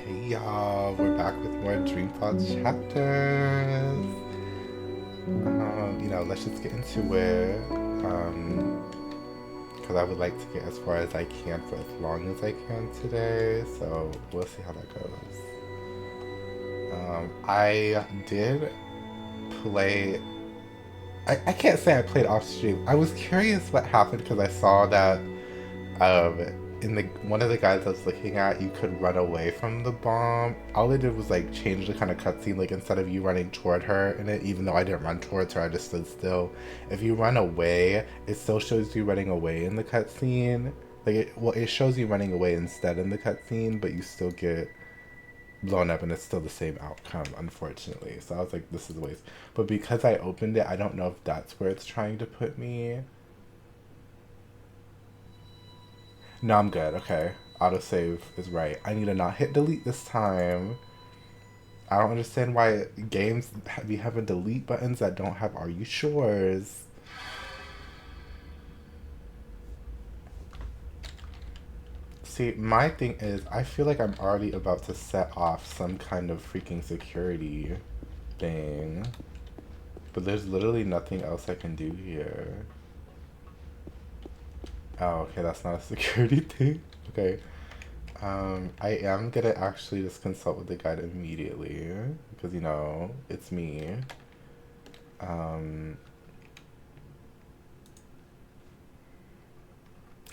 Hey y'all, we're back with more Dreamfall Chapters. Let's just get into it. Because I would like to get as far as I can for as long as I can today. So we'll see how that goes. I did play. I can't say I played off stream. I was curious what happened because I saw that um, in the one of the guys I was looking at, you could run away from the bomb. All they did was like change the kind of cutscene. Like instead of you running toward her in it, even though I didn't run towards her, I just stood still. If you run away, it still shows you running away in the cutscene. It shows you running away instead in the cutscene, but you still get blown up and it's still the same outcome, unfortunately. So I was like, this is a waste. But because I opened it, I don't know if that's where it's trying to put me. No, I'm good. Okay. Autosave is right. I need to not hit delete this time. I don't understand why games be having delete buttons that don't have are you sure's. See, my thing is, I feel like I'm already about to set off some kind of freaking security thing. But there's literally nothing else I can do here. Oh, okay, that's not a security thing. Okay. I am gonna actually just consult with the guide immediately because it's me. Um,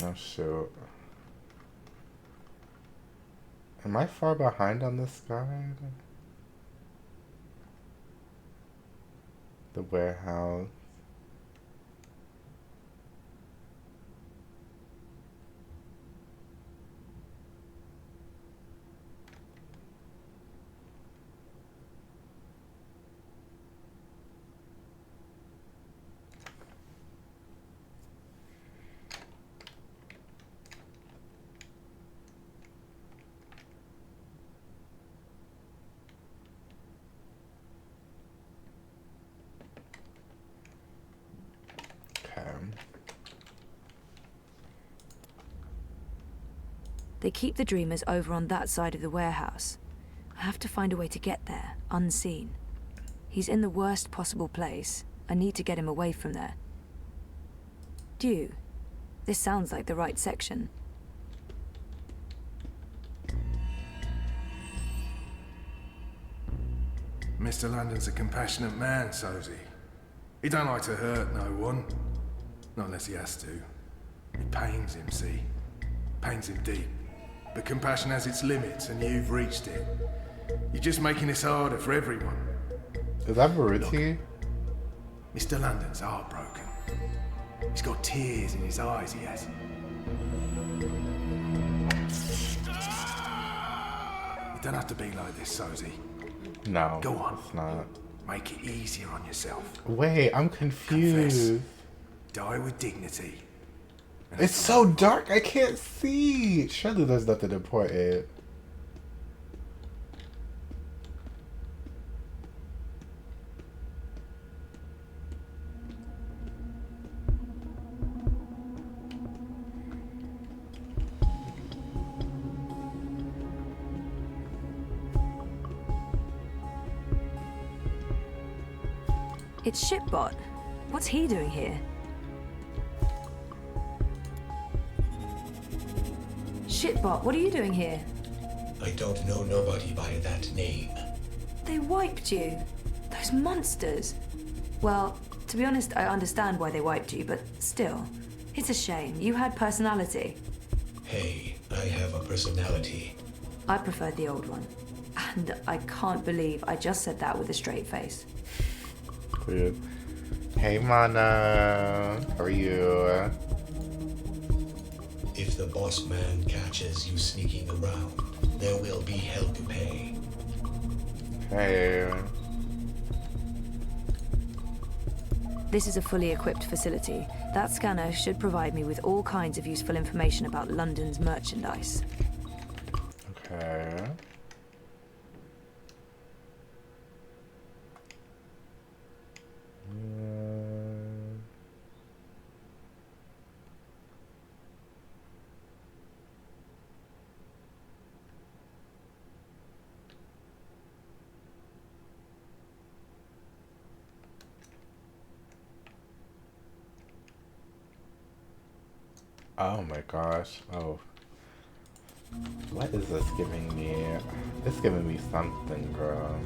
oh shoot. Am I far behind on this guide? The warehouse. Okay. They keep the Dreamers over on that side of the warehouse. I have to find a way to get there, unseen. He's in the worst possible place. I need to get him away from there. Dew. This sounds like the right section. Mr. London's a compassionate man, Sosie. He don't like to hurt no one. Not unless he has to. It pains him, see? Pains him deep. But compassion has its limits, and you've reached it. You're just making this harder for everyone. Is that Baruti? Mr. London's heartbroken. He's got tears in his eyes, he has. You don't have to be like this, Sosie. No. Go on. It's not. Make it easier on yourself. Wait, I'm confused. Confess. Die with dignity. And It's so dark, I can't see. Surely there's nothing important. It's Shipbot. What's he doing here? Shipbot, what are you doing here? I don't know nobody by that name. They wiped you. Those monsters. Well, to be honest, I understand why they wiped you, but still. It's a shame. You had personality. Hey, I have a personality. I preferred the old one. And I can't believe I just said that with a straight face. Weird. Hey, Mana. How are you? If the boss man catches you sneaking around, there will be hell to pay. Hey. This is a fully equipped facility. That scanner should provide me with all kinds of useful information about London's merchandise. Okay. Oh my gosh. Oh. What is this giving me? It's giving me something, girl.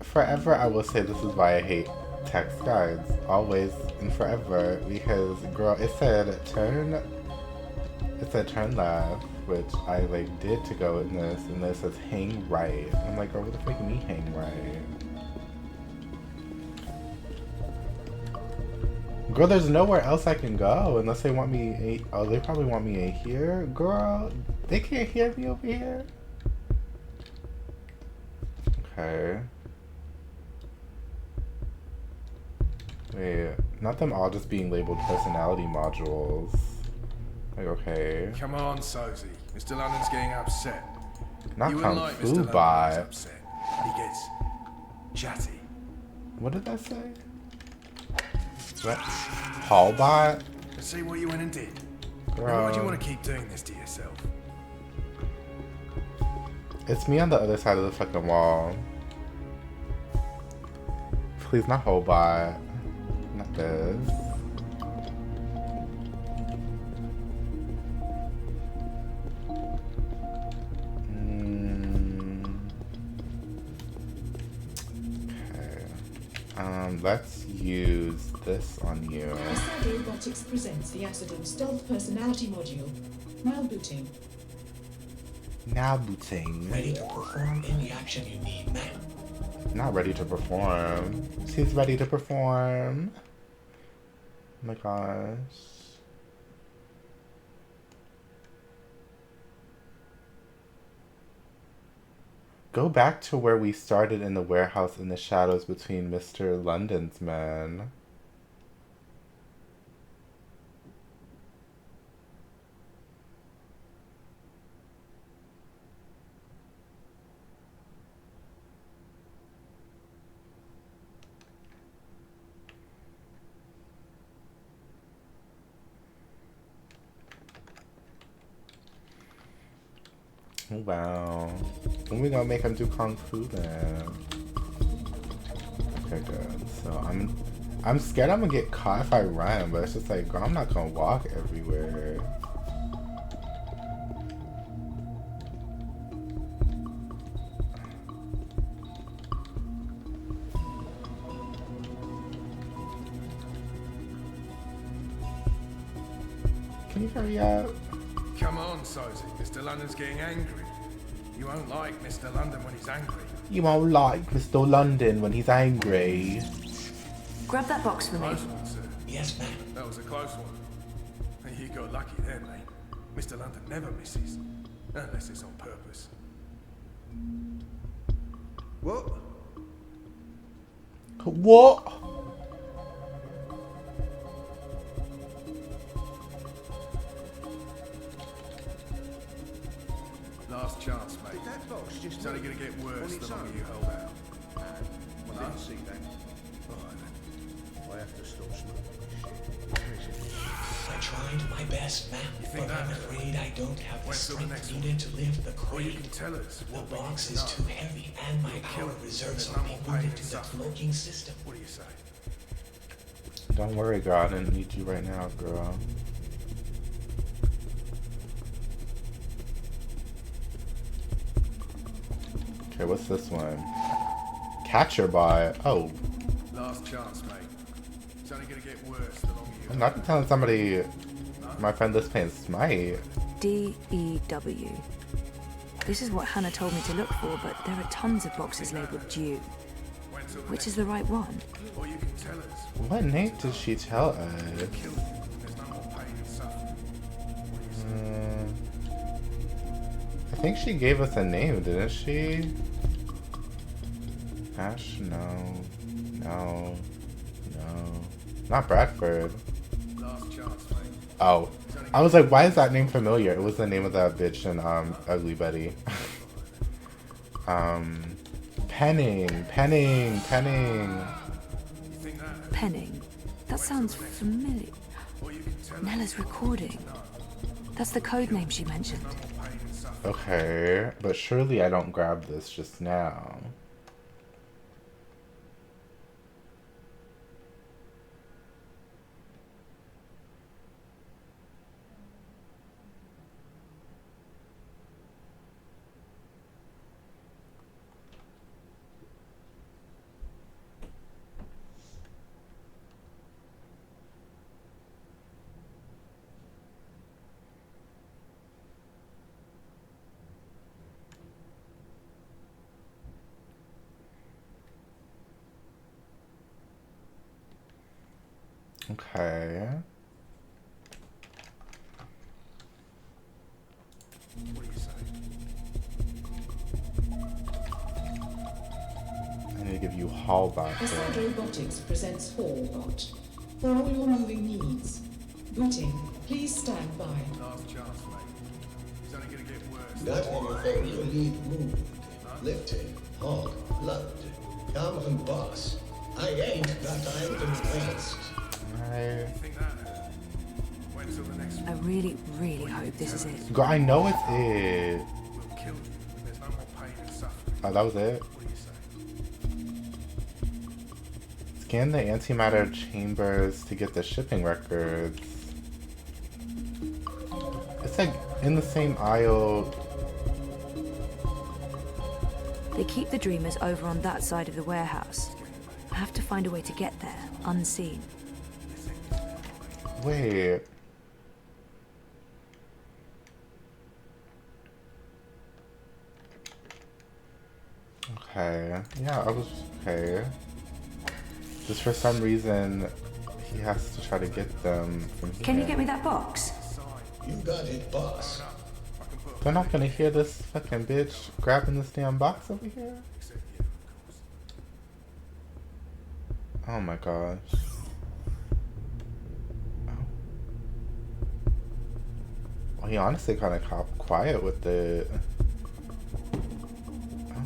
Forever, I will say this is why I hate text guides. Always and forever. Because, girl, it said turn left, which I, like, did to go in this, and then it says hang right. I'm like, girl, what the fuck me hang right? Girl, there's nowhere else I can go unless they want me, oh, they probably want me here? Girl, they can't hear me over here? Okay. Wait, not them all just being labeled personality modules. Like, okay. Come on, Sosie. Mr. London's getting upset. Not you Kung like Fu Mr. London Bot. gets upset. He gets chatty. What did that say? What? Hallbot? Let's see what you went and did. Girl. Why do you want to keep doing this to yourself? It's me on the other side of the fucking wall. Please, not Hallbot. Not this. Okay. Let's use this on you. Ascend Robotics presents the Accident Stealth Personality Module. Now booting. Now booting. Ready to perform any action you need, ma'am. Not ready to perform. She's ready to perform. Oh my gosh. Go back to where we started in the warehouse in the shadows between Mr. London's men. Wow. When we gonna make him do Kung Fu then? Okay, good. So I'm scared I'm gonna get caught if I run, but it's just like, girl, I'm not gonna walk everywhere. Can you hurry up? Come on, Sosie. Mr. London's getting angry. You won't like Mr. London when he's angry. You won't like Mr. London when he's angry. Grab that box for me. Close one, sir. Yes, ma'am. That was a close one. You got lucky there, mate. Mr. London never misses. Unless it's on purpose. What? What? Last chance, mate. Did that box just It's only gonna get worse on its the longer own? you hold out. Well, I didn't see that. Alright then. I have to stop smoking this shit. I tried my best, ma'am, You think but I'm that- afraid I don't have the Wait till the next strength needed to lift the Or you crate. can tell us The what we box need is to too know. heavy, and my You'll power kill it. reserves There's are no more being pain routed and to the suffering. cloaking system. What do you say? Don't worry, girl. I didn't need you right now, girl. Okay, what's this one? Catcher bot. Oh, Last chance, mate. It's only gonna get worse the longer you I'm not telling somebody my friend is playing Smite. D-E-W. This is what Hannah told me to look for, but there are tons of boxes labeled due. Wait till the Which next is the right one? Or you can tell us. What name did she tell us? Kill it. There's no more pain and suffering. What do you say? I think she gave us a name, didn't she? Ash? No. No. No. Not Bradford. Last chance, mate. Oh. I was like, why is that name familiar? It was the name of that bitch in Ugly Betty. Penning, penning, penning. Penning. That sounds familiar. Nella's recording. That's the code name she mentioned. Okay, but surely I don't grab this just now. Okay. I need to give you hall back. Ascend Robotics presents Hallbot. For all your moving needs. Booting, please stand by. Last chance, mate. It's only gonna get worse. Not anything you need moved, lifted, hauled, loaded. Come and boss. I ain't got time to waste. I... Think that hurt? Wait till the next I really, really hope this is it. Girl, I know it's it. will kill you. There's no more pain and suffering. Oh, that was it. What do you say? Scan the antimatter chambers to get the shipping records. It's like in the same aisle. They keep the Dreamers over on that side of the warehouse. I have to find a way to get there, unseen. Wait. Okay. Yeah, I was okay. Just for some reason, he has to try to get them from here. Can you get me that box? You got it, boss. They're not gonna hear this fucking bitch grabbing this damn box over here? Oh my gosh. Oh. Well, he honestly kind of kept quiet with it. Oh.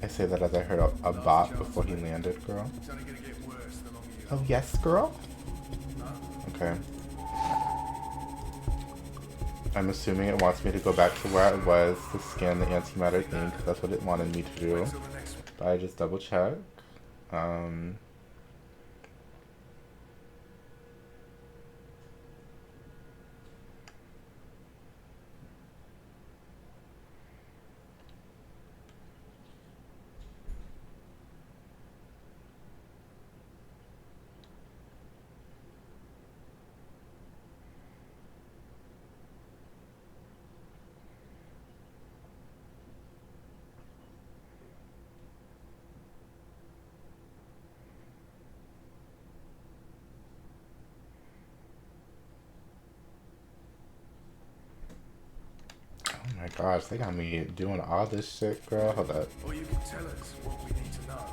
I say that as I heard a bop before he landed, girl. It's only gonna get worse the longer you Oh, yes, girl? Okay. I'm assuming it wants me to go back to where I was to scan the antimatter thing, because that's what it wanted me to do. But I just double check. Oh my gosh, they got me doing all this shit, girl. Hold up. Or you can tell us what we need to know.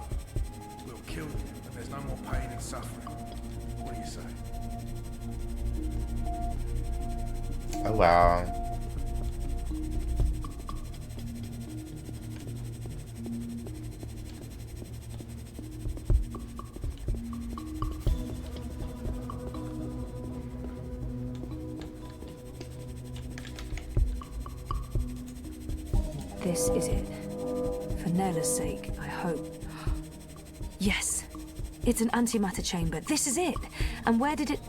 We'll kill you, and there's no more pain and suffering. What do you say? Oh wow. This is it. For Nella's sake, I hope. Yes! It's an antimatter chamber. This is it! And where did it...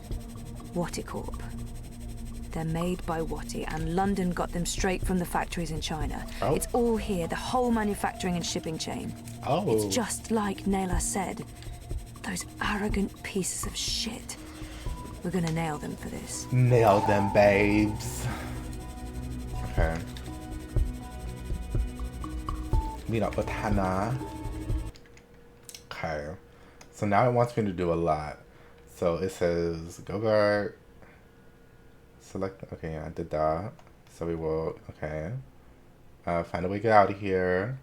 Wattie Corp. They're made by Wattie, and London got them straight from the factories in China. Oh. It's all here, the whole manufacturing and shipping chain. Oh. It's just like Nella said. Those arrogant pieces of shit. We're gonna nail them for this. Nail them, babes. Okay. Meet up with Hannah. Okay. So now it wants me to do a lot. So it says go back. Select. Okay, yeah, I did that. So we will. Okay. Find a way to get out of here.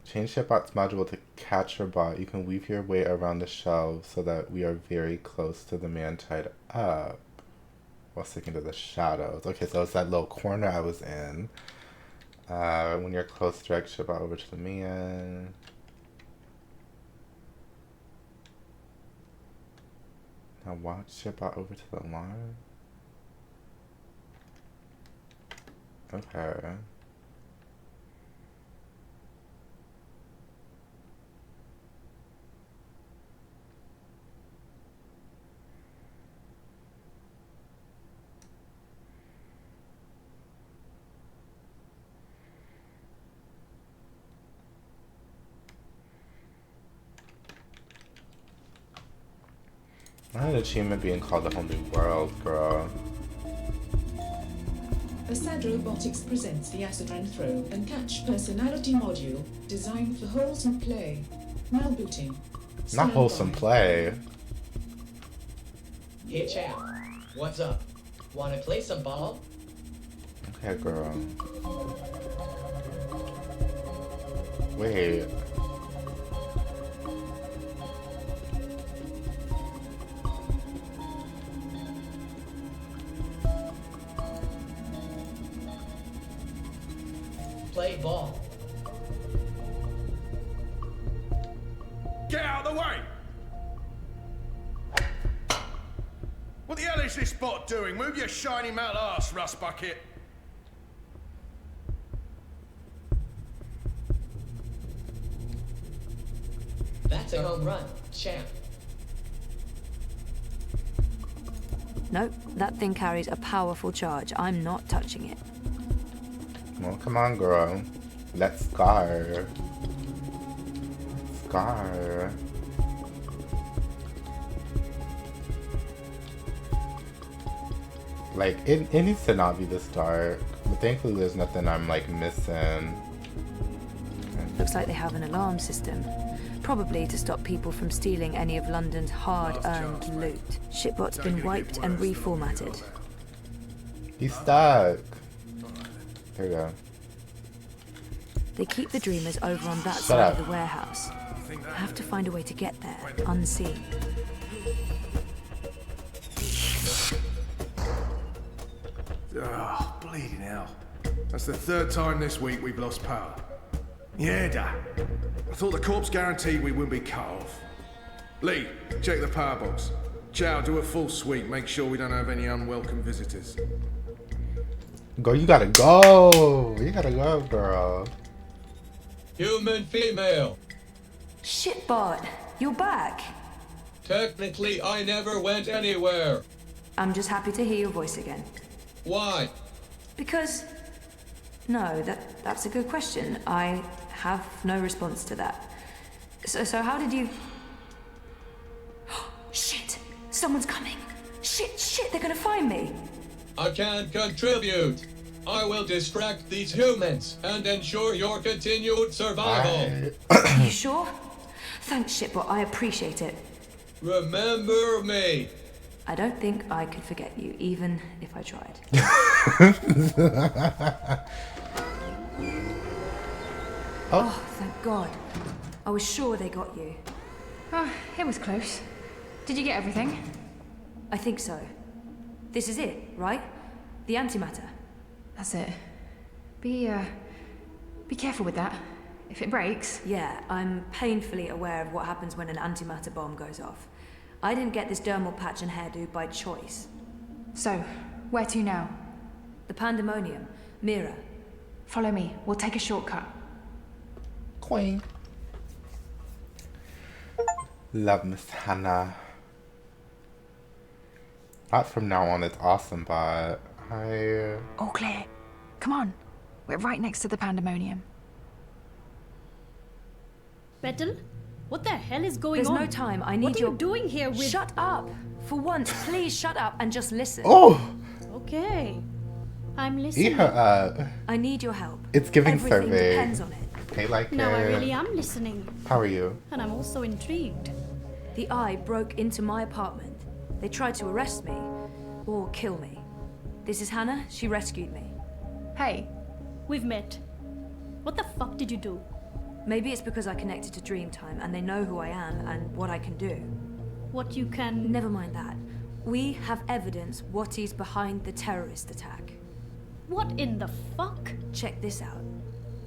Change ShipBot's module to catch your bot. You can weave your way around the shelves so that we are very close to the man tied up while sticking to the shadows. Okay, so it's that little corner I was in. When you're close, direct ship out over to the man. Now watch ship out over to the line. Okay. I had an achievement being called the whole new world, girl. Assad Robotics presents the Acid Run Throw and Catch personality module designed for wholesome play. Now booting. Not Stand wholesome by. play. Hey, champ. What's up? Wanna play some ball? Okay, girl. Wait. Play ball. Get out of the way! What the hell is this bot doing? Move your shiny metal ass, rust bucket. That's a home run, champ. Nope, that thing carries a powerful charge. I'm not touching it. Well, come on, girl. Let's go. Let's go. Like, it needs to not be this dark. But thankfully there's nothing I'm, like, missing. Looks like they have an alarm system. Probably to stop people from stealing any of London's hard-earned loot. Shipbot's been wiped and reformatted. He's stuck. There we go. They keep the Dreamers over on that Shut side up. of the warehouse. I have to find a way to get there, unseen. Oh, bleeding hell. That's the third time this week we've lost power. Yeah, Dad. I thought the corpse guaranteed we wouldn't be cut off. Lee, check the power box. Chow, do a full sweep. Make sure we don't have any unwelcome visitors. Girl, you gotta go. You gotta go, girl. Human female. Shitbot, you're back. Technically, I never went anywhere. I'm just happy to hear your voice again. Why? Because... No, that's a good question. I have no response to that. So how did you... Shit! Someone's coming! Shit, they're gonna find me! I can contribute. I will distract these humans and ensure your continued survival. Are you sure? Thanks, Shitbot, I appreciate it. Remember me. I don't think I could forget you, even if I tried. Oh, thank God. I was sure they got you. Oh, it was close. Did you get everything? I think so. This is it, right? The antimatter. That's it. Be careful with that. If it breaks... Yeah, I'm painfully aware of what happens when an antimatter bomb goes off. I didn't get this dermal patch and hairdo by choice. So, where to now? The Pandemonium. Mira. Follow me. We'll take a shortcut. Queen. Love Miss Hannah. Not from now on, it's awesome, but I... All clear. Come on. We're right next to the Pandemonium. Petal? What the hell is going There's on? no time. I need what are your... you doing here with... Shut up! For once, please shut up and just listen. Oh! Okay. I'm Eat listening. her up. I need your help. It's giving Everything survey. depends on it. I like Now it. I really am listening. How are you? And I'm also intrigued. The Eye broke into my apartment. They tried to arrest me. Or kill me. This is Hannah. She rescued me. Hey. We've met. What the fuck did you do? Maybe it's because I connected to Dreamtime and they know who I am and what I can do. What you can... Never mind that. We have evidence what is behind the terrorist attack. What in the fuck? Check this out.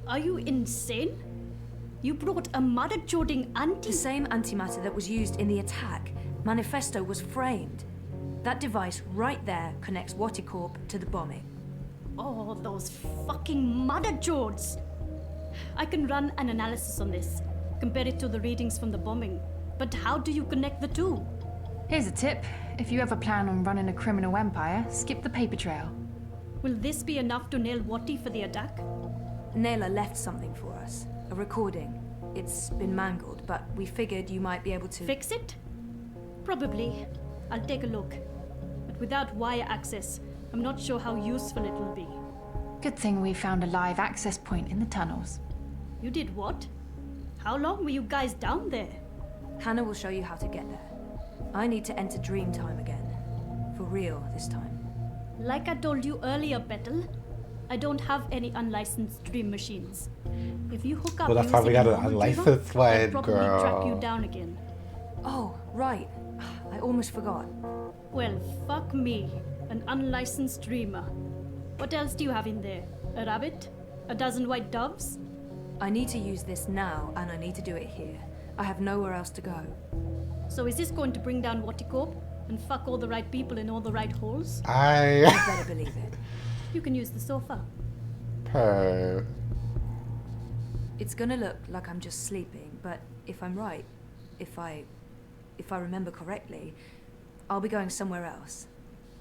Are you insane? You brought a mother-joding The same antimatter that was used in the attack. Manifesto was framed. That device right there connects Watticorp to the bombing. Oh, those fucking mother-jods! I can run an analysis on this, compare it to the readings from the bombing. But how do you connect the two? Here's a tip. If you ever plan on running a criminal empire, skip the paper trail. Will this be enough to nail Watti for the attack? Naylor left something for us. A recording. It's been mangled, but we figured you might be able to... Fix it? Probably. I'll take a look. But without wire access, I'm not sure how useful it will be. Good thing we found a live access point in the tunnels. You did what? How long were you guys down there? Hannah will show you how to get there. I need to enter dream time again. For real this time. Like I told you earlier, Petal, I don't have any unlicensed dream machines. If you hook up Well, that's why we using got a an normal unlicensed dreamer, I'll one, probably girl. track you down again. Oh, right. I almost forgot. Well, fuck me. An unlicensed dreamer. What else do you have in there? A rabbit? A dozen white doves? I need to use this now, and I need to do it here. I have nowhere else to go. So is this going to bring down Watticorp and fuck all the right people in all the right holes? You better believe it. You can use the sofa. Per. It's gonna look like I'm just sleeping, but if I'm right, if I remember correctly, I'll be going somewhere else.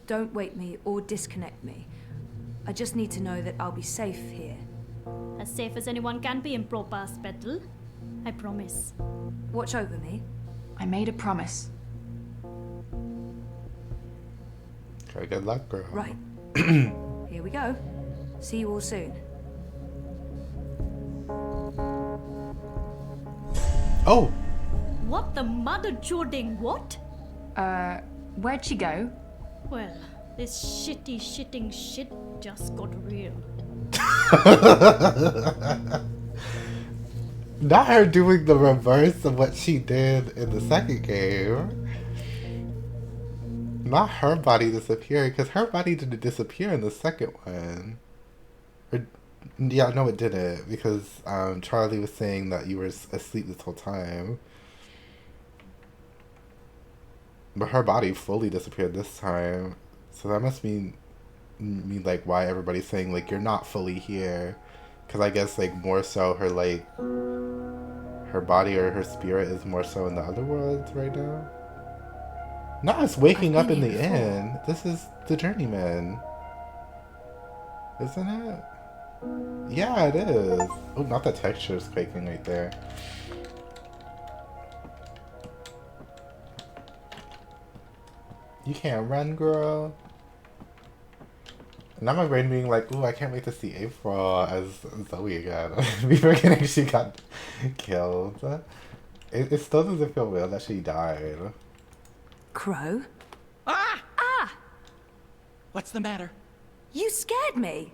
Don't wake me or disconnect me. I just need to know that I'll be safe here. As safe as anyone can be in Propass, Petal. I promise. Watch over me. I made a promise. Okay, good luck, girl. Right. Here we go. See you all soon. Oh! What the mother-joding what? Where'd she go? Well, this shitting shit just got real. Not her doing the reverse of what she did in the second game. Not her body disappearing, because her body didn't disappear in the second one. Or, yeah, no, it didn't, because Charlie was saying that you were asleep this whole time. But her body fully disappeared this time. So that must mean like why everybody's saying like you're not fully here. Because I guess like more so her like her body or her spirit is more so in the other worlds right now. No, it's waking up in the inn. This is the journeyman. Isn't it? Yeah, it is. Oh, not the texture is quaking right there. You can't run, girl. Now my brain being like, ooh, I can't wait to see April as Zoe again. Be forgetting she got killed. It still doesn't feel real that she died. Crow? Ah! Ah! What's the matter? You scared me.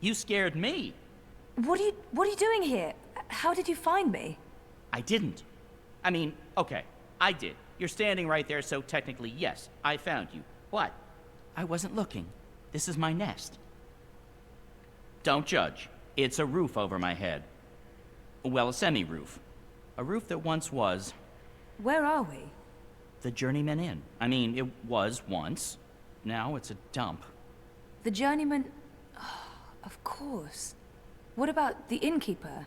You scared me. What are you doing here? How did you find me? I didn't. I mean, okay, I did. You're standing right there, so technically, yes, I found you. But I wasn't looking. This is my nest. Don't judge. It's a roof over my head. Well, a semi-roof. A roof that once was... Where are we? The Journeyman Inn. I mean, it was once. Now it's a dump. The journeyman... Oh, of course. What about the innkeeper?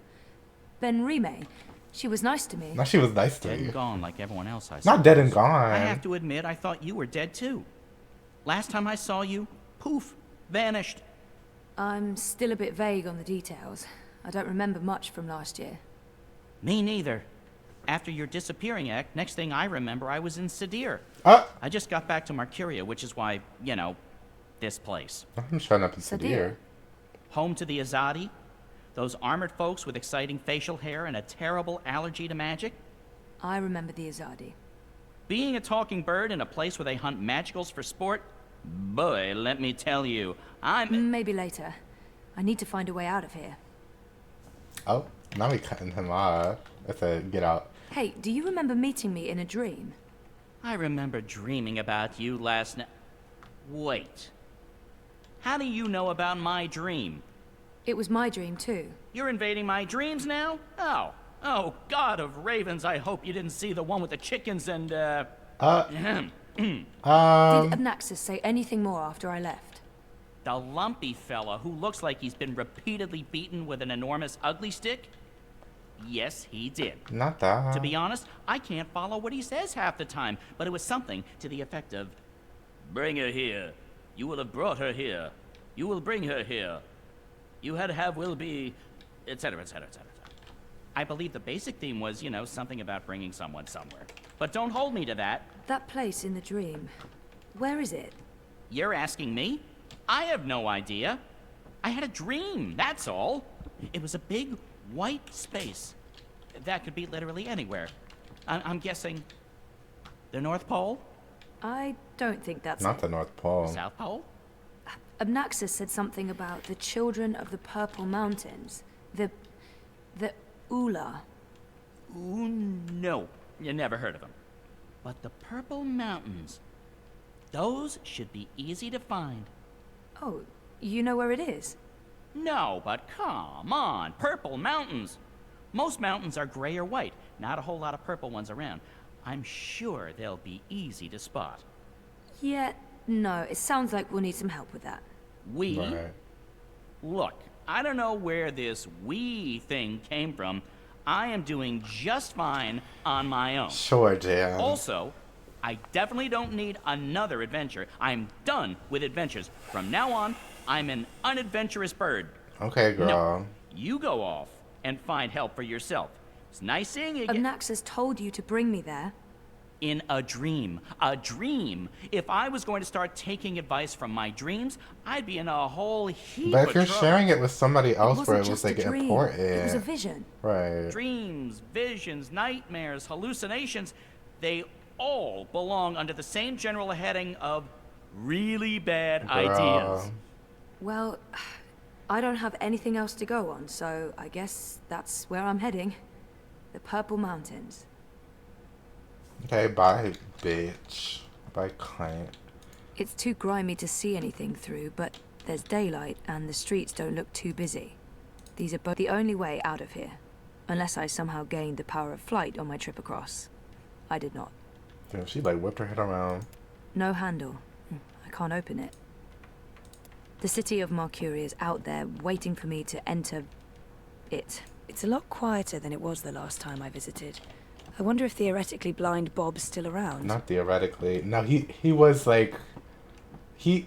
Ben Rime? She was nice to me. No, she was nice to Dead me. and gone like everyone else I saw. Not dead and gone. I have to admit, I thought you were dead too. Last time I saw you, poof, vanished. I'm still a bit vague on the details. I don't remember much from last year. Me neither. After your disappearing act, next thing I remember, I was in Sadir. I just got back to Marcuria, which is why, you know, this place. I'm showing up in Sadir. Home to the Azadi, those armored folks with exciting facial hair and a terrible allergy to magic. I remember the Azadi. Being a talking bird in a place where they hunt magicals for sport, boy, let me tell you, Maybe later. I need to find a way out of here. Oh, now we cutting him off. I said, get out. Hey, do you remember meeting me in a dream? I remember dreaming about you last night. Wait. How do you know about my dream? It was my dream, too. You're invading my dreams now? Oh, God of Ravens, I hope you didn't see the one with the chickens and, Did Obnaxis say anything more after I left? The lumpy fella who looks like he's been repeatedly beaten with an enormous ugly stick? Yes, he did. Not that. To be honest, I can't follow what he says half the time, but it was something to the effect of, "Bring her here. You will have brought her here. You will bring her here. You had have will be," etc., etc., etc. I believe the basic theme was, you know, something about bringing someone somewhere. But don't hold me to that. That place in the dream. Where is it? You're asking me? I have no idea. I had a dream, that's all. It was a big, white space. That could be literally anywhere. I'm guessing the North Pole? I don't think that's Not it. the North Pole. South Pole? Obnaxis said something about the children of the Purple Mountains. The Ula. Ooh, no. You never heard of them. But the Purple Mountains, those should be easy to find. Oh, you know where it is? No, but come on, Purple Mountains. Most mountains are gray or white, not a whole lot of purple ones around. I'm sure they'll be easy to spot. Yeah, no, it sounds like we'll need some help with that. We? Right. Look, I don't know where this "we" thing came from. I am doing just fine on my own. Sure, Jan. Also, I definitely don't need another adventure. I'm done with adventures. From now on, I'm an unadventurous bird. Okay, girl. No, you go off and find help for yourself. It's nice seeing you again. Obnaxis told you to bring me there. In a dream. A dream. If I was going to start taking advice from my dreams, I'd be in a whole heap But if of you're trouble. sharing it with somebody else It where wasn't it was just like a dream. important. It was a vision. Right. Dreams, visions, nightmares, hallucinations, they all belong under the same general heading of really bad ideas. Well, I don't have anything else to go on, so I guess that's where I'm heading. The Purple Mountains. Okay, bye, bitch. Bye, cunt. It's too grimy to see anything through, but there's daylight and the streets don't look too busy. These are both the only way out of here. Unless I somehow gained the power of flight on my trip across. I did not. Damn, she like whipped her head around. No handle. I can't open it. The city of Mercury is out there, waiting for me to enter it. It's a lot quieter than it was the last time I visited. I wonder if theoretically blind Bob's still around. Not theoretically. No, he was like, he.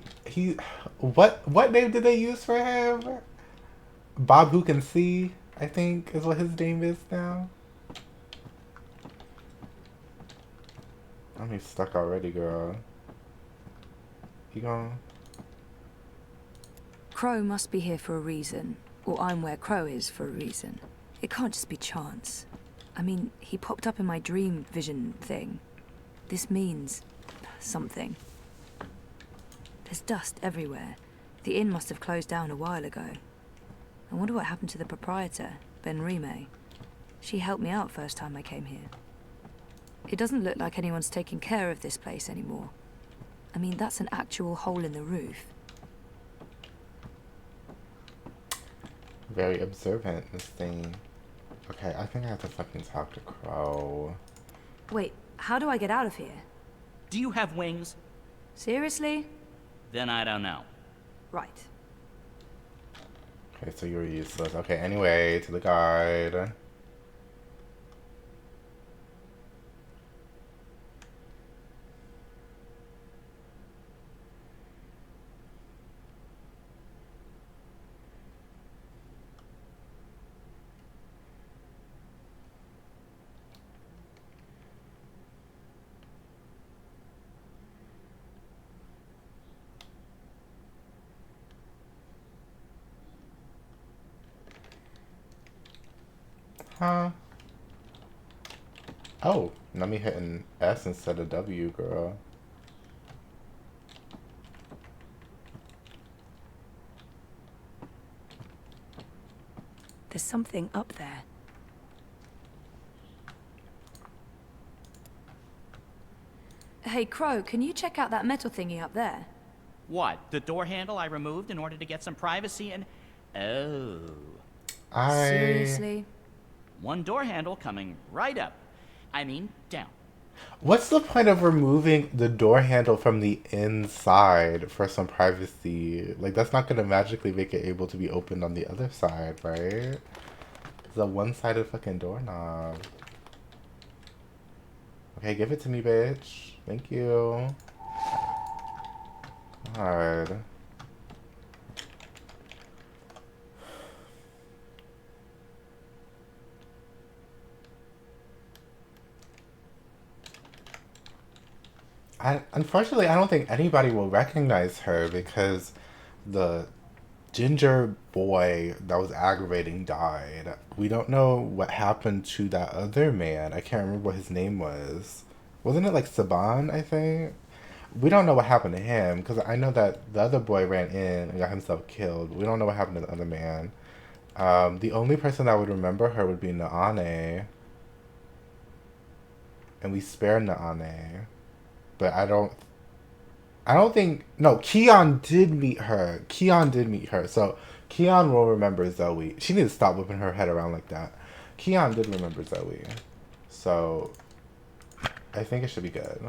What name did they use for him? Bob Who Can See, I think is what his name is now. I'm stuck already, girl. You gone? Crow must be here for a reason, or I'm where Crow is for a reason. It can't just be chance. I mean, he popped up in my dream vision thing. This means something. There's dust everywhere. The inn must have closed down a while ago. I wonder what happened to the proprietor, Ben Rime. She helped me out first time I came here. It doesn't look like anyone's taking care of this place anymore. I mean, that's an actual hole in the roof. Very observant, this thing. Okay, I think I have to fucking talk to Crow. Wait, how do I get out of here? Do you have wings? Seriously? Then I don't know. Right. Okay, so you're useless. Okay, anyway, to the guide. Huh? Oh, let me hit an S instead of W, girl. There's something up there. Hey, Crow, can you check out that metal thingy up there? What? The door handle I removed in order to get some privacy and... Oh. Seriously? One door handle coming right up. I mean, down. What's the point of removing the door handle from the inside for some privacy? Like, that's not going to magically make it able to be opened on the other side, right? It's a one-sided fucking doorknob. Okay, give it to me, bitch. Thank you. God. Unfortunately, I don't think anybody will recognize her because the ginger boy that was aggravating died. We don't know what happened to that other man. I can't remember what his name was. Wasn't it like Saban, I think? We don't know what happened to him because I know that the other boy ran in and got himself killed. We don't know what happened to the other man. The only person that would remember her would be Naane. And we spared Naane. But I don't think... No, Keon did meet her. So, Keon will remember Zoe. She needs to stop whipping her head around like that. Keon did remember Zoe. So, I think it should be good.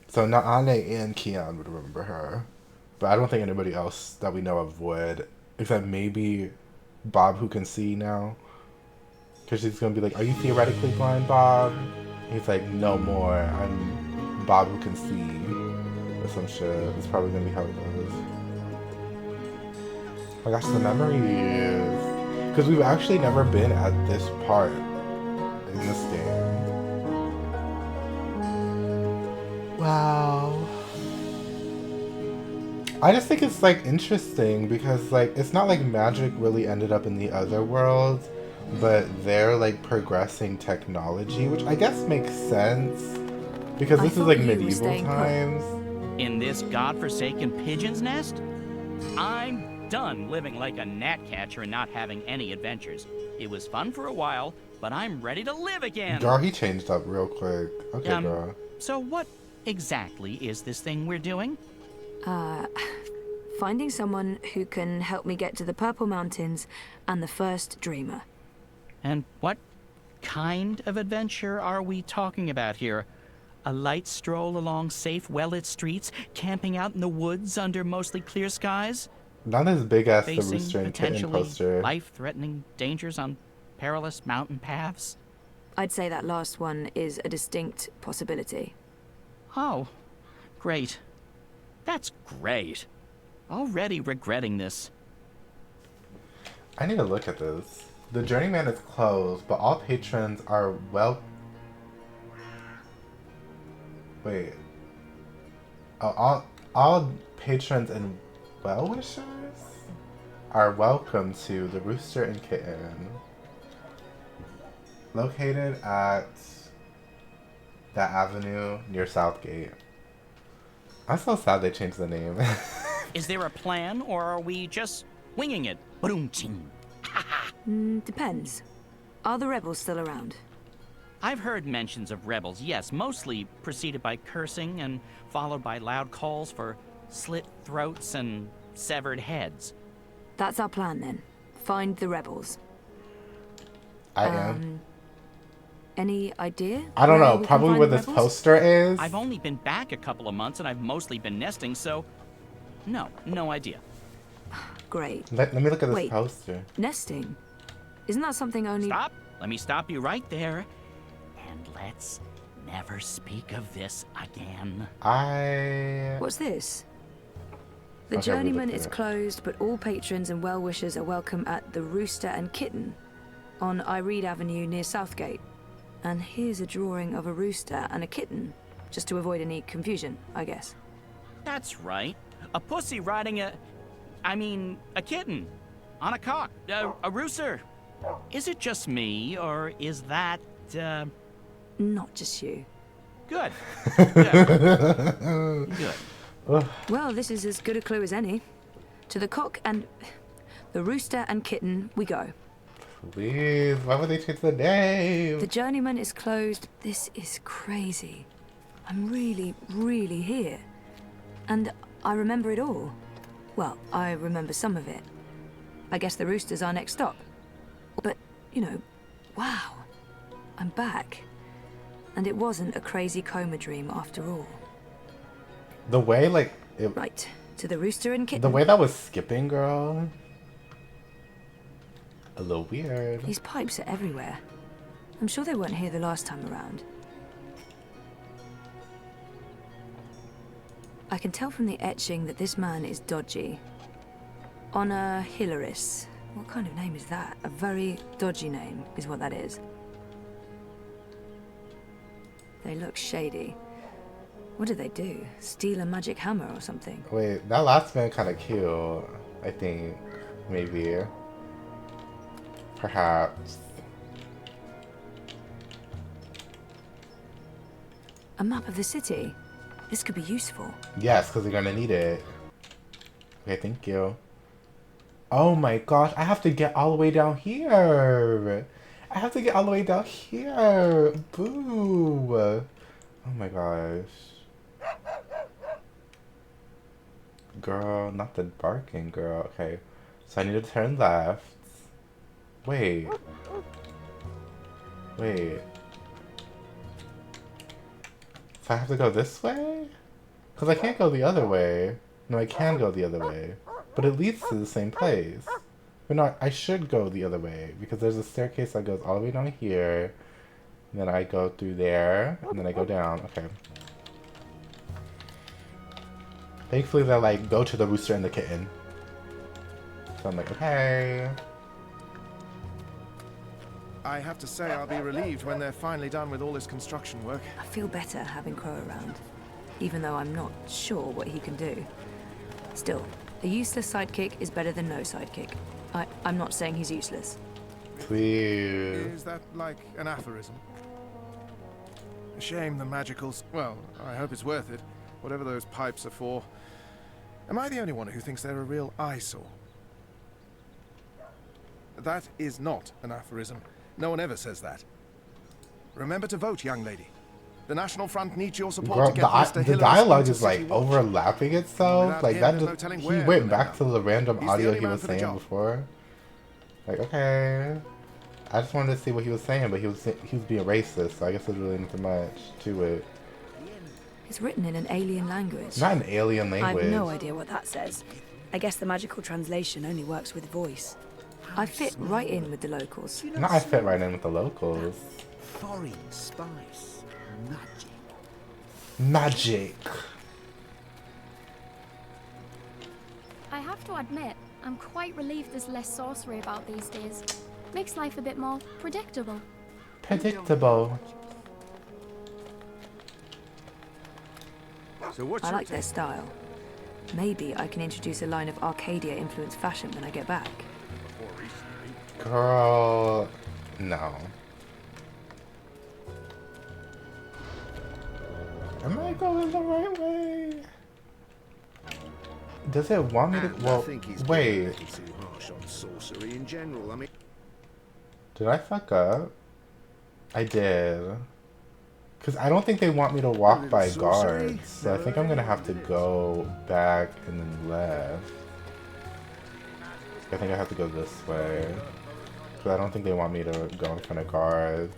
So, Naane and Keon would remember her. But I don't think anybody else that we know of would. Except maybe Bob, who can see now. Because she's going to be like, are you theoretically blind, Bob? He's like, no more. I'm Bob who can see. Or some shit. That's probably going to be how it goes. Oh my gosh, the memories. Because we've actually never been at this part in this game. Wow. I just think it's like interesting because like it's not like magic really ended up in the other worlds, but they're like progressing technology, which I guess makes sense because this is like medieval times. In this godforsaken pigeon's nest? I'm done living like a gnatcatcher and not having any adventures. It was fun for a while, but I'm ready to live again. Girl, he changed up real quick. Okay, girl. So what exactly is this thing we're doing? Finding someone who can help me get to the Purple Mountains and the first Dreamer. And what kind of adventure are we talking about here? A light stroll along safe, well-lit streets, camping out in the woods under mostly clear skies? Not as big as the Facing Rooster and Kitten poster. potentially life-threatening dangers on perilous mountain paths? I'd say that last one is a distinct possibility. Oh, great. That's great. Already regretting this. I need to look at this. The Journeyman is closed, but all patrons are Wait. Oh, all patrons and well-wishers are welcome to the Rooster and Kitten. Located at that avenue near Southgate. I'm so sad they changed the name. Is there a plan, or are we just winging it? Boom-ching. Depends. Are the rebels still around? I've heard mentions of rebels, yes, mostly preceded by cursing and followed by loud calls for slit throats and severed heads. That's our plan then. Find the rebels. I am. Any idea? I don't know. Probably where this poster is. I've only been back a couple of months and I've mostly been nesting, so no idea. Great. Let me look at this poster. Nesting? Isn't that something only... Stop! Let me stop you right there. And let's never speak of this again. What's this? The Journeyman is closed, but all patrons and well-wishers are welcome at the Rooster and Kitten on Iread Avenue near Southgate. And here's a drawing of a rooster and a kitten, just to avoid any confusion, I guess. That's right. A pussy riding a kitten on a cock, a rooster. Is it just me, or is that, Not just you. Good. Good. Well, this is as good a clue as any. To the cock and... the rooster and kitten we go. Please, why would they change the name? The Journeyman is closed. This is crazy. I'm really here. And I remember it all. Well, I remember some of it. I guess the Rooster's our next stop. But, you know, wow. I'm back. And it wasn't a crazy coma dream after all. The way, like... Right, to the Rooster and Kitten. The way that was skipping, girl. A little weird. These pipes are everywhere. I'm sure they weren't here the last time around. I can tell from the etching that this man is dodgy. Honor Hilaris. What kind of name is that? A very dodgy name is what that is. They look shady. What did they do? Steal a magic hammer or something? Wait, that last man kind of cute. I think. Maybe. Perhaps. A map of the city. This could be useful. Yes, because you're gonna need it. Okay, thank you. Oh my gosh, I have to get all the way down here. I have to get all the way down here. Boo. Oh my gosh. Girl, not the barking, girl. Okay, so I need to turn left. Wait. Wait. So I have to go this way? Because I can't go the other way. No, I can go the other way. But it leads to the same place. But no, I should go the other way. Because there's a staircase that goes all the way down here. And then I go through there. And then I go down. Okay. Thankfully, they like go to the Rooster and the Kitten. So I'm like, okay. I have to say I'll be relieved when they're finally done with all this construction work. I feel better having Crow around, even though I'm not sure what he can do. Still, a useless sidekick is better than no sidekick. I'm not saying he's useless. Please. Is that like an aphorism? A shame the magicals... Well, I hope it's worth it. Whatever those pipes are for. Am I the only one who thinks they're a real eyesore? That is not an aphorism. No one ever says that. Remember to vote, young lady. The National Front needs your support Girl, to get Mr. the Hilaris dialogue into is like City Watch. overlapping itself. Without Like him, that there's no just, telling he where went they'll back end to up. the random He's the audio only he man was for the saying job. before. Like, okay. I just wanted to see what he was saying, but he was being racist, so I guess there's really nothing much to it. It's written in an alien language. Not an alien I language. have no idea what that says. I guess the magical translation only works with voice. I fit right in with the locals. No, I fit right in with the locals. Foreign spice. Magic. Magic. I have to admit, I'm quite relieved there's less sorcery about these days. Makes life a bit more predictable. Predictable. So I like their style. Maybe I can introduce a line of Arcadia-influenced fashion when I get back. Girl, no. Am I going the right way? Does it want me to? Well, I think he's wait. being a little too harsh on sorcery in general. I mean, Did I fuck up? I did. Because I don't think they want me to walk by guards. So I think I'm going to have to go back and then left. I think I have to go this way. Because I don't think they want me to go in front of guards.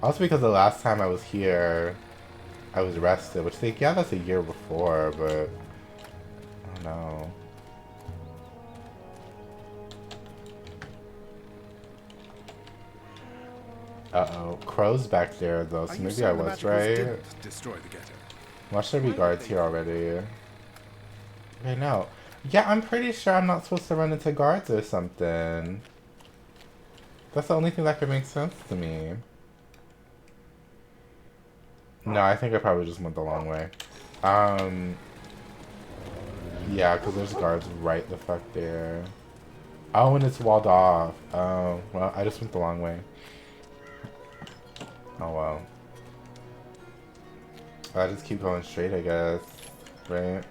Also because the last time I was here, I was arrested. Which, like, yeah, that's a year before, but I don't know. Uh-oh. Crow's back there, though, so maybe I was right. Destroy the ghetto. Why should there be guards here already? Okay, no. Yeah, I'm pretty sure I'm not supposed to run into guards or something. That's the only thing that could make sense to me. No, I think I probably just went the long way. Yeah, because there's guards right the fuck there. Oh, and it's walled off. Oh, well, I just went the long way. Oh, well. I just keep going straight, I guess. Right?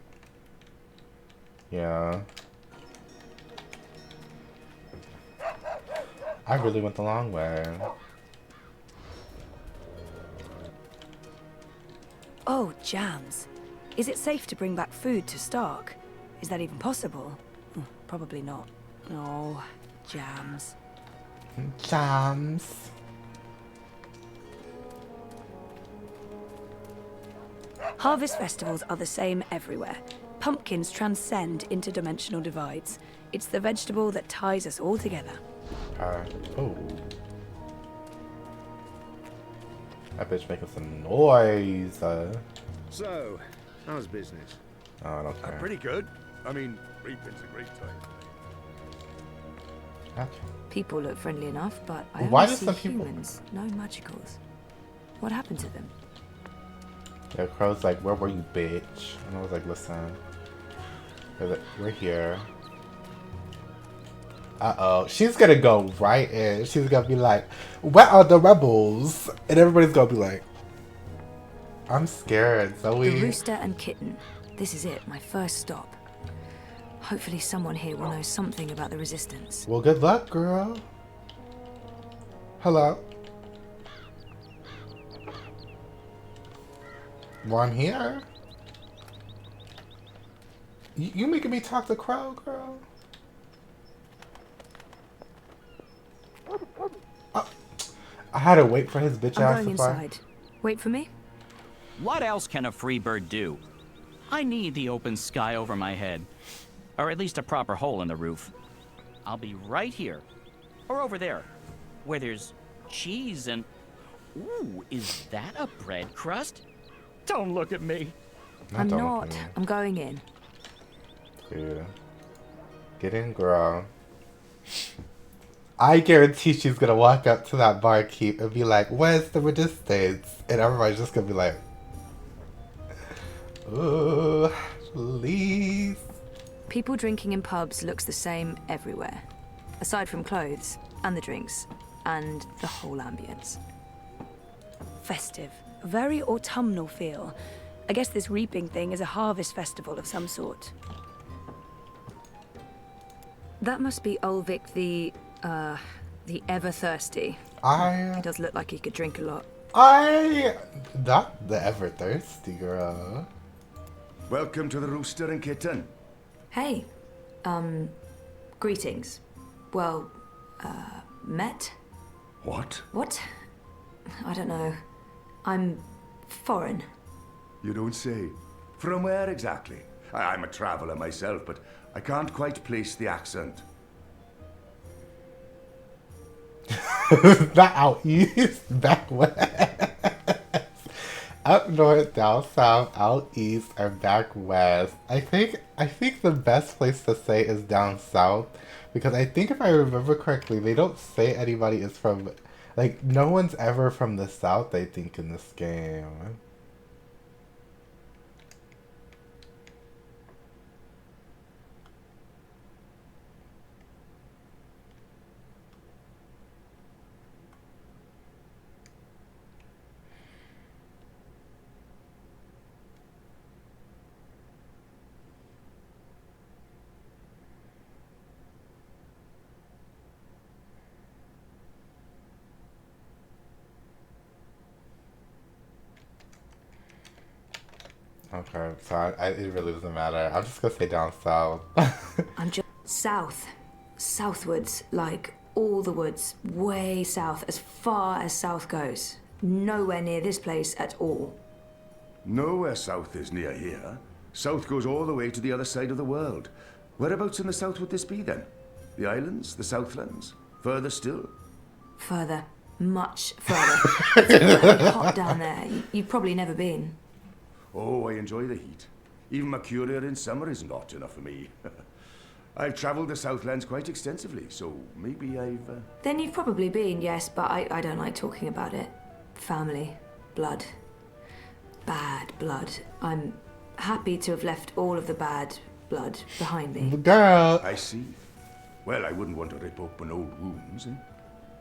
Yeah. I really went the long way. Oh, jams. Is it safe to bring back food to Stark? Is that even possible? Probably not. Oh, jams. Jams. Harvest festivals are the same everywhere. Pumpkins transcend interdimensional divides. It's the vegetable that ties us all together. Oh. That bitch making some noise. So, how's business? Oh, I don't care. Pretty good. I mean, reaping's a great time. Okay. People look friendly enough, but I Why only do see some people- humans, no magicals. What happened to them? Yeah, Crow's like, where were you, bitch? And I was like, listen. We're here. Uh-oh. She's gonna go right in. She's gonna be like, where are the rebels? And everybody's gonna be like, I'm scared, Zoe. The rooster and kitten. This is it, my first stop. Hopefully someone here will know something about the resistance. Well, good luck, girl. Hello. Well, I'm here. You making me talk to Crow, girl? I had to wait for his bitch ass I'm going to fly. inside. Wait for me. What else can a free bird do? I need the open sky over my head. Or at least a proper hole in the roof. I'll be right here. Or over there. Where there's cheese and... Ooh, is that a bread crust? Don't look at me. I'm not. I'm going in. Dude. Get in, girl. I guarantee she's gonna walk up to that barkeep and be like, where's the resistance? And everybody's just gonna be like, oh, please. People drinking in pubs looks the same everywhere. Aside from clothes, and the drinks, and the whole ambience. Festive. Very autumnal feel. I guess this reaping thing is a harvest festival of some sort. That must be Ulvik the ever thirsty. He does look like he could drink a lot. Not the ever thirsty girl. Welcome to the Rooster and Kitten. Hey, greetings. Well, met? What? What? I don't know. I'm foreign. You don't say. From where exactly? I'm a traveler myself, but I can't quite place the accent. Not out east, back west. Up north, down south, out east, and back west. I think the best place to say is down south, because I think if I remember correctly, they don't say anybody is from, like, no one's ever from the south, I think, in this game. Okay, so it really doesn't matter. I'm just gonna say down south. I'm just south. Southwards, like all the woods, way south, as far as south goes. Nowhere near this place at all. Nowhere south is near here. South goes all the way to the other side of the world. Whereabouts in the south would this be then? The islands? The Southlands? Further still? Further. Much further. It's very hot down there. You've probably never been. Oh, I enjoy the heat. Even Mercuria in summer isn't hot enough for me. I've travelled the Southlands quite extensively, so maybe I've... Then you've probably been, yes, but I don't like talking about it. Family. Blood. Bad blood. I'm happy to have left all of the bad blood behind me. Girl! I see. Well, I wouldn't want to rip open old wounds, eh?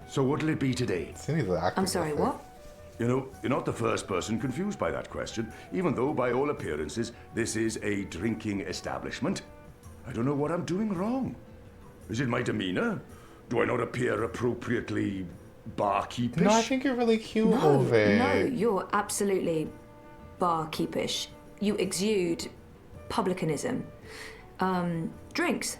So what'll it be today? I'm sorry, what? You know, you're not the first person confused by that question, even though, by all appearances, this is a drinking establishment. I don't know what I'm doing wrong. Is it my demeanor? Do I not appear appropriately barkeepish? No, I think you're really cute, No, Ulvik. you're absolutely barkeepish. You exude publicanism. Drinks.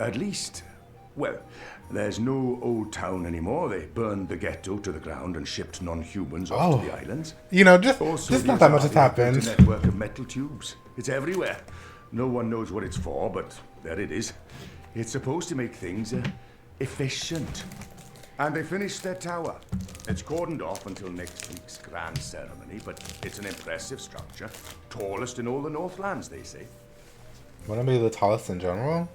At least, well, there's no old town anymore. They burned the ghetto to the ground and shipped non-humans off to the islands. You know, just Also, not that much has a happened. network of metal tubes. It's everywhere. No one knows what it's for, but there it is. It's supposed to make things efficient. And they finished their tower. It's cordoned off until next week's grand ceremony, but it's an impressive structure. Tallest in all the Northlands, they say. Wanna be the tallest in general?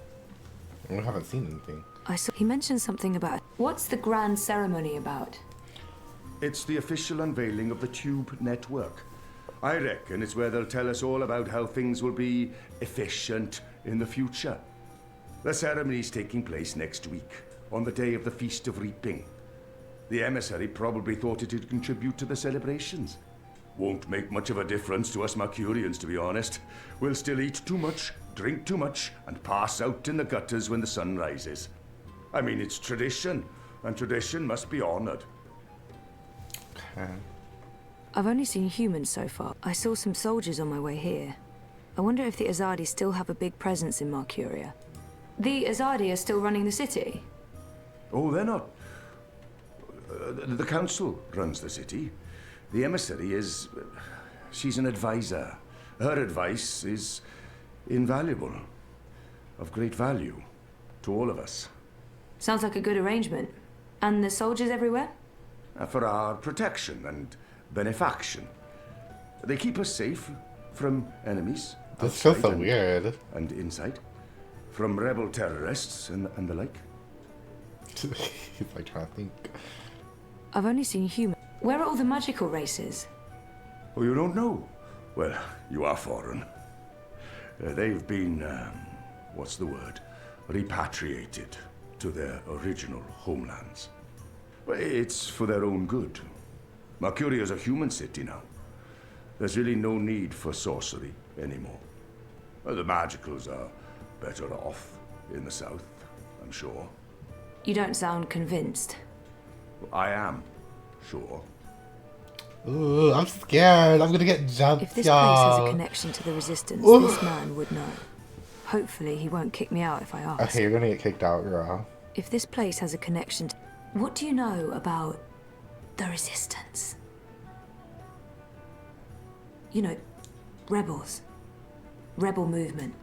We haven't seen anything. I saw he mentioned something about. What's the grand ceremony about? It's the official unveiling of the Tube Network. I reckon it's where they'll tell us all about how things will be efficient in the future. The ceremony's taking place next week, on the day of the Feast of Reaping. The emissary probably thought it'd contribute to the celebrations. Won't make much of a difference to us Mercurians, to be honest. We'll still eat too much, drink too much, and pass out in the gutters when the sun rises. I mean, it's tradition, and tradition must be honored. Okay. I've only seen humans so far. I saw some soldiers on my way here. I wonder if the Azadi still have a big presence in Marcuria. The Azadi are still running the city? Oh, they're not. The council runs the city. The emissary is... she's an advisor. Her advice is invaluable. Of great value to all of us. Sounds like a good arrangement. And the soldiers everywhere? For our protection and benefaction. They keep us safe from enemies. This feels so weird. And inside. From rebel terrorists and the like. He's like trying to think. I've only seen humans. Where are all the magical races? Oh, you don't know? Well, you are foreign. They've been, what's the word? Repatriated to their original homelands. It's for their own good. Mercuria is a human city now. There's really no need for sorcery anymore. The magicals are better off in the south, I'm sure. You don't sound convinced. I am, sure. Ooh, I'm scared. I'm gonna get jumped, If this place has a connection to the Resistance, this man would know. Hopefully he won't kick me out if I ask. Okay, you're gonna get kicked out, girl. If this place has a connection to... What do you know about the Resistance? You know, rebels. Rebel movement.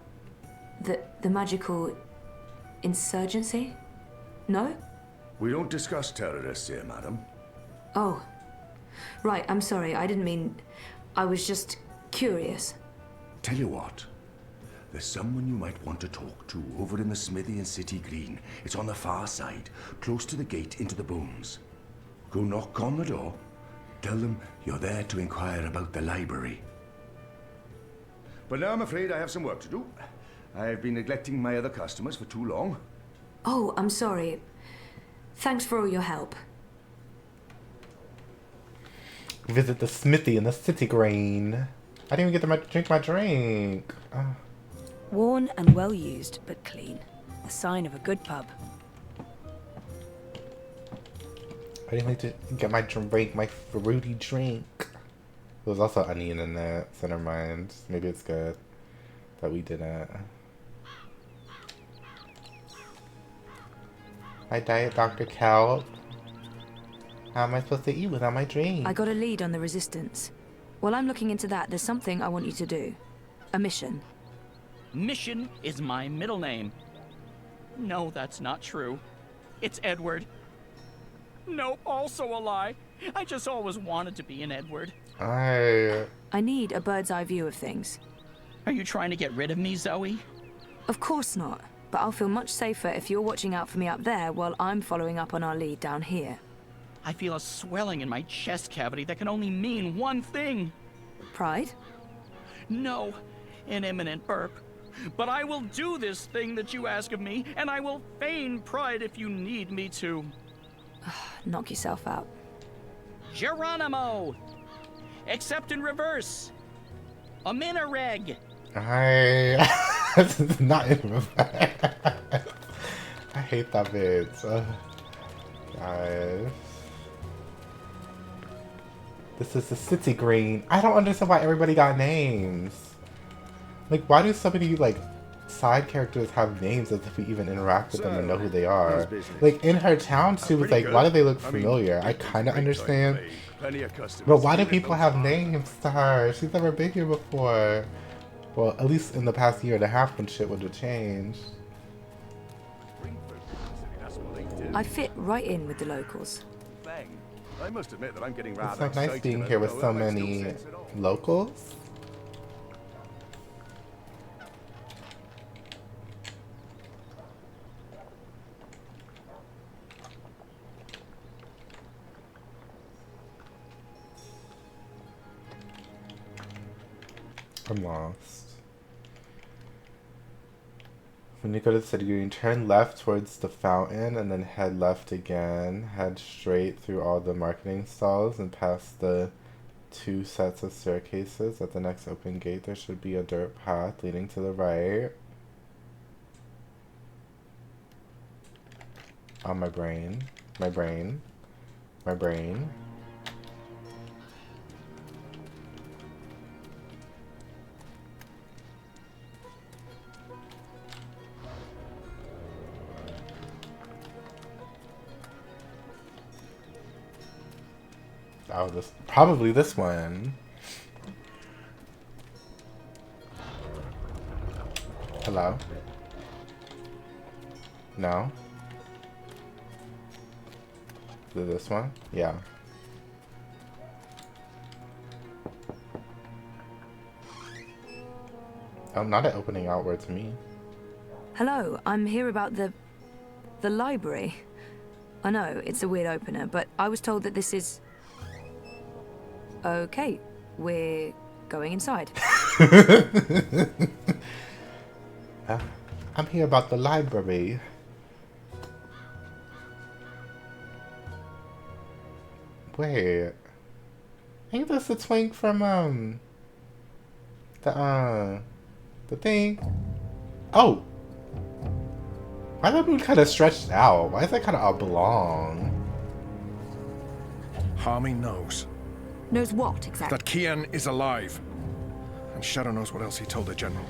The magical insurgency? No? We don't discuss terrorists here, madam. Oh. Right, I'm sorry. I didn't mean... I was just curious. Tell you what. There's someone you might want to talk to over in the smithy in City Green. It's on the far side, close to the gate into the booms. Go knock on the door. Tell them you're there to inquire about the library. But now I'm afraid I have some work to do. I've been neglecting my other customers for too long. Oh, I'm sorry. Thanks for all your help. Visit the smithy in the City Green. I didn't even get to drink my drink. Worn and well used, but clean. The sign of a good pub. I didn't like to get my drink, my fruity drink. There was also onion in there, so never mind. Maybe it's good that we didn't. Hi, Diet Dr. Kelp. How am I supposed to eat without my drink? I got a lead on the Resistance. While I'm looking into that, there's something I want you to do. A mission. Mission is my middle name. No, that's not true. It's Edward. Nope, also a lie. I just always wanted to be an Edward. I need a bird's eye view of things. Are you trying to get rid of me, Zoe? Of course not. But I'll feel much safer if you're watching out for me up there while I'm following up on our lead down here. I feel a swelling in my chest cavity that can only mean one thing. Pride? No, an imminent burp. But I will do this thing that you ask of me, and I will feign pride if you need me to. Knock yourself out. Geronimo! Except in reverse. A minareg. This is not in reverse. I hate that bit. Guys. This is the City Green. I don't understand why everybody got names. Like, why do somebody, like, side characters have names as if we even interact with them and know who they how's are. business? Like in her town, she was Pretty like, why do good. they look I mean, familiar? I it was kind of great time understand. today. Plenty of customers. But why do Feeling people no have fun. names to her? She's never been here before. Well, at least in the past year and a half when shit would have changed. I fit right in with the locals. Bang. I must admit that I'm getting It's rather so nice excited being about here with how so it makes no many sense at all. locals. I'm lost. When you go to the city green, turn left towards the fountain and then head left again. Head straight through all the marketing stalls and past the 2 sets of staircases. At the next open gate, there should be a dirt path leading to the right. Oh, my brain. My brain. My brain. Oh, this probably this one. Hello? No? Is it this one? Yeah. Oh, not an opening outward to me. Hello, I'm here about the library. I know, it's a weird opener, but I was told that this is... Okay, we're going inside. I'm here about the library. Wait. Ain't this the twink from, the thing? Oh! Why is that moon kind of stretched out? Why is that kind of oblong? Harmy knows. Knows what, exactly? That Kian is alive. And Shadow knows what else he told the General.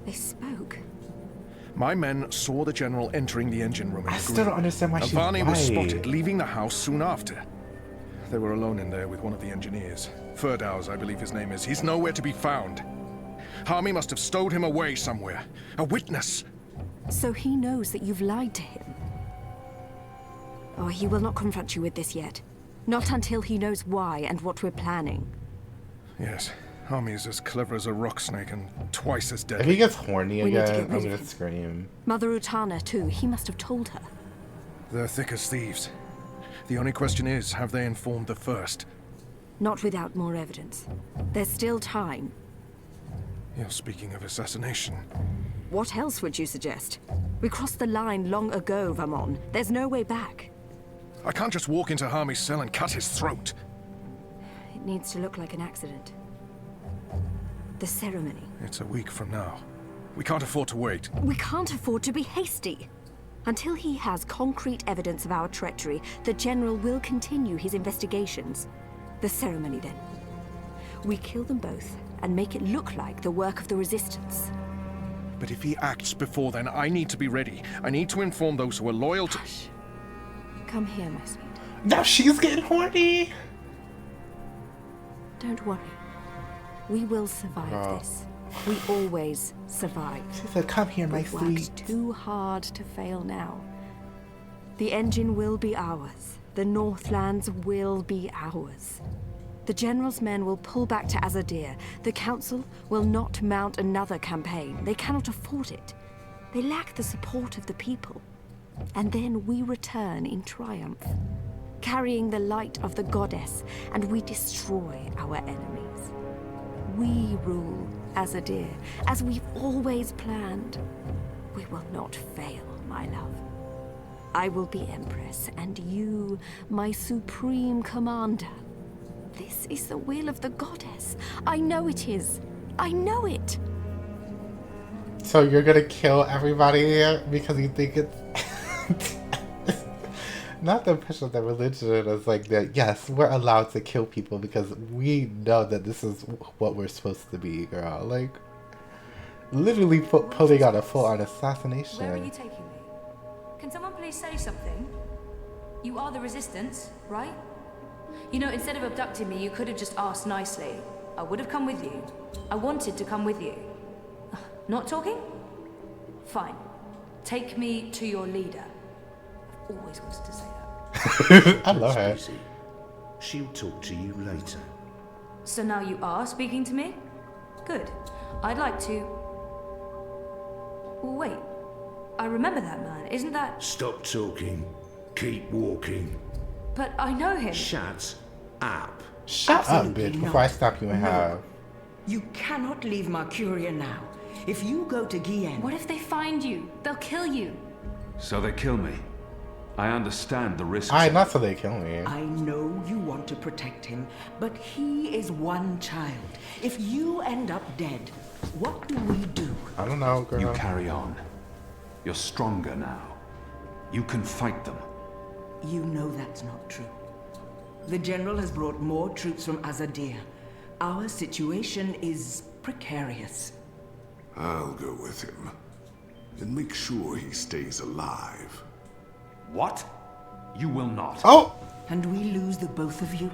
They spoke. My men saw the General entering the engine room in I the still green. don't understand why she's Avani was white. spotted leaving the house soon after. They were alone in there with one of the engineers. Ferdow's, I believe his name is. He's nowhere to be found. Harmy must have stowed him away somewhere. A witness. So he knows that you've lied to him? Oh, he will not confront you with this yet. Not until he knows why and what we're planning. Yes, Harmy is as clever as a rock snake and twice as If deadly. he gets horny We need to again, get rid I'm of gonna him. scream. Mother Utana, too. He must have told her. They're thick as thieves. The only question is, have they informed the first? Not without more evidence. There's still time. You're speaking of assassination. What else would you suggest? We crossed the line long ago, Vamon. There's no way back. I can't just walk into Harmy's cell and cut his throat. It needs to look like an accident. The ceremony. It's a week from now. We can't afford to wait. We can't afford to be hasty. Until he has concrete evidence of our treachery, the General will continue his investigations. The ceremony, then. We kill them both and make it look like the work of the Resistance. But if he acts before then, I need to be ready. I need to inform those who are loyal to... Hush. Come here, my sweet. Now she's getting horny! Don't worry. We will survive this. We always survive. She said, come here, my We've sweet. worked too hard to fail now. The engine will be ours. The Northlands will be ours. The General's men will pull back to Azadir. The Council will not mount another campaign. They cannot afford it. They lack the support of the people. And then we return in triumph, carrying the light of the goddess, and we destroy our enemies. We rule Azadir, as we've always planned. We will not fail, my love. I will be Empress, and you, my supreme commander. This is the will of the goddess. I know it is. I know it. So you're gonna kill everybody because you think it's... Not the push of the religion is like that, yes, we're allowed to kill people because we know that this is what we're supposed to be, girl. Like, Literally pulling out a full-on assassination. Where are you taking me? Can someone please say something? You are the Resistance, right? You know, instead of abducting me, you could have just asked nicely. I would have come with you. I wanted to come with you. Not talking? Fine. Take me to your leader. I've always wanted to say that. I love her. She'll talk to you later. So now you are speaking to me? Good. I'd like to... Wait. I remember that man. Isn't that... Stop talking. Keep walking. But I know him. Shut up. Shut up, bitch, before I stop you in half. You cannot leave Mercuria now. If you go to Guillen... What if they find you? They'll kill you. So they kill me. I understand the risks. Not so they kill me. I know you want to protect him, but he is one child. If you end up dead, what do we do? I don't know, girl. You carry on. You're stronger now. You can fight them. You know that's not true. The General has brought more troops from Azadir. Our situation is precarious. I'll go with him. And make sure he stays alive. What? You will not. Oh! And we lose the both of you?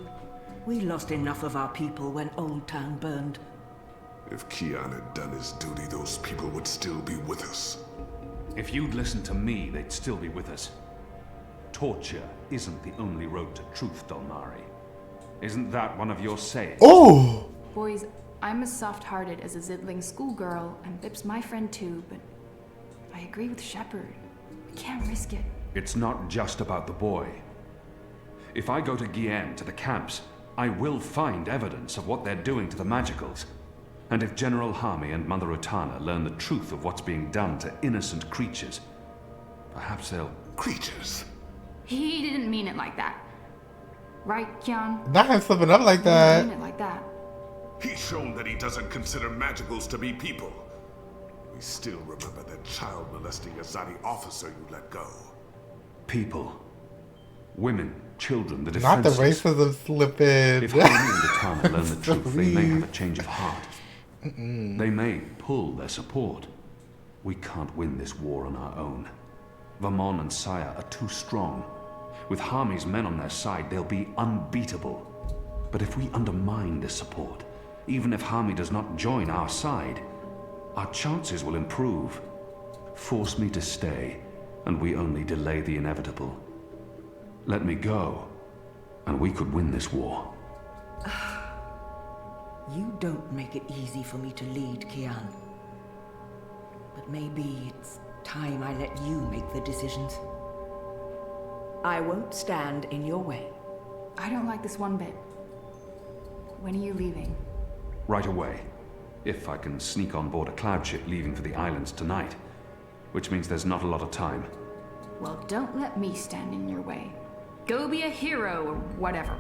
We lost enough of our people when Old Town burned. If Kian had done his duty, those people would still be with us. If you'd listened to me, they'd still be with us. Torture isn't the only road to truth, Dolmari. Isn't that one of your sayings? Oh! Boys, I'm as soft-hearted as a Zidling schoolgirl, and Bip's my friend too, but I agree with Shepard. We can't risk it. It's not just about the boy. If I go to Guillen, to the camps, I will find evidence of what they're doing to the Magicals. And if General Harmy and Mother Utana learn the truth of what's being done to innocent creatures, perhaps they'll... Creatures? He didn't mean it like that. Right, Kian? Not him slipping up like that. He didn't mean it like that. He's shown that he doesn't consider Magicals to be people. We still remember that child-molesting Azadi officer you let go. People. Women, children, the Not the defenseless. racism slipping. If Harmy and Utana learn the truth, they may have a change of heart. They may pull their support. We can't win this war on our own. Vermon and Saya are too strong. With Harmy's men on their side, they'll be unbeatable. But if we undermine this support, even if Harmy does not join our side, our chances will improve. Force me to stay, and we only delay the inevitable. Let me go, and we could win this war. You don't make it easy for me to lead, Kian. But maybe it's time I let you make the decisions. I won't stand in your way. I don't like this one bit. When are you leaving? Right away. If I can sneak on board a cloud ship leaving for the islands tonight. Which means there's not a lot of time. Well, don't let me stand in your way. Go be a hero or whatever.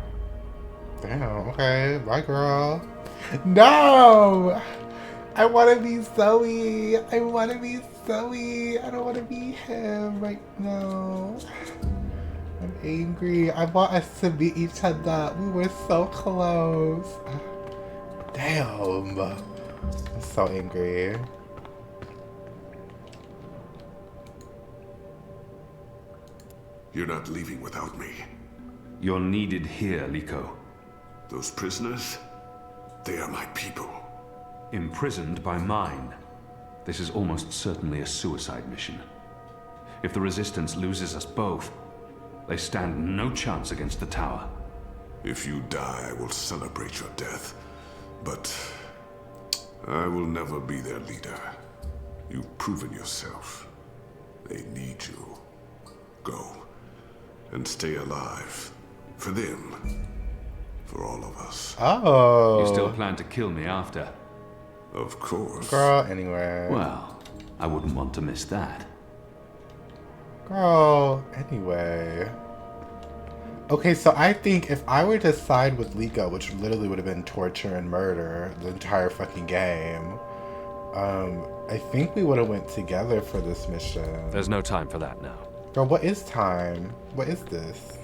Damn, okay. Bye, girl. No! I want to be Zoe. I want to be Zoe. I don't want to be him right now. I'm angry. I want us to meet each other. We were so close. Damn. I'm so angry. You're not leaving without me. You're needed here, Liko. Those prisoners, they are my people. Imprisoned by mine. This is almost certainly a suicide mission. If the Resistance loses us both, they stand no chance against the tower. If you die, I will celebrate your death. But I will never be their leader. You've proven yourself. They need you. Go. And stay alive. For them. For all of us. Oh. You still plan to kill me after? Of course. Girl, anyway. Well, I wouldn't want to miss that. Girl, anyway. Okay, so I think if I were to side with Liko, which literally would have been torture and murder the entire fucking game, I think we would have went together for this mission. There's no time for that now. Girl, what is time? What is this?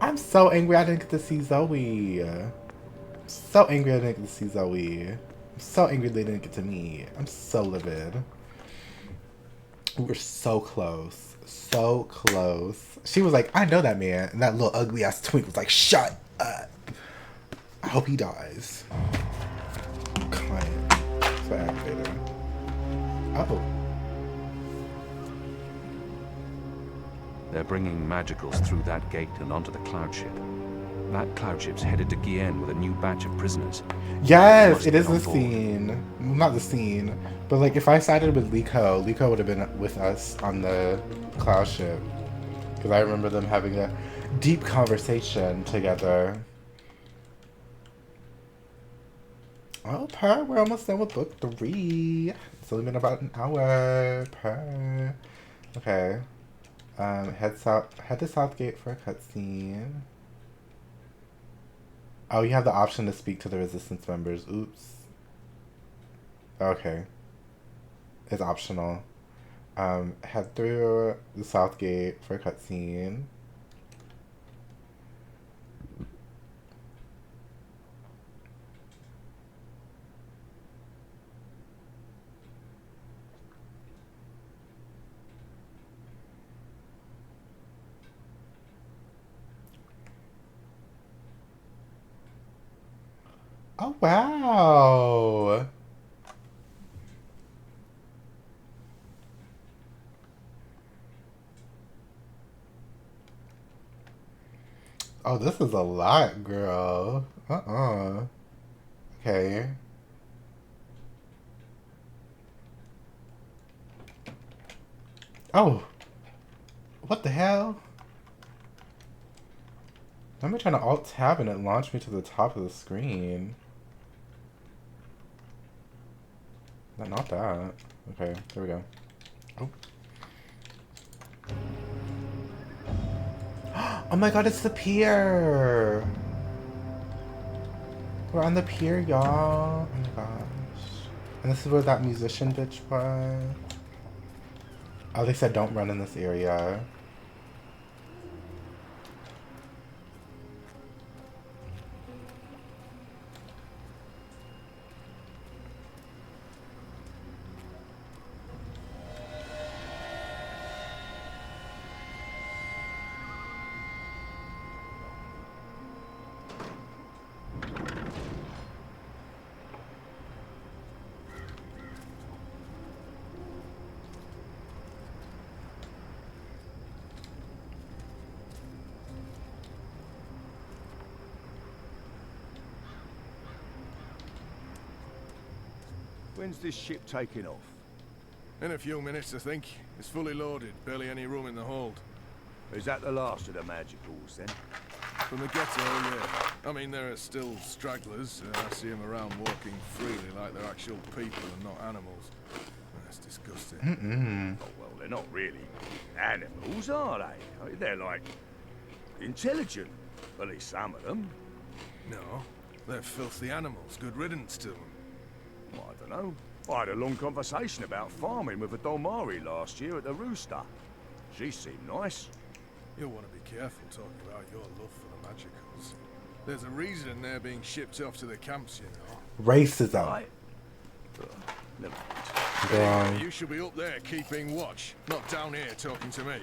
I'm so angry I didn't get to see Zoe. So angry I didn't get to see Zoe. I'm so angry they didn't get to meet. I'm so livid. We were so close. So close. She was like, I know that man. And that little ugly ass twink was like, shut up. I hope he dies. Client. So activated. Oh. They're bringing magicals through that gate and onto the cloud ship. That cloud ship's headed to Gien with a new batch of prisoners. Yes, it is the scene. Not the scene, but like if I sided with Liko would have been with us on the cloud ship. Because I remember them having a deep conversation together. Oh, per, we're almost done with book 3. It's only been about an hour. Per. Okay. Head to Southgate for a cutscene. Oh, you have the option to speak to the Resistance members. Oops. Okay. It's optional. Head through the Southgate for a cutscene. Oh, wow. Oh, this is a lot, girl. Okay. Oh. What the hell? I'm trying to alt-tab and it launched me to the top of the screen. Not that. Okay, there we go. Oh. Oh my god, it's the pier! We're on the pier, y'all. Oh my gosh. And this is where that musician bitch was. Oh, they said don't run in this area. When's this ship taking off? In a few minutes, I think. It's fully loaded, barely any room in the hold. Is that the last of the magicals, then? From the ghetto, yeah. I mean, there are still stragglers. I see them around walking freely like they're actual people and not animals. That's disgusting. Oh, well, they're not really animals, are they? They're like intelligent. At least some of them. No, they're filthy animals. Good riddance to them. Well, I don't know. I had a long conversation about farming with a Dolmari last year at the Rooster. She seemed nice. You'll want to be careful talking about your love for the magicals. There's a reason they're being shipped off to the camps, you know. Racism. Never mind. You should be up there keeping watch, not down here talking to me.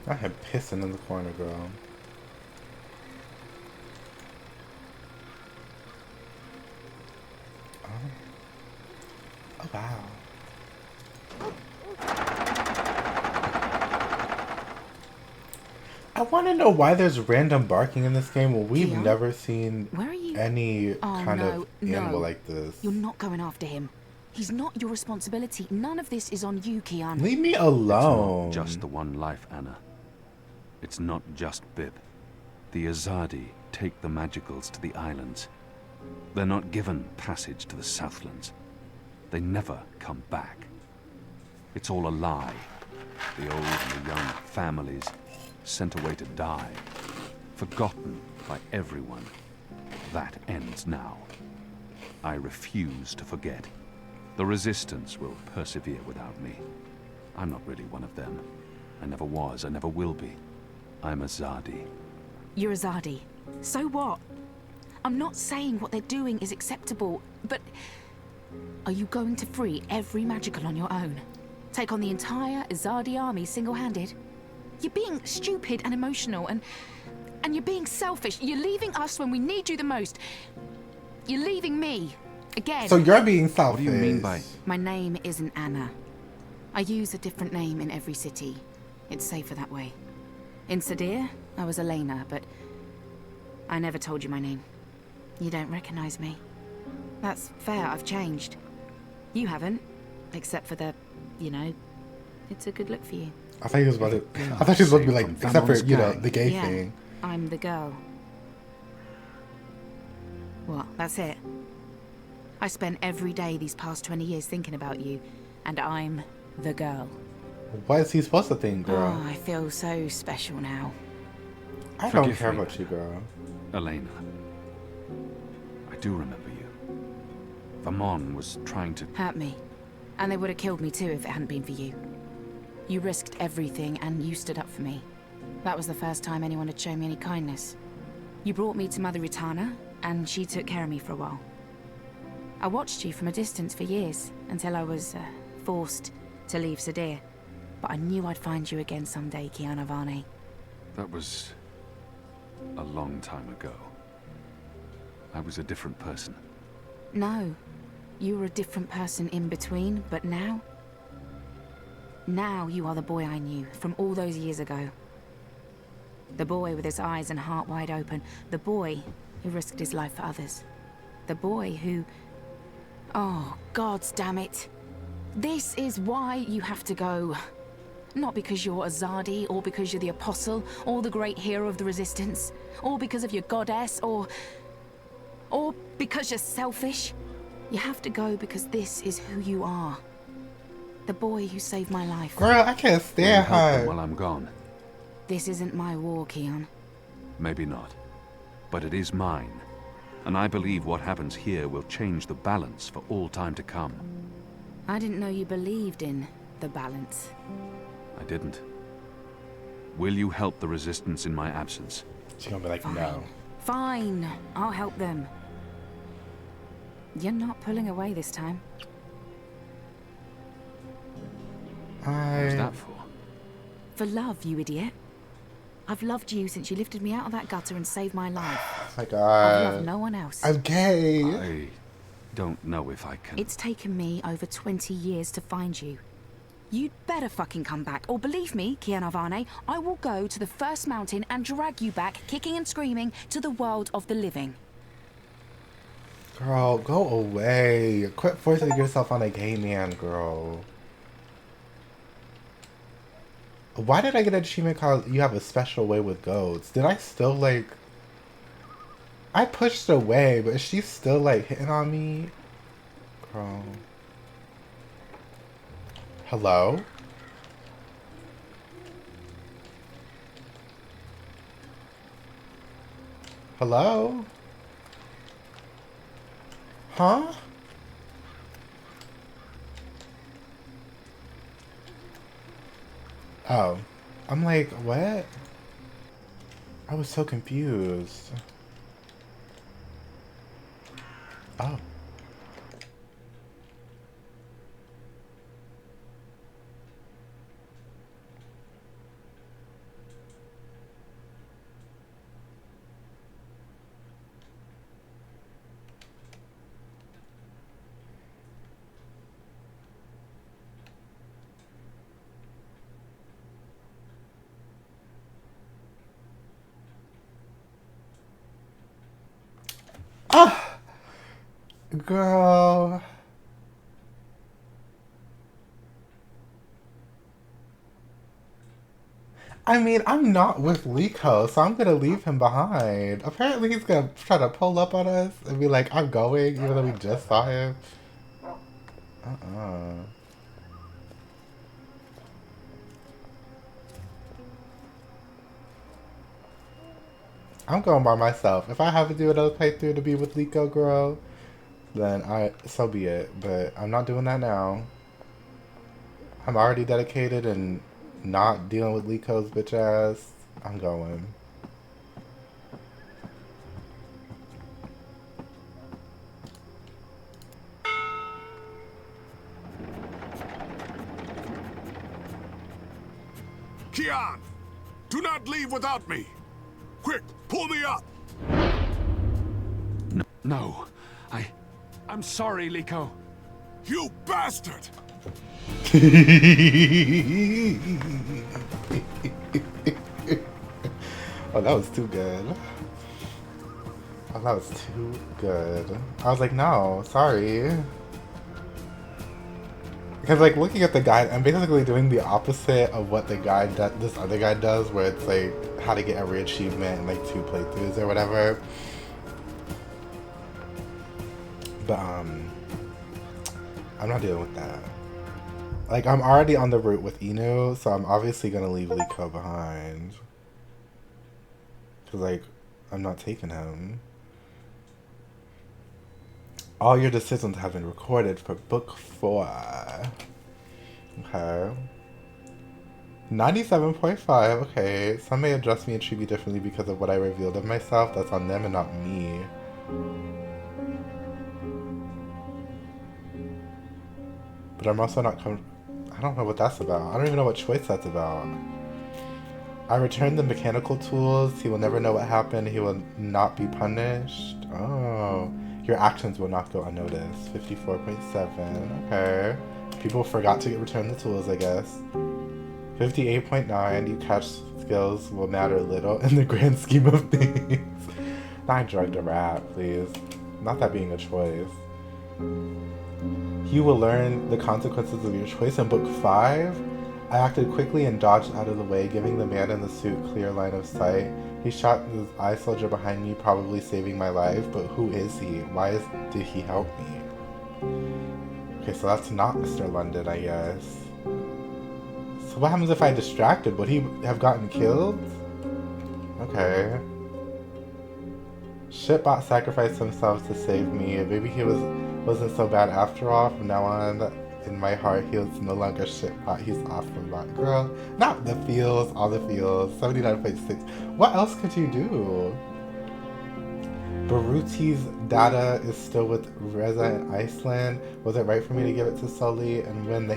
I am pissing in the corner, girl. Oh, wow. I want to know why there's random barking in this game. Well, we've never seen any kind of animal like this. You're not going after him. He's not your responsibility. None of this is on you, Kian. Leave me alone. It's not just the one life, Anna. It's not just Bib. The Azadi take the magicals to the islands. They're not given passage to the Southlands. They never come back. It's all a lie. The old and the young families sent away to die, forgotten by everyone. That ends now. I refuse to forget. The Resistance will persevere without me. I'm not really one of them. I never was, I never will be. I'm a Zadi. You're a Zadi. So what? I'm not saying what they're doing is acceptable, but are you going to free every magical on your own? Take on the entire Azadi army single-handed? You're being stupid and emotional, and you're being selfish. You're leaving us when we need you the most. You're leaving me. Again. So you're being selfish. What do you mean by... My name isn't Anna. I use a different name in every city. It's safer that way. In Sadir, I was Elena, but I never told you my name. You don't recognize me. That's fair, I've changed. You haven't, except for the, you know, it's a good look for you. I thought he was about to. I thought she was about to be like, except for the gay thing. I'm the girl. What? That's it. I spent every day these past 20 years thinking about you, and I'm the girl. What is he supposed to think, girl? Oh, I feel so special now. I don't care about you, girl. Elena, I do remember you. Vermon was trying to hurt me, and they would have killed me too if it hadn't been for you. You risked everything, and you stood up for me. That was the first time anyone had shown me any kindness. You brought me to Mother Ritana, and she took care of me for a while. I watched you from a distance for years, until I was forced to leave Sadir. But I knew I'd find you again someday, Kiana Varney. That was a long time ago. I was a different person. No, you were a different person in between, but now? Now you are the boy I knew from all those years ago. The boy with his eyes and heart wide open. The boy who risked his life for others. The boy who... Oh, gods damn it. This is why you have to go. Not because you're Azadi, or because you're the Apostle, or the great hero of the Resistance, or because of your goddess, or because you're selfish. You have to go because this is who you are. The boy who saved my life. Girl, I can't stand her. While I'm gone. This isn't my war, Keon. Maybe not. But it is mine. And I believe what happens here will change the balance for all time to come. I didn't know you believed in the balance. I didn't. Will you help the Resistance in my absence? She's gonna be like, fine. No. Fine, I'll help them. You're not pulling away this time. What's that for? For love, you idiot. I've loved you since you lifted me out of that gutter and saved my life. Oh my God. I've loved no one else. I'm gay. I don't know if I can... It's taken me over 20 years to find you. You'd better fucking come back, or believe me, Kiana Varney, I will go to the first mountain and drag you back, kicking and screaming, to the world of the living. Girl, go away. Quit forcing yourself on a gay man, girl. Why did I get an achievement called you have a special way with goats? Did I still, like... I pushed away, but is she still, like, hitting on me? Girl. Hello? Hello? Huh? Oh. I'm like, what? I was so confused. Oh. Ah! Girl. I mean, I'm not with Liko, so I'm gonna leave him behind. Apparently he's gonna try to pull up on us and be like, I'm going, even though we just saw him. I'm going by myself. If I have to do another playthrough to be with Liko, girl, then so be it. But I'm not doing that now. I'm already dedicated and not dealing with Liko's bitch ass. I'm going. Kian! Do not leave without me! Quick, pull me up! No. I'm sorry, Liko. You bastard! Oh, that was too good. Oh, that was too good. I was like, no, sorry. Because, like, looking at the guide, I'm basically doing the opposite of what the guide this other guide does, where it's like how to get every achievement in like 2 playthroughs or whatever. But I'm not dealing with that. Like, I'm already on the route with Inu, so I'm obviously gonna leave Liko behind. Cause like, I'm not taking him. All your decisions have been recorded for book 4. Okay. 97.5, okay. Some may address me and treat me differently because of what I revealed of myself. That's on them and not me. But I'm also not I don't know what that's about. I don't even know what choice that's about. I returned the mechanical tools. He will never know what happened. He will not be punished. Oh. Your actions will not go unnoticed. 54.7. Okay. People forgot to return the tools, I guess. 58.9. You catch skills will matter little in the grand scheme of things. Not drugged a rat, please. Not that being a choice. You will learn the consequences of your choice in book 5. I acted quickly and dodged out of the way, giving the man in the suit clear line of sight. He shot his eye soldier behind me, probably saving my life, but who is he? Did he help me? Okay, so that's not Mr. London, I guess. So what happens if I distracted? Would he have gotten killed? Okay. Shitbot sacrificed himself to save me. Maybe he wasn't so bad after all. From now on, in my heart, he was no longer Shitbot. He's off from that girl. Not the feels, all the feels. 79.6. What else could you do? Baruti's data is still with Reza in Iceland. Was it right for me to give it to Sully? And when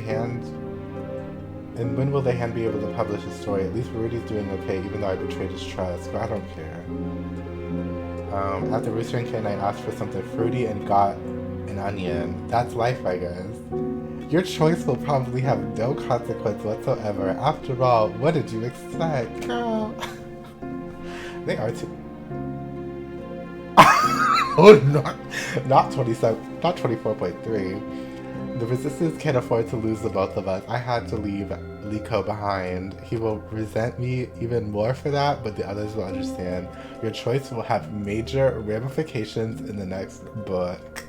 will the hand be able to publish his story? At least Baruti's doing okay, even though I betrayed his trust. But I don't care. At the Rooster and King, I asked for something fruity and got an onion. That's life, I guess. Your choice will probably have no consequence whatsoever. After all, what did you expect, girl? They are too. Oh, not 27, not 24.3. The resistance can't afford to lose the both of us. I had to leave Liko behind. He will resent me even more for that, but the others will understand. Your choice will have major ramifications in the next book.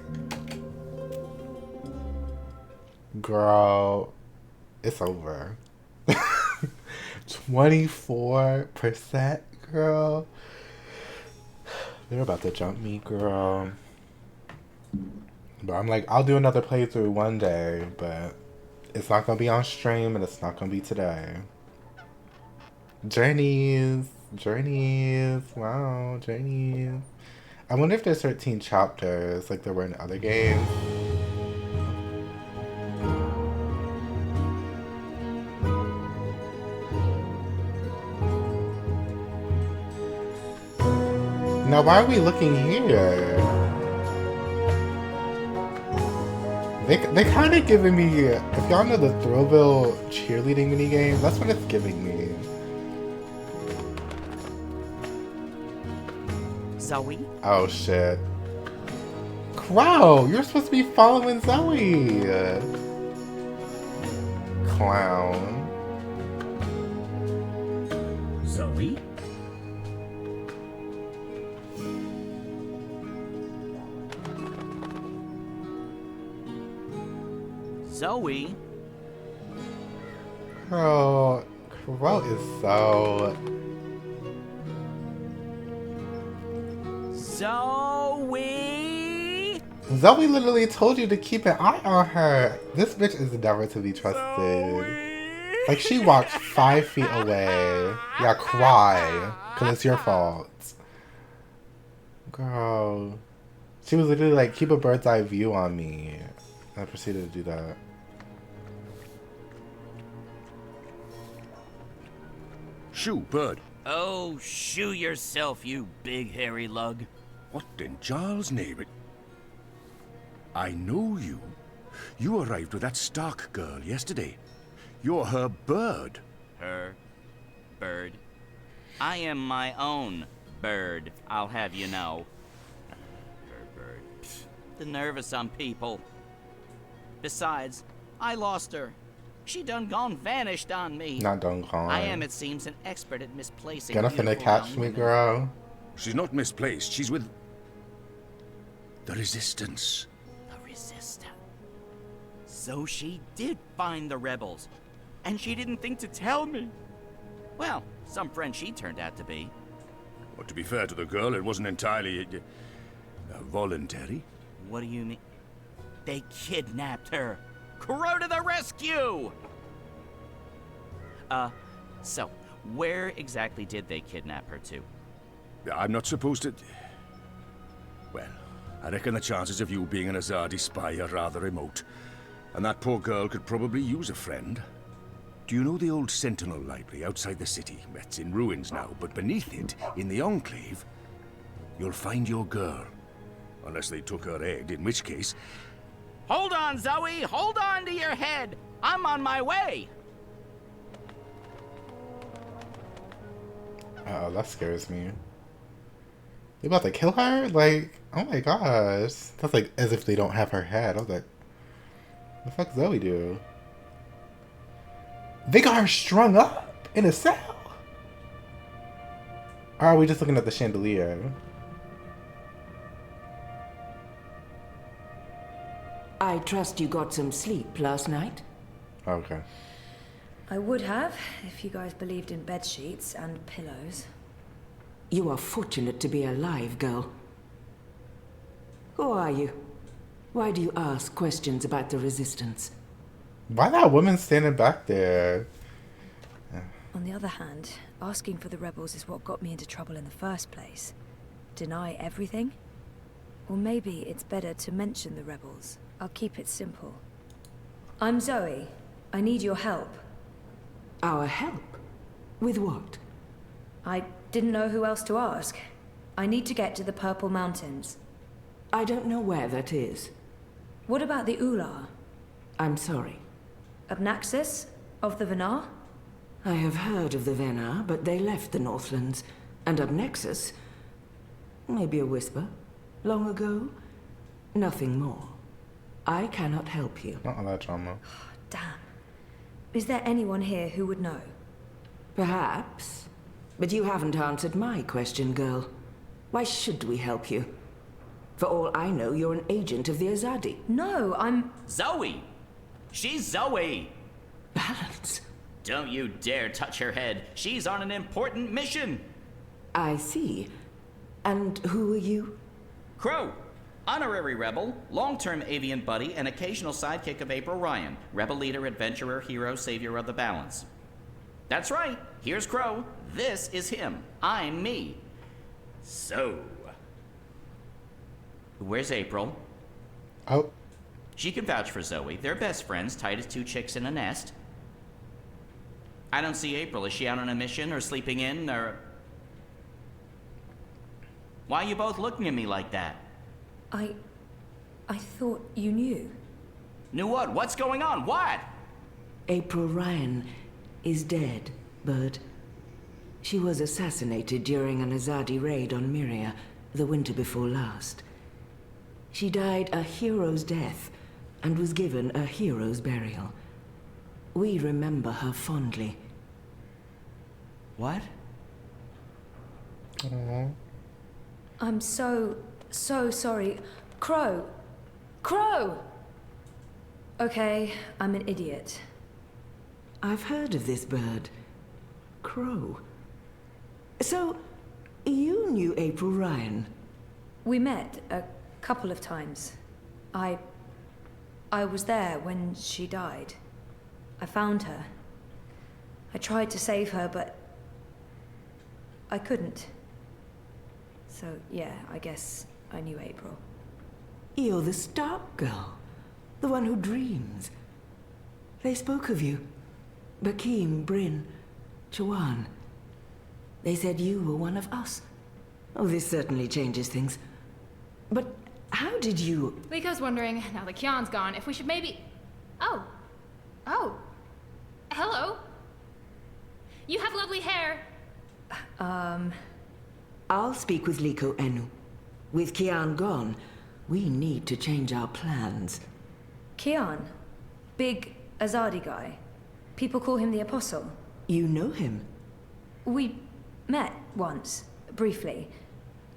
Girl, it's over. 24%, girl. They're about to jump me, girl. But I'm like, I'll do another playthrough one day, but it's not gonna be on stream and it's not gonna be today. Journeys. Wow, journeys. I wonder if there's 13 chapters like there were in other games. Now, why are we looking here? They kind of giving me, if y'all know the Throwville cheerleading minigame, that's what it's giving me. Zoe? Oh shit. Wow, you're supposed to be following Zoe. Clown. Zoe? Girl, Crow is so... Zoe? Zoe literally told you to keep an eye on her. This bitch is never to be trusted. Like, she walked 5 feet away. Yeah, cry. Because it's your fault. Girl. She was literally like, keep a bird's eye view on me. And I proceeded to do that. Shoo, bird. Oh, shoo yourself, you big hairy lug. What in Charles' name? I know you. You arrived with that Stark girl yesterday. You're her bird. Her bird. I am my own bird, I'll have you know. Her bird. Pfft, the nerve of some people. Besides, I lost her. She done gone vanished on me. Not done gone. I am, it seems, an expert at misplacing. Gonna finna catch me, girl. She's not misplaced. She's with the Resistance. The Resistance. So she did find the rebels, and she didn't think to tell me. Well, some friend she turned out to be. Well, to be fair to the girl, it wasn't entirely voluntary. What do you mean? They kidnapped her. Crow to the rescue! So, where exactly did they kidnap her to? I'm not supposed to... Well, I reckon the chances of you being an Azadi spy are rather remote. And that poor girl could probably use a friend. Do you know the old Sentinel Library outside the city? It's in ruins now, but beneath it, in the Enclave, you'll find your girl. Unless they took her egg, in which case... Hold on, Zoe! Hold on to your head! I'm on my way! Uh-oh, that scares me. They about to kill her? Like, oh my gosh. That's like as if they don't have her head. I was like, what the fuck Zoe do? They got her strung up in a cell? Or are we just looking at the chandelier? I trust you got some sleep last night? Okay. I would have, if you guys believed in bed sheets and pillows. You are fortunate to be alive, girl. Who are you? Why do you ask questions about the Resistance? Why that woman standing back there? On the other hand, asking for the rebels is what got me into trouble in the first place. Deny everything? Or maybe it's better to mention the rebels. I'll keep it simple. I'm Zoe. I need your help. Our help? With what? I didn't know who else to ask. I need to get to the Purple Mountains. I don't know where that is. What about the Ular? I'm sorry. Abnaxis? Of the Venar? I have heard of the Venar, but they left the Northlands. And Abnexus? Maybe a whisper. Long ago? Nothing more. I cannot help you. Not all that drama. Damn. Is there anyone here who would know? Perhaps. But you haven't answered my question, girl. Why should we help you? For all I know, you're an agent of the Azadi. No, I'm... Zoe! She's Zoe! Balance. Don't you dare touch her head. She's on an important mission. I see. And who are you? Crow. Honorary rebel, long-term avian buddy, and occasional sidekick of April Ryan. Rebel leader, adventurer, hero, savior of the balance. That's right. Here's Crow. This is him. I'm me. So... where's April? Oh. She can vouch for Zoe. They're best friends, tight as two chicks in a nest. I don't see April. Is she out on a mission or sleeping in or... Why are you both looking at me like that? I thought you knew. Knew what? What's going on? What? April Ryan is dead, Bird. She was assassinated during an Azadi raid on Myria the winter before last. She died a hero's death and was given a hero's burial. We remember her fondly. What? Aww. I'm so sorry. Crow! Crow! Okay, I'm an idiot. I've heard of this bird. Crow. So, you knew April Ryan? We met a couple of times. I was there when she died. I found her. I tried to save her, but I couldn't. So, yeah, I guess I knew April. You're the Stark girl. The one who dreams. They spoke of you. Bakim, Bryn, Chawan. They said you were one of us. Oh, this certainly changes things. But how did you... Liko's wondering, now that Kian's gone, if we should maybe... Oh. Oh. Hello. You have lovely hair. I'll speak with Liko Enu. With Kian gone, we need to change our plans. Kian? Big Azadi guy. People call him the Apostle. You know him? We met once, briefly.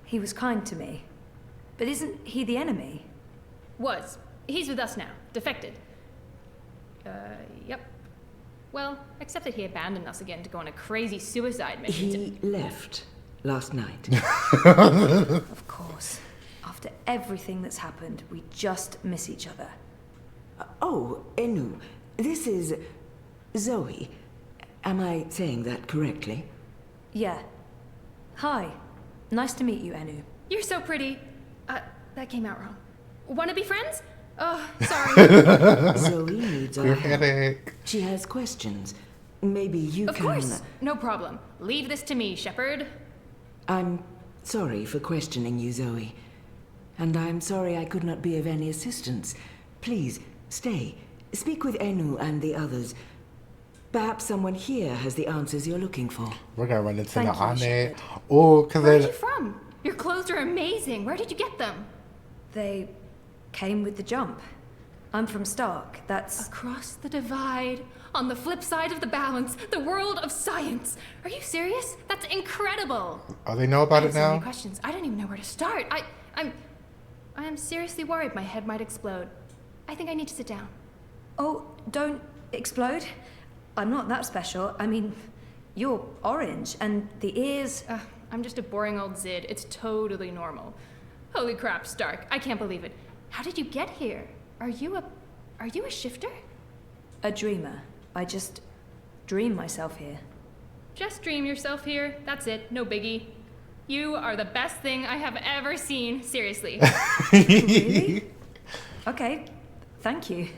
He was kind to me. But isn't he the enemy? Was. He's with us now. Defected. Yep. Well, except that he abandoned us again to go on a crazy suicide mission. He left last night. Of course. After everything that's happened, we just miss each other. Oh, Enu, this is Zoe. Am I saying that correctly? Yeah. Hi. Nice to meet you, Enu. You're so pretty. That came out wrong. Wanna be friends? Oh, sorry. Zoe needs our help. Headache. She has questions. Maybe you can... Of course. No problem. Leave this to me, Shepard. I'm sorry for questioning you, Zoe. And I'm sorry I could not be of any assistance. Please, stay. Speak with Enu and the others. Perhaps someone here has the answers you're looking for. We're gonna run into Thank you, Naane. Oh, because Where are you from? Your clothes are amazing. Where did you get them? They came with the jump. I'm from Stark. That's... Across the divide, on the flip side of the balance, the world of science. Are you serious? That's incredible. Oh, they know about it So many now? questions. I don't even know where to start. I'm seriously worried my head might explode. I think I need to sit down. Oh, don't explode. I'm not that special. I mean, you're orange, and the ears... I'm just a boring old Zid. It's totally normal. Holy crap, Stark. I can't believe it. How did you get here? Are you a shifter? A dreamer. I just dream myself here. Just dream yourself here. That's it. No biggie. You are the best thing I have ever seen. Seriously. Really? Okay. Thank you.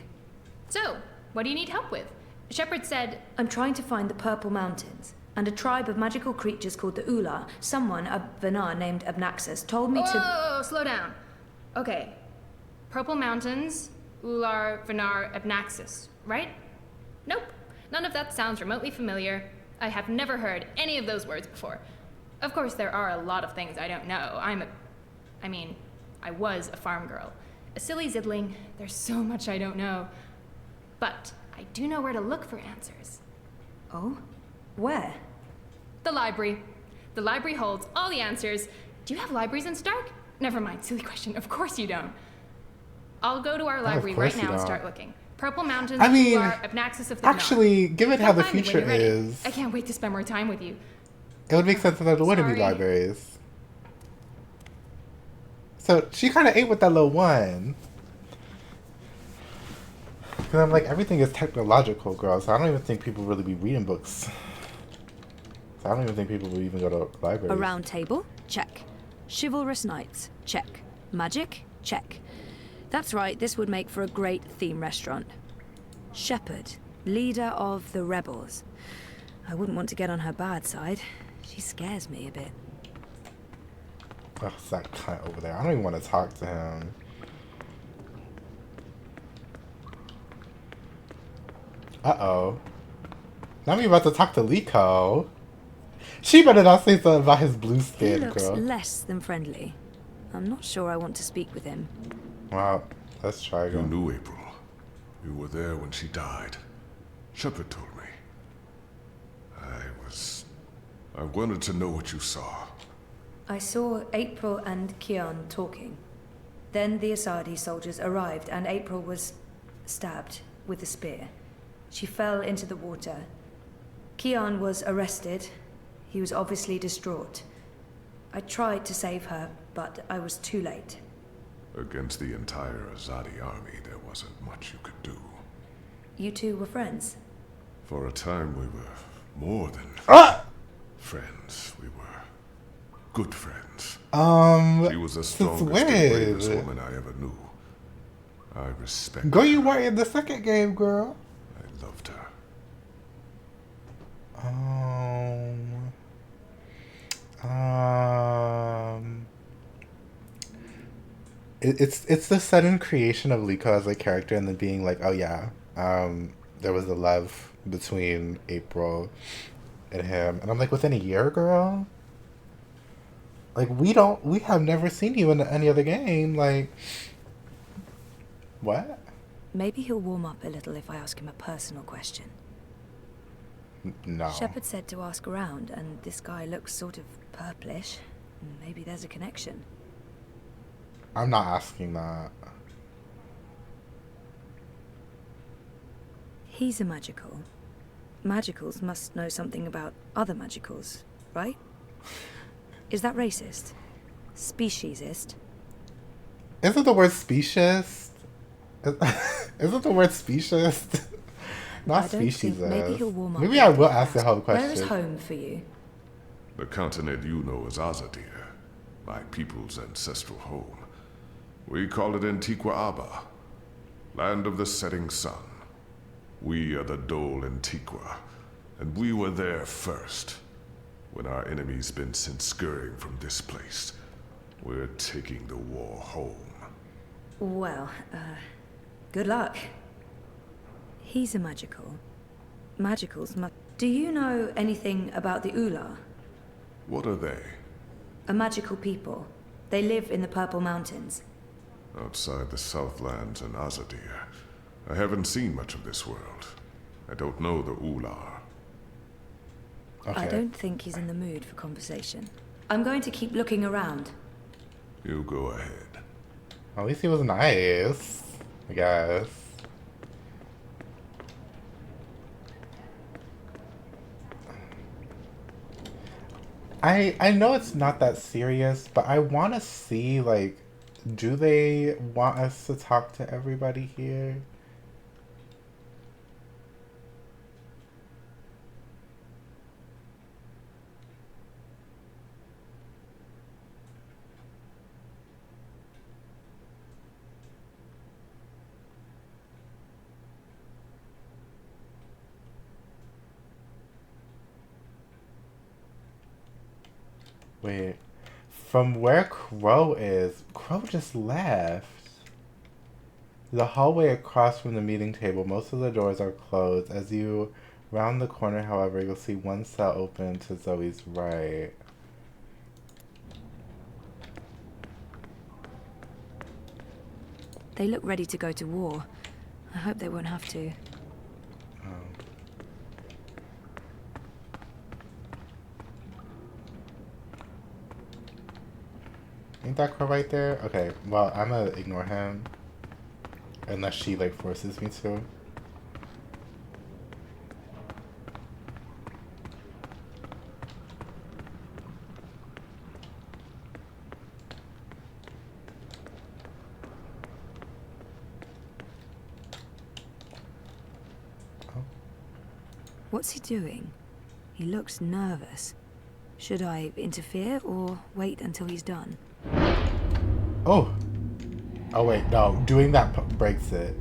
So, what do you need help with? Shepard said... I'm trying to find the Purple Mountains, and a tribe of magical creatures called the Ular. Someone, a Vanar named Abnaxus, told me to... Whoa, slow down. Okay. Purple Mountains, Ular, Vanar, Abnaxus, right? Nope. None of that sounds remotely familiar. I have never heard any of those words before. Of course, there are a lot of things I don't know. I was a farm girl. A silly zidling. There's so much I don't know. But I do know where to look for answers. Oh? Where? The library. The library holds all the answers. Do you have libraries in Stark? Never mind, silly question. Of course you don't. I'll go to our library right now and start looking. Purple Mountains, I mean, Abnaxus of the actually, given how the Find me when future you're ready. is, I can't wait to spend more time with you. it would make sense that there wouldn't be Sorry. libraries. So she kind of ate with that little one. Because I'm like, everything is technological, girl. So I don't even think people really be reading books. So I don't even think people would even go to libraries. A round table? Check. Chivalrous knights? Check. Magic? Check. That's right, this would make for a great theme restaurant. Shepard, leader of the rebels. I wouldn't want to get on her bad side. She scares me a bit. Oh, it's that cunt over there. I don't even want to talk to him. Uh-oh. Now we about to talk to Liko. She better not say something about his blue He skin, looks girl. less than friendly. I'm not sure I want to speak with him. Wow, let's try You again. knew April. You were there when she died. Shepard told me. I wanted to know what you saw. I saw April and Kian talking. Then the Asadi soldiers arrived, and April was stabbed with a spear. She fell into the water. Kian was arrested. He was obviously distraught. I tried to save her, but I was too late. Against the entire Azadi army, there wasn't much you could do. You two were friends? For a time, we were more than friends. We were good friends. She was the strongest and bravest woman I ever knew. I respect Girl, you weren't in the second game, girl. I loved her. It's the sudden creation of Liko as a character and then being like, oh yeah, there was a love between April and him, and I'm like, within a year, girl. Like, we have never seen you in any other game. Like, what? Maybe he'll warm up a little if I ask him a personal question. No. Shepard said to ask around, and this guy looks sort of purplish. Maybe there's a connection. I'm not asking that. He's a magical. Magicals must know something about other magicals, right? Is that racist? Speciesist? Isn't the word speciesist? Isn't the word speciesist? Not speciesist. Maybe he'll warm up. Maybe I will ask the whole question. Where is home for you? The continent you know as Azadir, my people's ancestral home. We call it Antiqua Aba, land of the setting sun. We are the Dole Antiqua, and we were there first. When our enemy's been sent scurrying from this place, we're taking the war home. Well, good luck. He's a magical. Magicals must... Do you know anything about the Ular? What are they? A magical people. They live in the Purple Mountains. Outside the Southlands and Azadir. I haven't seen much of this world. I don't know the Ular. Okay. I don't think he's in the mood for conversation. I'm going to keep looking around. You go ahead. At least he was nice, I guess. I know it's not that serious, but I want to see, like, do they want us to talk to everybody here? Wait, from where Crow is, Crow just left. The hallway across from the meeting table, most of the doors are closed. As you round the corner, however, you'll see one cell open to Zoe's right. They look ready to go to war. I hope they won't have to. Ain't that Crow right there? Okay, well, I'm gonna ignore him. Unless she, like, forces me to. What's he doing? He looks nervous. Should I interfere or wait until he's done? Oh! Oh wait, no. Doing that breaks it.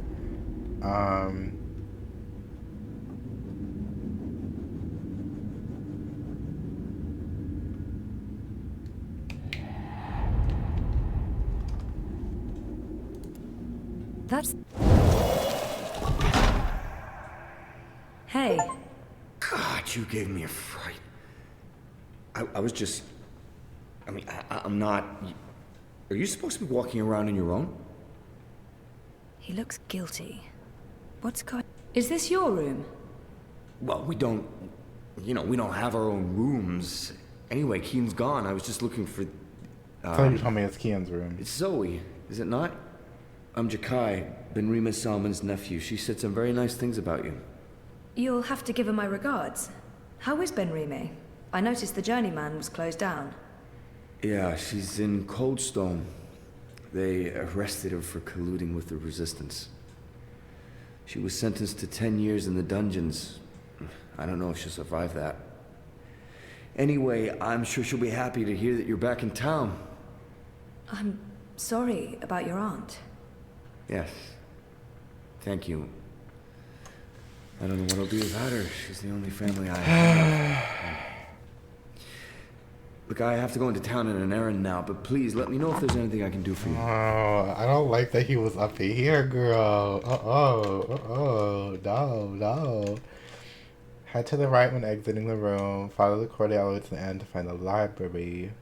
That's... Hey. God, you gave me a fright. I was just... I mean, I'm not... Are you supposed to be walking around on your own? He looks guilty. What's going... Is this your room? Well, we don't... You know, we don't have our own rooms. Anyway, Keen's gone. I was just looking for... I thought you told me it's Kian's room. It's Zoe, is it not? I'm Jakai, Ben Salman's nephew. She said some very nice things about you. You'll have to give her my regards. How is Ben-Rime? I noticed the Journeyman was closed down. Yeah, she's in Coldstone. They arrested her for colluding with the Resistance. She was sentenced to 10 years in the dungeons. I don't know if she'll survive that. Anyway, I'm sure she'll be happy to hear that you're back in town. I'm sorry about your aunt. Yes. Thank you. I don't know what I'll do without her. She's the only family I have. Look, I have to go into town on an errand now, but please let me know if there's anything I can do for you. Oh, I don't like that he was up here, girl. No. Head to the right when exiting the room. Follow the corridor all the way to the end to find the library.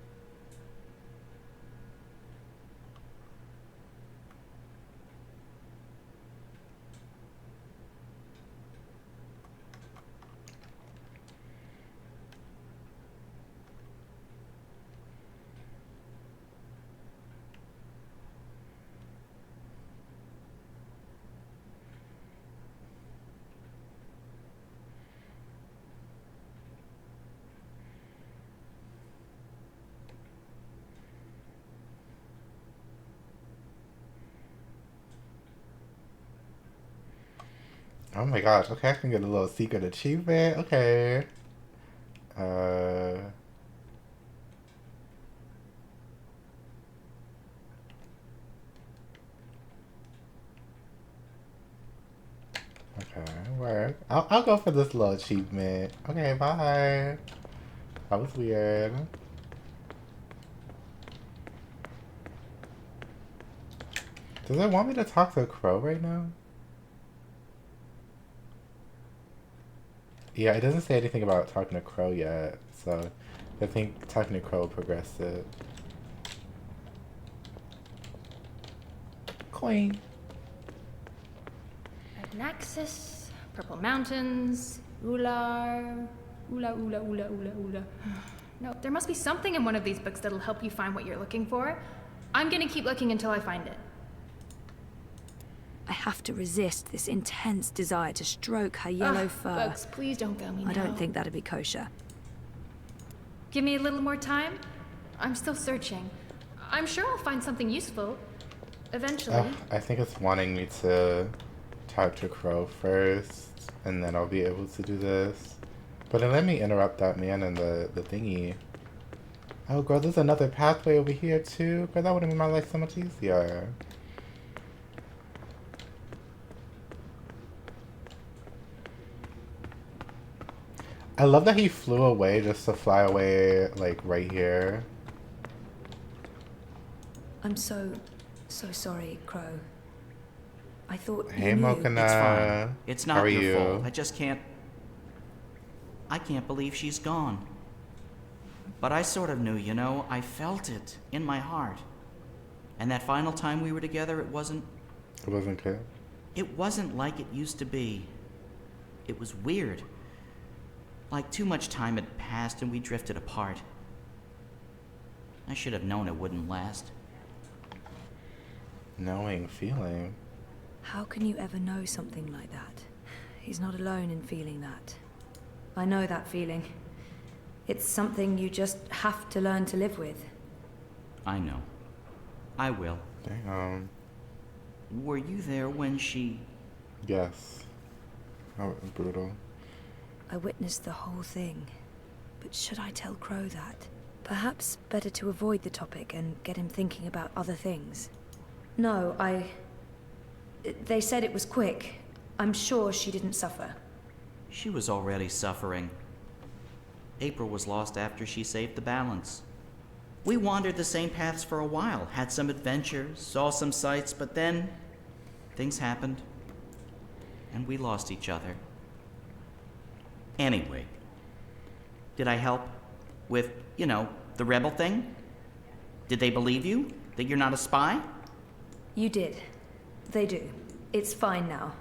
Oh my gosh, okay, I can get a little secret achievement, okay. Okay, work. I'll go for this little achievement. Okay, bye. That was weird. Does it want me to talk to a crow right now? Yeah, it doesn't say anything about talking to Crow yet, so I think talking to Crow will progress it. Queen. Naxos, Purple Mountains, Ular, Ula. No, there must be something in one of these books that'll help you find what you're looking for. I'm gonna keep looking until I find it. I have to resist this intense desire to stroke her yellow fur. Books, please don't fail me now. I don't think that'd be kosher. Give me a little more time. I'm still searching. I'm sure I'll find something useful. Eventually. I think it's wanting me to talk to Crow first, and then I'll be able to do this. But then let me interrupt that man in the thingy. Oh, girl, there's another pathway over here, too. Girl, that would have made my life so much easier. I love that he flew away just to fly away, like, right here. I'm so sorry, Crow. I thought Hey, you knew. Mokana. It's fine. It's How not are your you? fault. I can't believe she's gone. But I sort of knew, you know. I felt it in my heart. And that final time we were together, it wasn't... It wasn't good? It wasn't like it used to be. It was weird. Like too much time had passed and we drifted apart. I should have known it wouldn't last. Knowing, feeling. How can you ever know something like that? He's not alone in feeling that. I know that feeling. It's something you just have to learn to live with. I know. I will. Damn. Were you there when she... Yes. Oh, brutal. I witnessed the whole thing. But should I tell Crow that? Perhaps better to avoid the topic and get him thinking about other things. No, They said it was quick. I'm sure she didn't suffer. She was already suffering. April was lost after she saved the balance. We wandered the same paths for a while, had some adventures, saw some sights, but then things happened, and we lost each other. Anyway, did I help with, you know, the rebel thing? Did they believe you? That you're not a spy? You did. They do. It's fine now.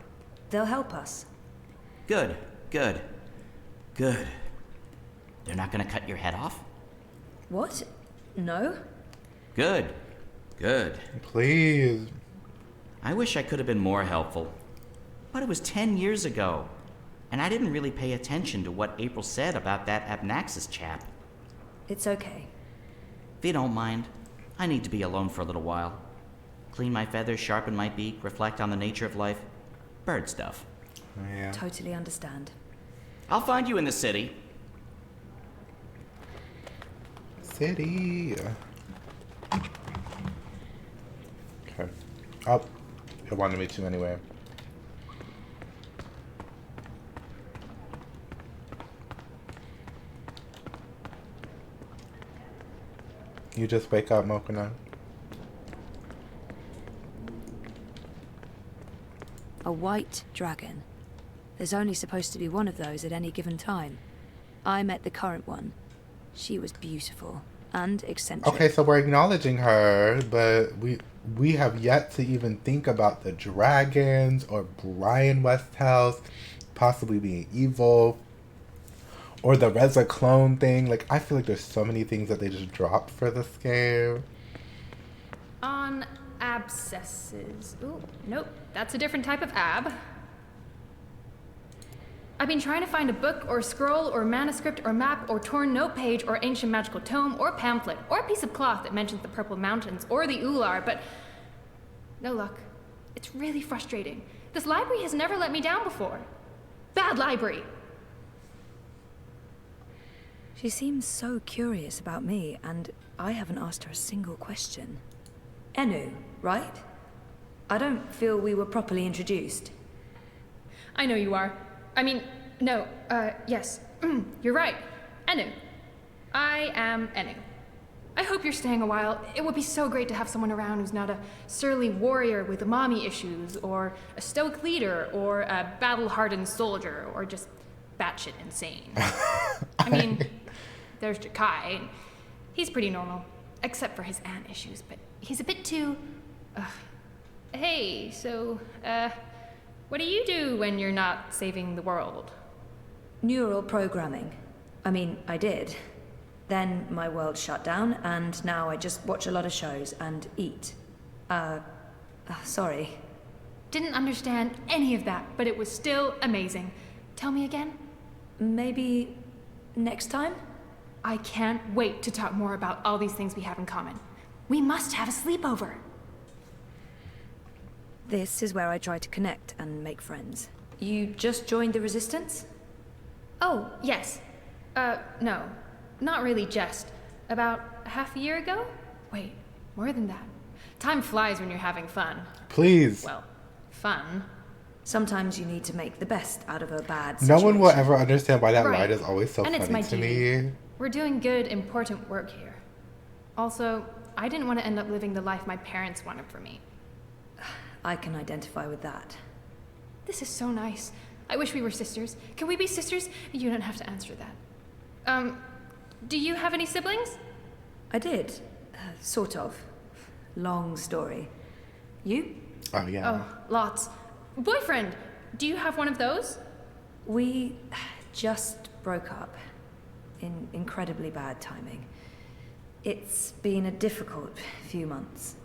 They'll help us. Good. They're not gonna cut your head off? What? No? Good. Please. I wish I could have been more helpful. But it was 10 years ago, and I didn't really pay attention to what April said about that Abnaxis chap. It's okay. If you don't mind, I need to be alone for a little while. Clean my feathers, sharpen my beak, reflect on the nature of life. Bird stuff. Yeah. Totally understand. I'll find you in the city. City. Okay. Oh, it wanted me to anyway. You just wake up, Mokona. A white dragon. There's only supposed to be one of those at any given time. I met the current one. She was beautiful and eccentric. Okay, so we're acknowledging her, but we have yet to even think about the dragons or Brian Westhouse possibly being evil or the Reza clone thing. Like, I feel like there's so many things that they just dropped for this game. On abscesses. Ooh, nope, that's a different type of ab. I've been trying to find a book or scroll or manuscript or map or torn note page or ancient magical tome or pamphlet or a piece of cloth that mentions the Purple Mountains or the Ular, but no luck. It's really frustrating. This library has never let me down before. Bad library. She seems so curious about me, and I haven't asked her a single question. Enu, right? I don't feel we were properly introduced. I know you are. I mean, no, yes. You're right. Enu. I am Enu. I hope you're staying a while. It would be so great to have someone around who's not a surly warrior with mommy issues, or a stoic leader, or a battle-hardened soldier, or just batshit insane. I mean, there's Jakai. He's pretty normal, except for his aunt issues, but he's a bit too... Hey, so, what do you do when you're not saving the world? Neural programming. I mean, I did. Then my world shut down, and now I just watch a lot of shows and eat. Sorry. Didn't understand any of that, but it was still amazing. Tell me again? Maybe next time? I can't wait to talk more about all these things we have in common. We must have a sleepover. This is where I try to connect and make friends. You just joined the Resistance? Oh, yes. No. Not really just. About half a year ago? Wait, more than that. Time flies when you're having fun. Please. Well, fun. Sometimes you need to make the best out of a bad No situation. one will ever understand why that Right. line is always so And it's funny my to duty. me. We're doing good, important work here. Also, I didn't want to end up living the life my parents wanted for me. I can identify with that. This is so nice. I wish we were sisters. Can we be sisters? You don't have to answer that. Do you have any siblings? I did. Sort of. Long story. You? Oh, yeah. Oh, lots. Boyfriend, do you have one of those? We just broke up. In incredibly bad timing. It's been a difficult few months.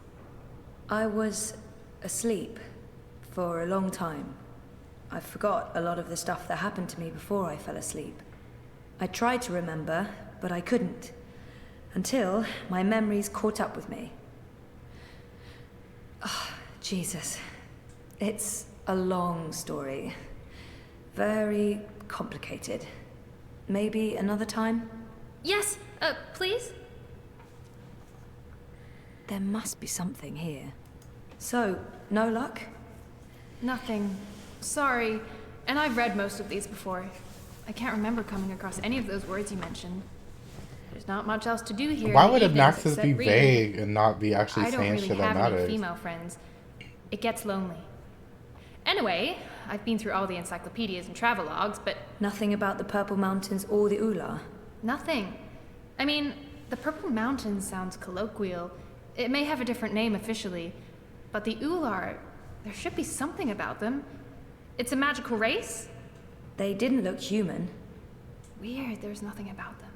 I was asleep for a long time. I forgot a lot of the stuff that happened to me before I fell asleep. I tried to remember, but I couldn't. Until my memories caught up with me. Oh, Jesus. It's a long story. Very complicated. Maybe another time? Yes, please? There must be something here. So, no luck? Nothing. Sorry. And I've read most of these before. I can't remember coming across any of those words you mentioned. There's not much else to do here. Why in would the evenings Abnaxis except be reading. vague and not be actually I don't saying really shit that have any matters? female friends. It gets lonely. Anyway, I've been through all the encyclopedias and travelogues, but... Nothing about the Purple Mountains or the Ular? Nothing. I mean, the Purple Mountains sounds colloquial. It may have a different name officially, but the Ular, there should be something about them. It's a magical race? They didn't look human. Weird, there's nothing about them.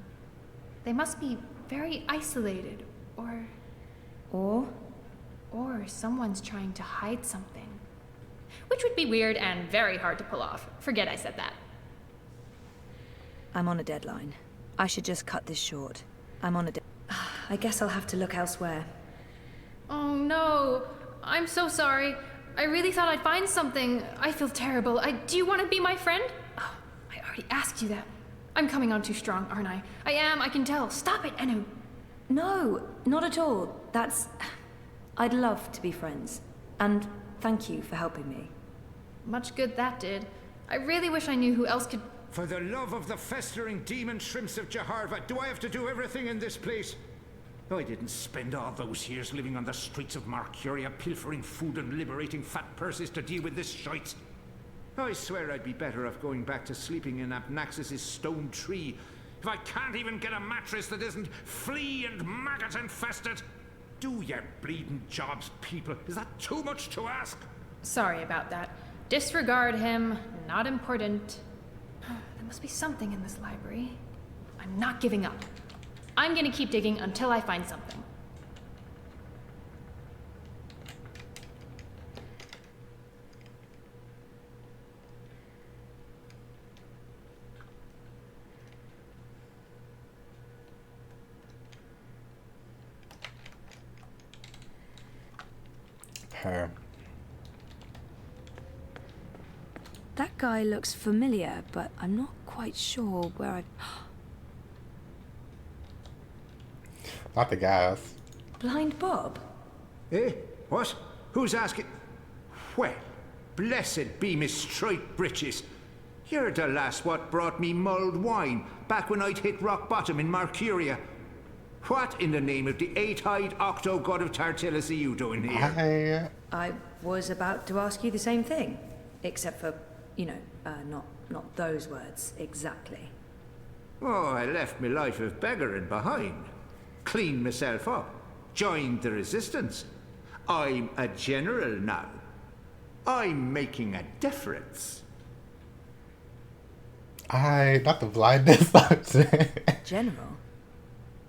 They must be very isolated, or... Or someone's trying to hide something. Which would be weird and very hard to pull off. Forget I said that. I'm on a deadline. I should just cut this short. I'm on a I guess I'll have to look elsewhere. Oh no, I'm so sorry. I really thought I'd find something. I feel terrible. Do you want to be my friend? Oh, I already asked you that. I'm coming on too strong, aren't I? I am, I can tell. Stop it, Enu. No, not at all. I'd love to be friends. And thank you for helping me. Much good that did. I really wish I knew who else could... For the love of the festering demon shrimps of Jaharva, do I have to do everything in this place? I didn't spend all those years living on the streets of Marcuria, pilfering food and liberating fat purses to deal with this shite. I swear I'd be better off going back to sleeping in Abnaxis' stone tree if I can't even get a mattress that isn't flea and maggot infested. Do your bleeding jobs, people. Is that too much to ask? Sorry about that. Disregard him. Not important. There must be something in this library. I'm not giving up. I'm gonna keep digging until I find something. Her. That guy looks familiar, but I'm not quite sure where I've... Not the gas. Blind Bob? Eh? What? Who's asking? Well, blessed be Miss Striped Britches. You're the lass what brought me mulled wine back when I'd hit rock bottom in Marcuria. What in the name of the eight-eyed octo-god of Tartellus are you doing here? I was about to ask you the same thing. Except for, not those words exactly. Oh, I left my life of beggaring behind. Cleaned myself up. Joined the resistance. I'm a general now. I'm making a difference. Not the blindness. General?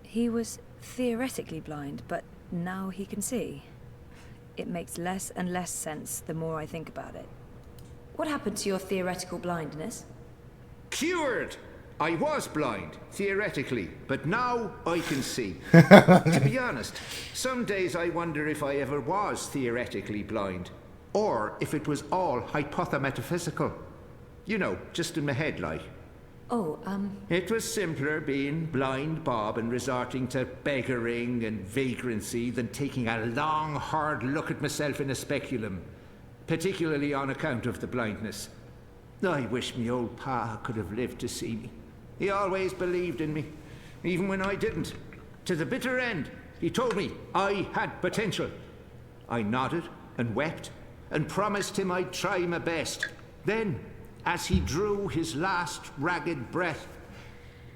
He was theoretically blind, but now he can see. It makes less and less sense the more I think about it. What happened to your theoretical blindness? Cured! I was blind, theoretically, but now I can see. To be honest, some days I wonder if I ever was theoretically blind, or if it was all hypothemetaphysical. You know, just in my head, like. It was simpler being blind Bob and resorting to beggaring and vagrancy than taking a long, hard look at myself in a speculum, particularly on account of the blindness. I wish me old pa could have lived to see me. He always believed in me, even when I didn't. To the bitter end, he told me I had potential. I nodded and wept and promised him I'd try my best. Then, as he drew his last ragged breath,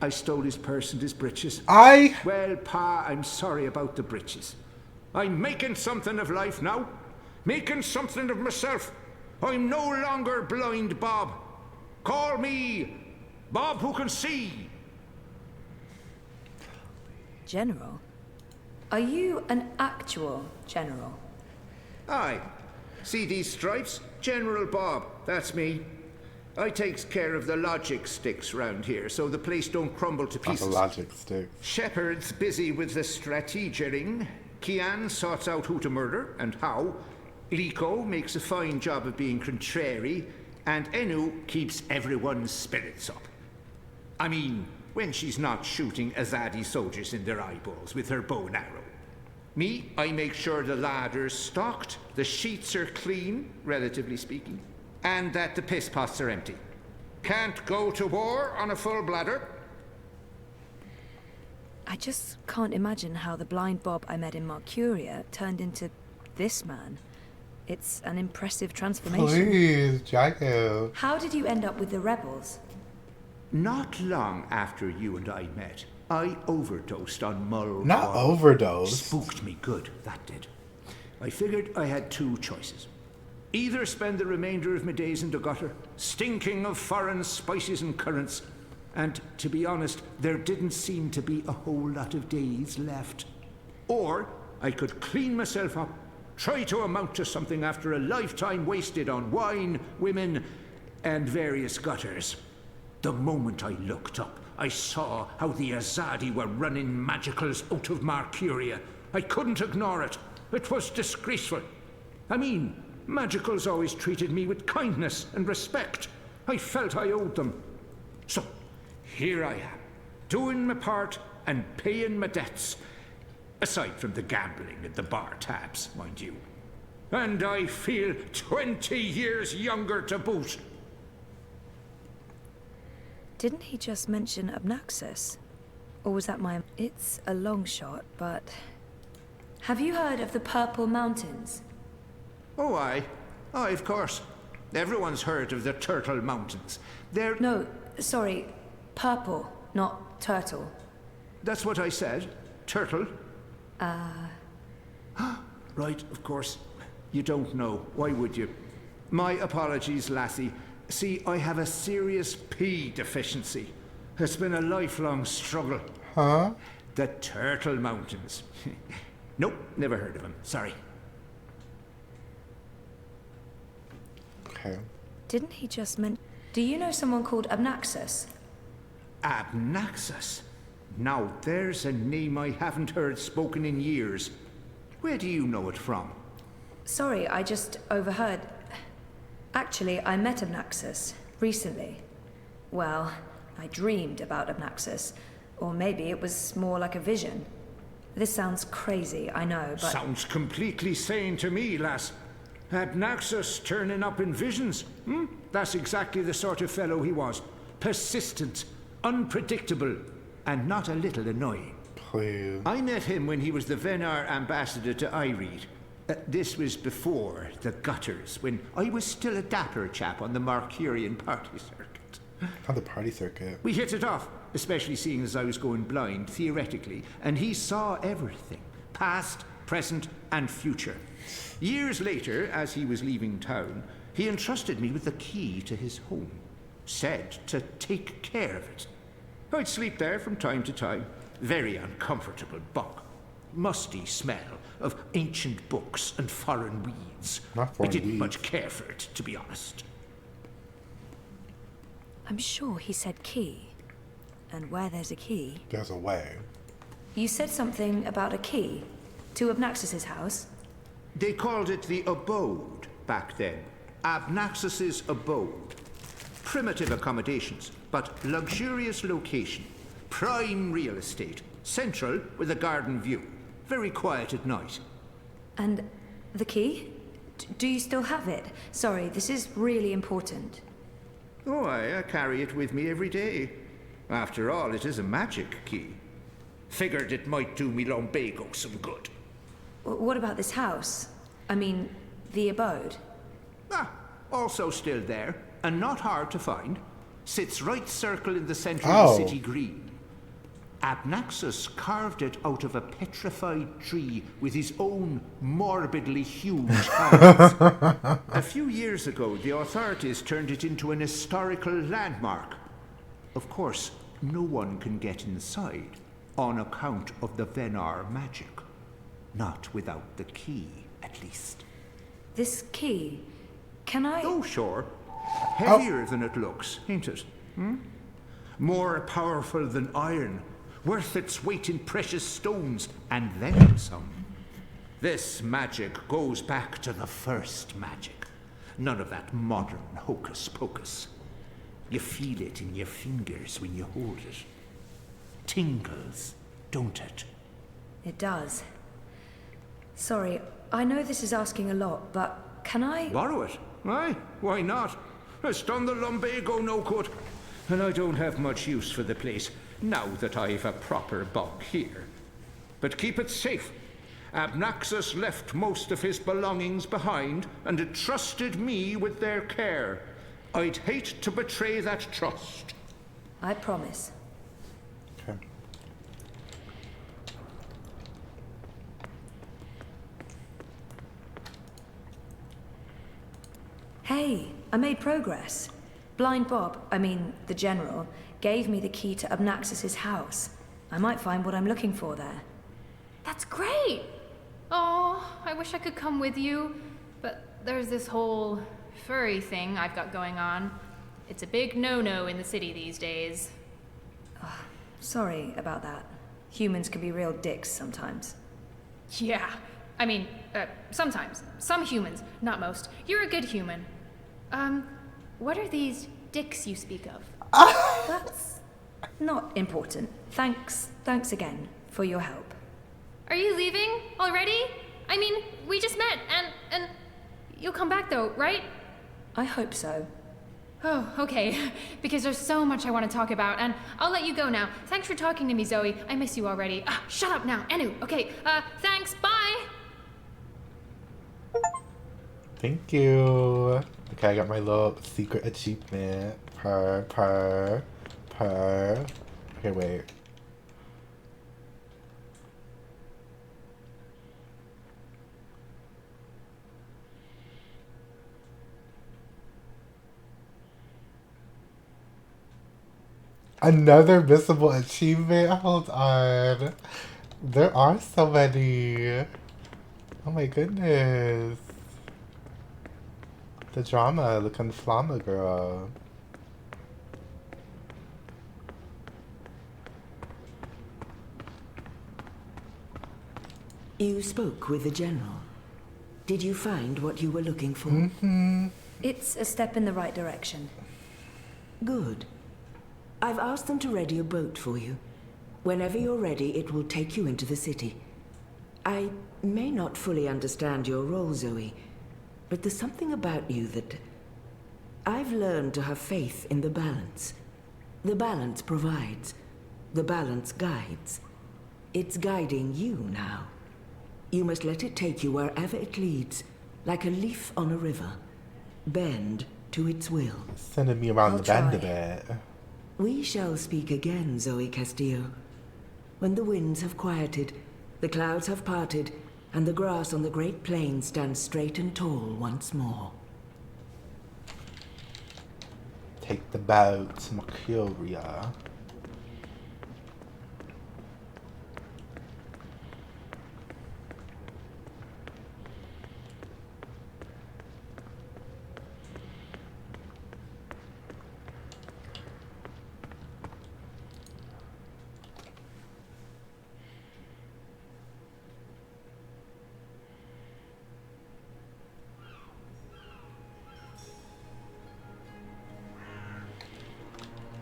I stole his purse and his breeches. Well, pa, I'm sorry about the breeches. I'm making something of life now. Making something of myself. I'm no longer blind Bob. Call me Bob who can see. General? Are you an actual general? Aye. See these stripes? General Bob, that's me. I takes care of the logic sticks round here, so the place don't crumble to pieces. The logic sticks. Shepard's busy with the strategering. Kian sorts out who to murder and how. Liko makes a fine job of being contrary, and Enu keeps everyone's spirits up. I mean, when she's not shooting Azadi soldiers in their eyeballs with her bow and arrow. Me, I make sure the ladder's stocked, the sheets are clean, relatively speaking, and that the piss pots are empty. Can't go to war on a full bladder. I just can't imagine how the blind Bob I met in Marcuria turned into this man. It's an impressive transformation. Please, Jacko. How did you end up with the rebels? Not long after you and I met, I overdosed on mulled Not wine. overdosed. Spooked me good, that did. I figured I had two choices. Either spend the remainder of my days in the gutter, stinking of foreign spices and currants, and to be honest, there didn't seem to be a whole lot of days left. Or I could clean myself up, Try to amount to something after a lifetime wasted on wine, women, and various gutters. The moment I looked up, I saw how the Azadi were running magicals out of Marcuria. I couldn't ignore it. It was disgraceful. I mean, magicals always treated me with kindness and respect. I felt I owed them. So, here I am, doing my part and paying my debts. Aside from the gambling and the bar tabs, mind you. And I feel 20 years younger to boot. Didn't he just mention Obnaxus? Or was that my... It's a long shot, but... Have you heard of the Purple Mountains? Oh, aye, of course. Everyone's heard of the Turtle Mountains. They're... No, sorry. Purple, not turtle. That's what I said. Turtle. Right, of course. You don't know. Why would you? My apologies, lassie. See, I have a serious P deficiency. It's been a lifelong struggle. Huh? The Turtle Mountains. Nope, never heard of them. Sorry. Okay. Didn't he just mention... Do you know someone called Obnaxus? Obnaxus? Now, there's a name I haven't heard spoken in years. Where do you know it from? Sorry, I just overheard. Actually, I met Obnaxus recently. Well, I dreamed about Obnaxus. Or maybe it was more like a vision. This sounds crazy, I know, but... Sounds completely sane to me, lass. Obnaxus turning up in visions. That's exactly the sort of fellow he was. Persistent, unpredictable, and not a little annoying. Please. I met him when he was the Venar ambassador to Ireed. This was before the gutters, when I was still a dapper chap on the Marcurian party circuit. On the party circuit? We hit it off, especially seeing as I was going blind, theoretically, and he saw everything. Past, present, and future. Years later, as he was leaving town, he entrusted me with the key to his home. Said to take care of it. I'd sleep there from time to time. Very uncomfortable bunk. Musty smell of ancient books and foreign weeds. I didn't much care for it, to be honest. I'm sure he said key. And where there's a key... There's a way. You said something about a key to Obnaxus's house? They called it the abode back then. Obnaxus's abode. Primitive accommodations, but luxurious location. Prime real estate. Central with a garden view. Very quiet at night. And the key? Do you still have it? Sorry, this is really important. Oh, I carry it with me every day. After all, it is a magic key. Figured it might do me lumbago some good. What about this house? I mean, the abode? Also still there, and not hard to find. Sits right circle in the center of the city green. Obnaxus carved it out of a petrified tree with his own morbidly huge hands. A few years ago, the authorities turned it into an historical landmark. Of course, no one can get inside on account of the Venar magic. Not without the key, at least. This key? Can I... Oh, sure. Heavier than it looks, ain't it? More powerful than iron. Worth its weight in precious stones, and then some. This magic goes back to the first magic. None of that modern hocus pocus. You feel it in your fingers when you hold it. Tingles, don't it? It does. Sorry, I know this is asking a lot, but can I... Borrow it? Aye, why not? It's done the lumbago no good. And I don't have much use for the place, now that I've a proper bunk here. But keep it safe. Obnaxus left most of his belongings behind and entrusted me with their care. I'd hate to betray that trust. I promise. Okay. Hey, I made progress. Blind Bob, I mean, the General, gave me the key to Obnaxus's house. I might find what I'm looking for there. That's great! Oh, I wish I could come with you, but there's this whole furry thing I've got going on. It's a big no-no in the city these days. Sorry about that. Humans can be real dicks sometimes. Yeah, I mean, sometimes. Some humans, not most. You're a good human. What are these dicks you speak of? That's not important. Thanks again for your help. Are you leaving already? I mean, we just met, and you'll come back though, right? I hope so. Oh, okay. Because there's so much I want to talk about, and I'll let you go now. Thanks for talking to me, Zoe. I miss you already. Shut up now, Anu. Okay, thanks, bye! Thank you. Okay, I got my little secret achievement. Purr. Okay, wait. Another missable achievement? Hold on. There are so many. Oh my goodness. The drama, the conflama girl. You spoke with the general. Did you find what you were looking for? Mm-hmm. It's a step in the right direction. Good. I've asked them to ready a boat for you. Whenever you're ready, it will take you into the city. I may not fully understand your role, Zoe, but there's something about you that... I've learned to have faith in the balance. The balance provides. The balance guides. It's guiding you now. You must let it take you wherever it leads, like a leaf on a river. Bend to its will. Sending me around the bend a bit. We shall speak again, Zoe Castillo. When the winds have quieted, the clouds have parted, and the grass on the great plain stands straight and tall once more. Take the boat to Mercuria.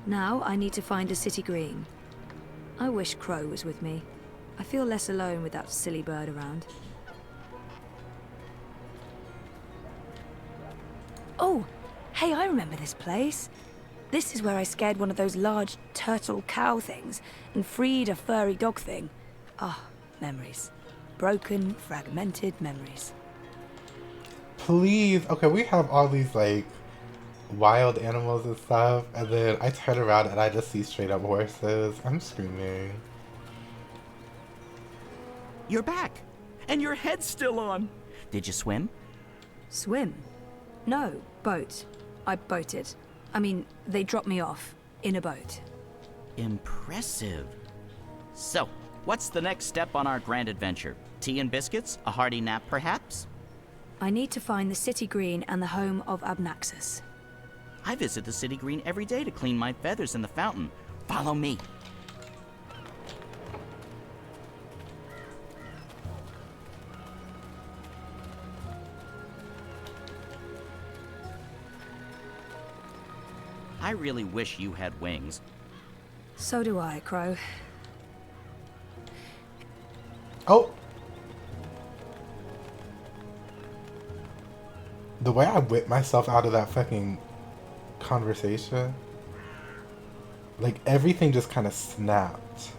Now I need to find a city green. I wish Crow was with me. I feel less alone with that silly bird around. Oh, hey, I remember this place. This is where I scared one of those large turtle cow things and freed a furry dog thing. Memories. Broken, fragmented memories. Please. Okay, we have all these, like, wild animals and stuff, and then I turn around and I just see straight up horses. I'm screaming. You're back, and your head's still on. Did you swim? Swim? No, boat. I boated. I mean, they dropped me off in a boat. Impressive. So, what's the next step on our grand adventure? Tea and biscuits? A hearty nap, perhaps? I need to find the city green and the home of Abnaxus. I visit the city green every day to clean my feathers in the fountain. Follow me. I really wish you had wings. So do I, Crow. Oh! The way I whipped myself out of that fucking conversation, like everything just kind of snapped.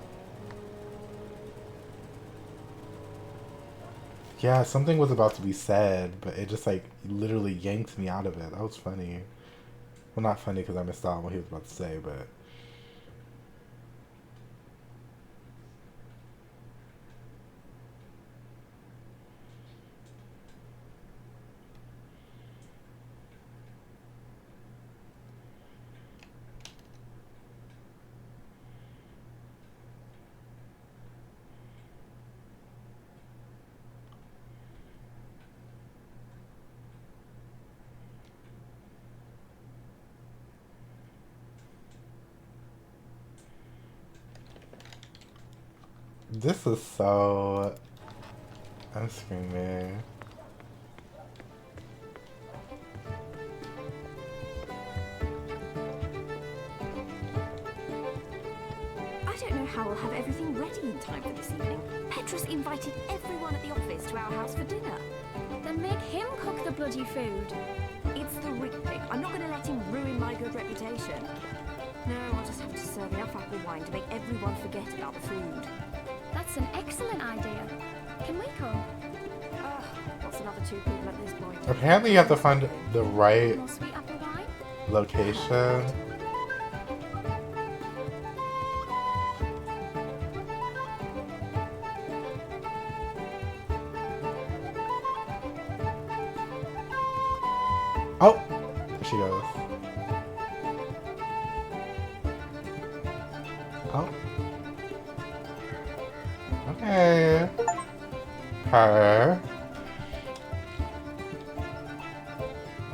Yeah, something was about to be said, but it just like literally yanked me out of it. That was funny. Well, not funny because I missed out on what he was about to say, but... This is so... I'm screaming. I don't know how we'll have everything ready in time for this evening. Petrus invited everyone at the office to our house for dinner. Then make him cook the bloody food. It's the Rick pig. I'm not going to let him ruin my good reputation. No, I'll just have to serve enough apple wine to make everyone forget about the food. That's an excellent idea. Can we come? What's another 2 people at this point? Apparently you have to find the right More sweet apple wine? location. Oh! There she goes. Oh. Okay. Her.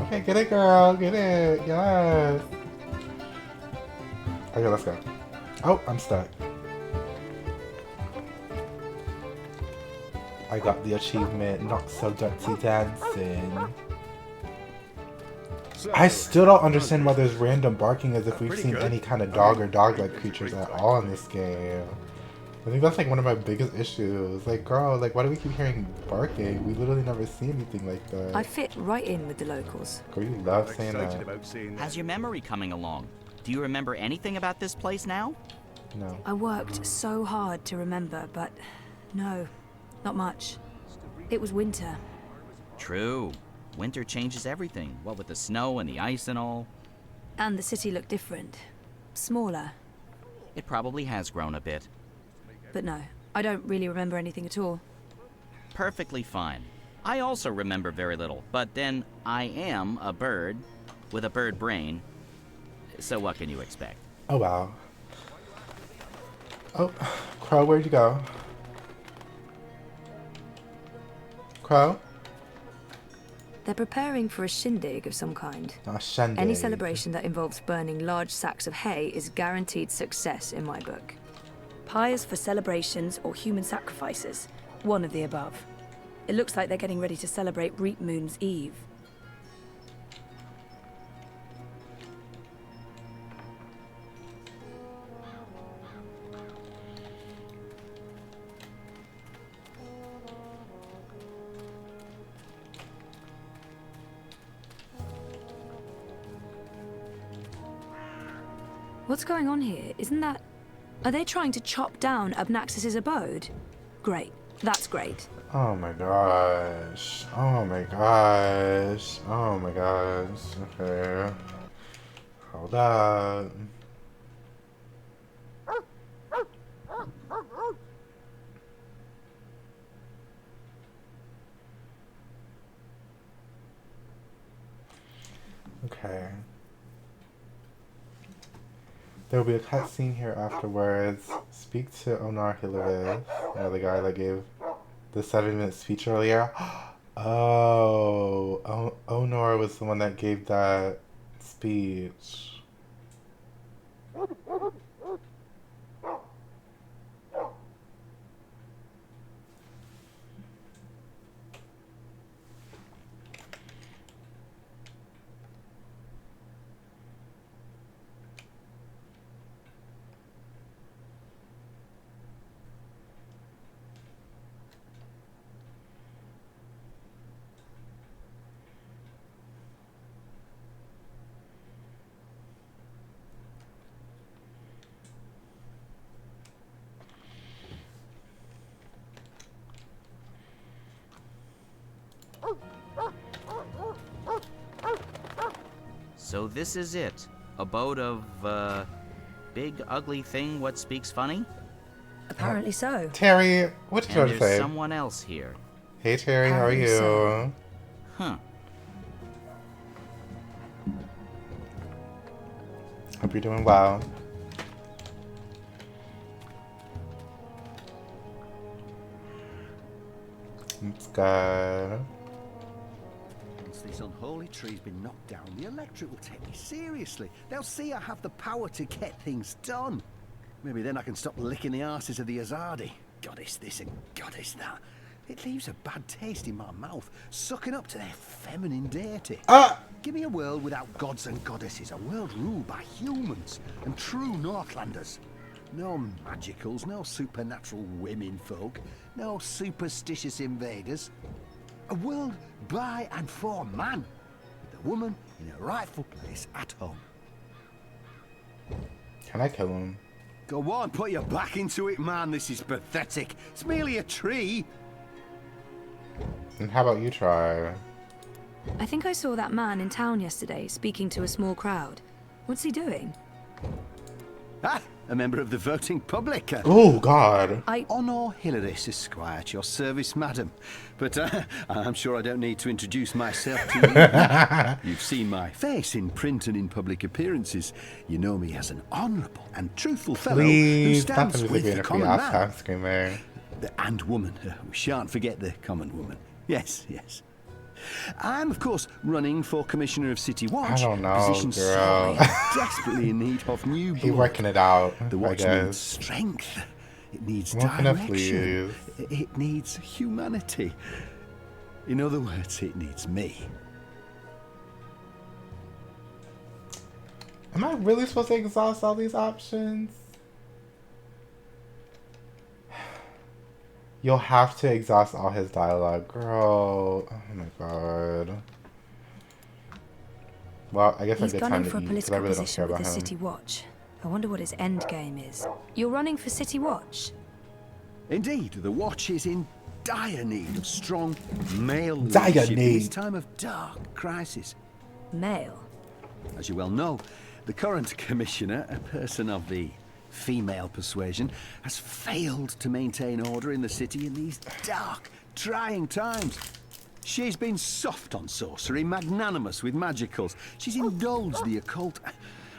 Okay, get it, girl. Get it. Yes. Okay, let's go. Oh, I'm stuck. I got the achievement, not so dirty dancing. I still don't understand why there's random barking as if we've seen any kind of dog or dog-like creatures at all in this game. I think that's like one of my biggest issues. Like, girl, like, why do we keep hearing barking? We literally never see anything like that. I fit right in with the locals. Girl, you love saying that. How's your memory coming along? Do you remember anything about this place now? No. I worked so hard to remember, but no, not much. It was winter. True. Winter changes everything, what with the snow and the ice and all. And the city looked different. Smaller. It probably has grown a bit. But no, I don't really remember anything at all. Perfectly fine. I also remember very little, but then I am a bird with a bird brain. So what can you expect? Oh, wow. Oh, Crow, where'd you go? Crow? They're preparing for a shindig of some kind. A shindig. Any celebration that involves burning large sacks of hay is guaranteed success in my book. Pyres for celebrations or human sacrifices, one of the above. It looks like they're getting ready to celebrate Reap Moon's Eve. What's going on here? Isn't that... Are they trying to chop down Abnaxis's abode? Great. That's great. Oh my gosh. Oh my gosh. Oh my gosh. Okay. Hold up. Okay. There will be a cutscene here afterwards. Speak to Onar Hilarious, the guy that gave the 7-minute speech earlier. Oh, Onar was the one that gave that speech. So this is it. Abode of, big ugly thing what speaks funny? Apparently so. Terry, what did you And want to say? there's someone else here. Hey Terry, how are you? So. Huh. Hope you're doing well. It's good. Once this unholy tree's been knocked down, the electorate will take me seriously. They'll see I have the power to get things done. Maybe then I can stop licking the arses of the Azadi. goddess this and goddess that. It leaves a bad taste in my mouth, sucking up to their feminine deity. Give me a world without gods and goddesses, a world ruled by humans and true Northlanders. No magicals, no supernatural women folk, no superstitious invaders. A world by and for man, with the woman in her rightful place at home. Can I kill him? Go on, put your back into it, man. This is pathetic. It's merely a tree. And how about you try? I think I saw that man in town yesterday speaking to a small crowd. What's he doing? Ah, a member of the voting public. Oh, God. Honor Hilaris, Esquire, at your service, madam. But I'm sure I don't need to introduce myself to you. You've seen my face in print and in public appearances. You know me as an honourable and truthful fellow who stands with the common man. And woman. We shan't forget the common woman. Yes, yes. I'm, of course, running for Commissioner of City Watch. I don't know, Position girl. desperately in need of new blood. He's working it out, The I Watch guess. needs strength. It needs What can I direction. It needs humanity. In other words, it needs me. Am I really supposed to exhaust all these options? You'll have to exhaust all his dialogue, girl. Oh my god. Well, I guess I He's get gunning time for a to eat because I political really don't position care with about the him. City Watch. I wonder what his end game is. You're running for City Watch? Indeed, the Watch is in dire need of strong male Dire leadership in this need. time of dark crisis. Male? As you well know, the current commissioner, a person of the female persuasion, has failed to maintain order in the city in these dark, trying times. She's been soft on sorcery, magnanimous with magicals. She's indulged the occult,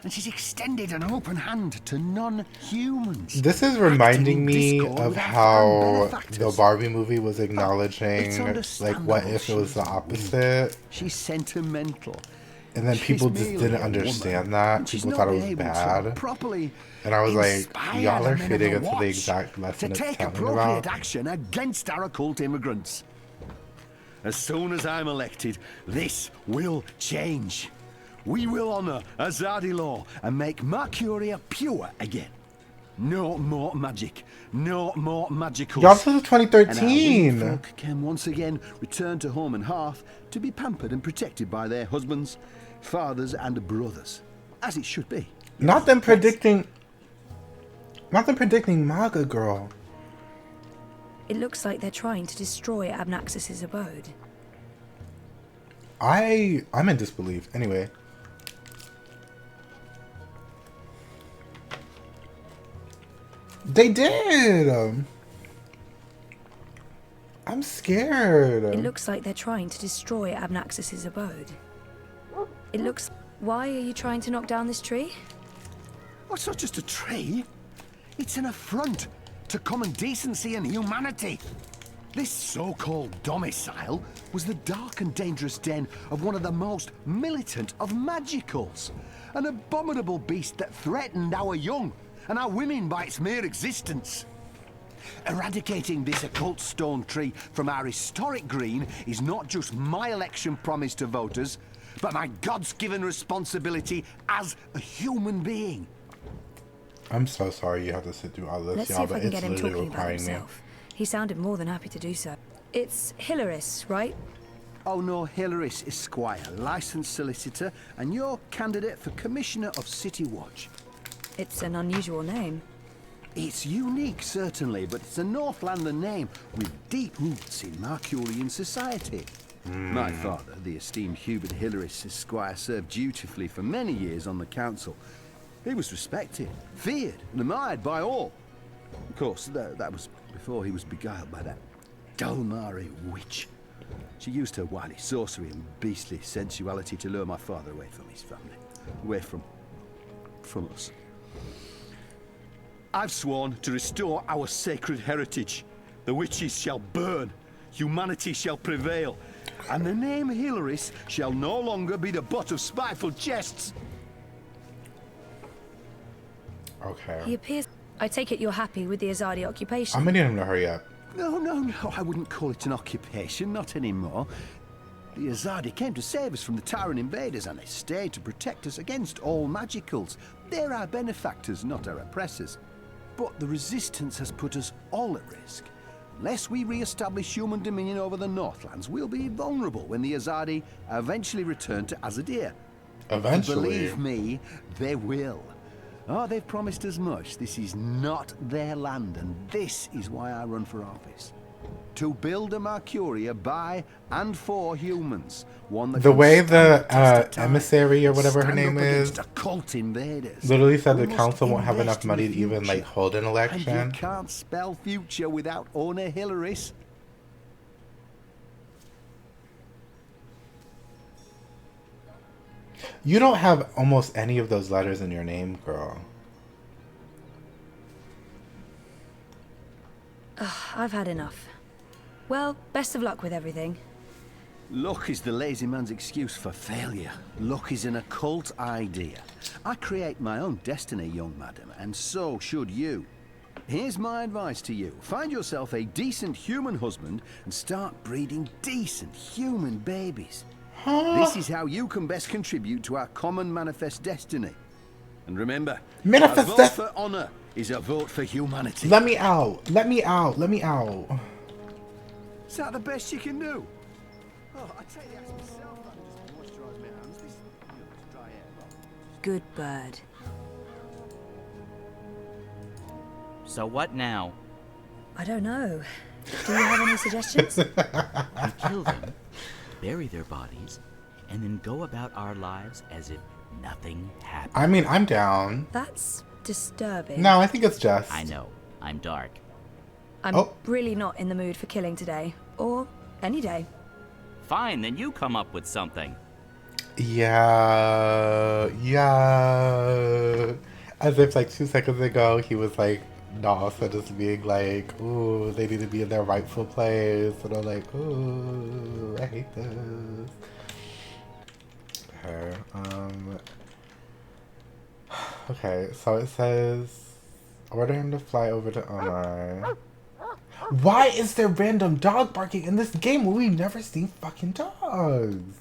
and she's extended an open hand to non-humans. This is reminding me of how the Barbie movie was acknowledging, like, what if it was the opposite? She's sentimental. And then people She's just merely didn't a understand woman, that. and she's People not thought it was able to bad. properly And I was like, inspire y'all the are men of fitting the into the Watch exact lesson to it's take telling appropriate about. action against our occult immigrants. As soon as I'm elected, this will change. We will honor Azadi law and make Mercuria pure again. No more magic. No more magicals. Y'all, this is And 2013. our folk can once again return to home and hearth to be pampered and protected by their husbands, fathers, and brothers, as it should be. Not them predicting MAGA, girl. It looks like they're trying to destroy Abnaxis's abode. I'm in disbelief. Anyway. They did! I'm scared. It looks like they're trying to destroy Abnaxis's abode. It looks... Why are you trying to knock down this tree? Oh, it's not just a tree. It's an affront to common decency and humanity. This so-called domicile was the dark and dangerous den of one of the most militant of magicals. An abominable beast that threatened our young and our women by its mere existence. Eradicating this occult stone tree from our historic green is not just my election promise to voters, but my God's-given responsibility as a human being. I'm so sorry you have to sit through all this, Let's see y'all, if I but can it's get him literally talking about requiring me. himself. He sounded more than happy to do so. It's Hilaris, right? Oh no, Hilaris Esquire, licensed solicitor, and your candidate for Commissioner of City Watch. It's an unusual name. It's unique, certainly, but it's a Northlander name with deep roots in Mercurian society. My father, the esteemed Hubert Hilaris Esquire, served dutifully for many years on the council. He was respected, feared, and admired by all. Of course, that was before he was beguiled by that Dolmari witch. She used her wily sorcery and beastly sensuality to lure my father away from his family, away from us. I've sworn to restore our sacred heritage. The witches shall burn, humanity shall prevail, and the name Hilaris shall no longer be the butt of spiteful jests. Okay. He appears... I take it you're happy with the Azadi occupation? I'm gonna need him to hurry up. No, I wouldn't call it an occupation, not anymore. The Azadi came to save us from the Tyrant invaders, and they stayed to protect us against all magicals. They're our benefactors, not our oppressors. But the Resistance has put us all at risk. Unless we re-establish human dominion over the Northlands, we'll be vulnerable when the Azadi eventually return to Azadir. Eventually? Believe me, they will. Oh, they've promised as much. This is not their land, and this is why I run for office. To build a Mercuria by and for humans. One that The can way stand the test of time, emissary or whatever her stand name up is against occult invaders. literally said We the must council won't have invest enough in money the to even like future. hold an And election. you can't spell future without owner Hilaris. You don't have almost any of those letters in your name, girl. Ugh, I've had enough. Well, best of luck with everything. Luck is the lazy man's excuse for failure. Luck is an occult idea. I create my own destiny, young madam, and so should you. Here's my advice to you. Find yourself a decent human husband and start breeding decent human babies. This is how you can best contribute to our common manifest destiny. And remember, Manifest a vote dest- for honor is a vote for humanity. Let me out. Let me out. Let me out. Is that the best you can do? Oh, I take the axe myself. I can just moisturise my hands. This dry air. Good bird. So what now? I don't know. Do you have any suggestions? We kill them, bury their bodies, and then go about our lives as if nothing happened. I mean, I'm down. That's disturbing. No, I think it's just. I know. I'm dark. I'm really not in the mood for killing today. Or any day. Fine, then you come up with something. Yeah. As if like 2 seconds ago he was like, no, so just being like, ooh, they need to be in their rightful place. And I'm like, ooh, I hate this. Okay, okay, so it says, order him to fly over to Omar. Why is there random dog barking in this game when we've never seen fucking dogs?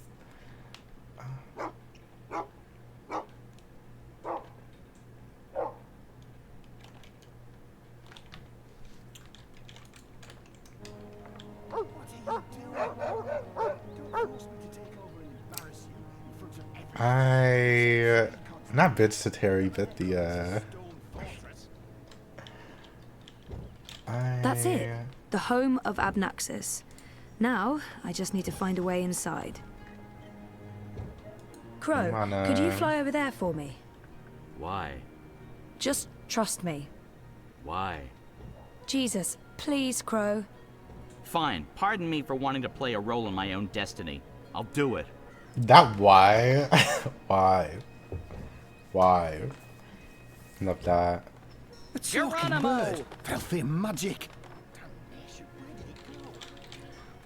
Not bitch to Terry, but the That's it. The home of Abnaxis. Now, I just need to find a way inside. Crow, could you fly over there for me? Why? Just trust me. Why? Jesus, please, Crow. Fine. Pardon me for wanting to play a role in my own destiny. I'll do it. That why? Why? Why? Love that. A talking bird. Filthy magic.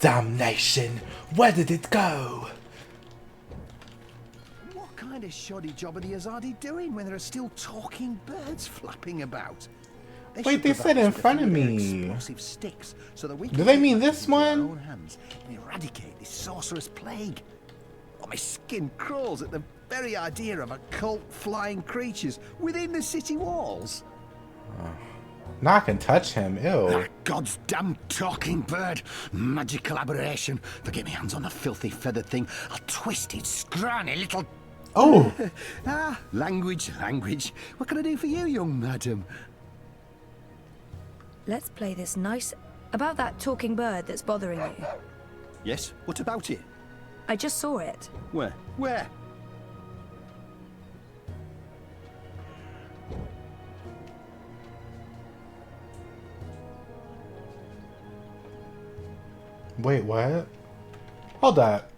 Damnation! Where did it go? What kind of shoddy job are the Azadi doing when there are still talking birds flapping about? Wait, they said in front of me. Explosive sticks so that we Do they mean this with our one? own hands and eradicate this sorcerous plague. Oh, my skin crawls at the very idea of occult flying creatures within the city walls. Now I can touch him. Ew. That God's damn talking bird. Magical aberration. If I get my hands on the filthy feathered thing, I'll twist its scrawny little... Oh! Language. What can I do for you, young madam? Let's play this nice... About that talking bird that's bothering you. Yes, what about it? I just saw it. Where? Where? Wait, what? Hold up.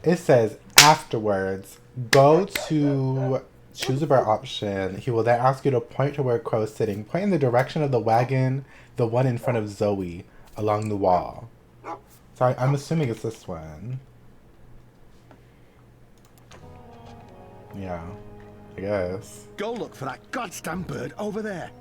It says afterwards, go to choose a bird option. He will then ask you to point to where Crow is sitting. Point in the direction of the wagon, the one in front of Zoe, along the wall. So I'm assuming it's this one. Yeah. I guess. Go look for that goddamn bird over there.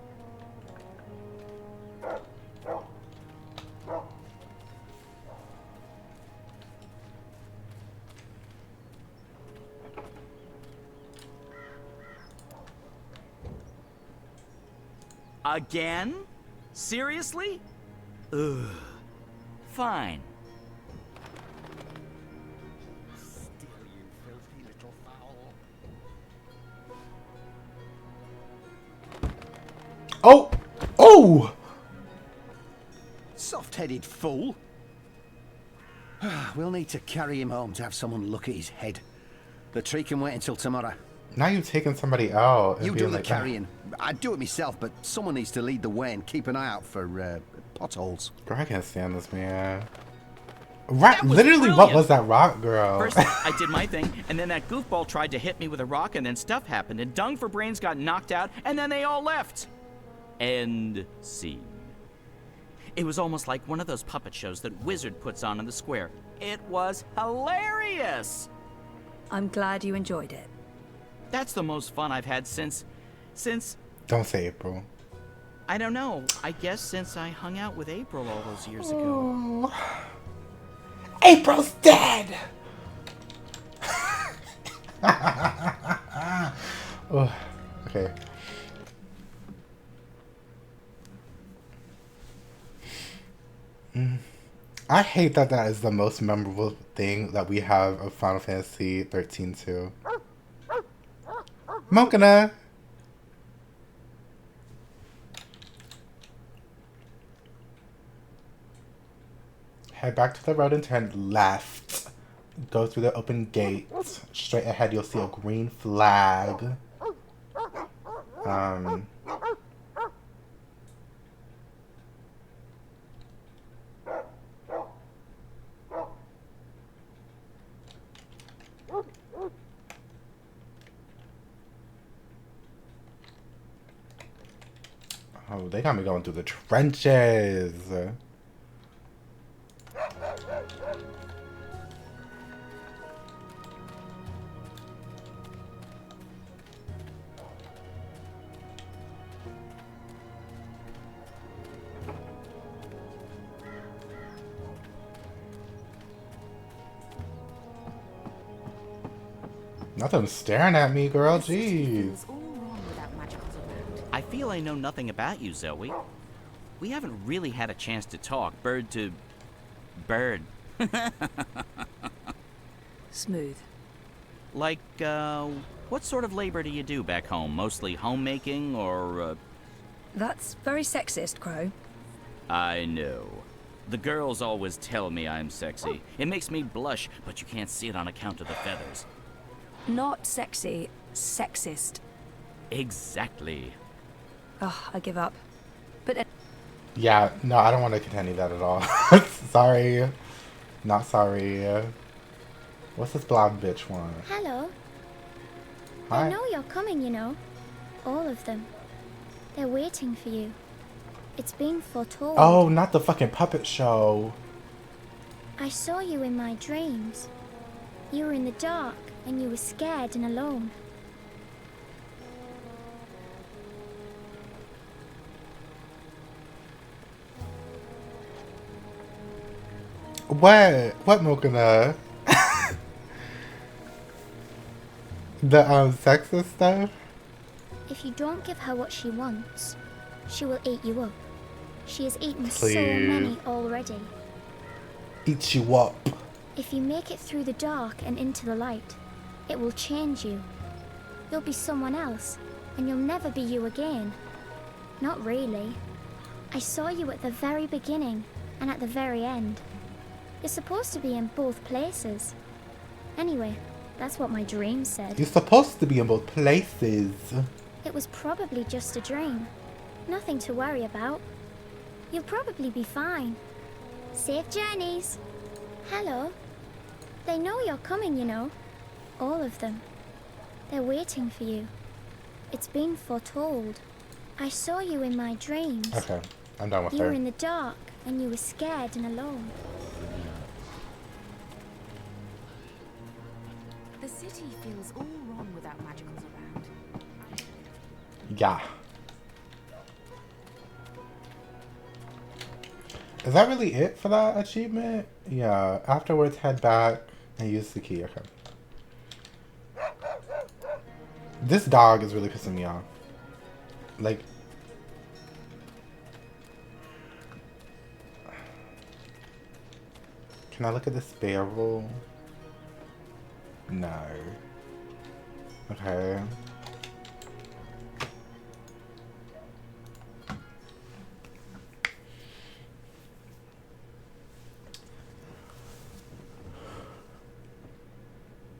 Again? Seriously? Ugh. Fine. Oh! Oh! Soft-headed fool. We'll need to carry him home to have someone look at his head. The tree can wait until tomorrow. Now you've taken somebody out. and You being do the like, carrying. I'd do it myself, but someone needs to lead the way and keep an eye out for potholes. Girl, I can't stand this man. Rock, That was literally, what brilliant. was that rock, girl? First, I did my thing, and then that goofball tried to hit me with a rock, and then stuff happened, and Dung for Brains got knocked out, and then they all left. End scene. It was almost like one of those puppet shows that Wizard puts on in the square. It was hilarious! I'm glad you enjoyed it. That's the most fun I've had since... Don't say April. I don't know. I guess since I hung out with April all those years ago. April's dead! Oh, okay. I hate that that is the most memorable thing that we have of Final Fantasy 13 too. Mokana! Head back to the road and turn left. Go through the open gate. Straight ahead you'll see a green flag. Oh, they got me going through the trenches. Nothing's staring at me, girl. Jeez. I feel I know nothing about you, Zoe. We haven't really had a chance to talk bird to bird. Smooth. Like, what sort of labor do you do back home? Mostly homemaking or, That's very sexist, Crow. I know. The girls always tell me I'm sexy. It makes me blush, but you can't see it on account of the feathers. Not sexy, sexist. Exactly. Ugh, I give up. But Yeah, no, I don't want to continue that at all. Sorry. Not sorry. What's this blonde bitch want? Hello. Hi. I know you're coming, you know. All of them. They're waiting for you. It's been foretold. Oh, not the fucking puppet show. I saw you in my dreams. You were in the dark and you were scared and alone. What? What, Mokana? The, sexist stuff? If you don't give her what she wants, she will eat you up. She has eaten so Please. many already. Eat you up. If you make it through the dark and into the light, it will change you. You'll be someone else, and you'll never be you again. Not really. I saw you at the very beginning and at the very end. You're supposed to be in both places. Anyway, that's what my dream said. You're supposed to be in both places. It was probably just a dream. Nothing to worry about. You'll probably be fine. Safe journeys. Hello. They know you're coming, you know. All of them. They're waiting for you. It's been foretold. I saw you in my dreams. Okay, I'm done with You her. were in the dark and you were scared and alone. The city feels all wrong without magicals around. Yeah. Is that really it for that achievement? Yeah. Afterwards, head back and use the key. Okay. This dog is really pissing me off. Like... Can I look at this barrel? No. Okay.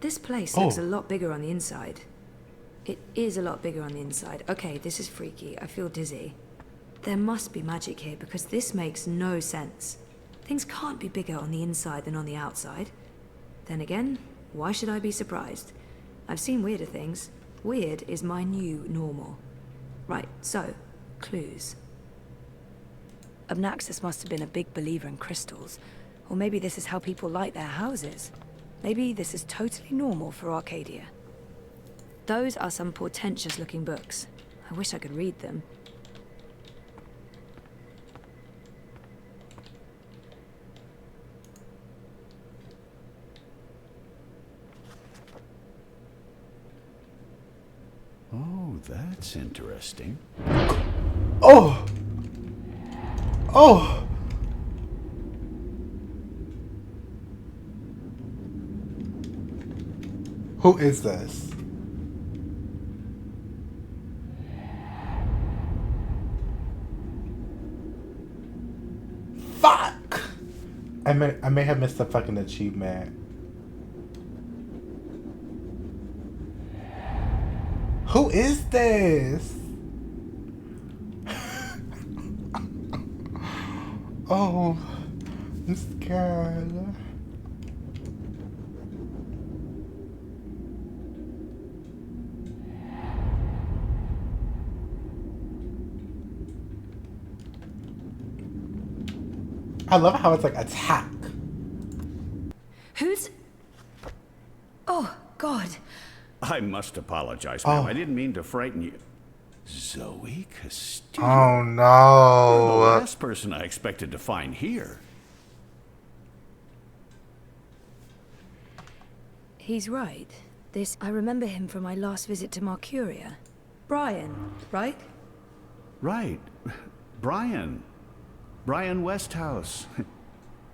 This place looks a lot bigger on the inside. It is a lot bigger on the inside. Okay, this is freaky. I feel dizzy. There must be magic here because this makes no sense. Things can't be bigger on the inside than on the outside. Then again, why should I be surprised? I've seen weirder things. Weird is my new normal. Right, so, clues. Obnaxus must have been a big believer in crystals. Or maybe this is how people light their houses. Maybe this is totally normal for Arcadia. Those are some portentous-looking books. I wish I could read them. Oh, that's interesting. Oh! Oh! Who is this? Fuck! I may have missed the fucking achievement. Who is this? Oh, I'm scared. I love how it's like attack. Who's... Oh, God. I must apologize, ma'am. I didn't mean to frighten you. Zoe Castillo. Oh, no. You're the last person I expected to find here. He's right. I remember him from my last visit to Mercuria. Brian, right? Right. Brian. Brian Westhouse.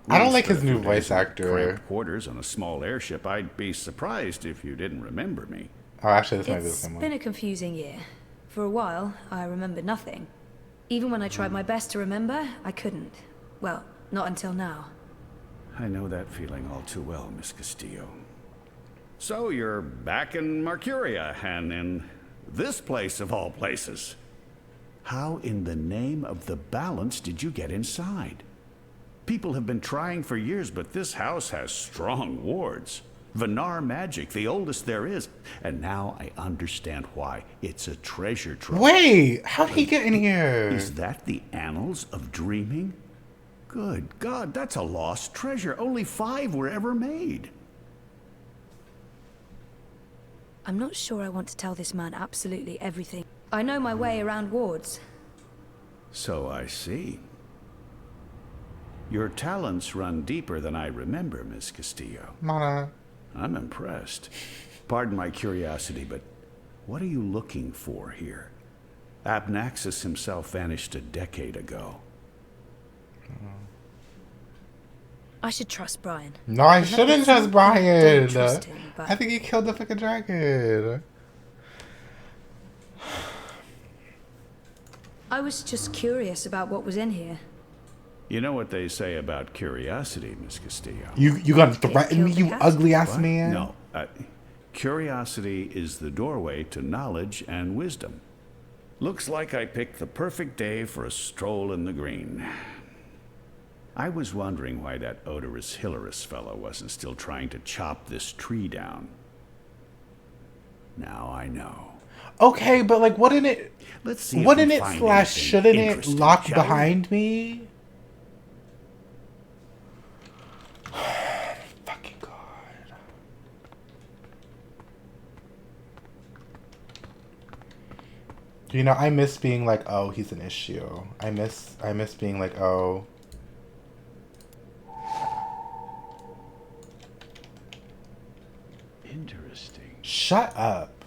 I don't like his new voice actor. Cramped quarters on a small airship. I'd be surprised if you didn't remember me. Oh, actually, this might be the It's same one. been a confusing year. For a while, I remembered nothing. Even when I tried my best to remember, I couldn't. Well, not until now. I know that feeling all too well, Miss Castillo. So you're back in Mercuria, and in this place of all places. How in the name of the balance did you get inside? People have been trying for years, but this house has strong wards. Venar magic, the oldest there is. And now I understand why. It's a treasure trove. Wait, how'd he get in here? Is that the annals of dreaming? Good God, that's a lost treasure. Only 5 were ever made. I'm not sure I want to tell this man absolutely everything. I know my way around wards. So I see. Your talents run deeper than I remember, Miss Castillo. Mana. I'm impressed. Pardon my curiosity, but what are you looking for here? Abnaxis himself vanished a decade ago. I should trust Brian. No, I shouldn't trust Brian. Don't trust him, but... I think he killed the fucking dragon. I was just curious about what was in here. You know what they say about curiosity, Miss Castillo? You gonna threaten me, you ugly ass What? man? No. Curiosity is the doorway to knowledge and wisdom. Looks like I picked the perfect day for a stroll in the green. I was wondering why that odorous Hilarious fellow wasn't still trying to chop this tree down. Now I know. Okay, but like, wouldn't it? Let's see. Wouldn't it slash shouldn't it lock behind me? Fucking God. You know, I miss being like, oh, he's an issue. I miss being like, oh. Interesting. Shut up.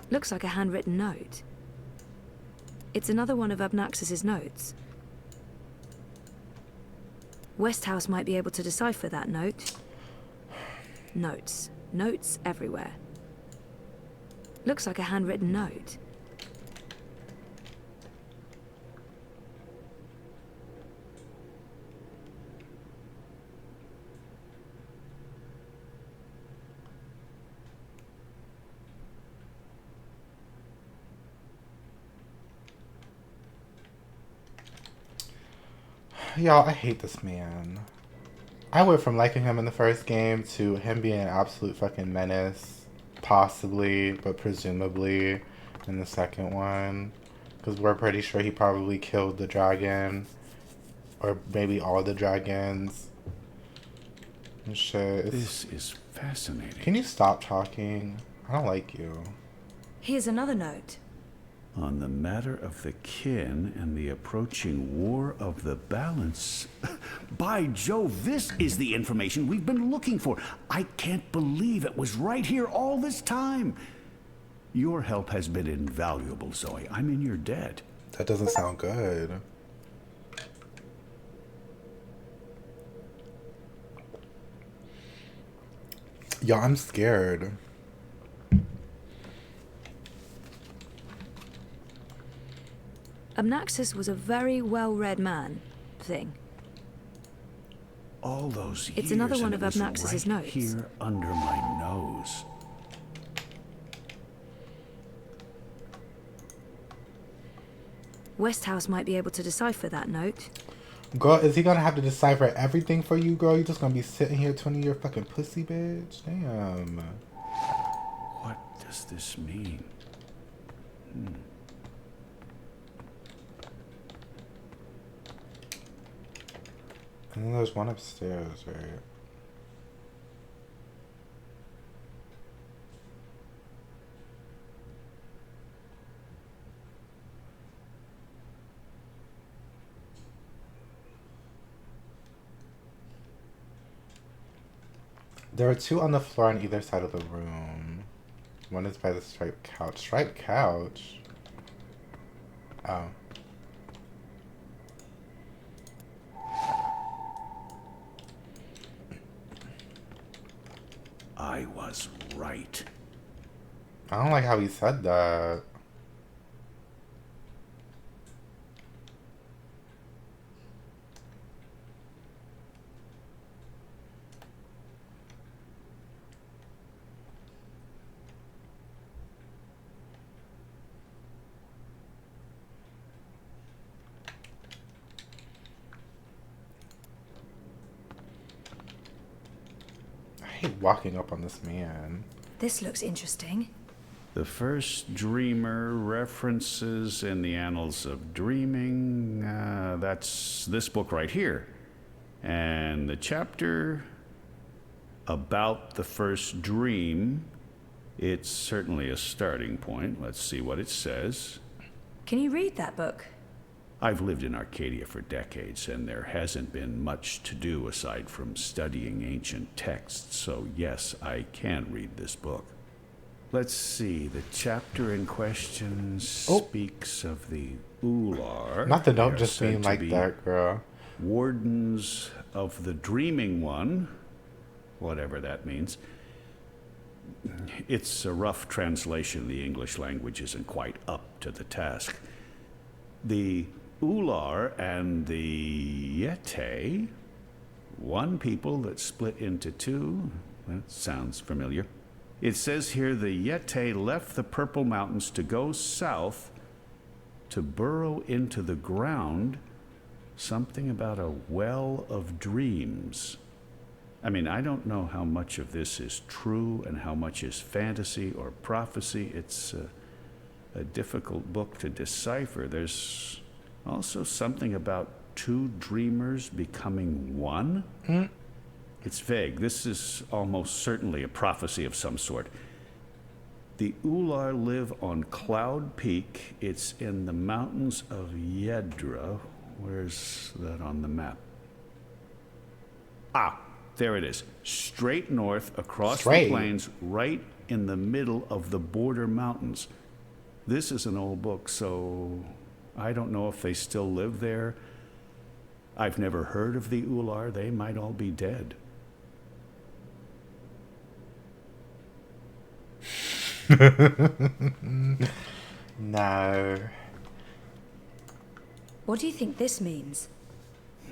Looks like a handwritten note. It's another one of Abnaxis's notes. Westhouse might be able to decipher that note. Notes. Notes everywhere. Looks like a handwritten note. Y'all, I hate this man. I went from liking him in the first game to him being an absolute fucking menace. Possibly, but presumably in the second one. Because we're pretty sure he probably killed the dragon. Or maybe all the dragons. And shit. This is fascinating. Can you stop talking? I don't like you. Here's another note. On the matter of the kin and the approaching war of the balance. By Jove, this is the information we've been looking for. I can't believe it was right here all this time. Your help has been invaluable, Zoe. I'm in your debt. That doesn't sound good. Y'all, I'm scared. Abnaxis was a very well-read man, thing. All those years. It's another one and of it was Abnaxis's right notes. Here under my nose. Westhouse might be able to decipher that note. Girl, is he gonna have to decipher everything for you, girl? You just gonna be sitting here twirling your fucking pussy, bitch? Damn. What does this mean? And then there's one upstairs, right? There are two on the floor on either side of the room. One is by the striped couch. Striped couch? Oh. I was right. I don't like how he said that. I hate walking up on this man. This looks interesting. The first dreamer references in the annals of dreaming. That's this book right here. And the chapter about the first dream, it's certainly a starting point. Let's see what it says. Can you read that book? I've lived in Arcadia for decades, and there hasn't been much to do aside from studying ancient texts, so yes, I can read this book. Let's see, the chapter in question speaks of the Ular. Not the note They are just said being to like be that, girl. Wardens of the Dreaming One, whatever that means. It's a rough translation. The English language isn't quite up to the task. The Ular and the Yete, one people that split into two. That sounds familiar. It says here the Yete left the Purple Mountains to go south to burrow into the ground. Something about a well of dreams. I mean, I don't know how much of this is true and how much is fantasy or prophecy. It's a difficult book to decipher. There's also something about two dreamers becoming one. It's vague. This is almost certainly a prophecy of some sort. The Ular live on Cloud Peak. It's in the mountains of Yedra. Where's that on the map? Ah, there it is. Straight north across the plains, right in the middle of the border mountains. This is an old book, so I don't know if they still live there. I've never heard of the Ular. They might all be dead. No. What do you think this means?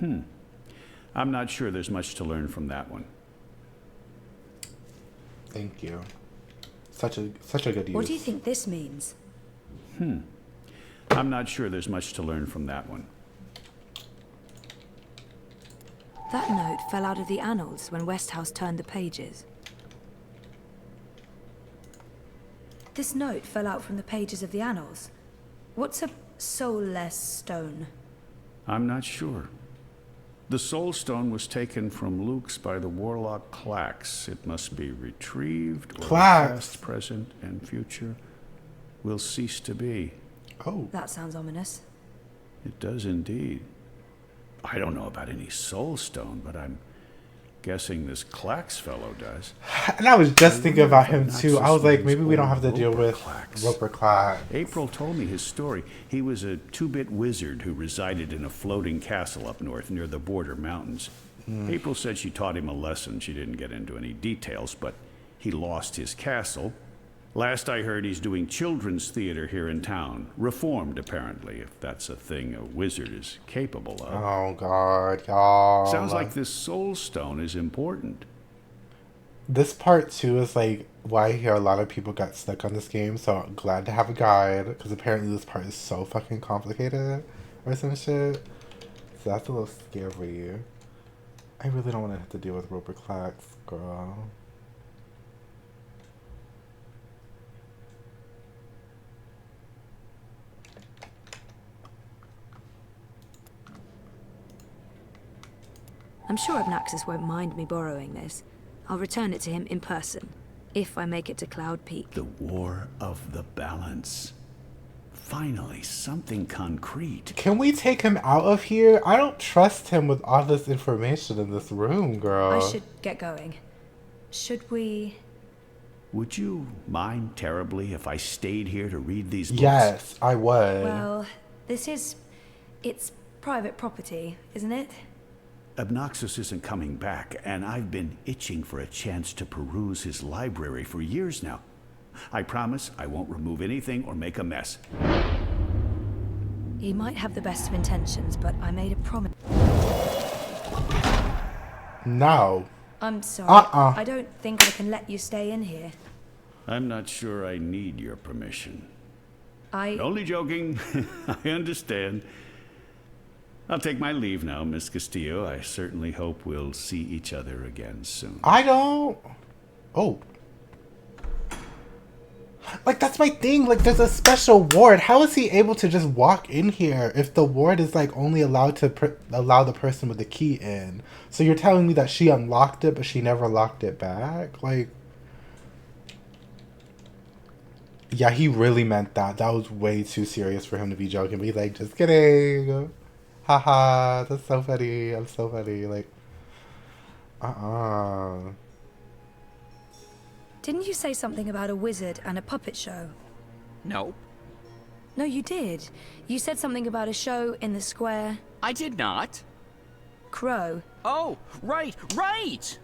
I'm not sure there's much to learn from that one. Thank you. Such a good use. What do you think this means? I'm not sure there's much to learn from that one. That note fell out of the annals when Westhouse turned the pages. This note fell out from the pages of the annals. What's a soulless stone? I'm not sure. The Soul Stone was taken from Luke's by the warlock Clax. It must be retrieved, or the past, present, and future will cease to be. Oh. That sounds ominous. It does indeed. I don't know about any Soul Stone, but I'm guessing this Clax fellow does. And I was just thinking about him too. I was like, maybe we don't have to deal with Roper Clax. April told me his story. He was a 2-bit wizard who resided in a floating castle up north near the border mountains. April said she taught him a lesson. She didn't get into any details, but he lost his castle. Last I heard, he's doing children's theater here in town. Reformed, apparently, if that's a thing a wizard is capable of. Oh, God, y'all. Sounds like this Soul Stone is important. This part, too, is like why I hear a lot of people got stuck on this game, so I'm glad to have a guide, because apparently this part is so fucking complicated or some shit. So that's a little scary. I really don't want to have to deal with Roper Clax, girl. I'm sure Abnaxis won't mind me borrowing this. I'll return it to him in person, if I make it to Cloud Peak. The War of the Balance. Finally, something concrete. Can we take him out of here? I don't trust him with all this information in this room, girl. I should get going. Should we... Would you mind terribly if I stayed here to read these books? Yes, I would. Well, it's private property, isn't it? Abnaxis isn't coming back, and I've been itching for a chance to peruse his library for years now. I promise I won't remove anything or make a mess. He might have the best of intentions, but I made a promise. No. I'm sorry. I don't think I can let you stay in here. I'm not sure I need your permission. I... Only joking. I understand. I'll take my leave now, Miss Castillo. I certainly hope we'll see each other again soon. I don't... Oh. Like, that's my thing. Like, there's a special ward. How is he able to just walk in here if the ward is, like, only allowed to allow the person with the key in? So you're telling me that she unlocked it, but she never locked it back? Like... Yeah, he really meant that. That was way too serious for him to be joking. But he's like, just kidding. Haha, that's so funny. I'm so funny. Like, Didn't you say something about a wizard and a puppet show? No. No, you did. You said something about a show in the square. I did not. Crow. Oh, right!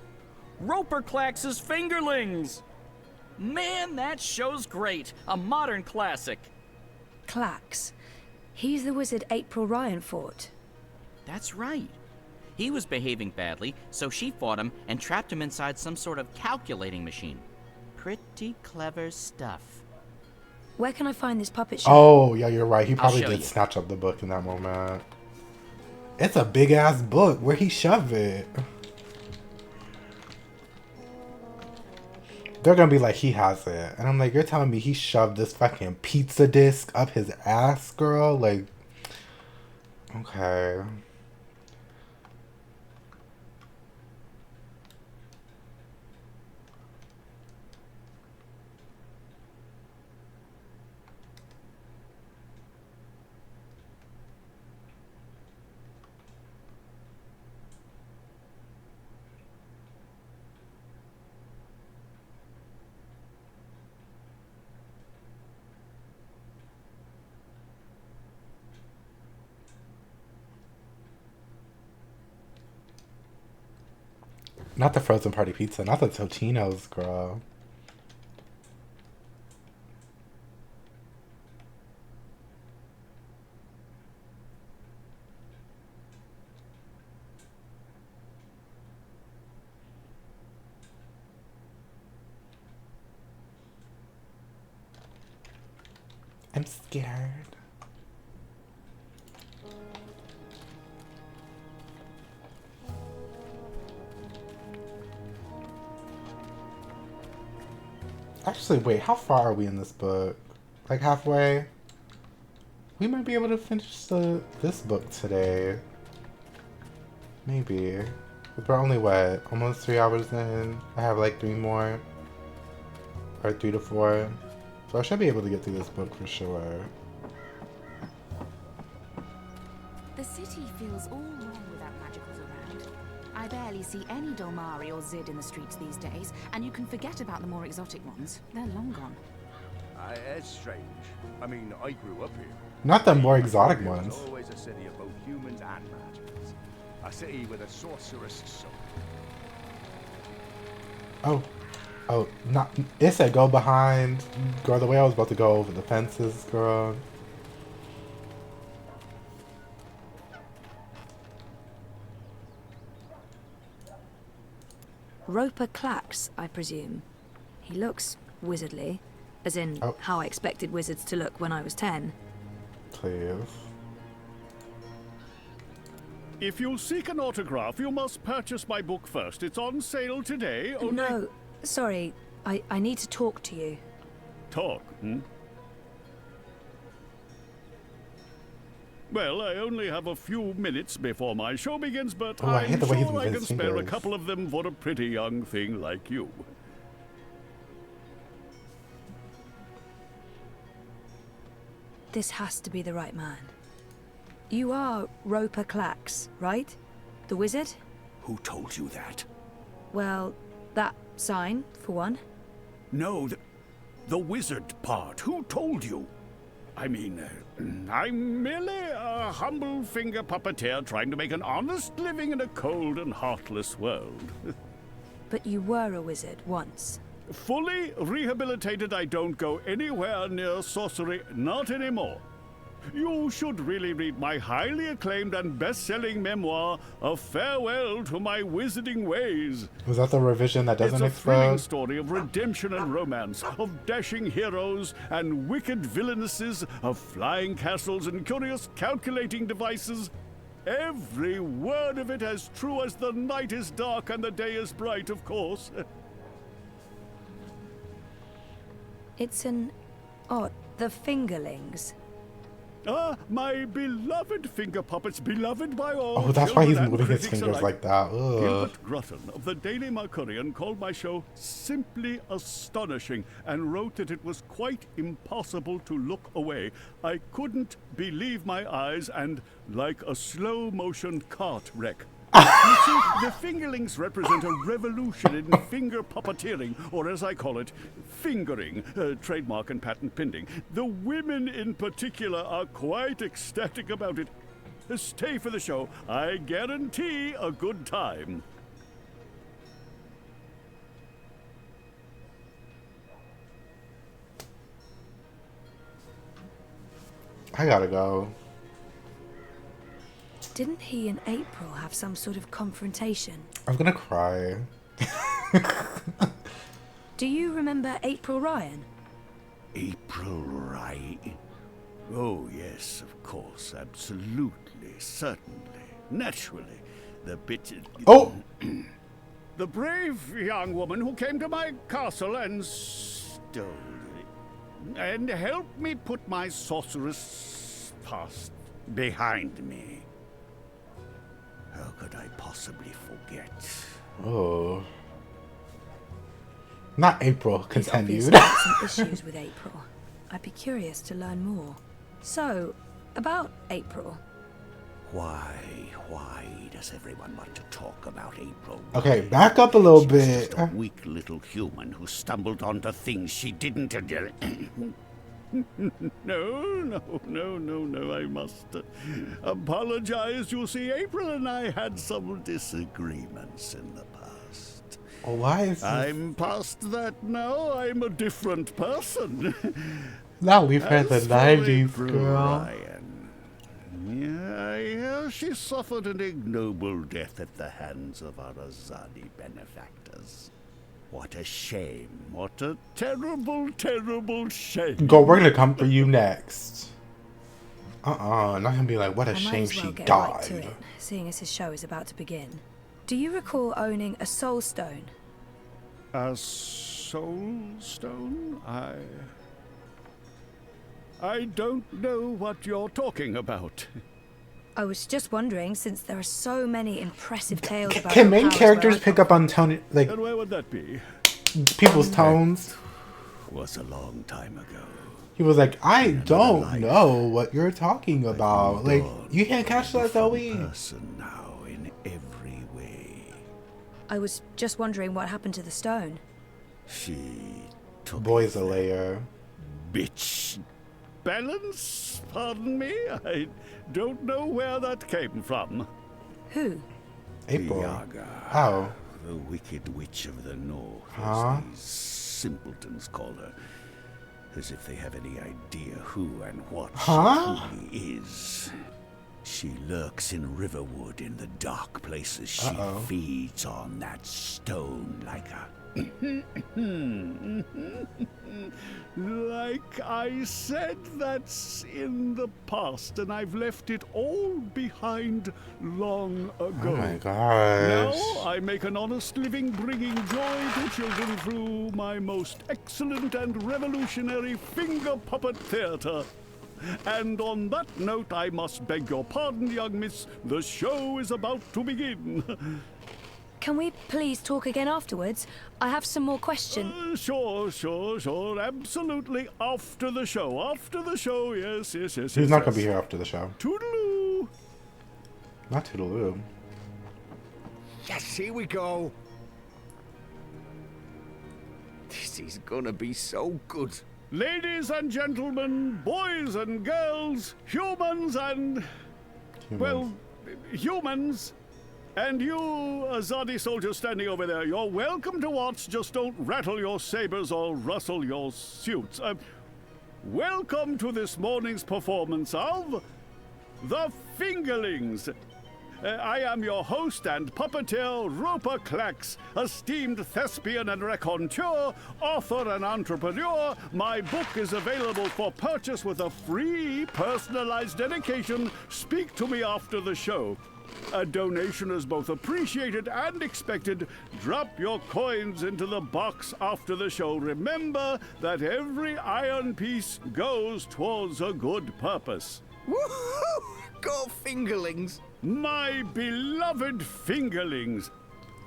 Roper Clax's Fingerlings! Man, that show's great. A modern classic. Clax. He's the wizard April Ryan fought. That's right. He was behaving badly, so she fought him and trapped him inside some sort of calculating machine. Pretty clever stuff. Where can I find this puppet show? oh, yeah, you're right. He probably show did you. snatch up the book in that moment. It's a big-ass book. Where'd he shove it? They're gonna be like, he has it. And I'm like, you're telling me he shoved this fucking pizza disc up his ass, girl? Like, okay. Not the frozen party pizza, not the Totino's, girl. I'm scared. Actually, wait, how far are we in this book? Like halfway? We might be able to finish this book today. Maybe. We're only, what, almost 3 hours in? I have like 3 more. Or 3 to 4. So I should be able to get through this book for sure. The city feels all wrong without magicals around. I barely see any Dolmari or Zid in the streets these days, and you can forget about the more exotic ones. They're long gone. It's strange. I mean, I grew up here. Not the more exotic ones. It's always a city of both humans and magicals. A city with a sorceress soul. Oh, not. It said go behind. Girl, the way I was about to go over the fences, girl. Roper Clax, I presume. He looks wizardly, as in how I expected wizards to look when I was 10. Please. If you'll seek an autograph, you must purchase my book first. It's on sale today. Only... No, sorry. I need to talk to you. Talk, hmm? Well, I only have a few minutes before my show begins, but I'm sure I can spare a couple of them for a pretty young thing like you. This has to be the right man. You are Roper Clax, right? The wizard? Who told you that? Well, that sign, for one. No, the wizard part. Who told you? I mean, I'm merely a humble finger puppeteer trying to make an honest living in a cold and heartless world. But you were a wizard once. Fully rehabilitated, I don't go anywhere near sorcery, not anymore. You should really read my highly acclaimed and best-selling memoir, A Farewell to My Wizarding Ways. Was that the revision that doesn't It's a thrilling explode? story of redemption and romance, of dashing heroes and wicked villainesses, of flying castles and curious calculating devices. Every word of it as true as the night is dark and the day is bright, of course. It's an... Oh, the Fingerlings. Ah, my beloved finger puppets, beloved by all. Oh, that's why he's children and moving his critics fingers alike. like that. Ugh. Gilbert Grutton of the Daily Mercurian called my show simply astonishing and wrote that it was quite impossible to look away. I couldn't believe my eyes and like a slow-motion cart wreck. You see, the fingerlings represent a revolution in finger puppeteering, or as I call it, fingering, trademark and patent pending. The women in particular are quite ecstatic about it. Stay for the show. I guarantee a good time. I gotta go. Didn't he and April have some sort of confrontation? I'm gonna cry. Do you remember April Ryan? April Ryan? Oh, yes, of course, absolutely, certainly, naturally. The bit... Oh! The brave young woman who came to my castle and stole it. And helped me put my sorceress past behind me. How could I possibly forget? Oh. Not April, continued. He's obviously got some issues with April. I'd be curious to learn more. So, about April. Why does everyone want to talk about April? Okay, back up a little She was bit. just a weak little human who stumbled onto things she didn't. No, I must apologize. You see, April and I had some disagreements in the past. Why is this? I'm past that now. I'm a different person. Now we've had the As for 90s, April girl. Ryan, yeah, I hear she suffered an ignoble death at the hands of our Azadi benefactors. What a shame. What a terrible, terrible shame. Go, we're gonna come for you next. Not gonna be like, what a I might shame as well she get died. right to it, seeing as his show is about to begin. Do you recall owning a soul stone? A soul stone? I don't know what you're talking about. I was just wondering, since there are so many impressive tales about Can your main powers characters where I pick up on tone, like, And where would that be? people's tones? Was a long time ago. He was like, I don't know what you're talking about. Like, you can't catch that, Zoe. Person now in every way. I was just wondering what happened to the stone. She took Boy's a layer. bitch. Balance? Pardon me? I don't know where that came from. Who? April. Yaga, Oh. the wicked witch of the north, Huh? as these simpletons call her. As if they have any idea who and what she truly is. She lurks in Riverwood in the dark places. She feeds on that stone like a... Like I said, that's in the past, and I've left it all behind long ago. Oh my gosh. Now I make an honest living bringing joy to children through my most excellent and revolutionary finger puppet theater. And on that note, I must beg your pardon, young miss. The show is about to begin. Can we please talk again afterwards? I have some more questions. Sure. Absolutely. After the show, yes. He's not gonna be here after the show. Toodaloo. Not toodaloo. Yes, here we go. This is gonna be so good. Ladies and gentlemen, boys and girls, humans and... well, humans... And you, Azadi soldiers standing over there, you're welcome to watch, just don't rattle your sabers or rustle your suits. Welcome to this morning's performance of The Fingerlings. I am your host and puppeteer, Roper Clax, esteemed thespian and raconteur, author and entrepreneur. My book is available for purchase with a free personalized dedication. Speak to me after the show. A donation is both appreciated and expected. Drop your coins into the box after the show. Remember that every iron piece goes towards a good purpose. Woohoo! Go Fingerlings! My beloved Fingerlings!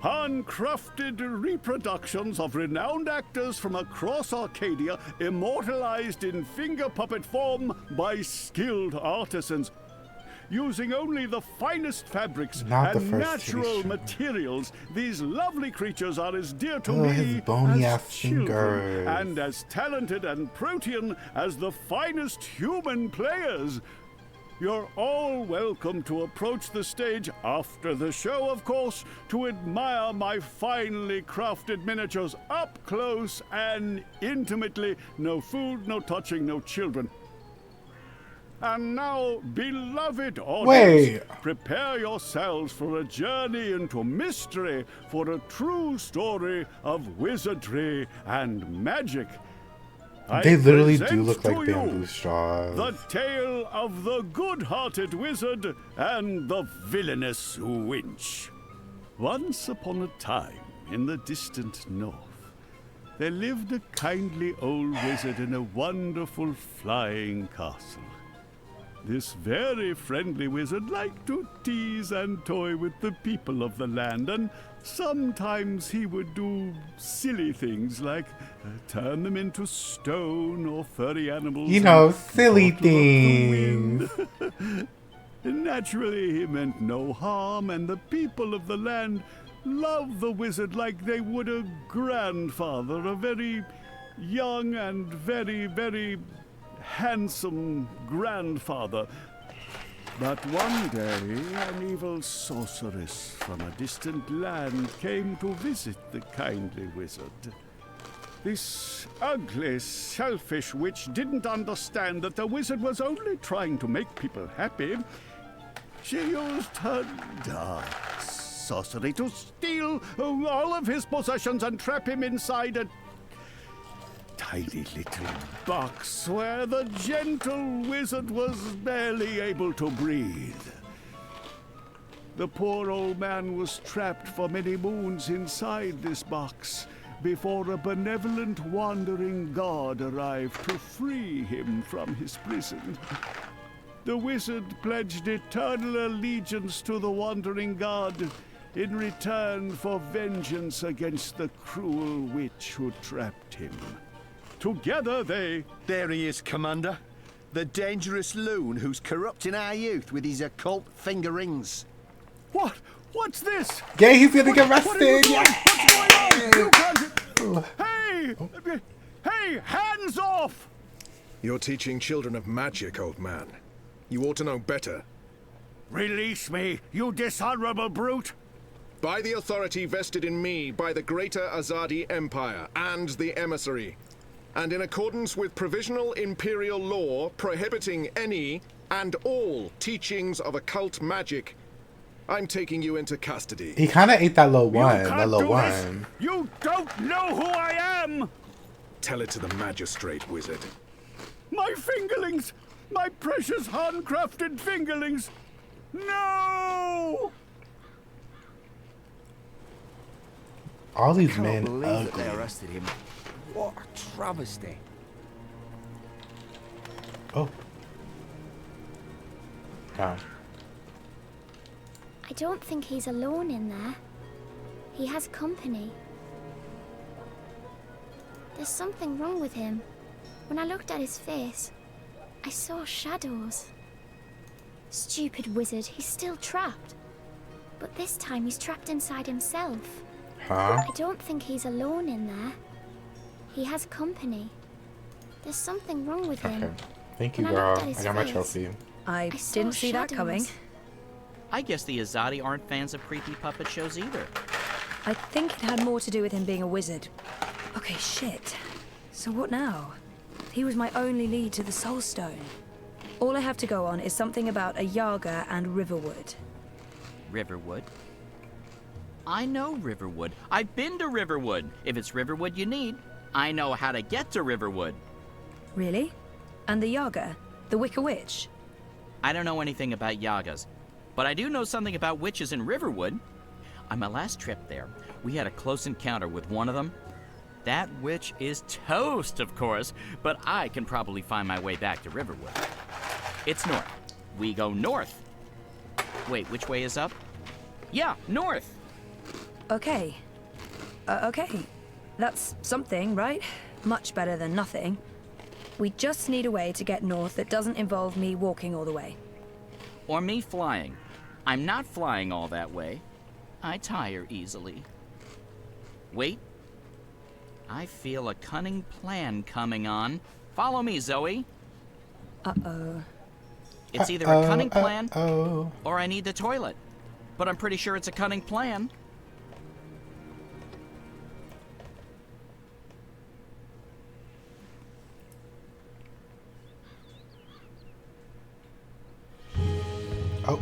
Handcrafted reproductions of renowned actors from across Arcadia, immortalized in finger puppet form by skilled artisans. Using only the finest fabrics and natural materials, these lovely creatures are as dear to me his bony as ass children, fingers. and as talented and protean as the finest human players. You're all welcome to approach the stage after the show, of course, to admire my finely crafted miniatures up close and intimately. No food, no touching, no children. And now, beloved audience, prepare yourselves for a journey into mystery, for a true story of wizardry and magic. They literally do look like bamboo straws. The tale of the good-hearted wizard and the villainous winch. Once upon a time, in the distant north, there lived a kindly old wizard in a wonderful flying castle. This very friendly wizard liked to tease and toy with the people of the land, and sometimes he would do silly things like turn them into stone or furry animals. You know, silly things. Naturally, he meant no harm, and the people of the land loved the wizard like they would a grandfather, a very young and very, very handsome grandfather. But one day, an evil sorceress from a distant land came to visit the kindly wizard. This ugly, selfish witch didn't understand that the wizard was only trying to make people happy. She used her dark sorcery to steal all of his possessions and trap him inside a tiny little box where the gentle wizard was barely able to breathe. The poor old man was trapped for many moons inside this box before a benevolent wandering god arrived to free him from his prison. The wizard pledged eternal allegiance to the wandering god in return for vengeance against the cruel witch who trapped him. Together they... There he is, Commander. The dangerous loon who's corrupting our youth with his occult finger rings. What? What's this? Yeah, he's gonna get arrested! Yeah! Hey! Hey, hands off! You're teaching children of magic, old man. You ought to know better. Release me, you dishonorable brute! By the authority vested in me by the Greater Azadi Empire and the Emissary, and in accordance with provisional imperial law prohibiting any and all teachings of occult magic, I'm taking you into custody. He kind of ate that little one. You That little do this. one. You don't know who I am! Tell it to the magistrate, wizard. My fingerlings! My precious handcrafted fingerlings! No! All these Can't men believe that ugly. they arrested him. What a travesty. Oh. God. I don't think he's alone in there. He has company. There's something wrong with him. When I looked at his face, I saw shadows. Stupid wizard, he's still trapped. But this time he's trapped inside himself. Huh? I don't think he's alone in there. He has company. There's something wrong with him. Okay. Thank you, When I girl. looked at I his got my face, trophy. I saw didn't see that coming. shadows. I guess the Azadi aren't fans of creepy puppet shows either. I think it had more to do with him being a wizard. Okay, shit. So what now? He was my only lead to the Soul Stone. All I have to go on is something about a Yaga and Riverwood. Riverwood? I know Riverwood. I've been to Riverwood. If it's Riverwood you need, I know how to get to Riverwood. Really? And the Yaga? The Wicker Witch? I don't know anything about Yagas, but I do know something about witches in Riverwood. On my last trip there, we had a close encounter with one of them. That witch is toast, of course, but I can probably find my way back to Riverwood. It's north. We go north. Wait, which way is up? Yeah, north. Okay. Okay. That's something, right? Much better than nothing. We just need a way to get north that doesn't involve me walking all the way. Or me flying. I'm not flying all that way. I tire easily. Wait. I feel a cunning plan coming on. Follow me, Zoe. Uh-oh. It's either a cunning plan or I need the toilet. But I'm pretty sure it's a cunning plan. Oh.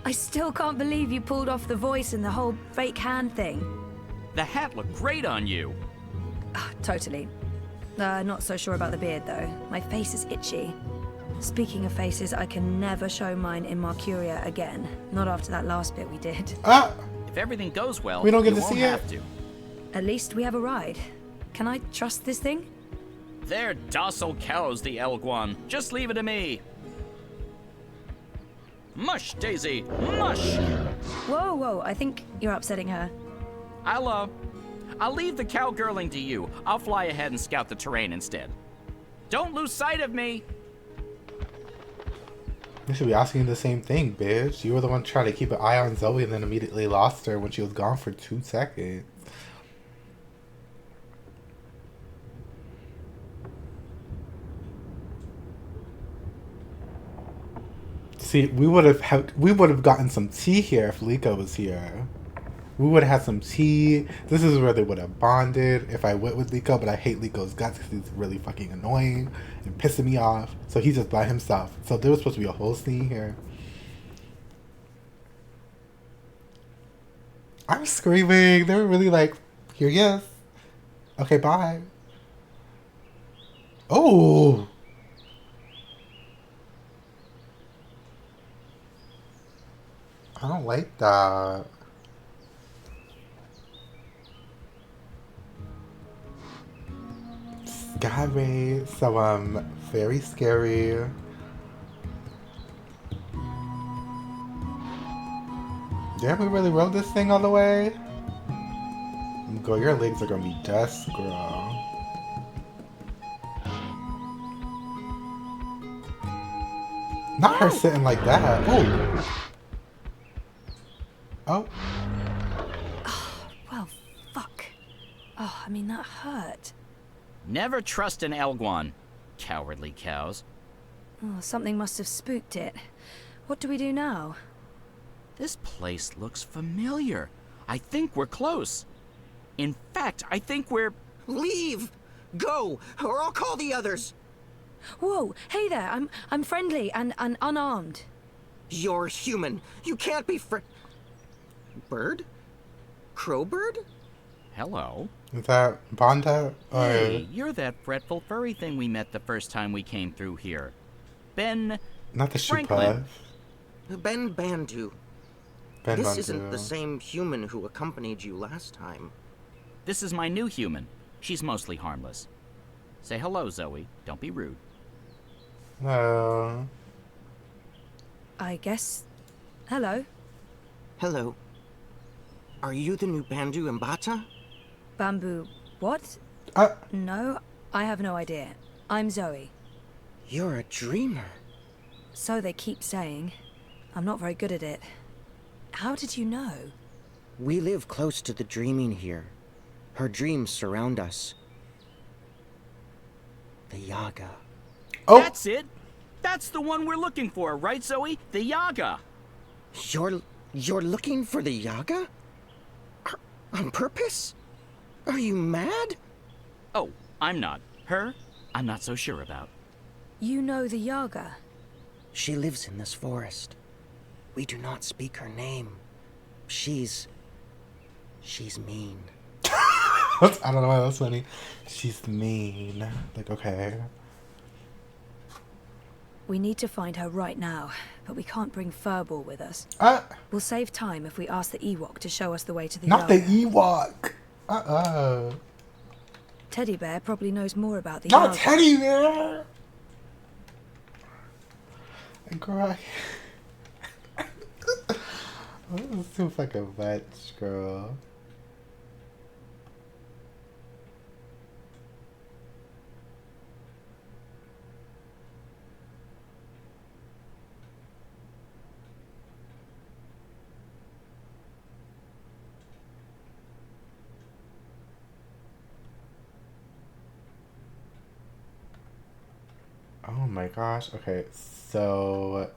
I still can't believe you pulled off the voice and the whole fake hand thing. The hat looked great on you. Totally. Not so sure about the beard, though. My face is itchy. Speaking of faces, I can never show mine in Marcuria again. Not after that last bit we did. If everything goes well, We don't get you to won't see it? have to. At least we have a ride. Can I trust this thing? They're docile cows, the Elguan. Just leave it to me. Mush, Daisy, mush! Whoa, whoa, I think you're upsetting her. I'll leave the cowgirling to you. I'll fly ahead and scout the terrain instead. Don't lose sight of me! You should be asking the same thing, bitch. You were the one trying to keep an eye on Zoe and then immediately lost her when she was gone for 2 seconds. See, we would have gotten some tea here if Liko was here. We would have had some tea. This is where they would have bonded if I went with Liko, but I hate Liko's guts because he's really fucking annoying and pissing me off. So he's just by himself. So there was supposed to be a whole scene here. I'm screaming. They were really like, here he is. Okay, bye. Oh. I don't like that. Scary. So, very scary. Damn, we really rode this thing all the way? Girl, your legs are gonna be dust, girl. Not her sitting like that. Oh. Oh. Well, fuck. Oh, I mean, that hurt. Never trust an Elguan. Cowardly cows. Oh, something must have spooked it. What do we do now? This place looks familiar. I think we're close. In fact, I think we're... Leave! Go, or I'll call the others! Whoa, hey there, I'm friendly and unarmed. You're human. You can't be Bird? Crowbird? Hello. Is that Bonda? Hey, you're that fretful furry thing we met the first time we came through here. Ben... Not the Franklin. Ben Bandu. Ben this Bandu. Isn't the same human who accompanied you last time. This is my new human. She's mostly harmless. Say hello, Zoe. Don't be rude. Hello. I guess... Hello. Hello. Are you the new Bandu Mbata? Bamboo... what? No, I have no idea. I'm Zoe. You're a dreamer. So they keep saying. I'm not very good at it. How did you know? We live close to the dreaming here. Her dreams surround us. The Yaga. Oh! That's it! That's the one we're looking for, right, Zoe? The Yaga! You're looking for the Yaga? On purpose? Are you mad? Oh, I'm not. Her, I'm not so sure about. You know the Yaga? She lives in this forest. We do not speak her name. She's mean. I don't know why that's funny. She's mean. Like, okay. We need to find her right now, but we can't bring Furball with us. We'll save time if we ask the Ewok to show us the way to the Not Yaga. the Ewok! Teddy Bear probably knows more about the Not Yaga. Teddy Bear! Girl, this is too fucking much, girl. Oh my gosh. Okay, so...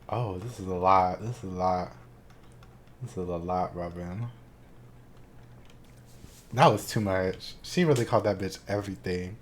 Oh, this is a lot. This is a lot. This is a lot, Robin. That was too much. She really called that bitch everything.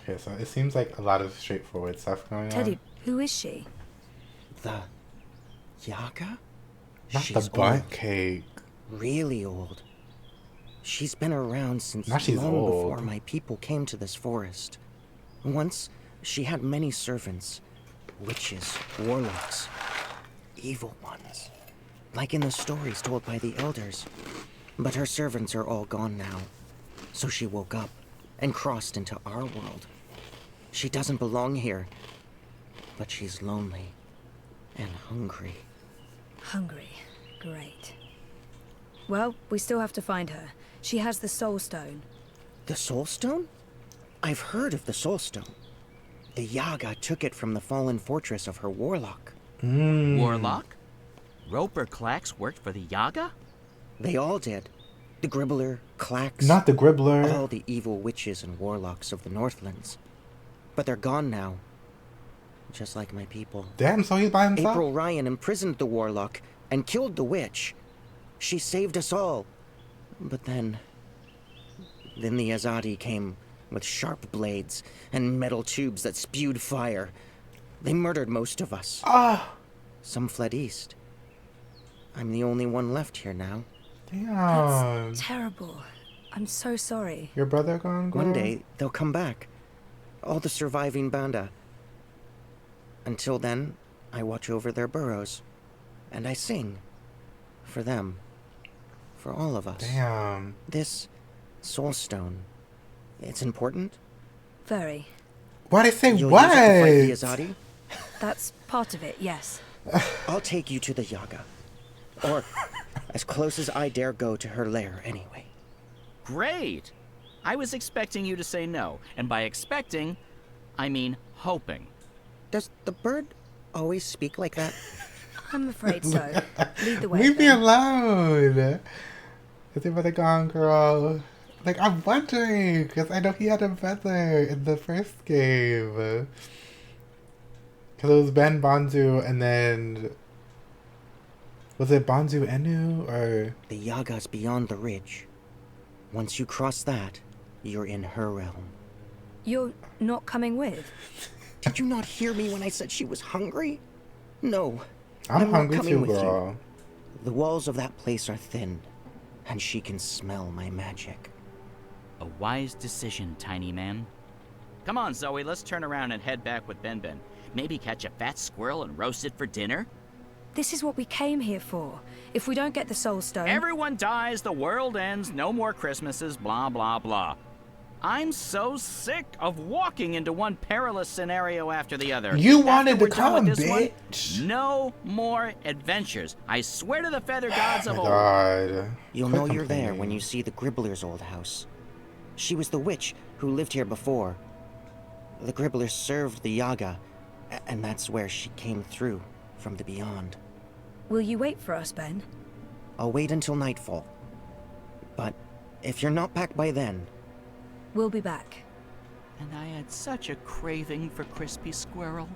Okay, so it seems like a lot of straightforward stuff going on. Teddy, who is she? The Yaga? Not She's the butt old. cake. Really old. She's been around since Now she's long old. before my people came to this forest. Once, she had many servants. Witches, warlocks, evil ones. Like in the stories told by the elders. But her servants are all gone now. So she woke up and crossed into our world. She doesn't belong here. But she's lonely and hungry. Hungry. Great. Well, we still have to find her. She has the Soul Stone. The Soul Stone? I've heard of the Soul Stone. The Yaga took it from the fallen fortress of her warlock. Warlock? Roper Clax worked for the Yaga? They all did. The Gribbler, Clax... Not the Gribbler. All the evil witches and warlocks of the Northlands. But they're gone now. Just like my people. Damn, so he's by himself? April Ryan imprisoned the warlock and killed the witch. She saved us all. But then the Azadi came with sharp blades and metal tubes that spewed fire. They murdered most of us. Some fled east. I'm the only one left here now. Damn. That's terrible. I'm so sorry. Your brother gone, girl? One day, they'll come back. All the surviving Banda. Until then, I watch over their burrows. And I sing. For them. For all of us. Damn. This Soul Stone. It's important? Very. Why'd I say You'll what? use it to fight the Azadi? That's part of it, yes. I'll take you to the Yaga. Or as close as I dare go to her lair, anyway. Great! I was expecting you to say no, and by expecting, I mean hoping. Does the bird always speak like that? I'm afraid so. Lead the way. Leave me alone. Is your brother gone, girl? Like, I'm wondering, because I know he had a brother in the first game. Because it was Ben Bonzu, and then... Was it Bonzu Enu, or... The Yaga's beyond the ridge. Once you cross that, you're in her realm. You're not coming with? Did you not hear me when I said she was hungry? No. I'm hungry not coming too, with girl. You. The walls of that place are thin, and she can smell my magic. A wise decision, tiny man. Come on, Zoe, let's turn around and head back with Ben Ben. Maybe catch a fat squirrel and roast it for dinner? This is what we came here for. If we don't get the Soul Stone... Everyone dies, the world ends, no more Christmases, blah, blah, blah. I'm so sick of walking into one perilous scenario after the other. You wanted to After we're done come, with this bitch. one, no more adventures. I swear to the feather gods of old. God. You'll know you're there when you see the Gribbler's old house. She was the witch who lived here before. The Gribbler served the Yaga, and that's where she came through from the beyond. Will you wait for us, Ben? I'll wait until nightfall. But if you're not back by then... We'll be back. And I had such a craving for crispy squirrel.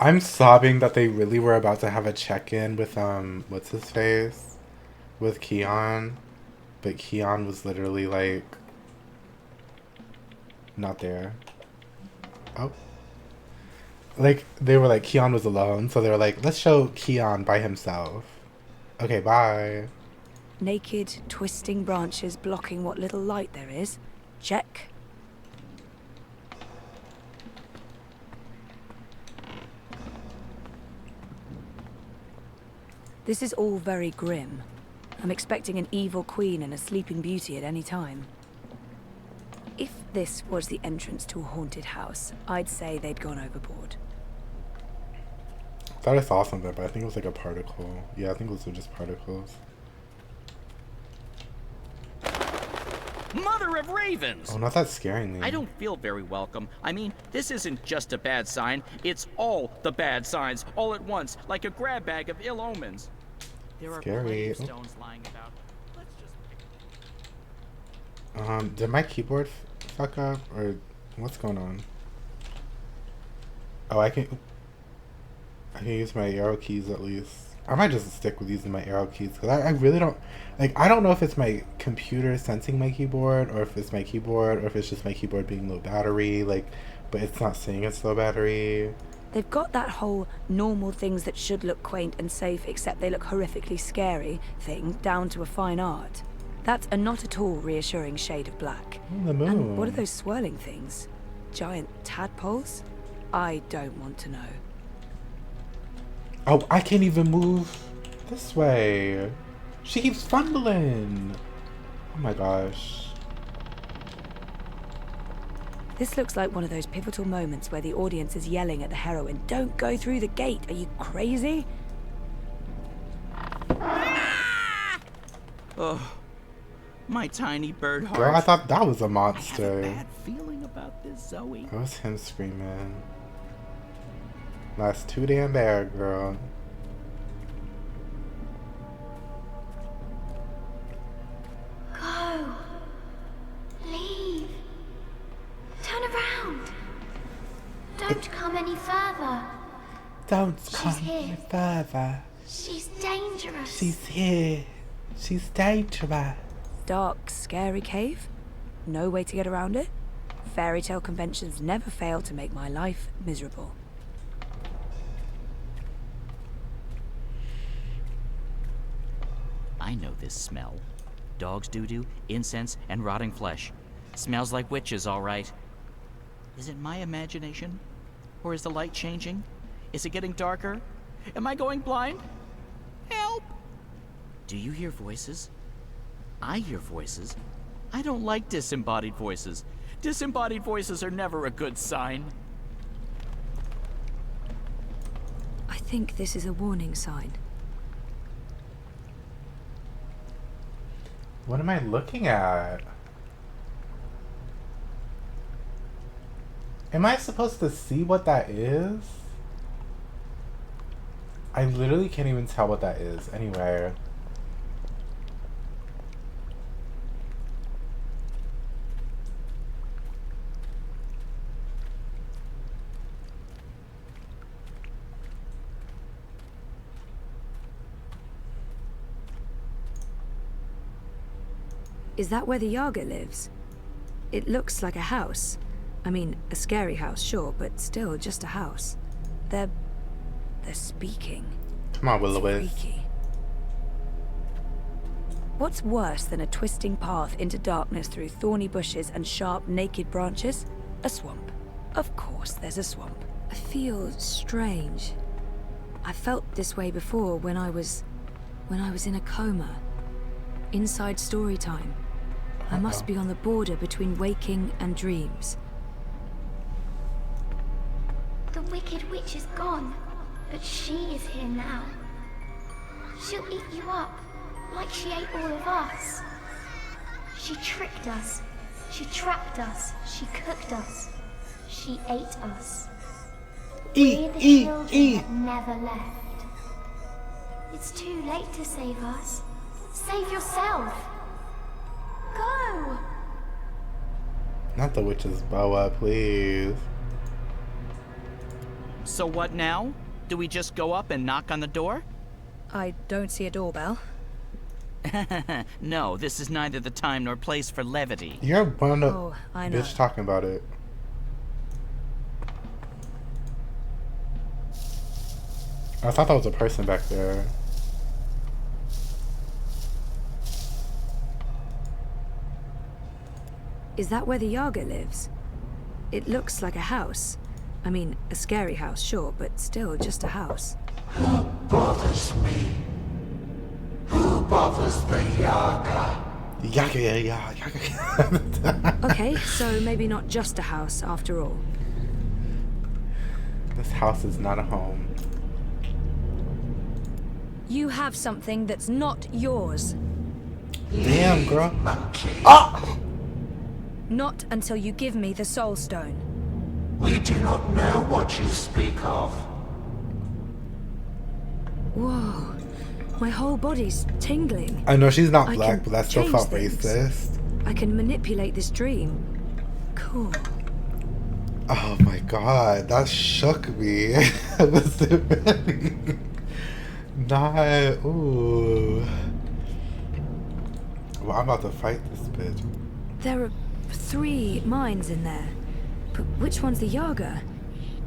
I'm sobbing that they really were about to have a check-in with, what's his face? With Keon. But Keon was literally, like, not there. Oh. Like, they were like, Keon was alone, so they were like, let's show Keon by himself. Okay, bye. Naked, twisting branches blocking what little light there is. Check. This is all very grim. I'm expecting an evil queen and a sleeping beauty at any time. If this was the entrance to a haunted house, I'd say they'd gone overboard. I thought I saw something, but I think it was like a particle. Yeah, I think it was just particles. Mother of ravens! Oh, not that scaring me. I don't feel very welcome. I mean, this isn't just a bad sign. It's all the bad signs, all at once, like a grab bag of ill omens. There are plenty of stones lying about. Let's just pick... Did my keyboard fuck up, or what's going on? Oh, I can use my arrow keys at least. I might just stick with using my arrow keys, because I really don't, like, I don't know if it's my computer sensing my keyboard, or if it's my keyboard, or if it's just my keyboard being low battery, like, but it's not saying it's low battery. They've got that whole normal things that should look quaint and safe except they look horrifically scary thing down to a fine art. That's a not at all reassuring shade of black. Oh, the moon. And what are those swirling things? Giant tadpoles? I don't want to know. Oh, I can't even move this way. She keeps fumbling. Oh my gosh. This looks like one of those pivotal moments where the audience is yelling at the heroine, "Don't go through the gate, are you crazy?" Oh, My tiny bird heart. Girl, I thought that was a I monster. have a bad feeling about this, Zoe. That was him screaming. That's too damn bad, girl. Go. Leave. Turn around. Don't come any further. Don't She's come here. any further. She's dangerous. She's here. She's dangerous. Dark, scary cave? No way to get around it? Fairy tale conventions never fail to make my life miserable. I know this smell. Dog's doo-doo, incense, and rotting flesh. Smells like witches, all right. Is it my imagination? Or is the light changing? Is it getting darker? Am I going blind? Help! Do you hear voices? I hear voices. I don't like disembodied voices. Disembodied voices are never a good sign. I think this is a warning sign. What am I looking at? Am I supposed to see what that is? I literally can't even tell what that is anywhere. Is that where the Yaga lives? It looks like a house. I mean, a scary house, sure, but still just a house. They're speaking. Come on, Will-O-Wisp. Freaky. What's worse than a twisting path into darkness through thorny bushes and sharp, naked branches? A swamp. Of course there's a swamp. I feel strange. I felt this way before when I was in a coma. Inside story time. I must be on the border between waking and dreams. The wicked witch is gone, but she is here now. She'll eat you up, like she ate all of us. She tricked us. She trapped us. She cooked us. She ate us. We're the children that never left. It's too late to save us. Save yourself. Go. Not the witch's boa, please. So what now? Do we just go up and knock on the door? I don't see a doorbell. No, this is neither the time nor place for levity. You're one of Oh, I know. bitch talking about it. I thought that was a person back there. Is that where the Yaga lives? It looks like a house. I mean, a scary house, sure, but still just a house. Who bothers me? Who bothers the Yaga? Yaga. Okay, so maybe not just a house after all. This house is not a home. You have something that's not yours. Damn, girl. Ah! Not until you give me the Soul Stone. We do not know what you speak of. Whoa. My whole body's tingling. I know she's not I black, can but that still change felt things. racist. I can manipulate this dream. Cool. Oh my god, that shook me. Was it really? Not. Ooh. Well, I'm about to fight this bitch. There are 3 minds in there. But which one's the Yaga?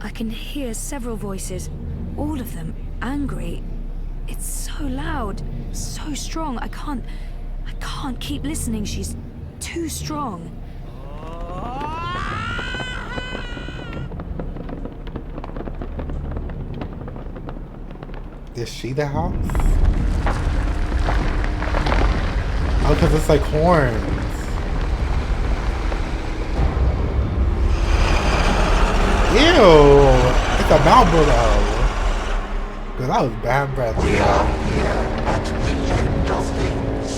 I can hear several voices, all of them angry. It's so loud, so strong. I can't keep listening. She's too strong. Is she the house? Oh, because it's like horns. Ew! It's a Malboro. Because I was bad breath. We are here at the end of things.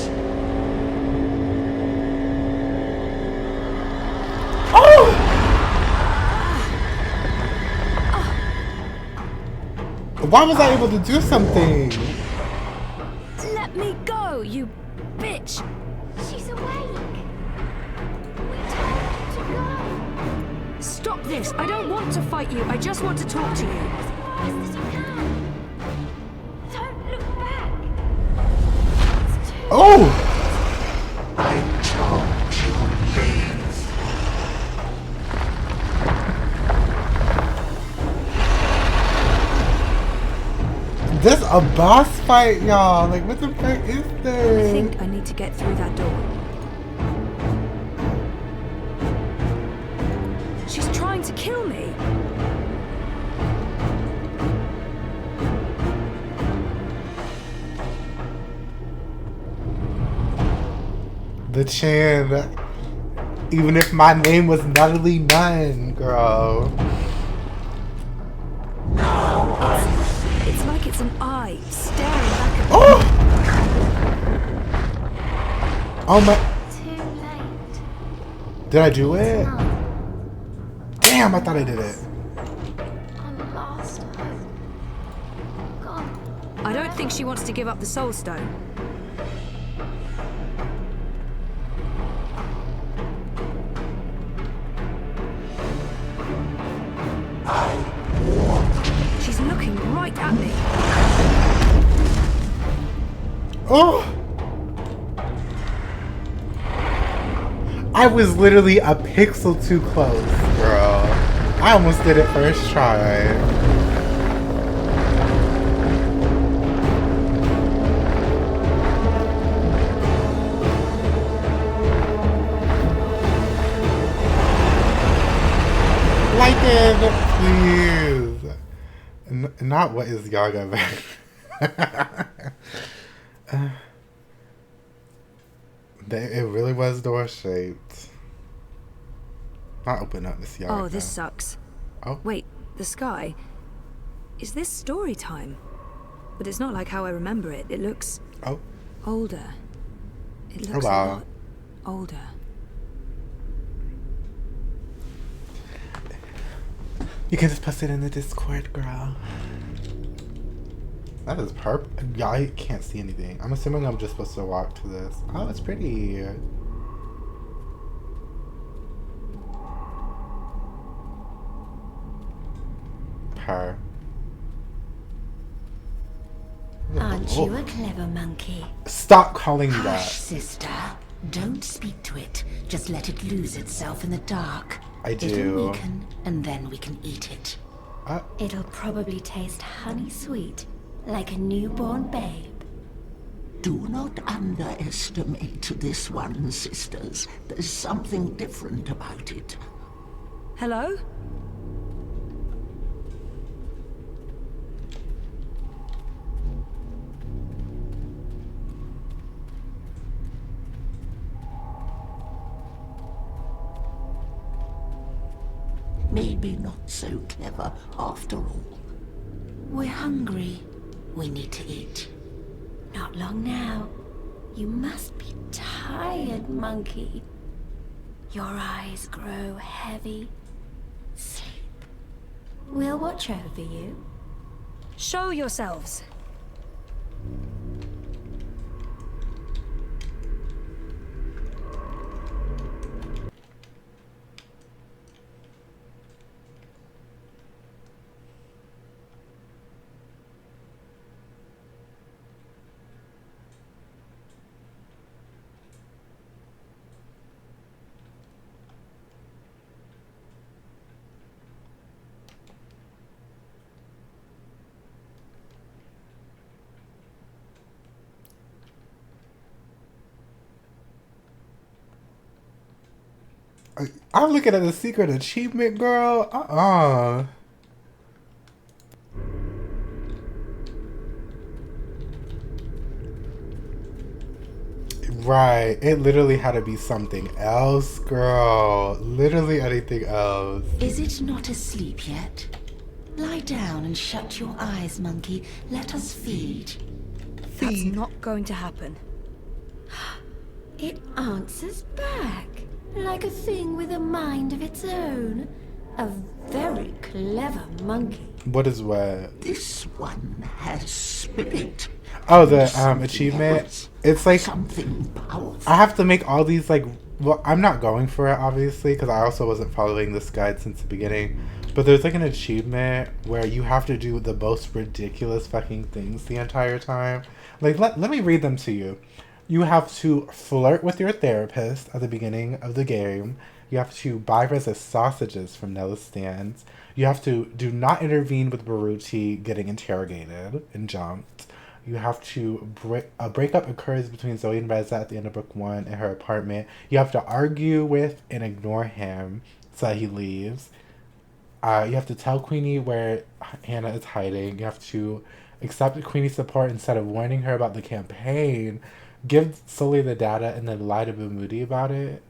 Why was I able to do something? Let me go, you bitch! She's awake. We told her to go. Stop this! I don't want to fight you. I just want to talk to you. As fast as you can. Don't look back. Oh! I told you, leave. This a boss fight, y'all. Like, what the fuck is I this? think I need to get through that door. She's trying to kill me. The chin. Even if my name was Natalie Nunn, girl. It's like it's an eye staring back at me. Oh! Oh my. Too late. Did I do it? Damn, I thought I did it. I'm lost hope. Gone. I don't think she wants to give up the Soul Stone. She's looking right at me. Oh! I was literally a pixel too close, girl. I almost did it first try. Like it, please. Not what is Yaga back. It really was door shaped. Not open up this yard. Oh, this sucks. Oh. Wait, the sky? Is this story time? But it's not like how I remember it. It looks... Oh. Older. It looks wow. a lot older. You can just post it in the Discord, girl. That is purple. Yeah, I can't see anything. I'm assuming I'm just supposed to walk to this. Oh, it's pretty. Her. Aren't you a clever monkey? Stop calling me that. Hush, sister. Don't speak to it. Just let it lose itself in the dark. I do. It'll weaken, and then we can eat it. Uh. It'll probably taste honey sweet, like a newborn babe. Do not underestimate this one, sisters. There's something different about it. Hello? Maybe not so clever after all. We're hungry. We need to eat. Not long now. You must be tired, monkey. Your eyes grow heavy. Sleep. We'll watch over you. Show yourselves. I'm looking at the secret achievement, girl. Right. It literally had to be something else, girl. Literally anything else. Is it not asleep yet? Lie down and shut your eyes, monkey. Let us feed. That's not going to happen. It answers back, like a thing with a mind of its own. A very clever monkey. What is what? This one has spirit. Oh, the achievement. It's like something powerful. I have to make all these like. Well, I'm not going for it obviously because I also wasn't following this guide since the beginning. But there's like an achievement where you have to do the most ridiculous fucking things the entire time. Like let me read them to you. You have to flirt with your therapist at the beginning of the game. You have to buy resist sausages from Nella's stands. You have to do not intervene with Baruti getting interrogated and jumped. You have to breakup occurs between Zoe and Reza at the end of book 1 in her apartment. You have to argue with and ignore him so that he leaves. You have to tell Queenie where Hannah is hiding. You have to accept Queenie's support instead of warning her about the campaign. Give Sully the data and then lie to Bumudi about it.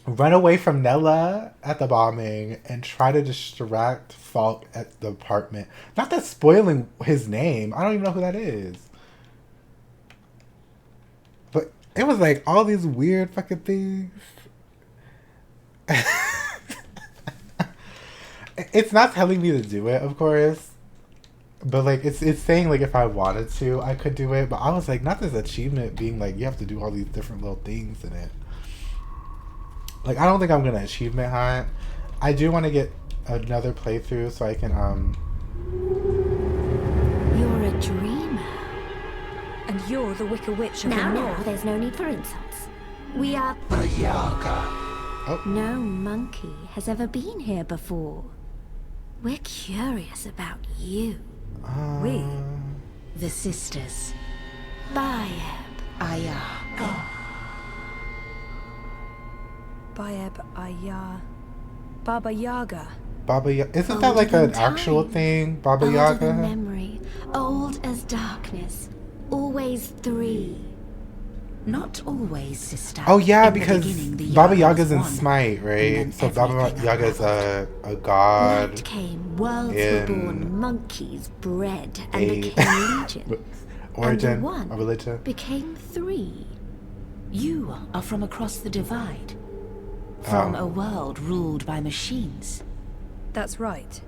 Run away from Nella at the bombing and try to distract Falk at the apartment. Not that spoiling his name. I don't even know who that is. But it was like all these weird fucking things. It's not telling me to do it, of course. But like it's saying like if I wanted to, I could do it. But I was like, not this achievement being like you have to do all these different little things in it. Like I don't think I'm gonna achievement hunt. I do want to get another playthrough so I can You're a dreamer. And you're the Wicker Witch of the Now, North. there's no need for insults. We are... No monkey has ever been here before. We're curious about you. We? The sisters. Bayeb. Ayaga. Bayeb Ayar. Baba Yaga. Baba Yaga. Isn't that like an actual thing? Baba Older Yaga? than memory. Old as darkness. Always 3. Not always, sister. Oh yeah, In the because beginning, the Baba Yaga Yaga's was in one, Smite, right? So Baba Yaga's a god. Light came, worlds were in born, monkeys bred and a became legion. origin and the one of religion. became 3. You are from across the divide. From Oh. a world ruled by machines. That's right.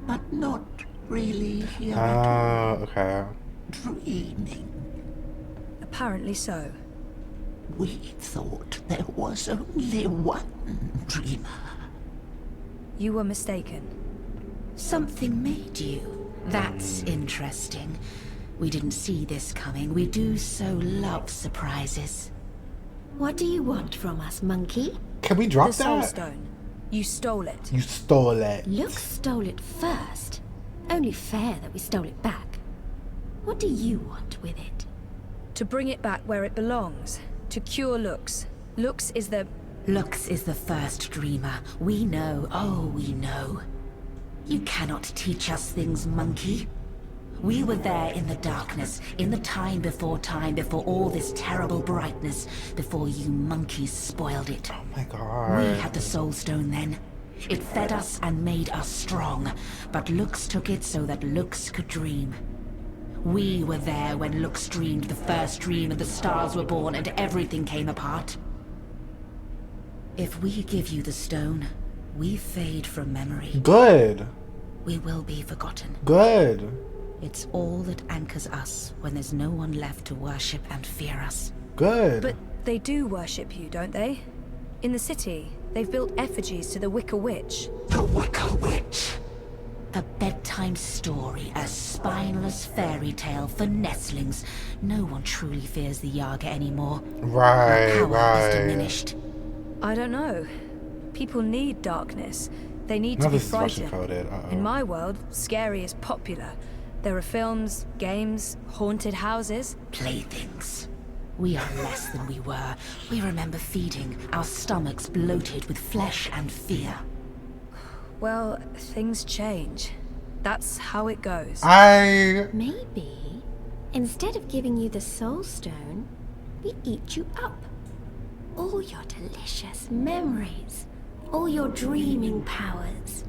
But not really here. Oh, okay. Dreaming. Apparently so. We thought there was only one dreamer. You were mistaken. Something made you. That's interesting. We didn't see this coming. We do so love surprises. What do you want from us, monkey? Can we drop The Soul that? Stone. You stole it. You stole it. Lux stole it first. Only fair that we stole it back. What do you want with it? To bring it back where it belongs. To cure Lux. Lux is the first dreamer. We know, oh, we know. You cannot teach us things, monkey. We were there in the darkness, in the time before all this terrible brightness, before you monkeys spoiled it. Oh my god. We had the Soul Stone then. It fed us and made us strong, but Lux took it so that Lux could dream. We were there when Lux dreamed the first dream and the stars were born and everything came apart. If we give you the stone, we fade from memory. Good. We will be forgotten. Good. It's all that anchors us when there's no one left to worship and fear us. Good. But they do worship you, don't they? In the city, they've built effigies to the Wicker Witch. The Wicker Witch. A bedtime story, a spineless fairy tale for nestlings. No one truly fears the Yaga anymore. Right, Our power has right. diminished. I don't know. People need darkness. They need No, to be this is Russian frightened. coded. Uh-oh. In my world, scary is popular. There are films, games, haunted houses. Playthings. We are less than we were. We remember feeding, our stomachs bloated with flesh and fear. Well, things change. That's how it goes. Maybe, instead of giving you the Soul Stone, we eat you up. All your delicious memories, all your dreaming powers.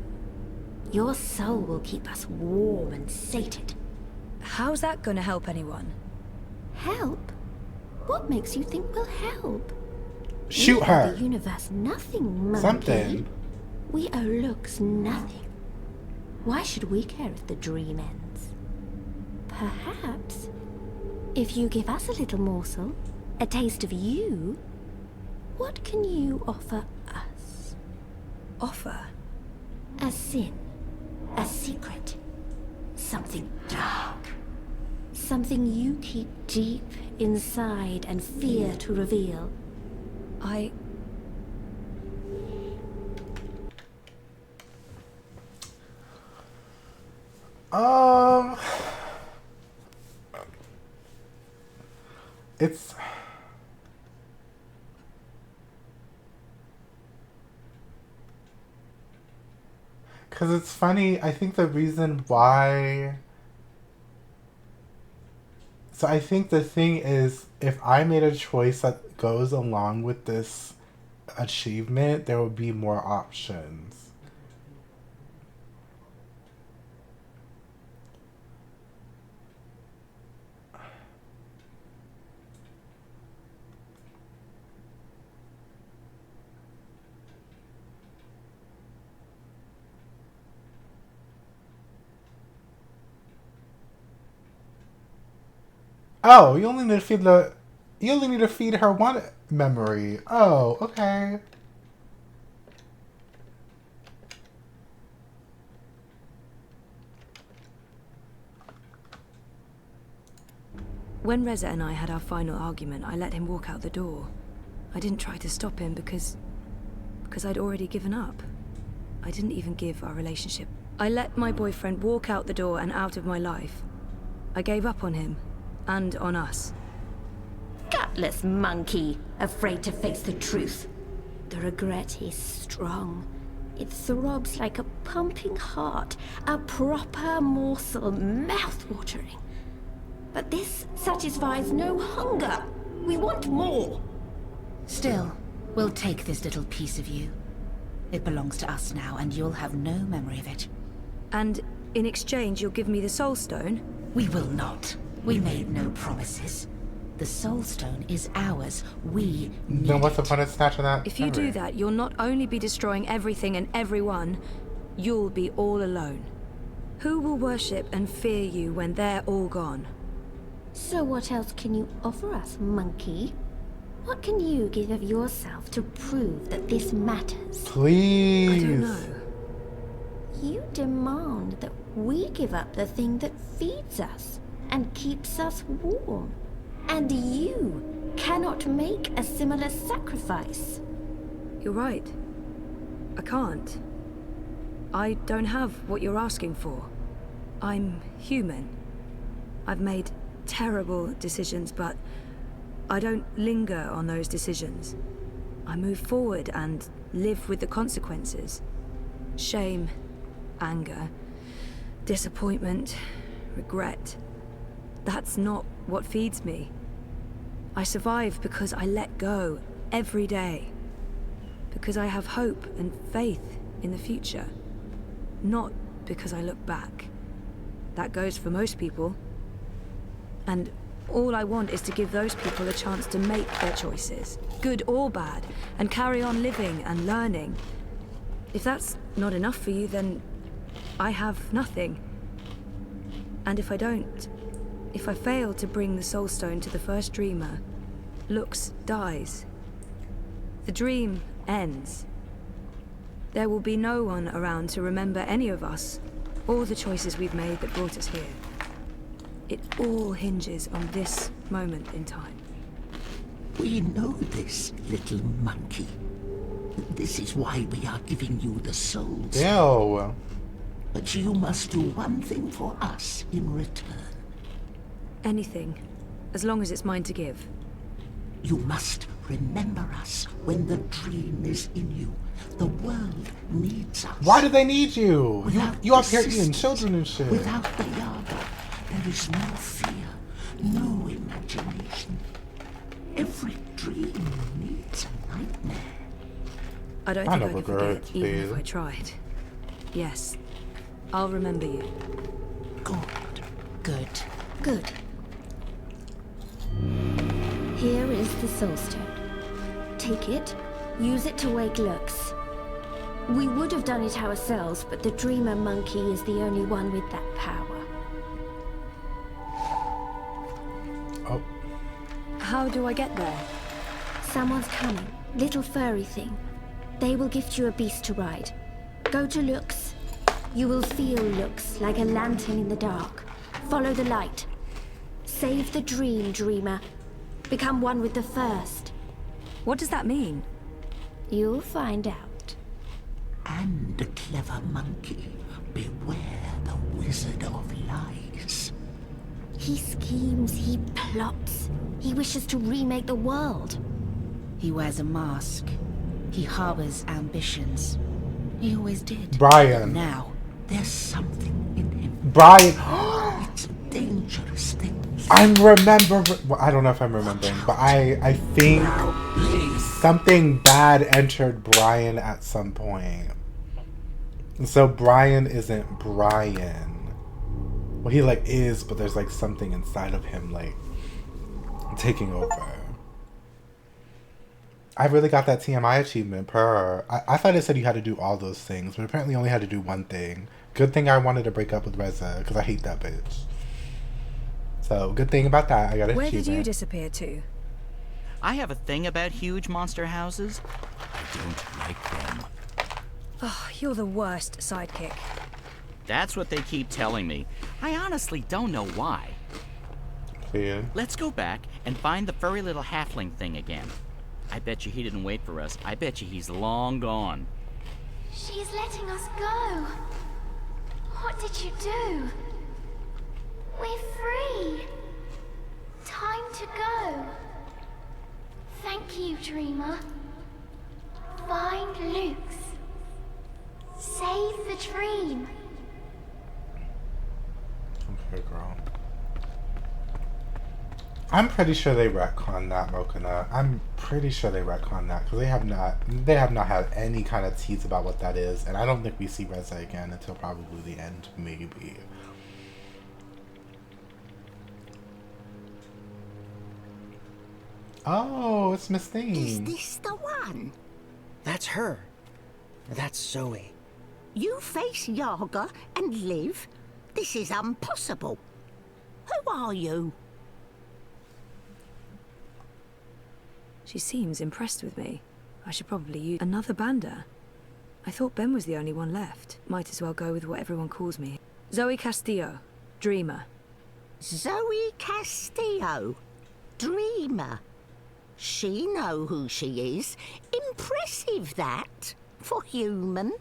Your soul will keep us warm and sated. How's that gonna help anyone? Help? What makes you think we'll help? Shoot We her. owe the universe nothing, monkey. Something. We owe Lux nothing. Why should we care if the dream ends? Perhaps, if you give us a little morsel, a taste of you, what can you offer us? Offer? A sin, a secret, something dark. Something you keep deep inside and fear to reveal. It's... Because it's funny, I think the reason why... So I think the thing is, if I made a choice that goes along with this achievement, there will be more options. Oh, you only need to feed her one memory. Oh, okay. When Reza and I had our final argument, I let him walk out the door. I didn't try to stop him because I'd already given up. I didn't even give our relationship. I let my boyfriend walk out the door and out of my life. I gave up on him. And on us. Gutless monkey, afraid to face the truth. The regret is strong. It throbs like a pumping heart, a proper morsel, mouth-watering. But this satisfies no hunger. We want more. Still, we'll take this little piece of you. It belongs to us now, and you'll have no memory of it. And in exchange, you'll give me the Soul Stone? We will not. We made no promises. The Soul Stone is ours. We need Then what's the point of snatching that? If you do that, you'll not only be destroying everything and everyone, you'll be all alone. Who will worship and fear you when they're all gone? So what else can you offer us, monkey? What can you give of yourself to prove that this matters? Please. I don't know. You demand that we give up the thing that feeds us and keeps us warm. And you cannot make a similar sacrifice. You're right. I can't. I don't have what you're asking for. I'm human. I've made terrible decisions, but I don't linger on those decisions. I move forward and live with the consequences. Shame, anger, disappointment, regret. That's not what feeds me. I survive because I let go every day. Because I have hope and faith in the future. Not because I look back. That goes for most people. And all I want is to give those people a chance to make their choices, good or bad, and carry on living and learning. If that's not enough for you, then I have nothing. And if I don't, if I fail to bring the Soul Stone to the first dreamer, Lux dies. The dream ends. There will be no one around to remember any of us, or the choices we've made that brought us here. It all hinges on this moment in time. We know this, little monkey. This is why we are giving you the souls. Ew. But you must do one thing for us in return. Anything, as long as it's mine to give. You must remember us when the dream is in you. The world needs us. Why do they need you? You up here eating persistence, children and shit. Without the Yaga, there is no fear, no imagination. Every dream needs a nightmare. I don't think I could forget, even if I tried. Yes, I'll remember you. Good. Good. Good. Here is the Soul Stone. Take it, use it to wake Lux. We would have done it ourselves, but the Dreamer Monkey is the only one with that power. Oh. How do I get there? Someone's coming. Little furry thing. They will gift you a beast to ride. Go to Lux. You will feel Lux like a lantern in the dark. Follow the light. Save the dream, Dreamer. Become one with the first. What does that mean? You'll find out. And the clever monkey, beware the wizard of lies. He schemes, he plots. He wishes to remake the world. He wears a mask. He harbors ambitions. He always did. Brian. Now, there's something in him. Brian. It's a dangerous thing. I remember. Well, I don't know if I'm remembering, but I think something bad entered Brian at some point. So Brian isn't Brian. Well, he like is, but there's like something inside of him like taking over. I really got that TMI achievement per. I thought it said you had to do all those things, but apparently you only had to do one thing. Good thing I wanted to break up with Reza, because I hate that bitch. So, good thing about that, I got an Where achievement. did you disappear to? I have a thing about huge monster houses. I don't like them. Oh, you're the worst sidekick. That's what they keep telling me. I honestly don't know why. Yeah. Let's go back and find the furry little halfling thing again. I bet you he didn't wait for us. I bet you he's long gone. She's letting us go. What did you do? We're free. Time to go. Thank you, Dreamer. Find Luke's. Save the dream. Okay, girl. I'm pretty sure they retconned that, Mokana. I'm pretty sure they retconned that because they have not had any kind of tease about what that is, and I don't think we see Reza again until probably the end, maybe. Oh, it's Miss Thing. Is this the one? That's her. That's Zoe. You face Yaga and live? This is impossible. Who are you? She seems impressed with me. I should probably use another bander. I thought Ben was the only one left. Might as well go with what everyone calls me. Zoe Castillo, Dreamer. Zoe Castillo, Dreamer. She know who she is. Impressive that, for human.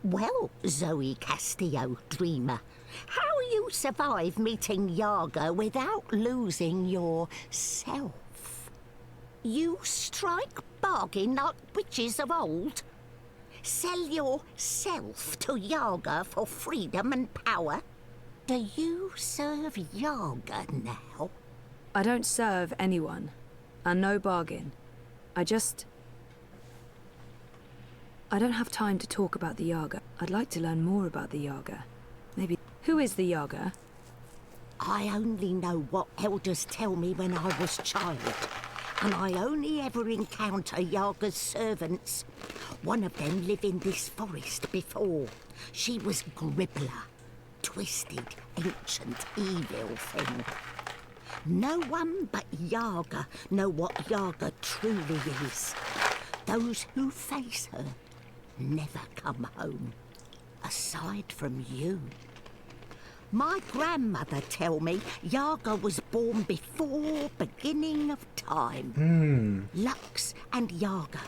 Well, Zoe Castillo, Dreamer, how you survive meeting Yaga without losing yourself? You strike bargain like witches of old? Sell yourself to Yaga for freedom and power? Do you serve Yaga now? I don't serve anyone. And no bargain. I don't have time to talk about the Yaga. I'd like to learn more about the Yaga. Maybe... Who is the Yaga? I only know what elders tell me when I was child. And I only ever encounter Yaga's servants. One of them lived in this forest before. She was Gribbler. Twisted, ancient, evil thing. No one but Yaga know what Yaga truly is. Those who face her never come home, aside from you. My grandmother tell me Yaga was born before beginning of time. Lux and Yaga,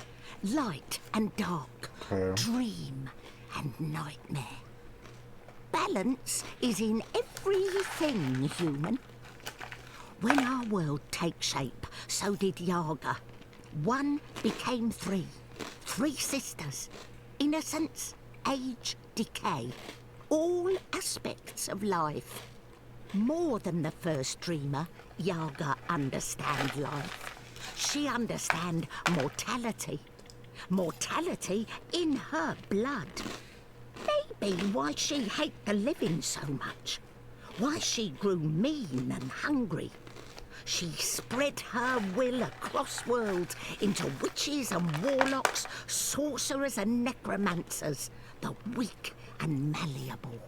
light and dark, dream and nightmare. Balance is in everything human. When our world takes shape, so did Yaga. One became three. Three sisters. Innocence, age, decay. All aspects of life. More than the first dreamer, Yaga understand life. She understand mortality. Mortality in her blood. Maybe why she hate the living so much. Why she grew mean and hungry. She spread her will across worlds into witches and warlocks, sorcerers and necromancers, the weak and malleable.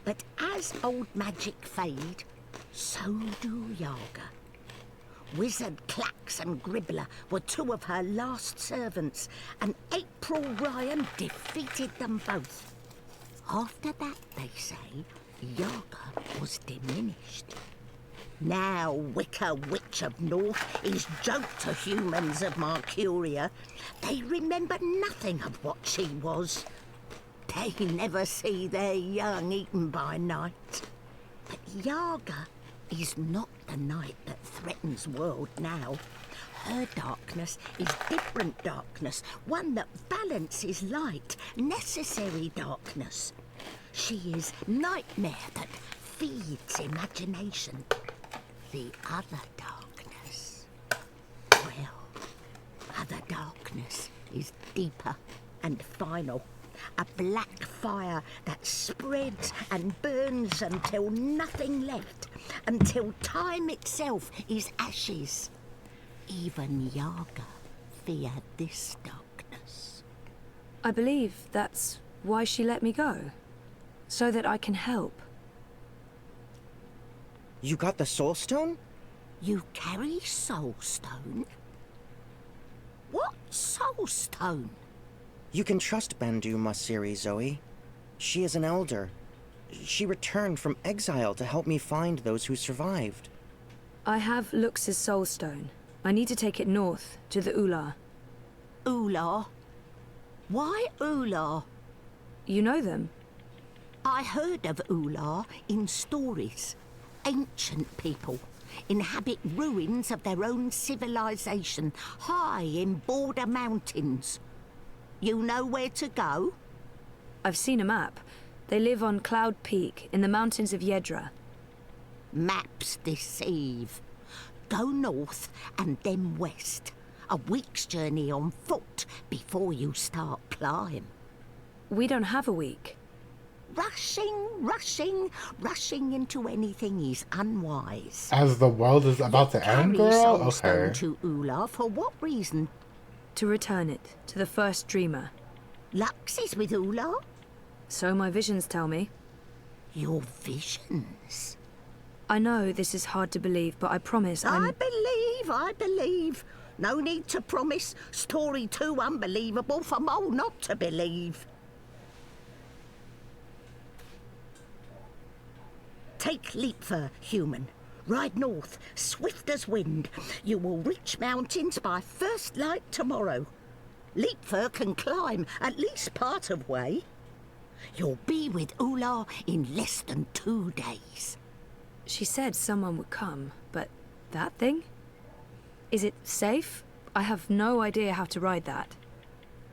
But as old magic fade, so do Yaga. Wizard Clax and Gribbler were two of her last servants, and April Ryan defeated them both. After that, they say, Yaga was diminished. Now Wicker Witch of North is joke to humans of Marcuria. They remember nothing of what she was. They never see their young eaten by night. But Yaga is not the night that threatens world now. Her darkness is different darkness, one that balances light, necessary darkness. She is nightmare that feeds imagination. The other darkness, well, other darkness is deeper and final. A black fire that spreads and burns until nothing left, until time itself is ashes. Even Yaga feared this darkness. I believe that's why she let me go. So that I can help. You got the Soul Stone? You carry Soul Stone? What Soul Stone? You can trust Bandu Masiri, Zoe. She is an elder. She returned from exile to help me find those who survived. I have Lux's Soul Stone. I need to take it north, to the Ular. Ular? Why Ular? You know them? I heard of Ular in stories. Ancient people inhabit ruins of their own civilization, high in border mountains. You know where to go? I've seen a map. They live on Cloud Peak, in the mountains of Yedra. Maps deceive. Go north and then west. A week's journey on foot before you start climb. We don't have a week. Rushing into anything is unwise. As the world is about to end, girl? Soul Stone Okay. to Ular for what reason? To return it to the first dreamer. Lux is with Ular? So my visions tell me. Your visions? I know this is hard to believe, but I promise I believe. No need to promise. Story too unbelievable for Mole not to believe. Take Leapfur, human. Ride north, swift as wind. You will reach mountains by first light tomorrow. Leapfur can climb at least part of way. You'll be with Ular in less than 2 days. She said someone would come, but that thing? Is it safe? I have no idea how to ride that.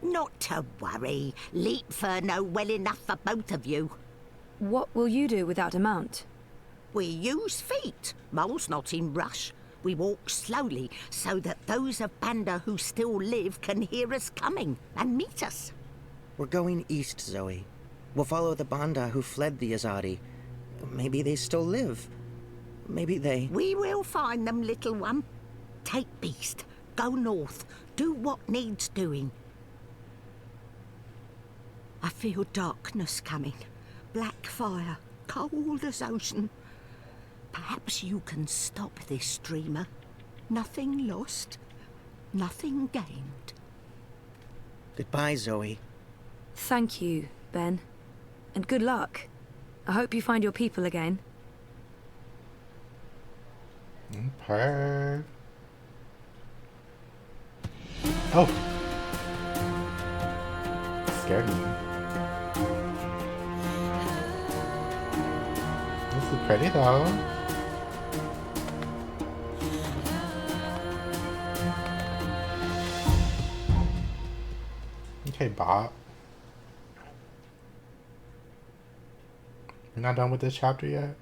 Not to worry. Leapfur know well enough for both of you. What will you do without a mount? We use feet. Mole's not in rush. We walk slowly so that those of Banda who still live can hear us coming and meet us. We're going east, Zoe. We'll follow the Banda who fled the Azadi. Maybe they still live. Maybe they... We will find them, little one. Take Beast. Go north. Do what needs doing. I feel darkness coming. Black fire. Cold as ocean. Perhaps you can stop this dreamer. Nothing lost. Nothing gained. Goodbye, Zoe. Thank you, Ben. And good luck. I hope you find your people again. Okay. Oh. Scared me. This is pretty though. Okay, Bob. We're not done with this chapter yet?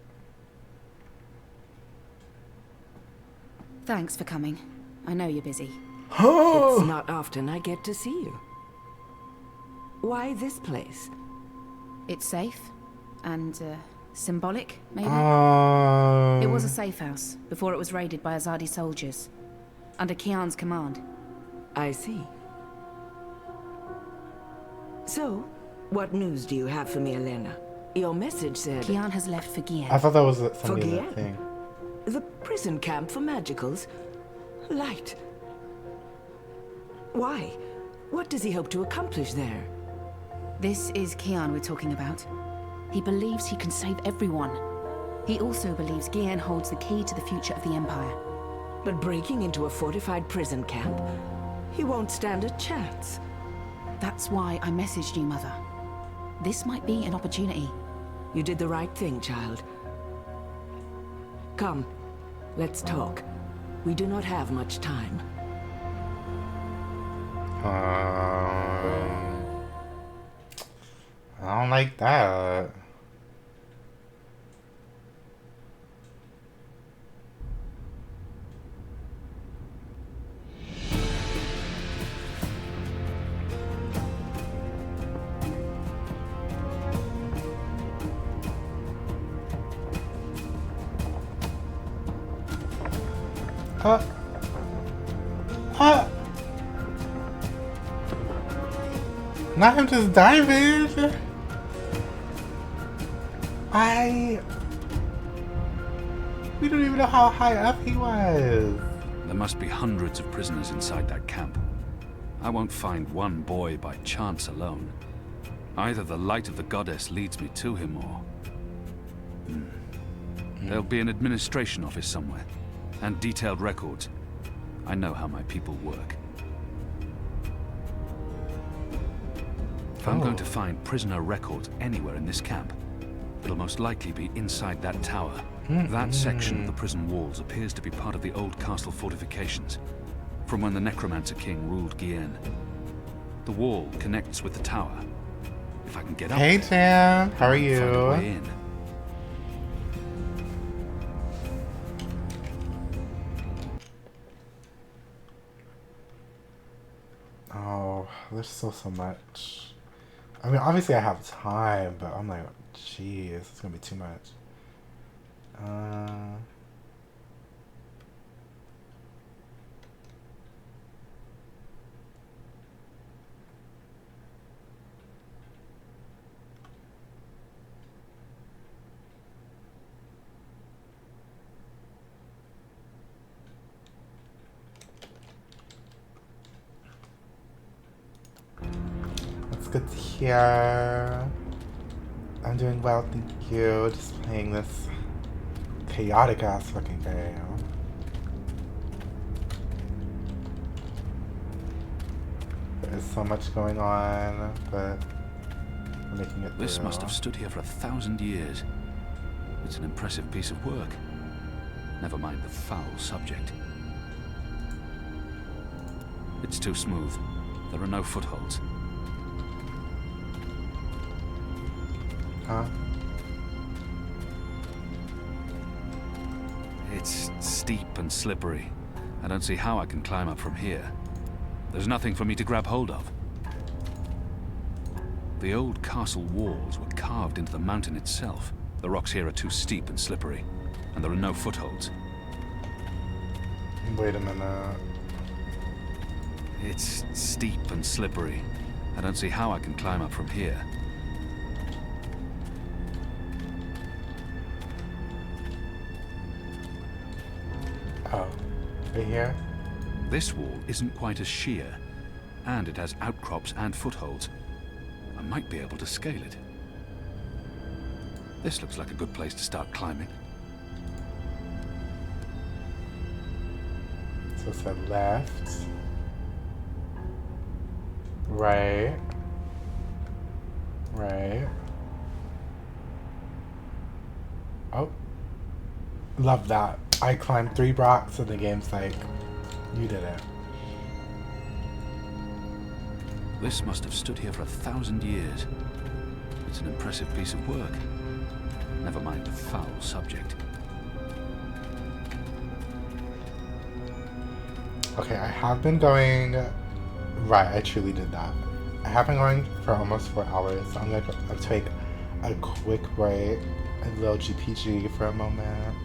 Thanks for coming. I know you're busy. It's not often I get to see you. Why this place? It's safe, and Symbolic, maybe? It was a safe house before it was raided by Azadi soldiers. Under Kian's command. I see. So, what news do you have for me, Elena? Your message said... Kian has left for Gien. I thought that was For something in that Gien? thing. The prison camp for magicals? Light. Why? What does he hope to accomplish there? This is Kian we're talking about. He believes he can save everyone. He also believes Gien holds the key to the future of the Empire. But breaking into a fortified prison camp? He won't stand a chance. That's why I messaged you, Mother. This might be an opportunity. You did the right thing, child. Come, let's talk. We do not have much time. I don't like that. Not him just diving. We don't even know how high up he was. There must be hundreds of prisoners inside that camp. I won't find one boy by chance alone. Either the light of the goddess leads me to him or... There'll be an administration office somewhere. And detailed records. I know how my people work. If I'm going to find prisoner records anywhere in this camp, it'll most likely be inside that tower. That section of the prison walls appears to be part of the old castle fortifications, from when the Necromancer King ruled Gien. The wall connects with the tower. If I can get up Hey there, Tam, how are I might find a way you? in. Oh, there's still so much. I mean, obviously I have time, but I'm like, jeez, it's gonna be too much. That's good to hear. I'm doing well, thank you. Just playing this chaotic ass fucking game. There's so much going on, but we're making it through. This must have stood here for 1,000 years. It's an impressive piece of work. Never mind the foul subject. It's too smooth. There are no footholds. Huh? It's steep and slippery. I don't see how I can climb up from here. There's nothing for me to grab hold of. The old castle walls were carved into the mountain itself. The rocks here are too steep and slippery, and there are no footholds. Wait a minute. It's steep and slippery. I don't see how I can climb up from here. Oh, right here? This wall isn't quite as sheer, and it has outcrops and footholds. I might be able to scale it. This looks like a good place to start climbing. So it's a left. Right. Right. Oh. Love that. I climbed 3 blocks and the game's like, you did it. This must have stood here for 1,000 years. It's an impressive piece of work. Never mind the foul subject. Okay, I have been going... Right, I truly did that. I have been going for almost 4 hours, so I'm gonna take a quick break a little GPG for a moment,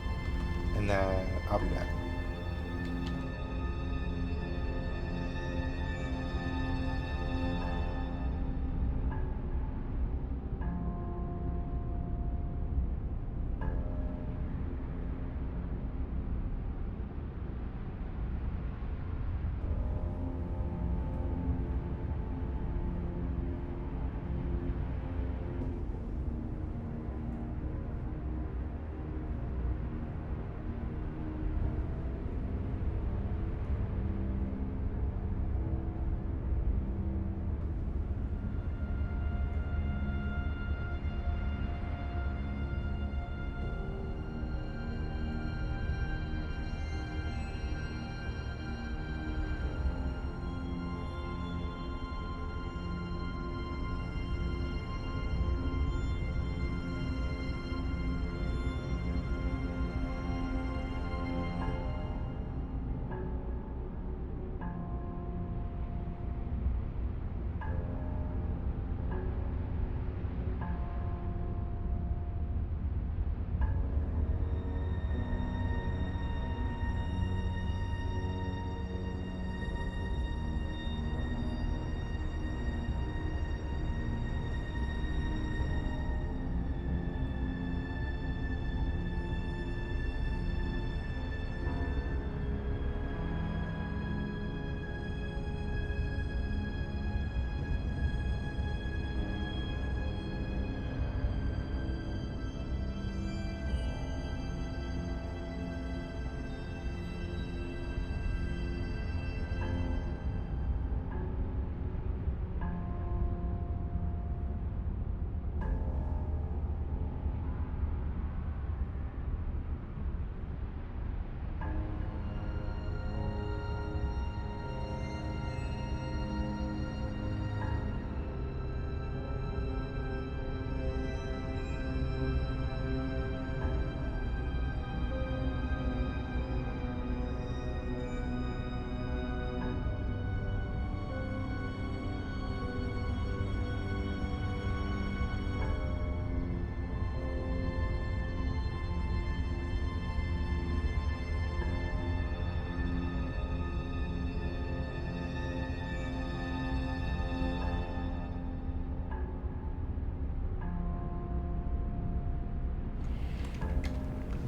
and then I'll be back.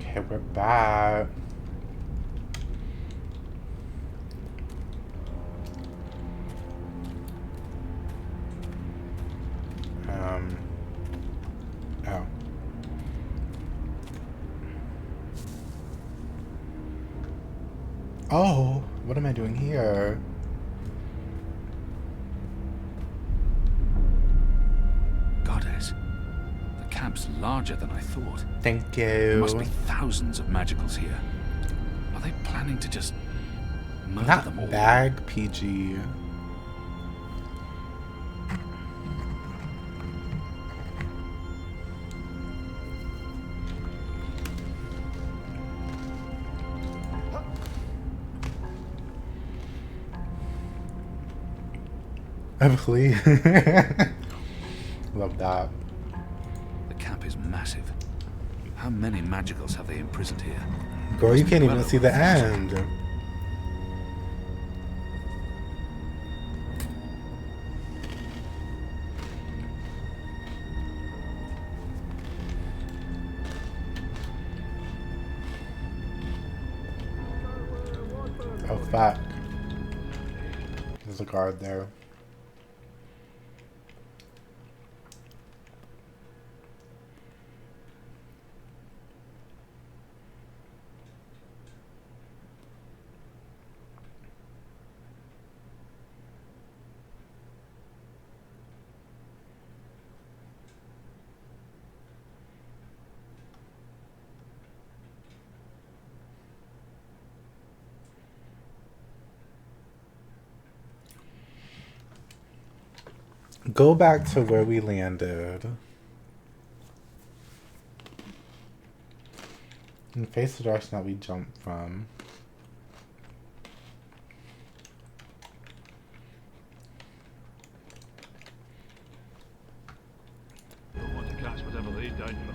Okay, we're back. Oh. Oh, what am I doing here? Goddess, the camp's larger than I thought. Thank you. There must be thousands of magicals here. Are they planning to just murder Not them all? bag PG. Please. Love that. The camp is massive. How many magicals have they imprisoned here? Girl, you can't even see the end. Oh, fuck. There's a guard there. Go back to where we landed. And face the direction that we jumped from. You'll want to catch whatever laid down for.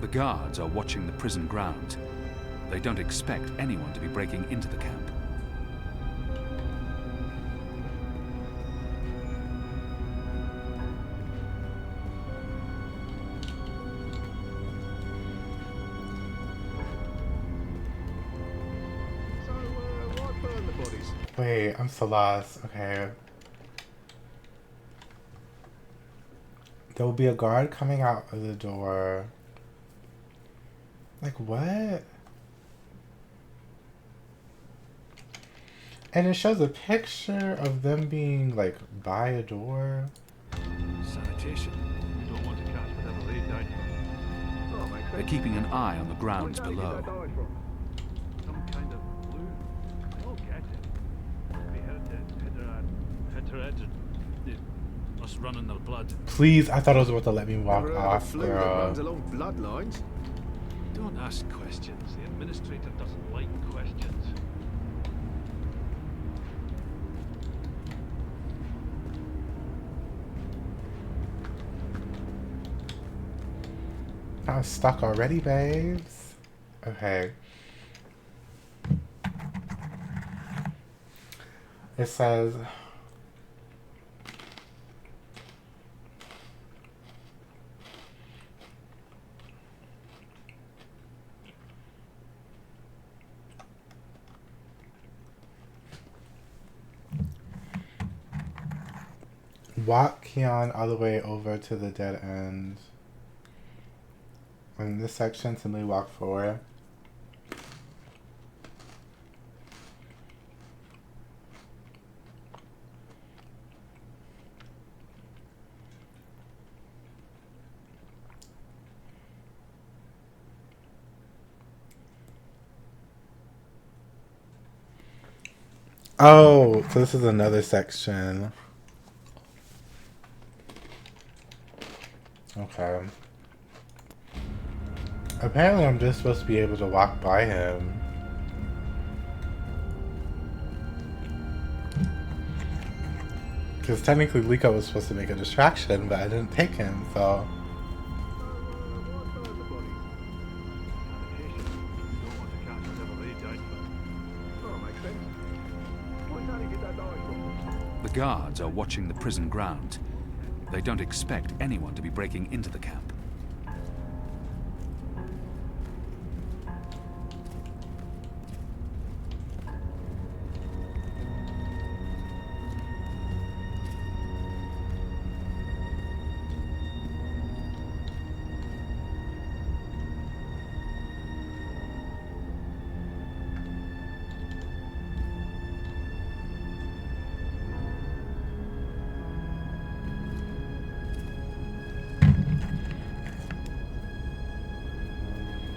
The guards are watching the prison grounds. They don't expect anyone to be breaking into the camp. Wait, I'm so lost. Okay. There will be a guard coming out of the door. Like, what? And it shows a picture of them being, like, by a door. Sanitation. You don't want to catch whatever they died from. They're keeping an eye on the grounds below. Some kind of flu. I don't get it. We heard that must run in their blood. Please, I thought it was about to let me walk off, Flu that girl. runs along bloodlines. Don't ask questions. The administrator doesn't like questions. I'm stuck already, babes. Okay. It says... Walk Keon all the way over to the dead end. In this section, simply walk forward. Oh, so this is another section. Okay. Apparently I'm just supposed to be able to walk by him. Because technically Liko was supposed to make a distraction, but I didn't take him, so... The guards are watching the prison ground. They don't expect anyone to be breaking into the camp.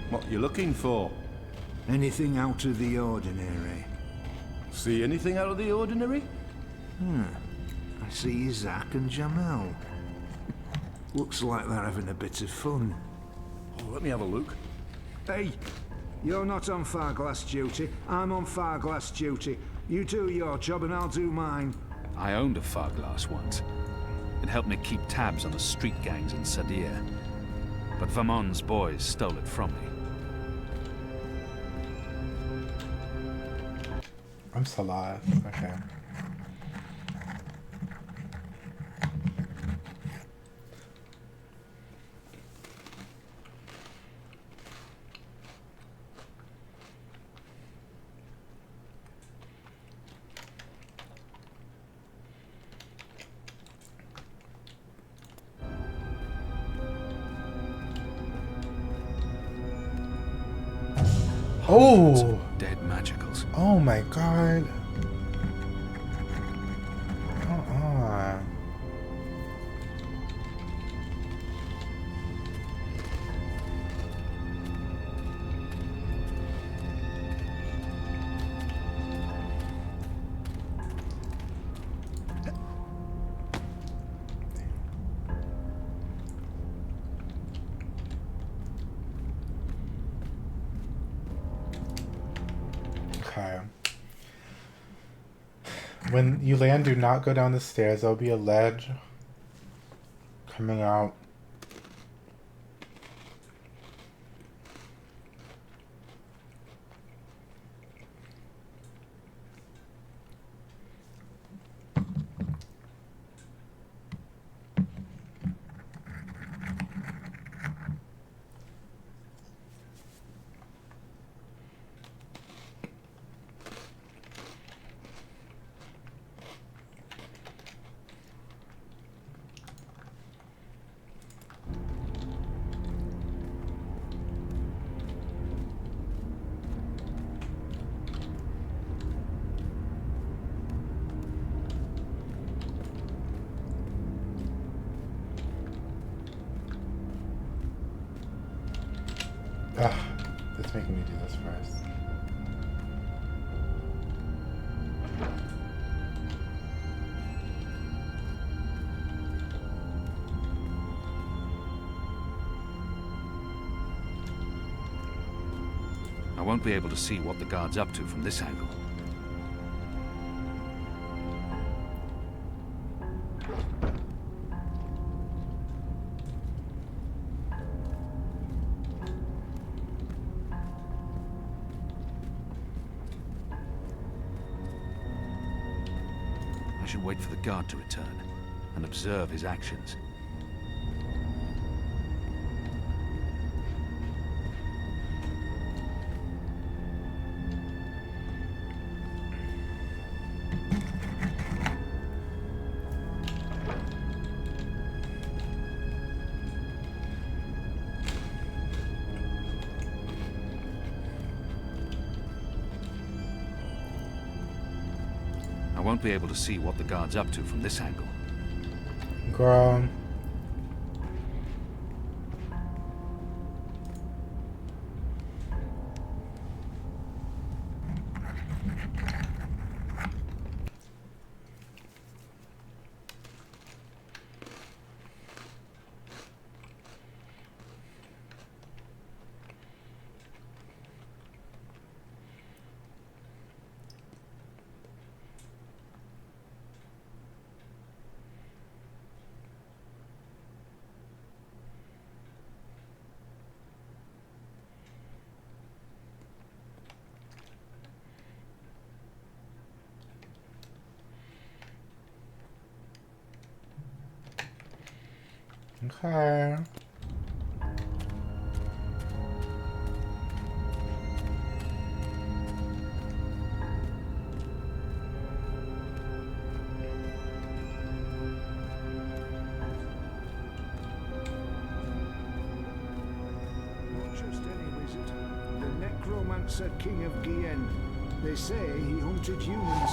What you looking for? Anything out of the ordinary? See anything out of the ordinary? I see Zach and Jamel. Looks like they're having a bit of fun. Oh, let me have a look. Hey, you're not on Farglass duty. I'm on Farglass duty. You do your job and I'll do mine. I owned a Farglass once. It helped me keep tabs on the street gangs in Sadir. But Vamon's boys stole it from me. I'm so lost. Okay. Oh! Dead magicals. Oh my god. Okay. When you land, do not go down the stairs. There'll be a ledge coming out. Ugh, it's making me do this first. I won't be able to see what the guard's up to from this angle. I should wait for the guard to return and observe his actions. I won't be able to see what the guard's up to from this angle. Girl. Okay. Not just any wizard. The necromancer king of Gien. They say he hunted humans.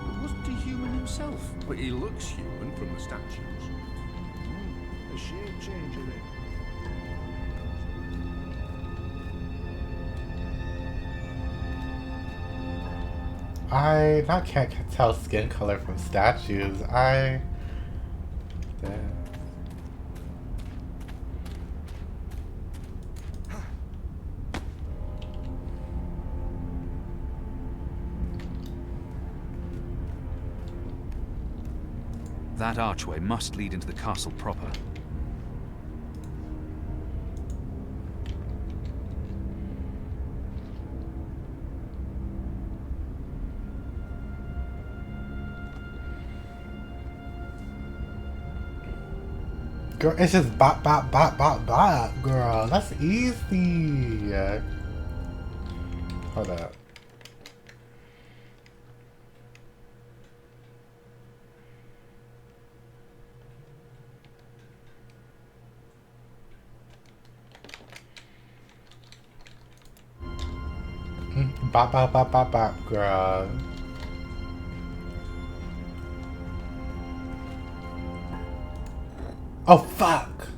But wasn't he human himself? But he looks human from the statues. A shape changer then. I can't tell skin color from statues. That archway must lead into the castle proper. Girl, it's just bop, bop, bop, bop, bop, girl. That's easy. Hold up. Bop, bop, bop, bop, bop, girl. Oh, fuck!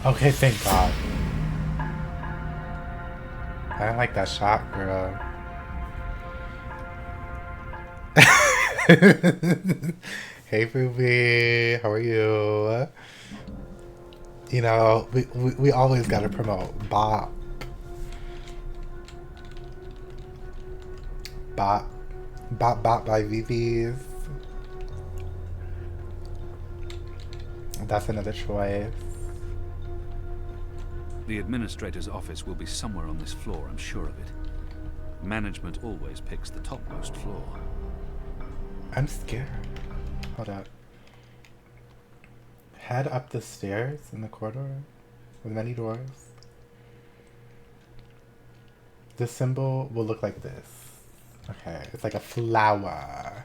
Okay, thank God. I didn't like that shot, girl. Hey, Ruby. How are you? You know, we always gotta promote Bop. Bop. Bop Bop by VV's. That's another choice. The administrator's office will be somewhere on this floor, I'm sure of it. Management always picks the topmost floor. I'm scared. Hold up. Head up the stairs in the corridor with many doors. This symbol will look like this. Okay, it's like a flower.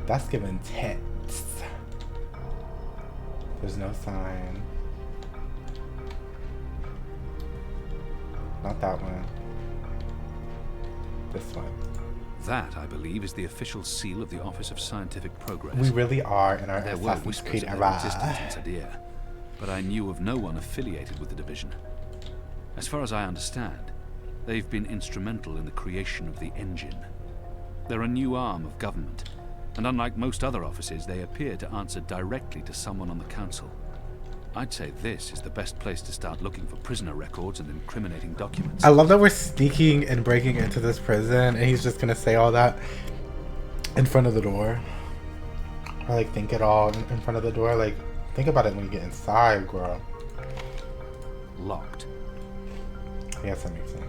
That's giving tits. There's no sign. Not that one. This one. That, I believe, is the official seal of the Office of Scientific Progress. We really are in our There were Assassin's whispers Creed of their era. existence in Sadir, but I knew of no one affiliated with the division. As far as I understand, they've been instrumental in the creation of the engine. They're a new arm of government, and unlike most other offices, they appear to answer directly to someone on the council. I'd say this is the best place to start looking for prisoner records and incriminating documents. I love that we're sneaking and breaking into this prison, and he's just gonna say all that in front of the door. Or like think it all in front of the door. Like think about it when you get inside, girl. Locked. I guess that makes sense.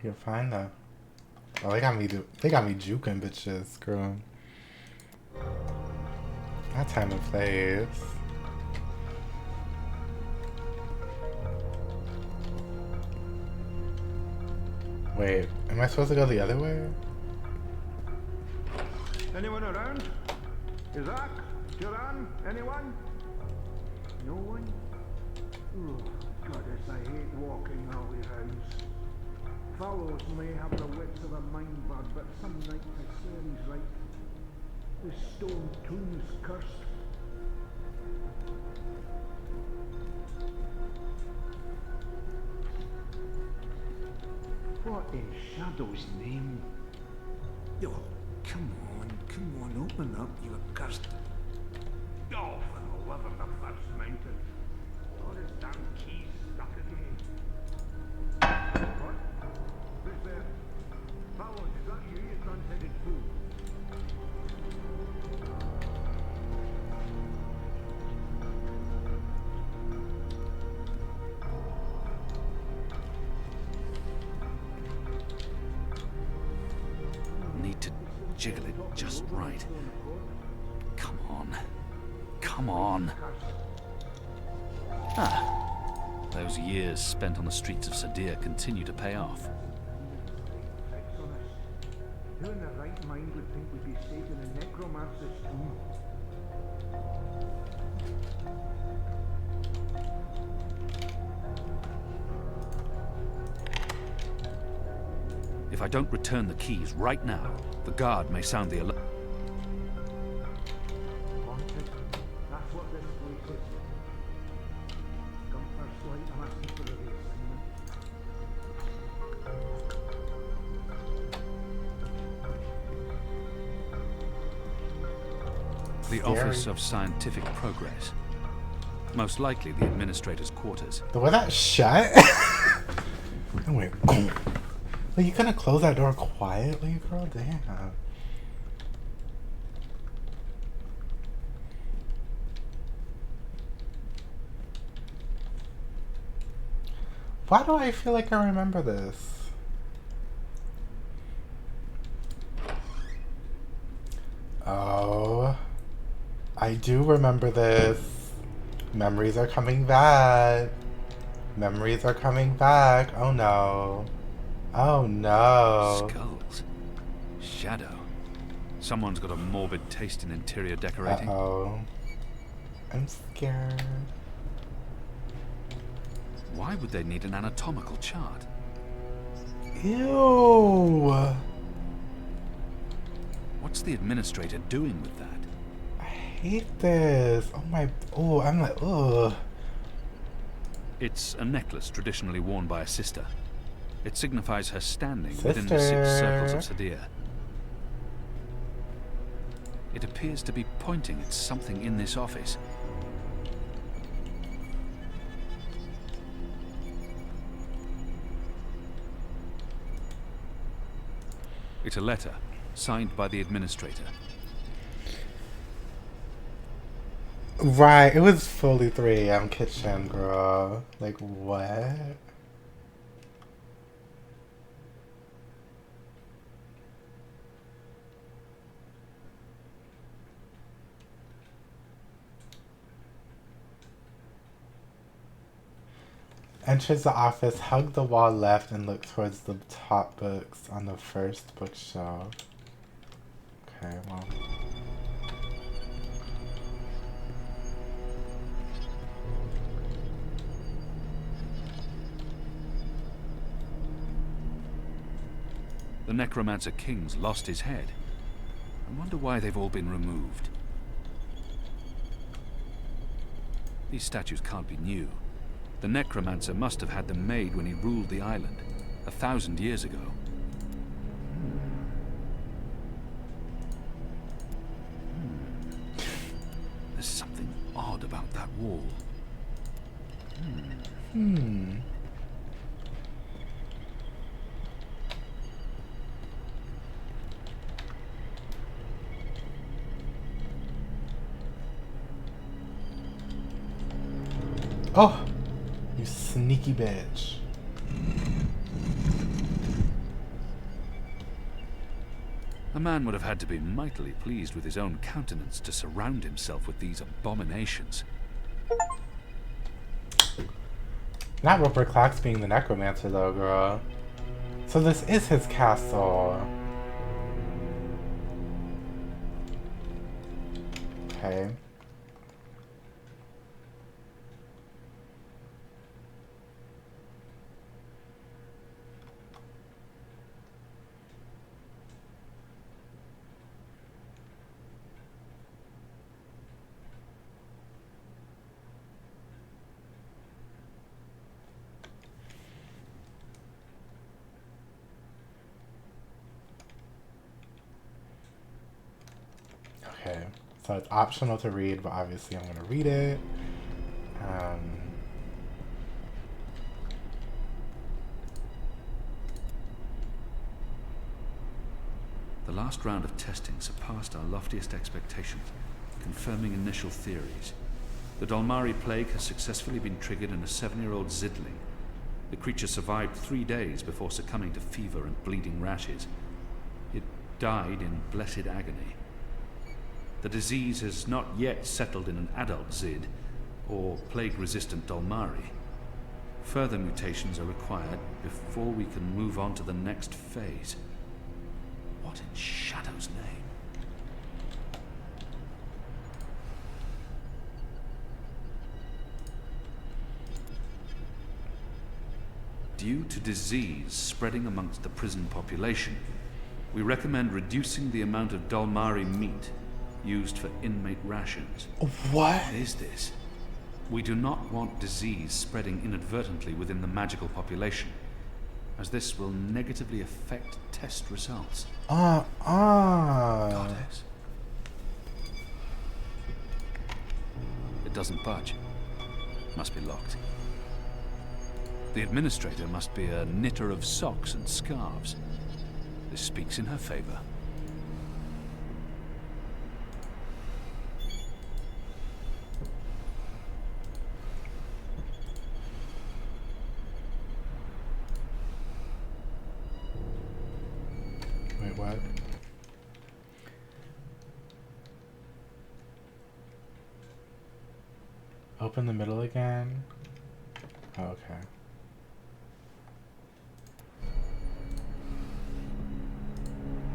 You're fine though. Oh, they got me juking bitches, girl. That time and place. Wait, am I supposed to go the other way? Anyone around? Isaac? Joran? Anyone? No one? Oh, goddess, I hate walking holy house. Fellows may have the wits of a mind bug, but some nights I swear he's right. This stone tomb's cursed. What in Shadow's name? Oh, come on, open up, you accursed. Oh, for the love of the first mountain. Got his damn keys stuck again. What? Who's there? Paolo, is that you, you front-headed fool? Need to jiggle it just right. Come on. Come on. Ah. Those years spent on the streets of Sadir continue to pay off. Who in their right mind would think we'd be safe in a necromancer's tomb? If I don't return the keys right now, the guard may sound the alarm. Haunted? That's what this place is. Come first light, I'm asking for the reassignment. The Office of Scientific Progress. Most likely the administrator's quarters. The way that shut? Oh, wait. Like, you couldn't close that door quietly, girl? Damn. Why do I feel like I remember this? Oh, I do remember this. Memories are coming back. Memories are coming back. Oh no. Oh no. Skulls. Shadow. Someone's got a morbid taste in interior decorating. Uh-oh. I'm scared. Why would they need an anatomical chart? Ew. What's the administrator doing with that? I hate this. Oh my. Oh, I'm like, ugh. It's a necklace traditionally worn by a sister. It signifies her standing within the 6 circles of Sadir. It appears to be pointing at something in this office. It's a letter, signed by the administrator. Right, it was fully 3 a.m. kitchen, girl. Like, what? Enters the office, hug the wall left, and look towards the top books on the first bookshelf. Okay, well. The Necromancer King's lost his head. I wonder why they've all been removed. These statues can't be new. The Necromancer must have had them made when he ruled the island, 1,000 years ago. There's something odd about that wall. Oh! You sneaky bitch. A man would have had to be mightily pleased with his own countenance to surround himself with these abominations. Not Rupert Clax being the necromancer though, girl. So this is his castle. Okay. Okay, so it's optional to read, but obviously I'm going to read it. The last round of testing surpassed our loftiest expectations, confirming initial theories. The Dolmari plague has successfully been triggered in a 7-year-old Zidling. The creature survived 3 days before succumbing to fever and bleeding rashes. It died in blessed agony. The disease has not yet settled in an adult Zid, or plague-resistant Dolmari. Further mutations are required before we can move on to the next phase. What in Shadow's name? Due to disease spreading amongst the prison population, we recommend reducing the amount of Dolmari meat used for inmate rations. What? What is this? We do not want disease spreading inadvertently within the magical population, as this will negatively affect test results. Goddess. It doesn't budge. Must be locked. The administrator must be a knitter of socks and scarves. This speaks in her favor. Wait, what? Open the middle again? Oh, okay.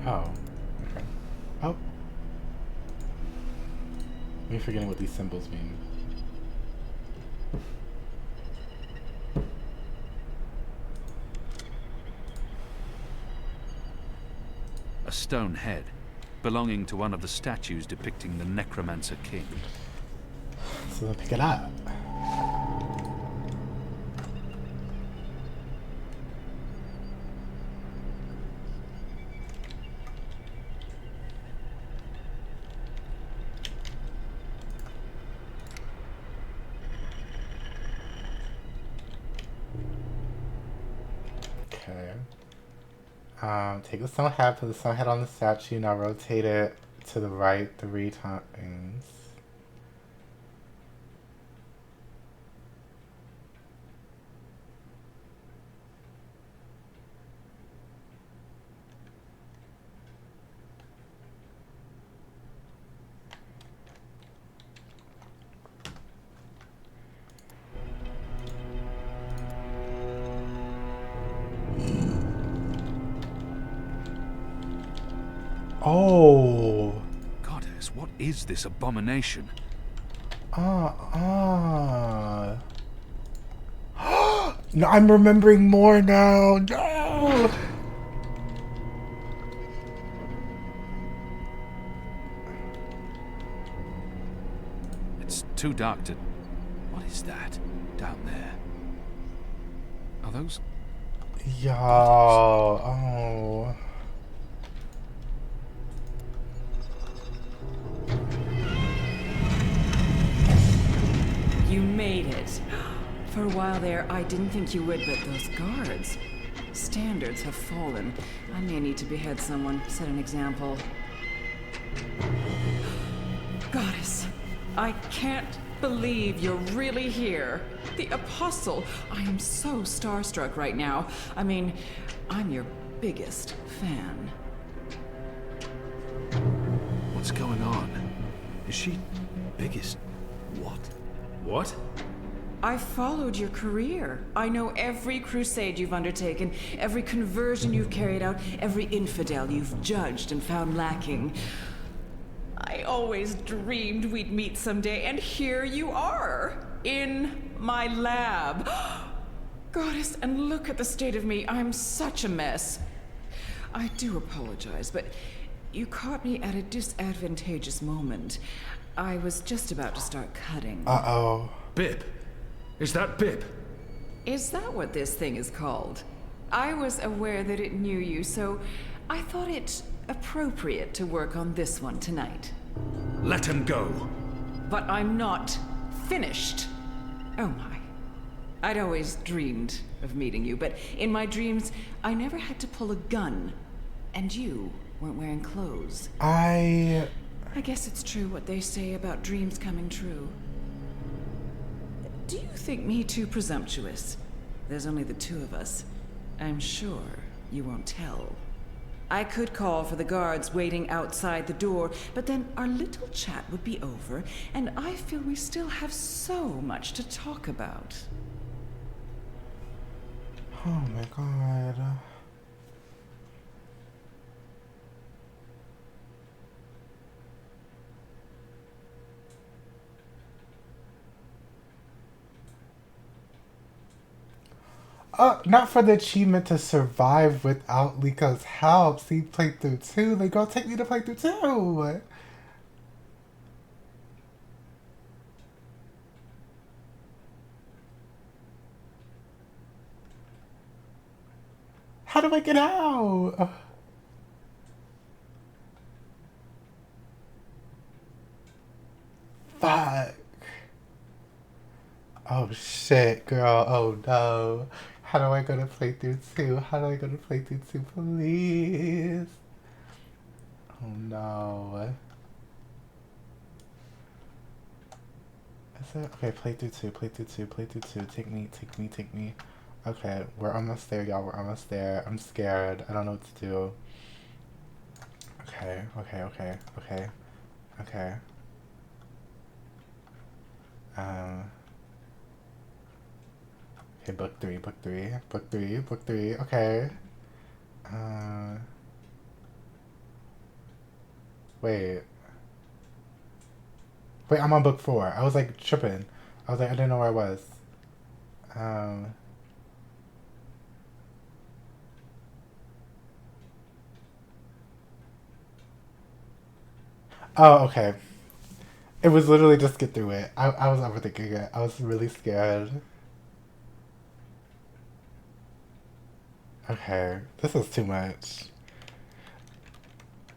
Oh, okay. Oh. I'm forgetting what these symbols mean. A stone head, belonging to one of the statues depicting the Necromancer King. So then pick it up. Okay. Take the stone head, put the stone head on the statue, now rotate it to the right 3 times. Oh. Goddess, what is this abomination? No, I'm remembering more now. No. It's too dark to... What is that down there? Are those... Yo. Oh. You made it. For a while there, I didn't think you would, but those guards. Standards have fallen. I may need to behead someone, set an example. Goddess, I can't believe you're really here. The Apostle. I am so starstruck right now. I mean, I'm your biggest fan. What's going on? Is she... biggest... what? What? I followed your career. I know every crusade you've undertaken, every conversion you've carried out, every infidel you've judged and found lacking. I always dreamed we'd meet someday, and here you are, in my lab. Goddess, and look at the state of me. I'm such a mess. I do apologize, but you caught me at a disadvantageous moment. I was just about to start cutting. Uh-oh. Bib. Is that Bib? Is that what this thing is called? I was aware that it knew you, so I thought it appropriate to work on this one tonight. Let him go. But I'm not finished. Oh my. I'd always dreamed of meeting you, but in my dreams, I never had to pull a gun. And you weren't wearing clothes. I guess it's true what they say about dreams coming true. Do you think me too presumptuous? There's only the two of us. I'm sure you won't tell. I could call for the guards waiting outside the door, but then our little chat would be over, and I feel we still have so much to talk about. Oh my god. Not for the achievement to survive without Liko's help. See, playthrough 2. They go take me to playthrough 2. How do I get out? Fuck. Oh shit, girl. Oh no. How do I go to playthrough 2? How do I go to playthrough 2, please? Oh no. Is it? Okay, playthrough 2, playthrough 2, playthrough 2. Take me, take me, take me. Okay, we're almost there, y'all. We're almost there. I'm scared. I don't know what to do. Okay, okay, okay, okay, okay. Okay, book 3, book 3, book 3, book 3, okay. Wait. Wait, I'm on book 4. I was like tripping. I was like, I didn't know where I was. Oh, okay. It was literally just get through it. I was overthinking it. I was really scared. Okay, this is too much.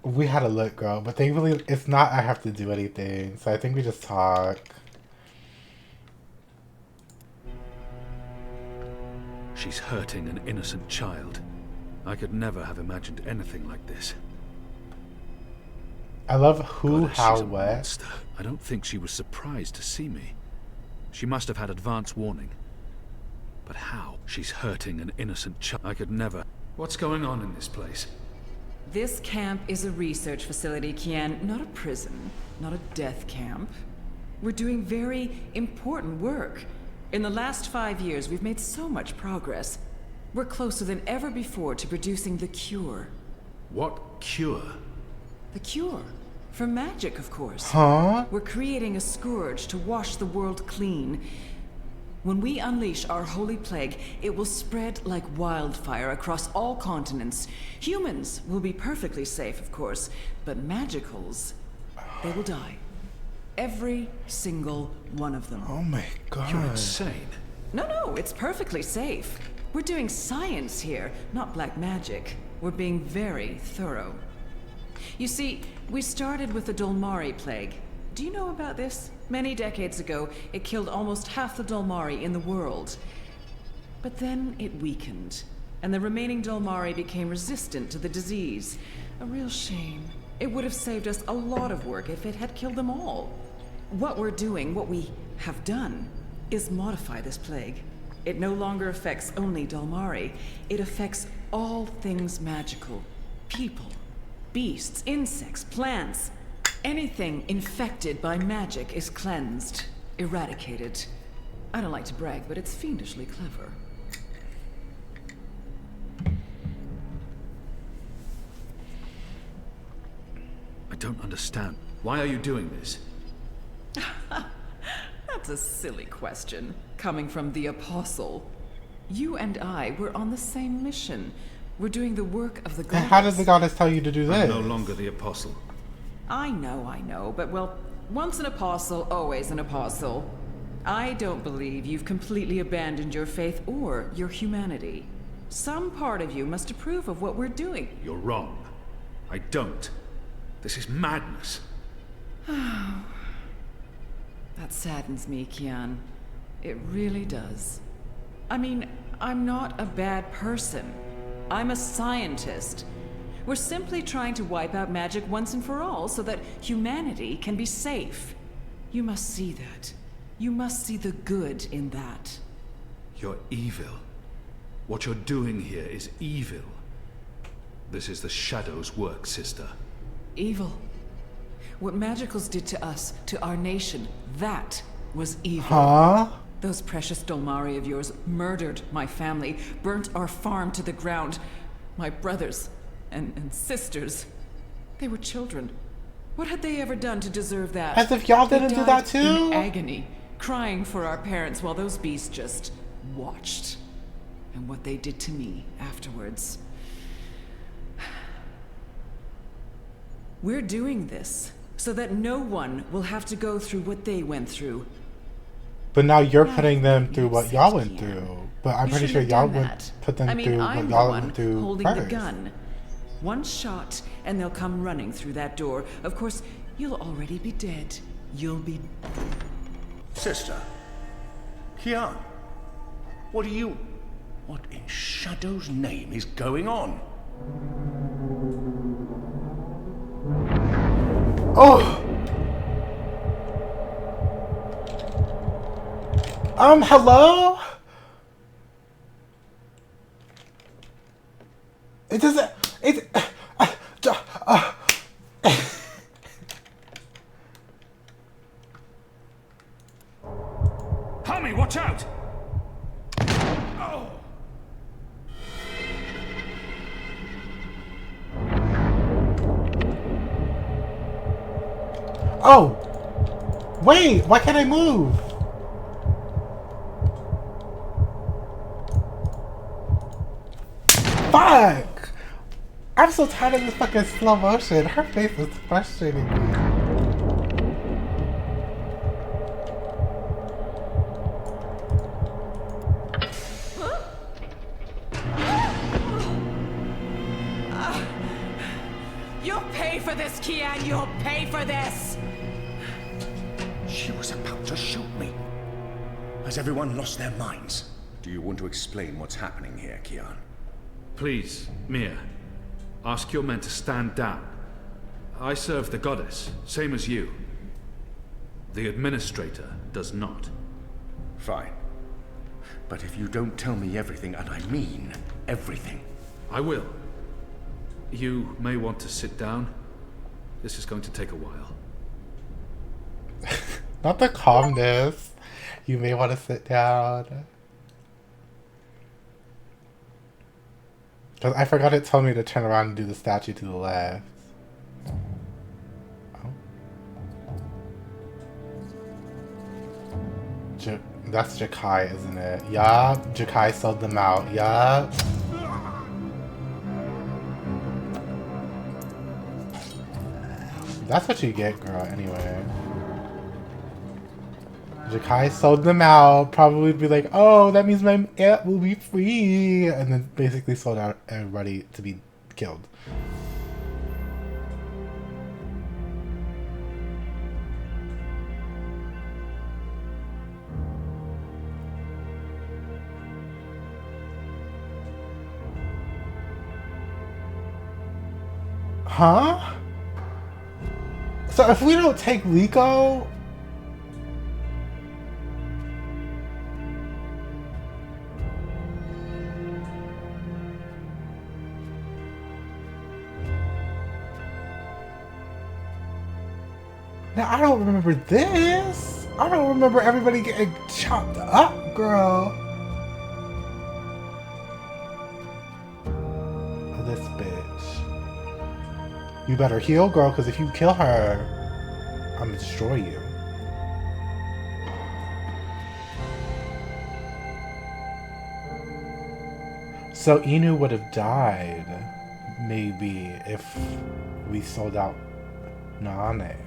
We had a look, girl, but they really, it's not I have to do anything, so I think we just talk. She's hurting an innocent child. I could never have imagined anything like this. I love who, Goddess, how, she's a what. monster. I don't think she was surprised to see me. She must have had advance warning. But how? She's hurting an innocent child. I could never... What's going on in this place? This camp is a research facility, Kian, not a prison, not a death camp. We're doing very important work. In the last 5 years, we've made so much progress. We're closer than ever before to producing the cure. What cure? The cure. For magic, of course. Huh? We're creating a scourge to wash the world clean. When we unleash our holy plague, it will spread like wildfire across all continents. Humans will be perfectly safe, of course, but magicals, they will die. Every single one of them. Oh my god. You're insane. No, it's perfectly safe. We're doing science here, not black magic. We're being very thorough. You see, we started with the Dolmari plague. Do you know about this? Many decades ago, it killed almost half the Dolmari in the world. But then it weakened, and the remaining Dolmari became resistant to the disease. A real shame. It would have saved us a lot of work if it had killed them all. What we're doing, what we have done, is modify this plague. It no longer affects only Dolmari. It affects all things magical. People, beasts, insects, plants. Anything infected by magic is cleansed, eradicated. I don't like to brag, but it's fiendishly clever. I don't understand. Why are you doing this? That's a silly question, coming from the Apostle. You and I were on the same mission. We're doing the work of the goddess. And how does the goddess tell you to do this? I'm no longer the apostle. I know, but well, once an apostle, always an apostle. I don't believe you've completely abandoned your faith or your humanity. Some part of you must approve of what we're doing. You're wrong. I don't. This is madness. That saddens me, Kian. It really does. I mean, I'm not a bad person. I'm a scientist. We're simply trying to wipe out magic once and for all so that humanity can be safe. You must see that. You must see the good in that. You're evil. What you're doing here is evil. This is the Shadow's work, sister. Evil. What magicals did to us, to our nation, that was evil. Huh? Those precious Dolmari of yours murdered my family, burnt our farm to the ground. My brothers and sisters, they were children. What had they ever done to deserve that? As if y'all didn't They do that died too? in agony, crying for our parents while those beasts just watched. And what they did to me afterwards. We're doing this so that no one will have to go through what they went through. But now you're putting them through what y'all went through. But I'm You pretty sure shouldn't y'all have done would that. put them I mean, through what I'm the y'all one went through holding first. the gun. One shot, and they'll come running through that door. Of course, you'll already be dead. You'll be... Sister. Kian. What in Shadow's name is going on? Oh! Hello? It doesn't... Tommy, watch out! Oh! Wait, why can't I move? Fuck! I'm so tired of this fucking slow motion. Her face is frustrating me. You'll pay for this, Kian! You'll pay for this! She was about to shoot me. Has everyone lost their minds? Do you want to explain what's happening here, Kian? Please, Mia. Ask your men to stand down. I serve the goddess, same as you. The administrator does not. Fine. But if you don't tell me everything, and I mean everything... I will. You may want to sit down. This is going to take a while. Not the calmness. You may want to sit down. Because I forgot it told me to turn around and do the statue to the left. That's Jakai, isn't it? Yup. Jakai sold them out. Yup. That's what you get, girl, anyway. Jakai sold them out. Probably be like, oh, that means my aunt will be free. And then basically sold out everybody to be killed. Huh? So if we don't take Liko... Now, I don't remember this. I don't remember everybody getting chopped up, girl. Oh, this bitch. You better heal, girl, because if you kill her, I'm gonna destroy you. So Inu would have died, maybe, if we sold out Nane.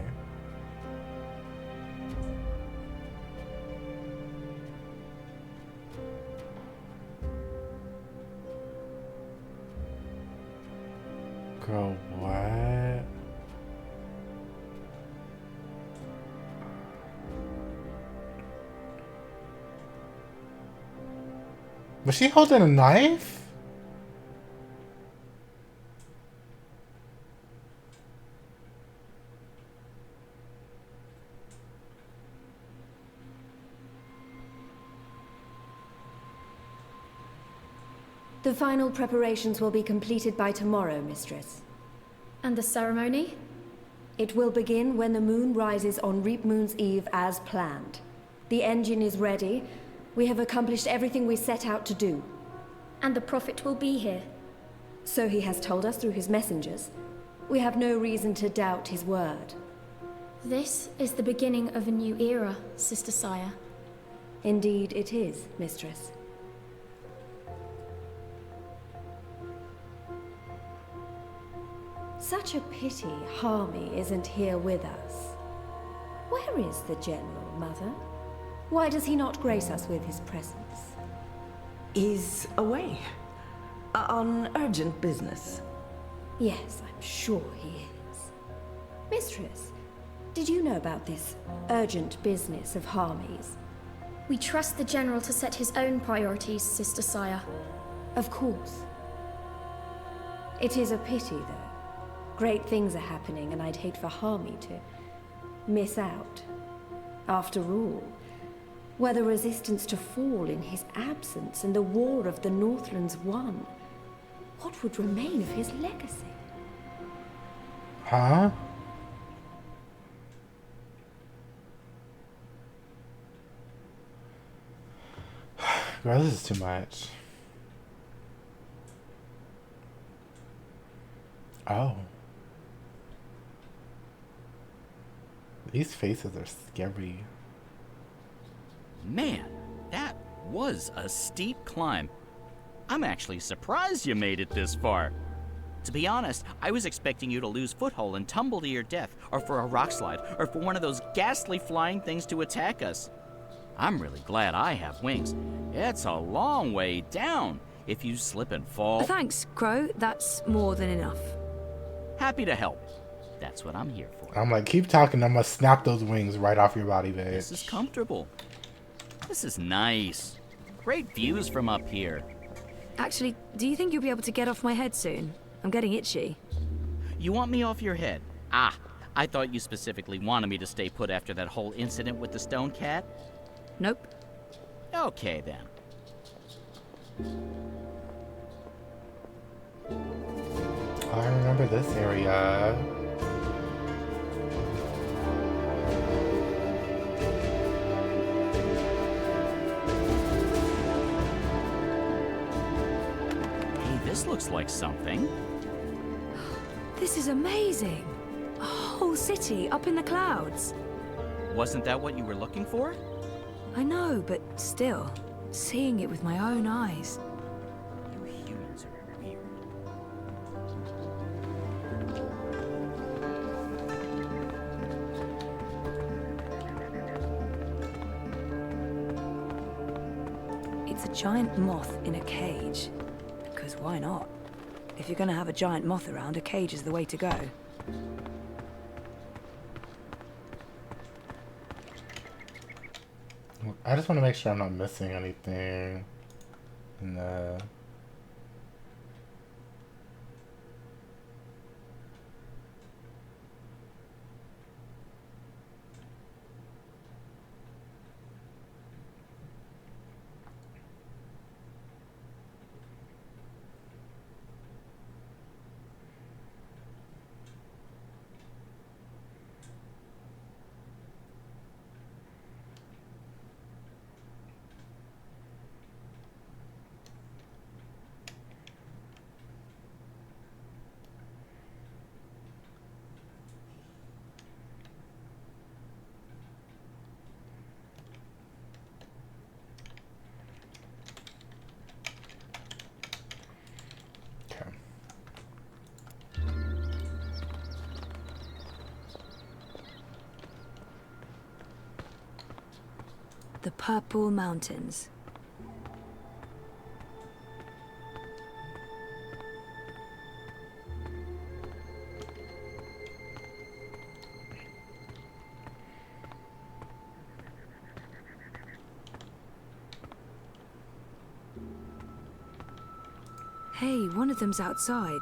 Girl, what? Was she holding a knife? The final preparations will be completed by tomorrow, Mistress. And the ceremony? It will begin when the moon rises on Reap Moon's Eve as planned. The engine is ready. We have accomplished everything we set out to do. And the Prophet will be here? So he has told us through his messengers. We have no reason to doubt his word. This is the beginning of a new era, Sister Saya. Indeed it is, Mistress. Such a pity Harmy isn't here with us. Where is the General, Mother? Why does he not grace us with his presence? He's away. On urgent business. Yes, I'm sure he is. Mistress, did you know about this urgent business of Harmy's? We trust the General to set his own priorities, Sister Saya. Of course. It is a pity, though. Great things are happening, and I'd hate for Harmy to miss out. After all, were the resistance to fall in his absence and the War of the Northlands won, what would remain of his legacy? Huh? Girl, this is too much. Oh. These faces are scary. Man, that was a steep climb. I'm actually surprised you made it this far. To be honest, I was expecting you to lose foothold and tumble to your death, or for a rock slide, or for one of those ghastly flying things to attack us. I'm really glad I have wings. It's a long way down. If you slip and fall... Thanks, Crow. That's more than enough. Happy to help. That's what I'm here for. I'm like, keep talking. I'm gonna snap those wings right off your body, bitch. This is comfortable. This is nice. Great views from up here. Actually, do you think you'll be able to get off my head soon? I'm getting itchy. You want me off your head? Ah, I thought you specifically wanted me to stay put after that whole incident with the stone cat. Nope. Okay, then. I remember this area. Hey, this looks like something. This is amazing. A whole city up in the clouds. Wasn't that what you were looking for? I know, but still, seeing it with my own eyes. You humans are weird. It's a giant moth in a cage. Because why not? If you're gonna have a giant moth around, a cage is the way to go. I just want to make sure I'm not missing anything. No. The Purple Mountains. Hey, one of them's outside.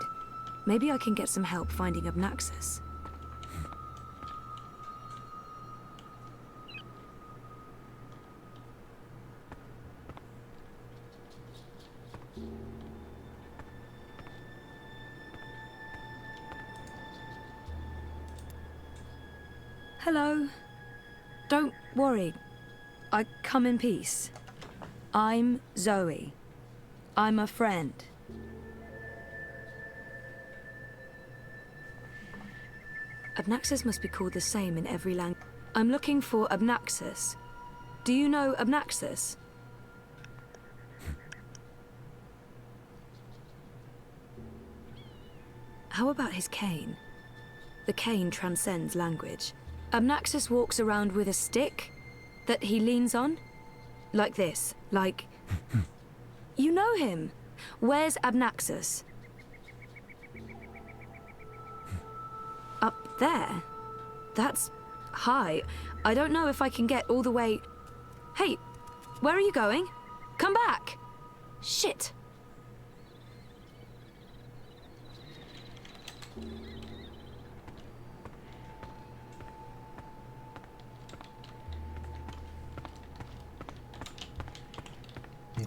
Maybe I can get some help finding Obnaxus. Hello. Don't worry. I come in peace. I'm Zoe. I'm a friend. Obnaxus must be called the same in every language. I'm looking for Obnaxus. Do you know Obnaxus? How about his cane? The cane transcends language. Obnaxus walks around with a stick that he leans on. Like this. Like... You know him. Where's Obnaxus? Up there? That's high. I don't know if I can get all the way... Hey, where are you going? Come back! Shit.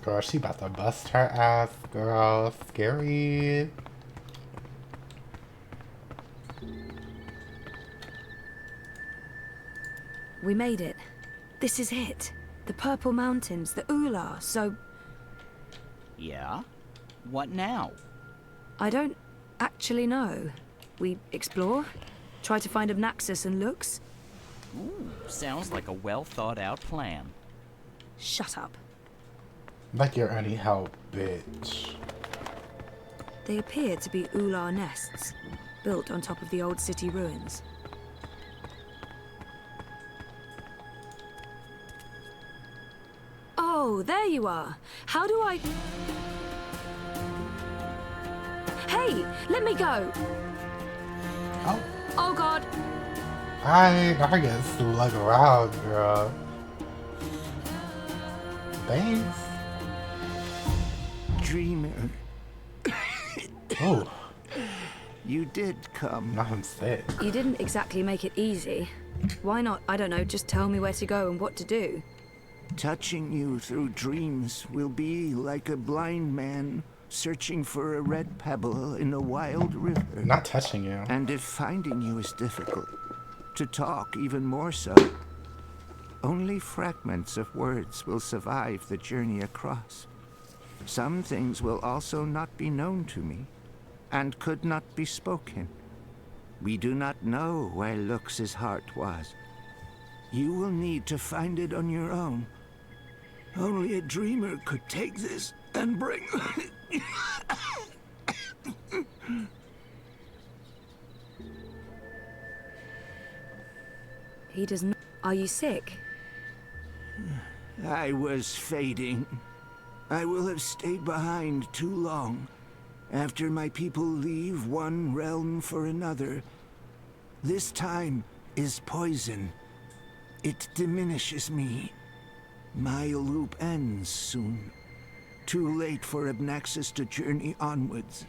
Girl, she about to bust her ass, girl. Scary. We made it. This is it. The Purple Mountains, the Ula, so... Yeah? What now? I don't actually know. We explore, try to find Obnaxus and Lux. Ooh, sounds like a well-thought-out plan. Shut up. Like you're any help, bitch. They appear to be Ular nests, built on top of the old city ruins. Oh, there you are. How do I... Hey, let me go. Oh. Oh, God. I get slug around, girl. Thanks. Dreamer. Oh. You did come. Now I'm sick. You didn't exactly make it easy. Why not, I don't know, just tell me where to go and what to do? Touching you through dreams will be like a blind man searching for a red pebble in a wild river. Not touching you. And if finding you is difficult, to talk even more so. Only fragments of words will survive the journey across. Some things will also not be known to me, and could not be spoken. We do not know where Lux's heart was. You will need to find it on your own, Only a dreamer could take this and bring... He does not... Are you sick? I was fading. I will have stayed behind too long. After my people leave one realm for another, this time is poison. It diminishes me. My loop ends soon. Too late for Abnaxis to journey onwards.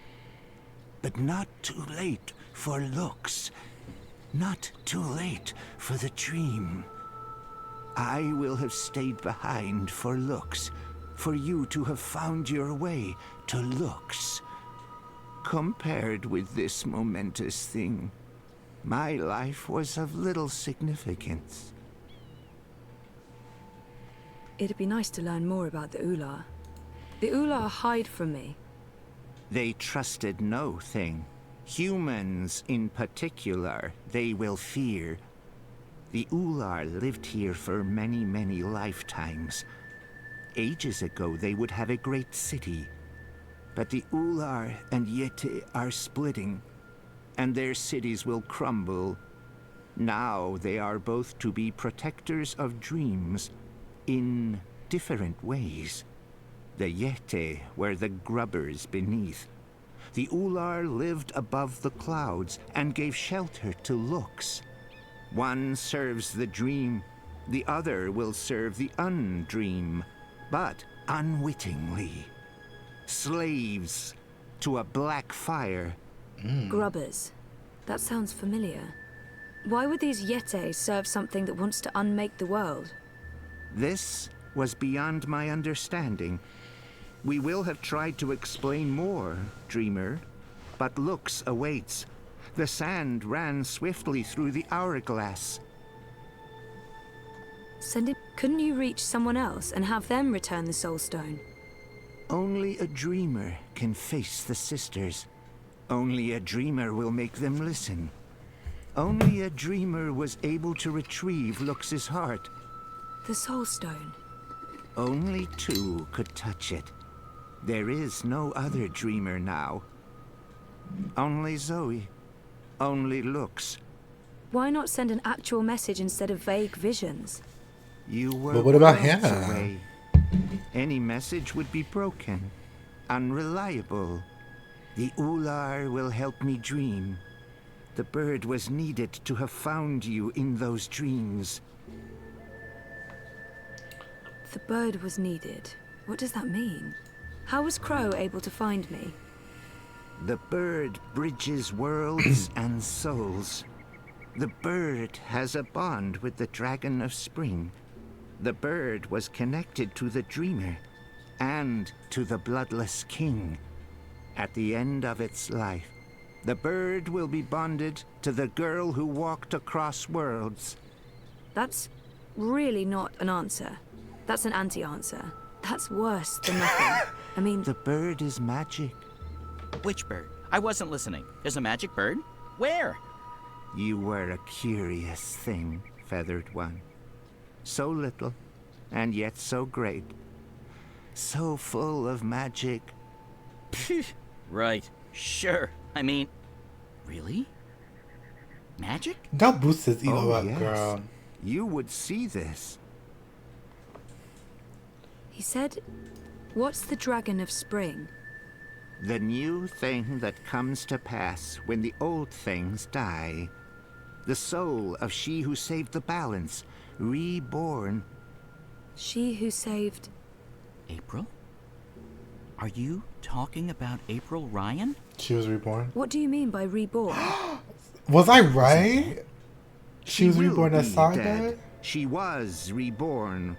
But not too late for Lux. Not too late for the dream. I will have stayed behind for Lux, for you to have found your way to Lux. Compared with this momentous thing, my life was of little significance. It'd be nice to learn more about the Ular. The Ular hide from me. They trusted no thing. Humans in particular, they will fear. The Ular lived here for many, many lifetimes. Ages ago, they would have a great city. But the Ular and Yeti are splitting, and their cities will crumble. Now they are both to be protectors of dreams, in different ways. The Yeti were the grubbers beneath. The Ular lived above the clouds and gave shelter to Lux. One serves the dream, the other will serve the undream, but unwittingly. Slaves to a black fire. Grubbers. That sounds familiar. Why would these Yeti serve something that wants to unmake the world? This was beyond my understanding. We will have tried to explain more, Dreamer, but Lux awaits. The sand ran swiftly through the hourglass. Send it. Couldn't you reach someone else and have them return the Soul Stone? Only a dreamer can face the sisters. Only a dreamer will make them listen. Only a dreamer was able to retrieve Lux's heart. The Soul Stone. Only two could touch it. There is no other dreamer now. Only Zoe. Only Lux. Why not send an actual message instead of vague visions? You were But what about worlds Hannah? away. Any message would be broken, unreliable. The Ular will help me dream. The bird was needed to have found you in those dreams. The bird was needed. What does that mean? How was Crow able to find me? The bird bridges worlds and souls. The bird has a bond with the Dragon of Spring. The bird was connected to the Dreamer and to the Bloodless King. At the end of its life, the bird will be bonded to the girl who walked across worlds. That's really not an answer. That's an anti-answer. That's worse than nothing. I mean... The bird is magic. Which bird? I wasn't listening. There's a magic bird? Where? You were a curious thing, Feathered One. So little, and yet so great. So full of magic. Right. Sure. I mean... Really? Magic? Don't boost his ego Oh, up, yes. girl. You would see this. He said, what's the Dragon of Spring? The new thing that comes to pass when the old things die. The soul of she who saved the balance, reborn. She who saved... April? Are you talking about April Ryan? She was reborn. What do you mean by reborn? Was I right? She was will reborn as be Saga? dead. She was reborn.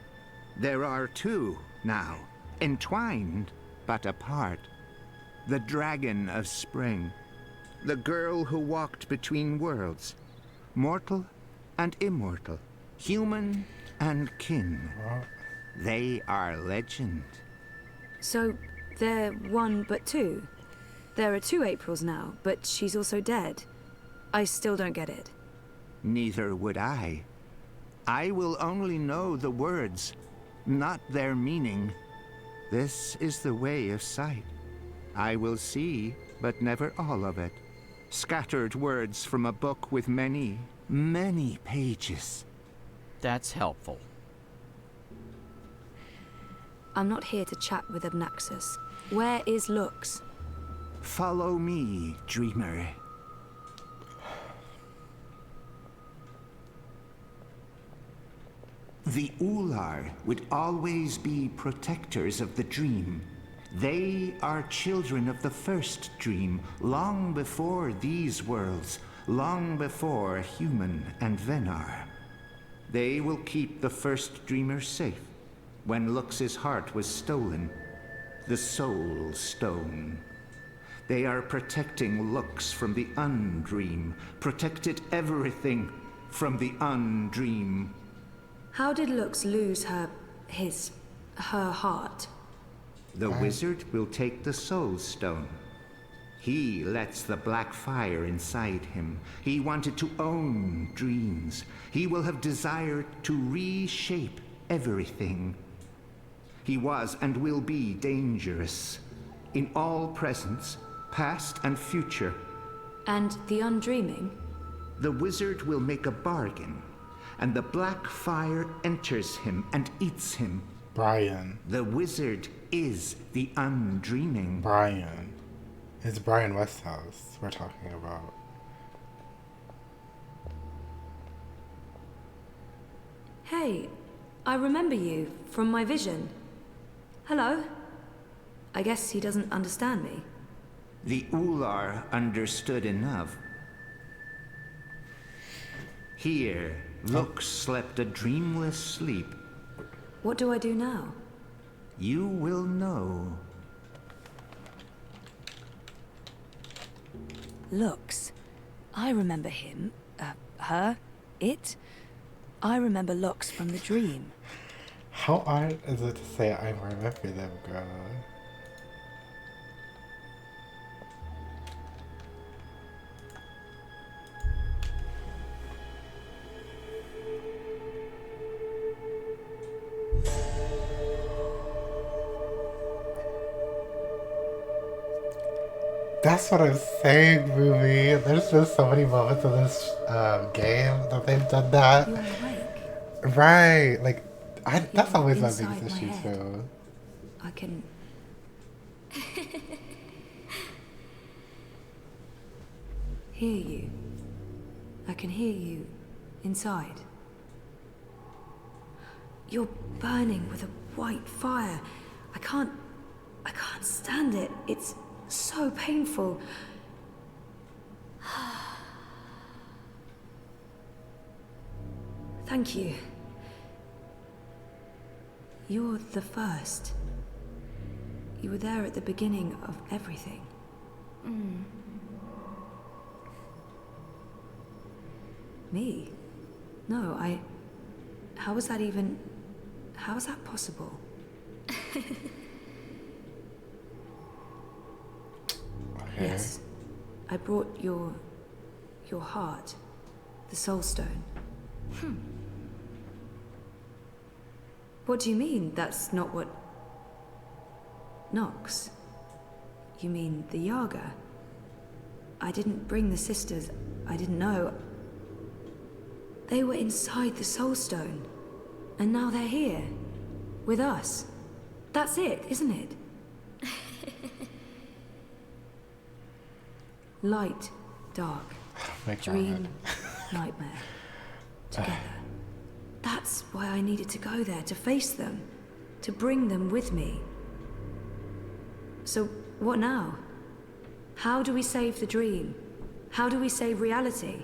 There are two now, entwined but apart. The Dragon of Spring. The girl who walked between worlds. Mortal and immortal. Human and kin. They are legend. So, they're one but two? There are two Aprils now, but she's also dead. I still don't get it. Neither would I. I will only know the words. not their meaning. This is the way of sight. I will see, but never all of it. Scattered words from a book with many, many pages. That's helpful. I'm not here to chat with Obnaxus. Where is Lux? Follow me, dreamer. The Ular would always be protectors of the dream. They are children of the first dream, long before these worlds, long before human and Venar. They will keep the first dreamer safe. When Lux's heart was stolen, the Soul Stone. They are protecting Lux from the Undream, protected everything from the Undream. How did Lux lose her heart? The wizard will take the Soul Stone. He lets the black fire inside him. He wanted to own dreams. He will have desired to reshape everything. He was and will be dangerous in all presence, past and future. And the Undreaming? The wizard will make a bargain, and the black fire enters him and eats him. Brian. The wizard is the Undreaming. Brian. It's Brian Westhouse we're talking about. Hey, I remember you from my vision. Hello? I guess he doesn't understand me. The Ular understood enough. Here, Lux slept a dreamless sleep. What do I do now? You will know. Lux. I remember him. Her. It. I remember Lux from the dream. How odd is it to say I remember them, girl? That's what I'm saying, Ruby. There's been so many moments in this game that they've done that. You're awake. Right. Like, that's You're always my inside biggest my issue, head. too. I can... hear you. I can hear you inside. You're burning with a white fire. I can't stand it. It's so painful. Thank you. You're the first. You were there at the beginning of everything. Me? No, how was that even... how is that possible? Yes. I brought your heart. The Soul Stone. What do you mean, that's not what... Nox? You mean the Yaga? I didn't bring the sisters. I didn't know. They were inside the Soul Stone. And now they're here. With us. That's it, isn't it? Light, dark, dream, nightmare. Together. That's why I needed to go there, to face them. To bring them with me. So, what now? How do we save the dream? How do we save reality?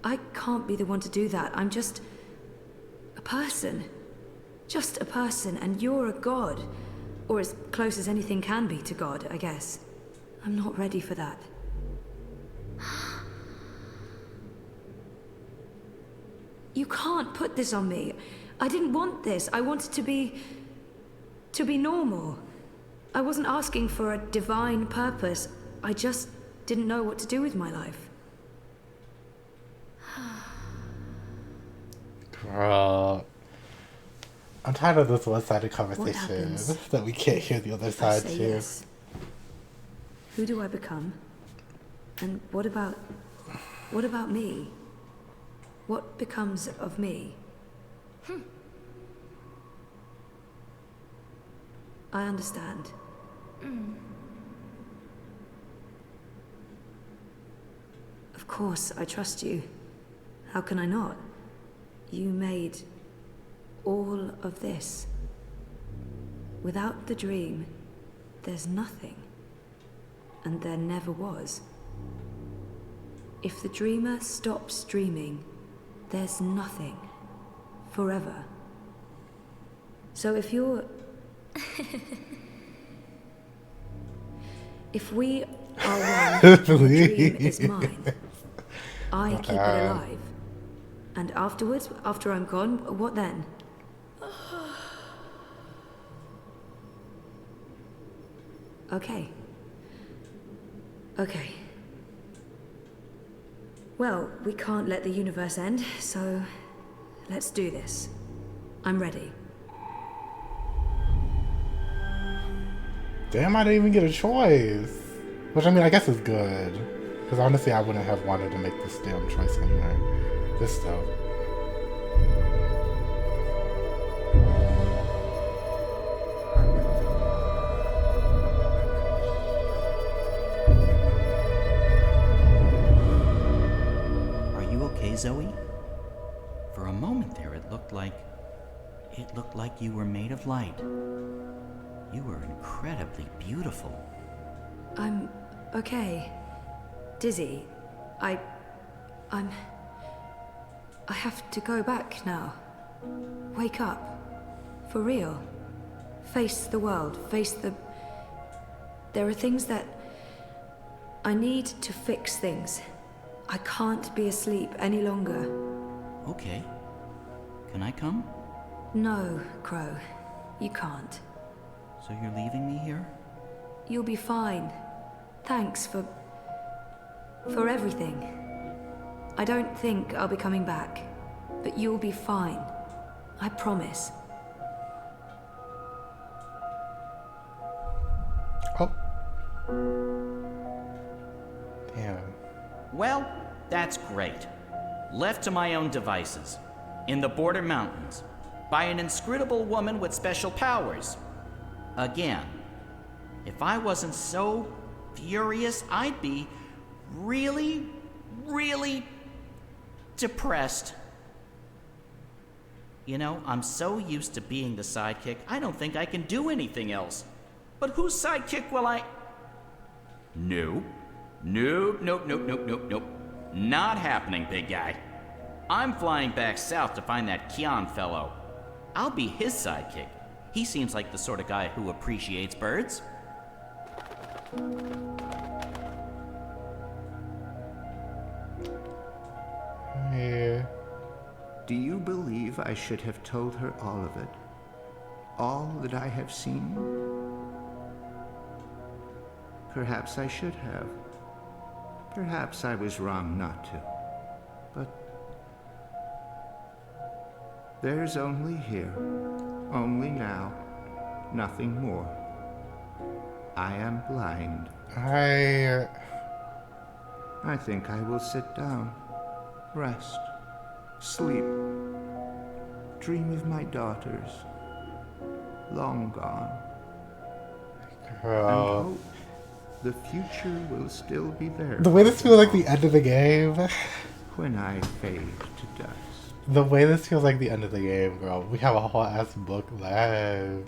I can't be the one to do that. I'm just... a person. Just a person, and you're a god. Or as close as anything can be to God, I guess. I'm not ready for that. You can't put this on me. I didn't want this. I wanted to be normal. I wasn't asking for a divine purpose. I just didn't know what to do with my life. Girl. I'm tired of this one-sided conversation that we can't hear the other side say too. yes? Who do I become? And what about me? What becomes of me? I understand. Of course, I trust you. How can I not? You made all of this. Without the dream, there's nothing. And there never was. If the dreamer stops dreaming, there's nothing. Forever. So if you're... if we are one, the dream is mine. I keep it alive. And afterwards, after I'm gone, what then? Okay. Okay. Well, we can't let the universe end, so let's do this. I'm ready. Damn, I didn't even get a choice. Which, I mean, I guess is good. Because honestly, I wouldn't have wanted to make this damn choice anyway. This stuff. Are you okay, Zoe? For a moment there, it looked like you were made of light. You were incredibly beautiful. I'm okay. Dizzy. I have to go back now. Wake up. For real. Face the world. Face the... There are things that... I need to fix things. I can't be asleep any longer. Okay. Can I come? No, Crow. You can't. So you're leaving me here? You'll be fine. Thanks for everything. I don't think I'll be coming back, but you'll be fine. I promise. Oh. Damn. Well, that's great. Left to my own devices, in the border mountains, by an inscrutable woman with special powers. Again, if I wasn't so furious, I'd be really, really depressed. You know, I'm so used to being the sidekick, I don't think I can do anything else. But whose sidekick will I... Nope. Nope, nope, nope, nope, nope, nope. Not happening, big guy. I'm flying back south to find that Kian fellow. I'll be his sidekick. He seems like the sort of guy who appreciates birds. Yeah. Do you believe I should have told her all of it? All that I have seen? Perhaps I should have. Perhaps I was wrong not to. But there's only here, only now, nothing more. I am blind. I think I will sit down, rest, sleep, dream of my daughters, long gone. Girl. And hope the future will still be there. The way this feels like the end of the game. When I fade to dust. The way this feels like the end of the game, girl. We have a whole ass book left.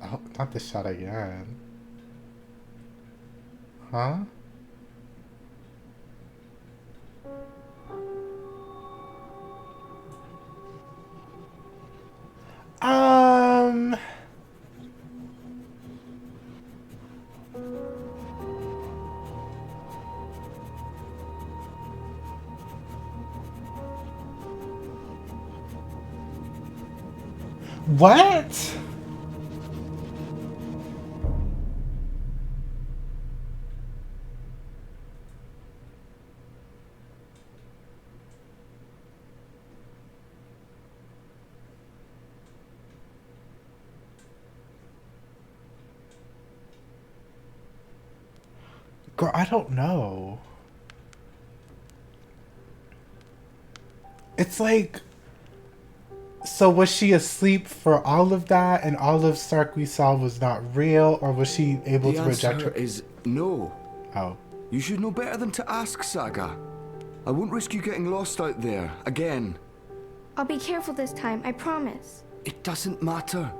Oh, not this shot again. Huh? What? Girl, I don't know. It's like, so was she asleep for all of that, and all of Stark we saw was not real, or was she able to reject her? The answer is no. Oh. You should know better than to ask, Saga. I won't risk you getting lost out there, again. I'll be careful this time, I promise. It doesn't matter.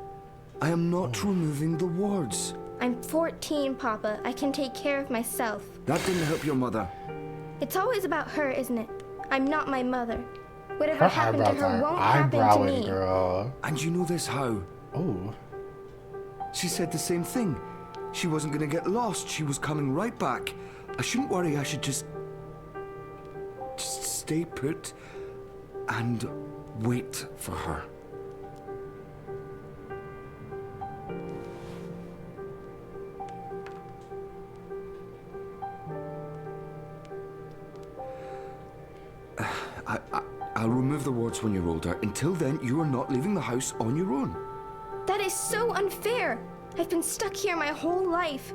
I am not removing the wards. I'm 14, Papa. I can take care of myself. That didn't help your mother. It's always about her, isn't it? I'm not my mother. Whatever Her happened to eyebrows her are won't happen to eyebrowing, me. girl. And you know this how? Oh. She said the same thing. She wasn't gonna get lost. She was coming right back. I shouldn't worry. I should just stay put and wait for her. I'll remove the wards when you're older. Until then, you are not leaving the house on your own. That is so unfair. I've been stuck here my whole life.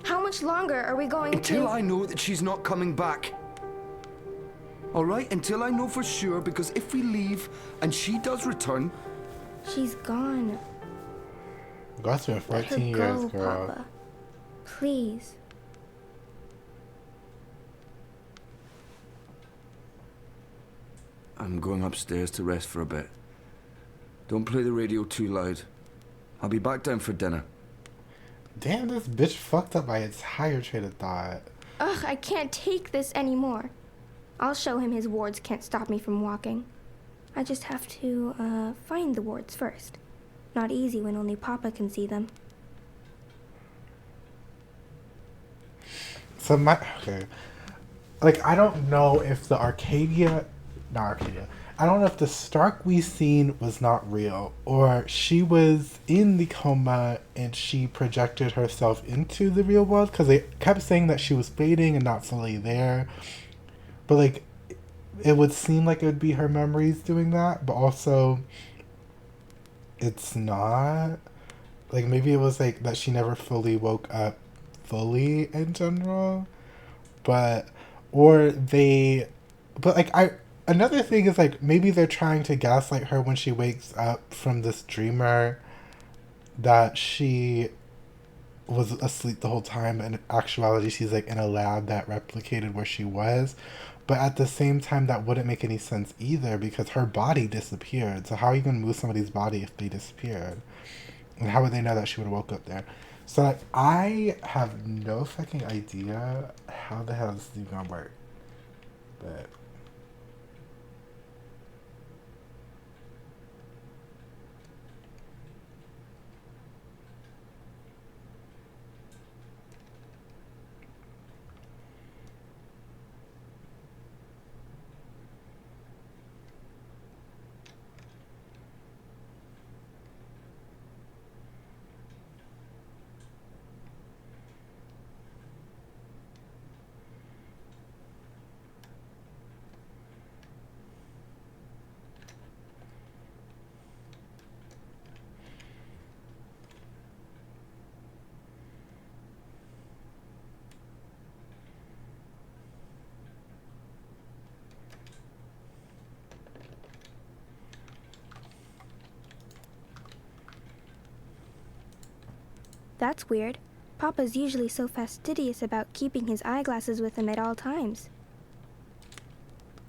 How much longer are we going Until to... I know that she's not coming back. All right? Until I know for sure, because if we leave and she does return... She's gone. That's been 14 Let her years, go, girl. Papa. Please. I'm going upstairs to rest for a bit. Don't play the radio too loud. I'll be back down for dinner. Damn, this bitch fucked up my entire train of thought. Ugh, I can't take this anymore. I'll show him his wards can't stop me from walking. I just have to, find the wards first. Not easy when only Papa can see them. So okay. Like, I don't know if the I don't know if the Stark we seen was not real, or she was in the coma and she projected herself into the real world, because they kept saying that she was fading and not fully there. But, like, it would seem like it would be her memories doing that, but also it's not. Like, maybe it was, like, that she never fully woke up fully in general. But, another thing is, like, maybe they're trying to gaslight her when she wakes up from this dreamer that she was asleep the whole time. In actuality, she's, like, in a lab that replicated where she was. But at the same time, that wouldn't make any sense either, because her body disappeared. So how are you going to move somebody's body if they disappeared? And how would they know that she would have woke up there? So, like, I have no fucking idea how the hell this is even going to work. But... That's weird. Papa's usually so fastidious about keeping his eyeglasses with him at all times.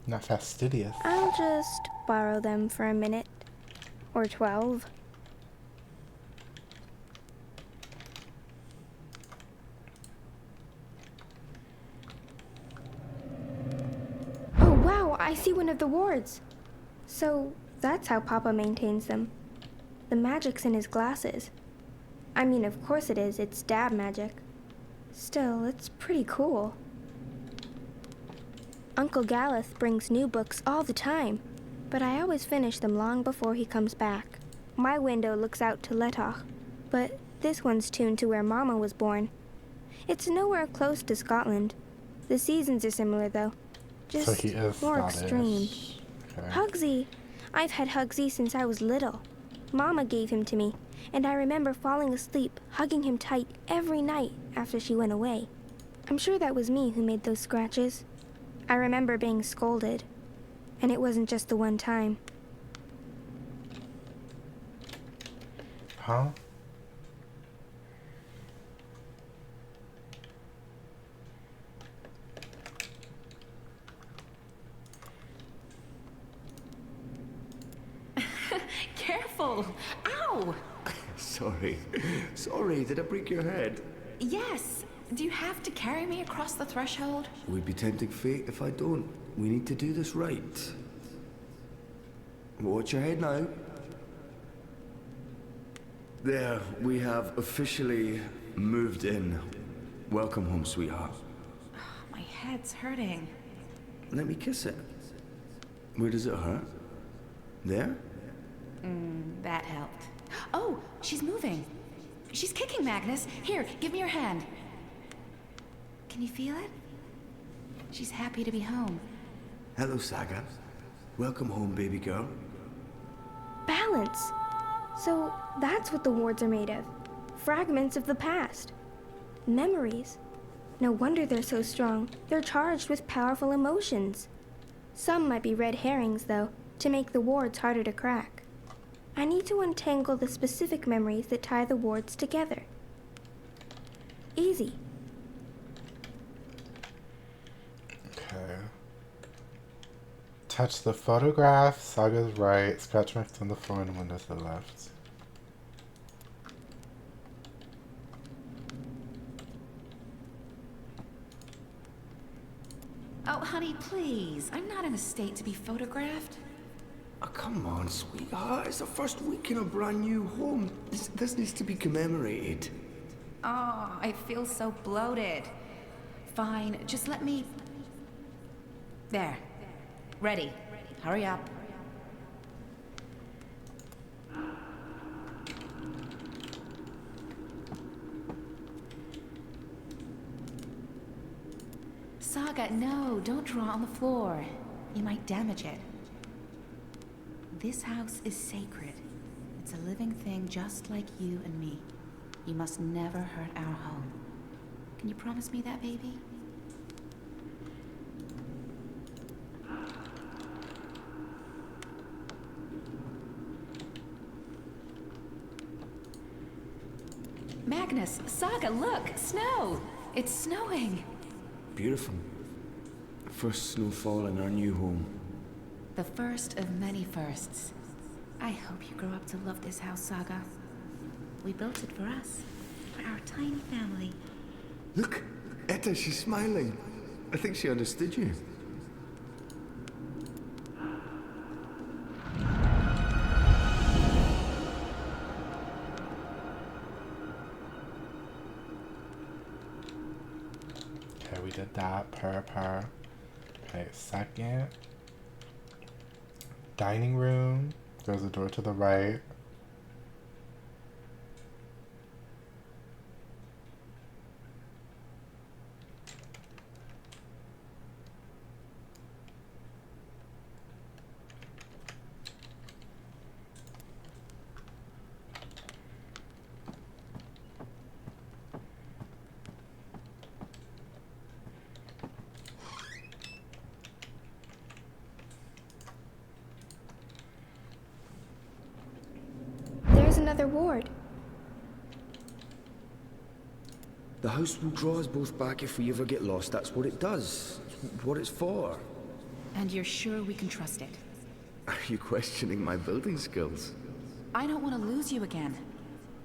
Not fastidious. I'll just borrow them for a minute. Or 12. Oh wow, I see one of the wards. So that's how Papa maintains them. The magic's in his glasses. I mean, of course it is, it's dab magic. Still, it's pretty cool. Uncle Galeth brings new books all the time, but I always finish them long before he comes back. My window looks out to Letach, but this one's tuned to where Mama was born. It's nowhere close to Scotland. The seasons are similar, though. Just So he is more Scottish. extreme. Okay. Hugsy! I've had Hugsy since I was little. Mama gave him to me, and I remember falling asleep, hugging him tight every night after she went away. I'm sure that was me who made those scratches. I remember being scolded, and it wasn't just the one time. Huh? Careful! Ow! Sorry. Sorry, did I break your head? Yes. Do you have to carry me across the threshold? Would be tempting fate if I don't. We need to do this right. Watch your head now. There, we have officially moved in. Welcome home, sweetheart. My head's hurting. Let me kiss it. Where does it hurt? There? That helped. Oh, she's moving. She's kicking, Magnus. Here, give me your hand. Can you feel it? She's happy to be home. Hello, Saga. Welcome home, baby girl. Balance! So that's what the wards are made of. Fragments of the past. Memories. No wonder they're so strong. They're charged with powerful emotions. Some might be red herrings, though, to make the wards harder to crack. I need to untangle the specific memories that tie the wards together. Easy. Okay. Touch the photograph, Saga's right, scratch marks on the floor and windows to the left. Oh, honey, please. I'm not in a state to be photographed. Oh, come on, sweetheart. It's the first week in a brand new home. This needs to be commemorated. Oh, I feel so bloated. Fine, just let me... There. Ready. Hurry up. Saga, no, don't draw on the floor. You might damage it. This house is sacred. It's a living thing just like you and me. You must never hurt our home. Can you promise me that, baby? Magnus, Saga, look! Snow! It's snowing! Beautiful. First snowfall in our new home. The first of many firsts. I hope you grow up to love this house, Saga. We built it for us, for our tiny family. Look, Etta, she's smiling. I think she understood you. Okay, we did that. Purr. Okay, second. Dining room. There's a door to the right. There's another ward. The house will draw us both back if we ever get lost. That's what it does. It's what it's for. And you're sure we can trust it? Are you questioning my building skills? I don't want to lose you again.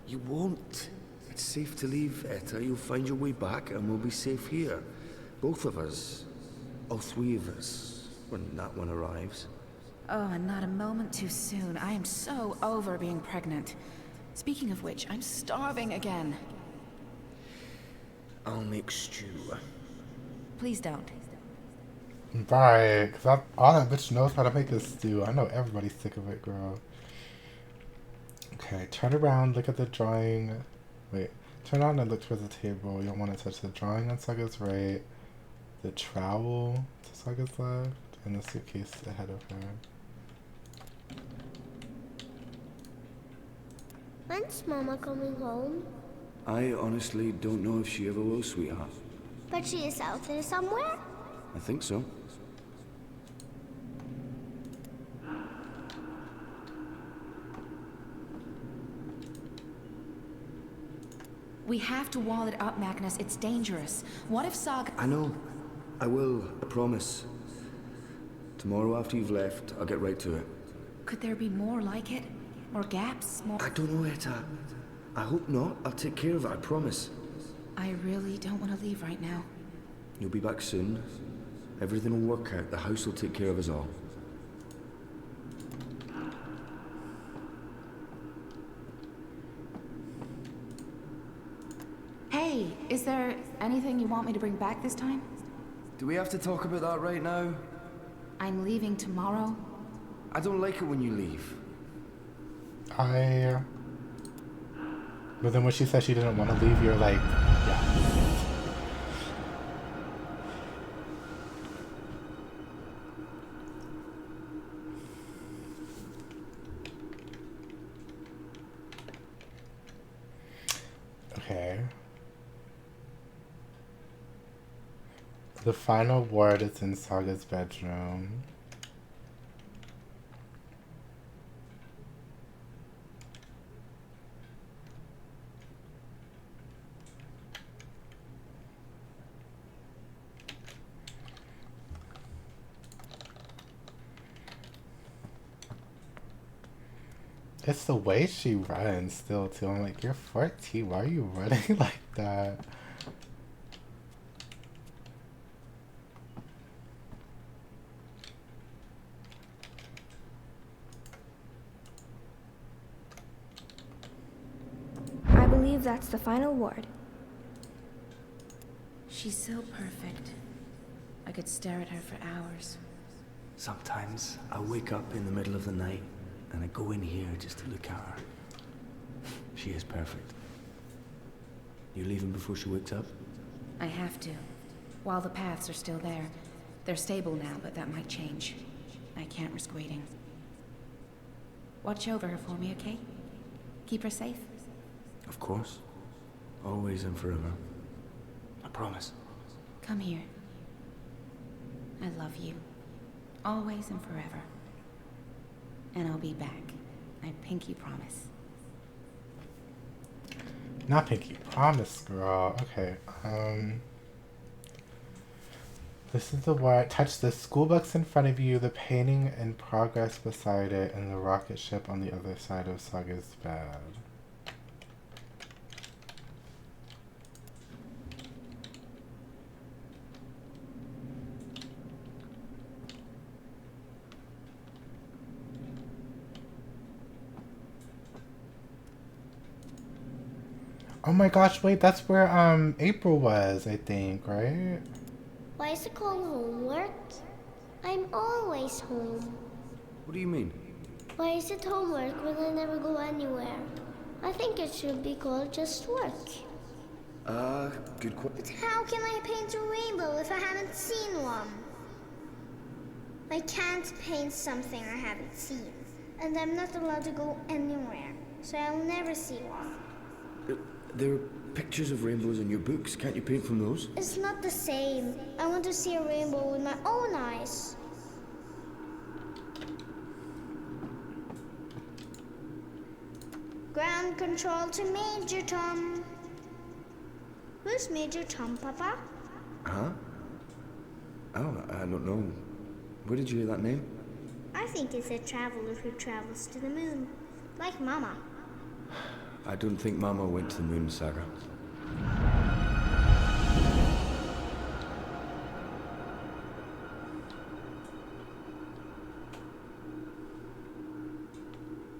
You won't. It's safe to leave, Etta. You'll find your way back and we'll be safe here. Both of us. All three of us. When that one arrives. Oh, and not a moment too soon. I am so over being pregnant. Speaking of which, I'm starving again. I'll make stew. Please don't. Right, because all that bitch knows how to make is stew. I know everybody's sick of it, girl. Okay, turn around, look at the drawing. Wait, turn on and look towards the table. You don't want to touch the drawing on Saga's right, the trowel to Saga's left, and the suitcase ahead of her. When's Mama coming home? I honestly don't know if she ever will, sweetheart. But she is out there somewhere? I think so. We have to wall it up, Magnus. It's dangerous. What if Saga... I know. I will, I promise. Tomorrow after you've left, I'll get right to it. Could there be more like it? More gaps? More... I don't know, Etta. I hope not. I'll take care of it, I promise. I really don't want to leave right now. You'll be back soon. Everything will work out. The house will take care of us all. Hey, is there anything you want me to bring back this time? Do we have to talk about that right now? I'm leaving tomorrow. I don't like it when you leave. But then when she said she didn't want to leave, you're like, yeah. Okay. The final word is in Saga's bedroom. It's the way she runs still too. I'm like, you're 14, why are you running like that? I believe that's the final word. She's so perfect. I could stare at her for hours. Sometimes I wake up in the middle of the night and I go in here just to look at her. She is perfect. You leaving before she wakes up? I have to. While the paths are still there. They're stable now, but that might change. I can't risk waiting. Watch over her for me, okay? Keep her safe? Of course. Always and forever. I promise. Come here. I love you. Always and forever. And I'll be back. I pinky promise. Not pinky promise, girl. Okay, this is the word. Touch the school books in front of you, the painting in progress beside it, and the rocket ship on the other side of Saga's bed. Oh my gosh, wait, that's where April was, I think, right? Why is it called homework? I'm always home. What do you mean? Why is it homework when I never go anywhere? I think it should be called just work. Good question. But how can I paint a rainbow if I haven't seen one? I can't paint something I haven't seen. And I'm not allowed to go anywhere, so I'll never see one. There are pictures of rainbows in your books. Can't you paint from those? It's not the same. I want to see a rainbow with my own eyes. Ground control to Major Tom. Who's Major Tom, Papa? Huh? Oh, I don't know. Where did you hear that name? I think it's a traveler who travels to the moon. Like Mama. I don't think Mama went to the moon, Saga.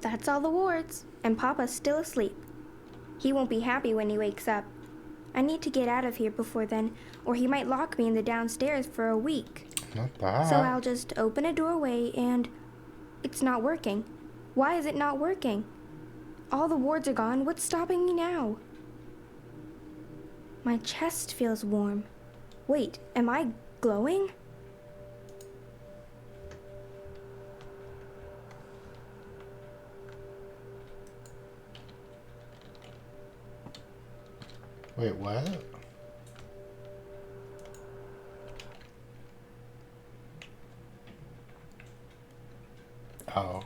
That's all the wards, and Papa's still asleep. He won't be happy when he wakes up. I need to get out of here before then, or he might lock me in the downstairs for a week. Not bad. So I'll just open a doorway and... It's not working. Why is it not working? All the wards are gone. What's stopping me now? My chest feels warm. Wait, am I glowing? Wait, what? Oh.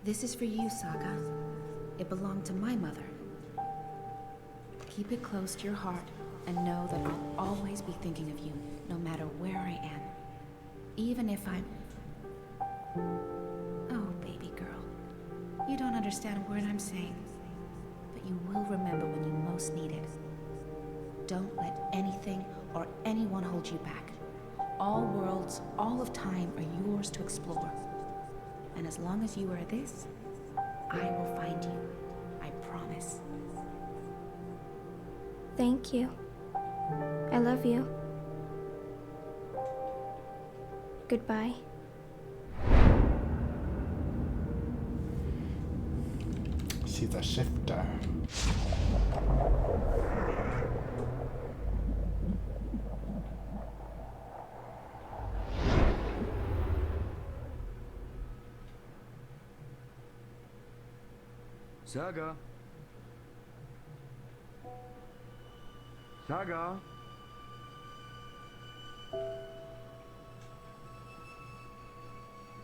This is for you, Saga. It belonged to my mother. Keep it close to your heart and know that I'll always be thinking of you, no matter where I am. Even if I'm... Oh, baby girl. You don't understand a word I'm saying, but you will remember when you most need it. Don't let anything or anyone hold you back. All worlds, all of time are yours to explore. And as long as you are this, I will find you. I promise. Thank you. I love you. Goodbye. She's a shifter. Saga? Saga?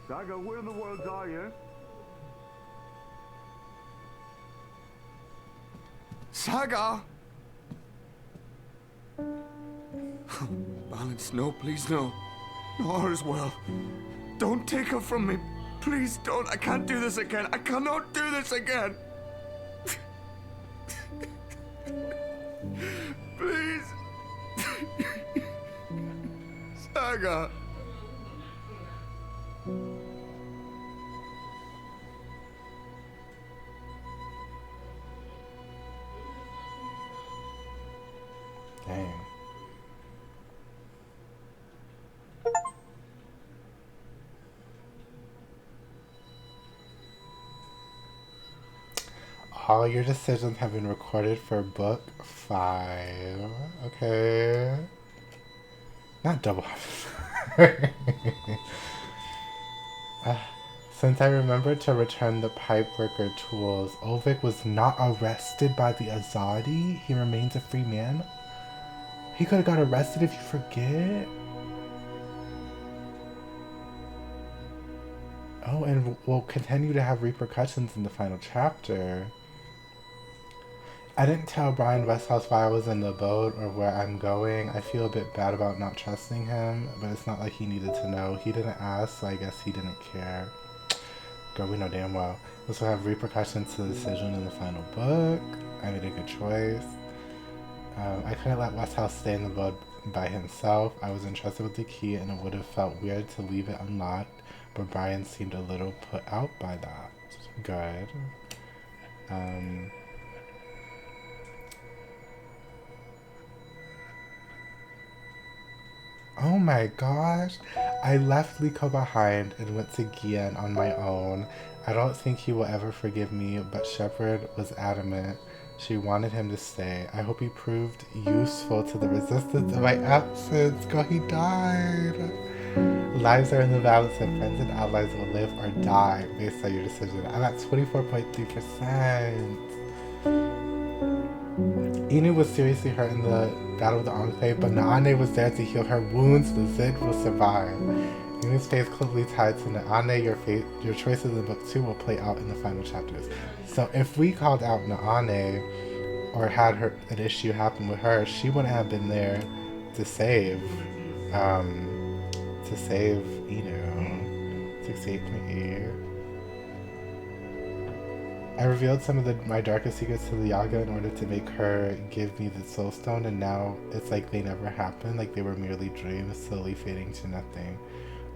Saga, where in the world are you? Saga! Balance, no, please, no. No, all is well. Don't take her from me. Please don't. I can't do this again. I cannot do this again. Please. Saga. Dang. All your decisions have been recorded for book 5. Okay. Not double. Since I remembered to return the pipeworker tools, Ovik was not arrested by the Azadi. He remains a free man. He could have got arrested if you forget. Oh, and will continue to have repercussions in the final chapter. I didn't tell Brian Westhouse why I was in the boat or where I'm going. I feel a bit bad about not trusting him, but it's not like he needed to know. He didn't ask, so I guess he didn't care. Girl, we know damn well. This will have repercussions to the decision in the final book. I made a good choice. I couldn't let Westhouse stay in the boat by himself. I was entrusted with the key, and it would have felt weird to leave it unlocked, but Brian seemed a little put out by that. Good. Oh my gosh. I left Liko behind and went to Gian on my own. I don't think he will ever forgive me, but Shepard was adamant. She wanted him to stay. I hope he proved useful to the resistance in my absence. Girl, he died. Lives are in the balance and friends and allies will live or die based on your decision. I'm at 24.3%. Inu was seriously hurt in the battle with the Enclave, but Naane was there to heal her wounds. The Zid will survive. Inu's fate is closely tied to Naane. Your choices in book 2 will play out in the final chapters. So if we called out Naane or had an issue happen with her, she wouldn't have been there to save Inu. 68.8. I revealed some of my darkest secrets to the Yaga in order to make her give me the soul stone, and now it's like they never happened, like they were merely dreams, slowly fading to nothing.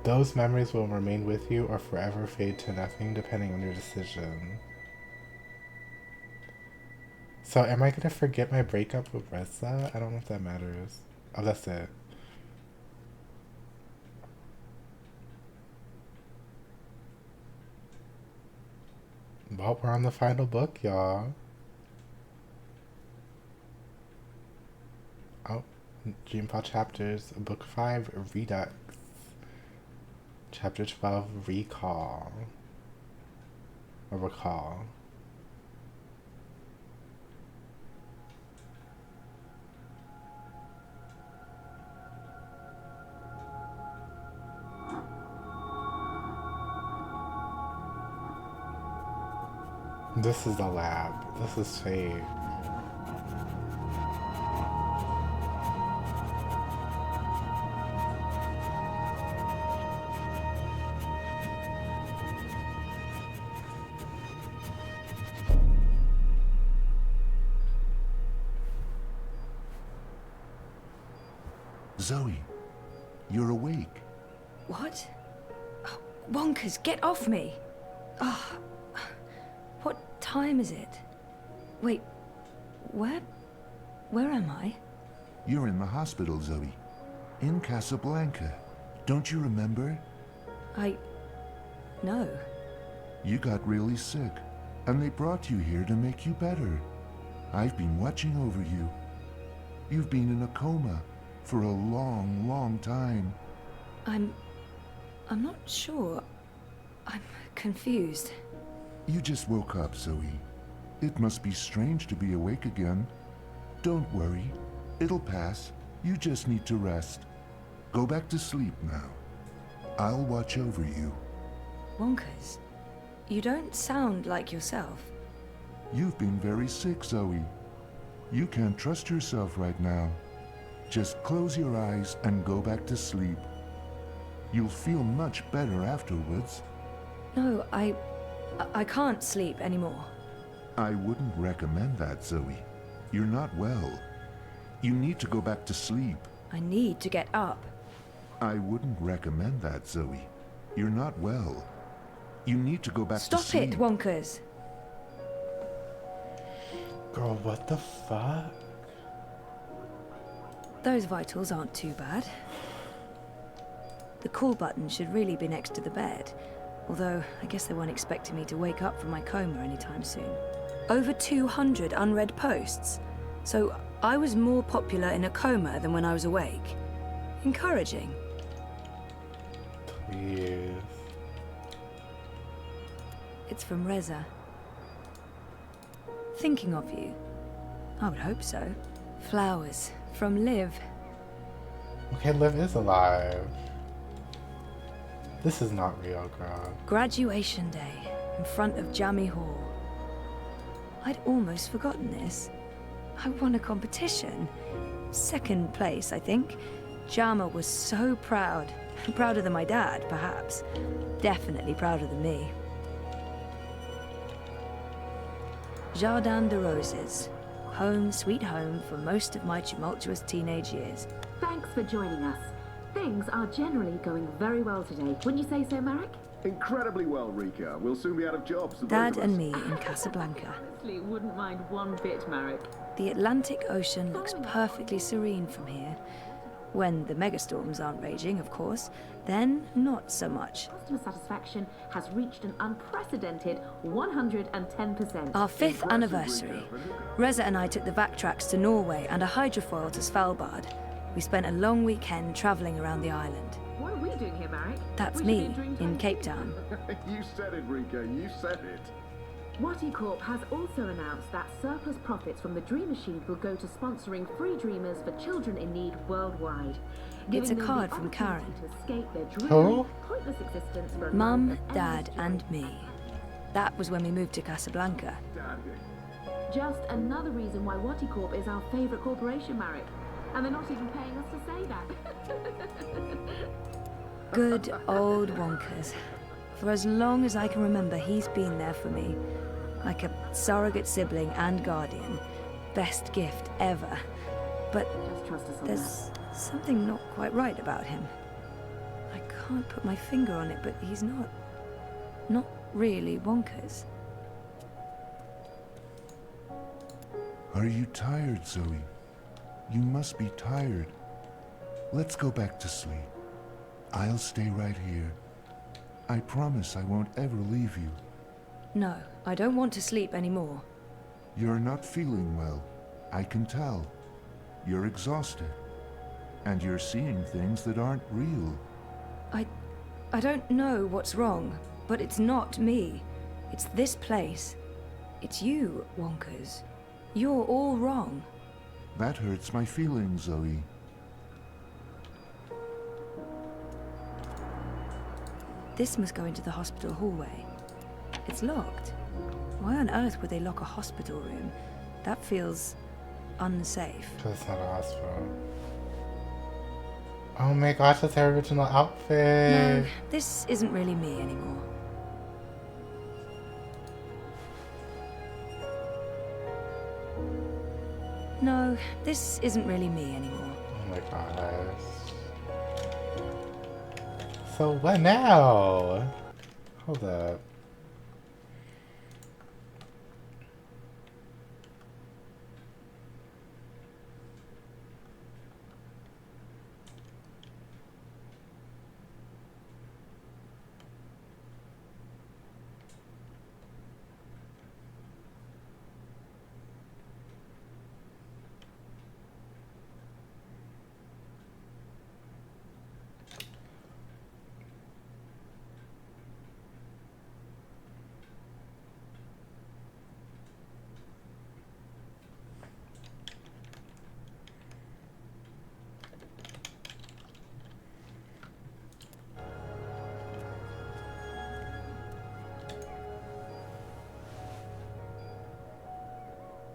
Those memories will remain with you or forever fade to nothing, depending on your decision. So am I gonna forget my breakup with Reza? I don't know if that matters. Oh, that's it. Well, we're on the final book, y'all. Oh, Dreamfall Chapters, Book 5, Redux. Chapter 12, Recall. Or Recall. This is the lab. This is fate. Zoe, you're awake. What? Oh, Wonkers, get off me! Oh, what time is it? Wait, where am I? You're in the hospital, Zoe. In Casablanca. Don't you remember? No. You got really sick, and they brought you here to make you better. I've been watching over you. You've been in a coma for a long, long time. I'm not sure. I'm confused. You just woke up, Zoe. It must be strange to be awake again. Don't worry. It'll pass. You just need to rest. Go back to sleep now. I'll watch over you. Wonkers, you don't sound like yourself. You've been very sick, Zoe. You can't trust yourself right now. Just close your eyes and go back to sleep. You'll feel much better afterwards. No, I can't sleep anymore. I wouldn't recommend that, Zoe. You're not well. You need to go back to sleep. I need to get up. I wouldn't recommend that, Zoe. You're not well. You need to go back to sleep. Stop it, Wonkers. Girl, what the fuck? Those vitals aren't too bad. The call button should really be next to the bed, although I guess they weren't expecting me to wake up from my coma anytime soon. Over 200 unread posts, so I was more popular in a coma than when I was awake. Encouraging. Please. It's from Reza. Thinking of you. I would hope so. Flowers from Liv. Okay, Liv is alive. This is not real, girl. Graduation day in front of Jammy Hall. I'd almost forgotten this. I won a competition. Second place, I think. Jama was so proud. Prouder than my dad, perhaps. Definitely prouder than me. Jardin de Roses. Home, sweet home for most of my tumultuous teenage years. Thanks for joining us. Things are generally going very well today. Wouldn't you say so, Marek? Incredibly well, Rika. We'll soon be out of jobs. Dad and me in Casablanca. Honestly, wouldn't mind one bit, Marek. The Atlantic Ocean looks perfectly serene from here. When the megastorms aren't raging, of course. Then, not so much. Customer satisfaction has reached an unprecedented 110%. Our 5th anniversary. Reza and I took the backtracks to Norway and a hydrofoil to Svalbard. We spent a long weekend travelling around the island. What are we doing here, Marek? That's me, in Cape Town. You said it, Rika. You said it. Watty Corp has also announced that surplus profits from the Dream Machine will go to sponsoring free dreamers for children in need worldwide. It's a card from Karen. To escape their dreary, Who? pointless existence for a Mum, life of Dad, endless and me. That was when we moved to Casablanca. Just another reason why Watty Corp is our favourite corporation, Marek. And they're not even paying us to say that. Good old Wonkers. For as long as I can remember, he's been there for me. Like a surrogate sibling and guardian. Best gift ever. But Just trust us on there's something not quite right about him. I can't put my finger on it, but he's not really Wonkers. Are you tired, Zoe? You must be tired. Let's go back to sleep. I'll stay right here. I promise I won't ever leave you. No, I don't want to sleep anymore. You're not feeling well. I can tell. You're exhausted. And you're seeing things that aren't real. I don't know what's wrong, but it's not me. It's this place. It's you, Wonkers. You're all wrong. That hurts my feelings, Zoe. This must go into the hospital hallway. It's locked. Why on earth would they lock a hospital room? That feels unsafe. Because it's not a hospital. Oh my gosh, that's her original outfit. No, this isn't really me anymore. No, this isn't really me anymore. Oh my gosh. So what now? Hold up.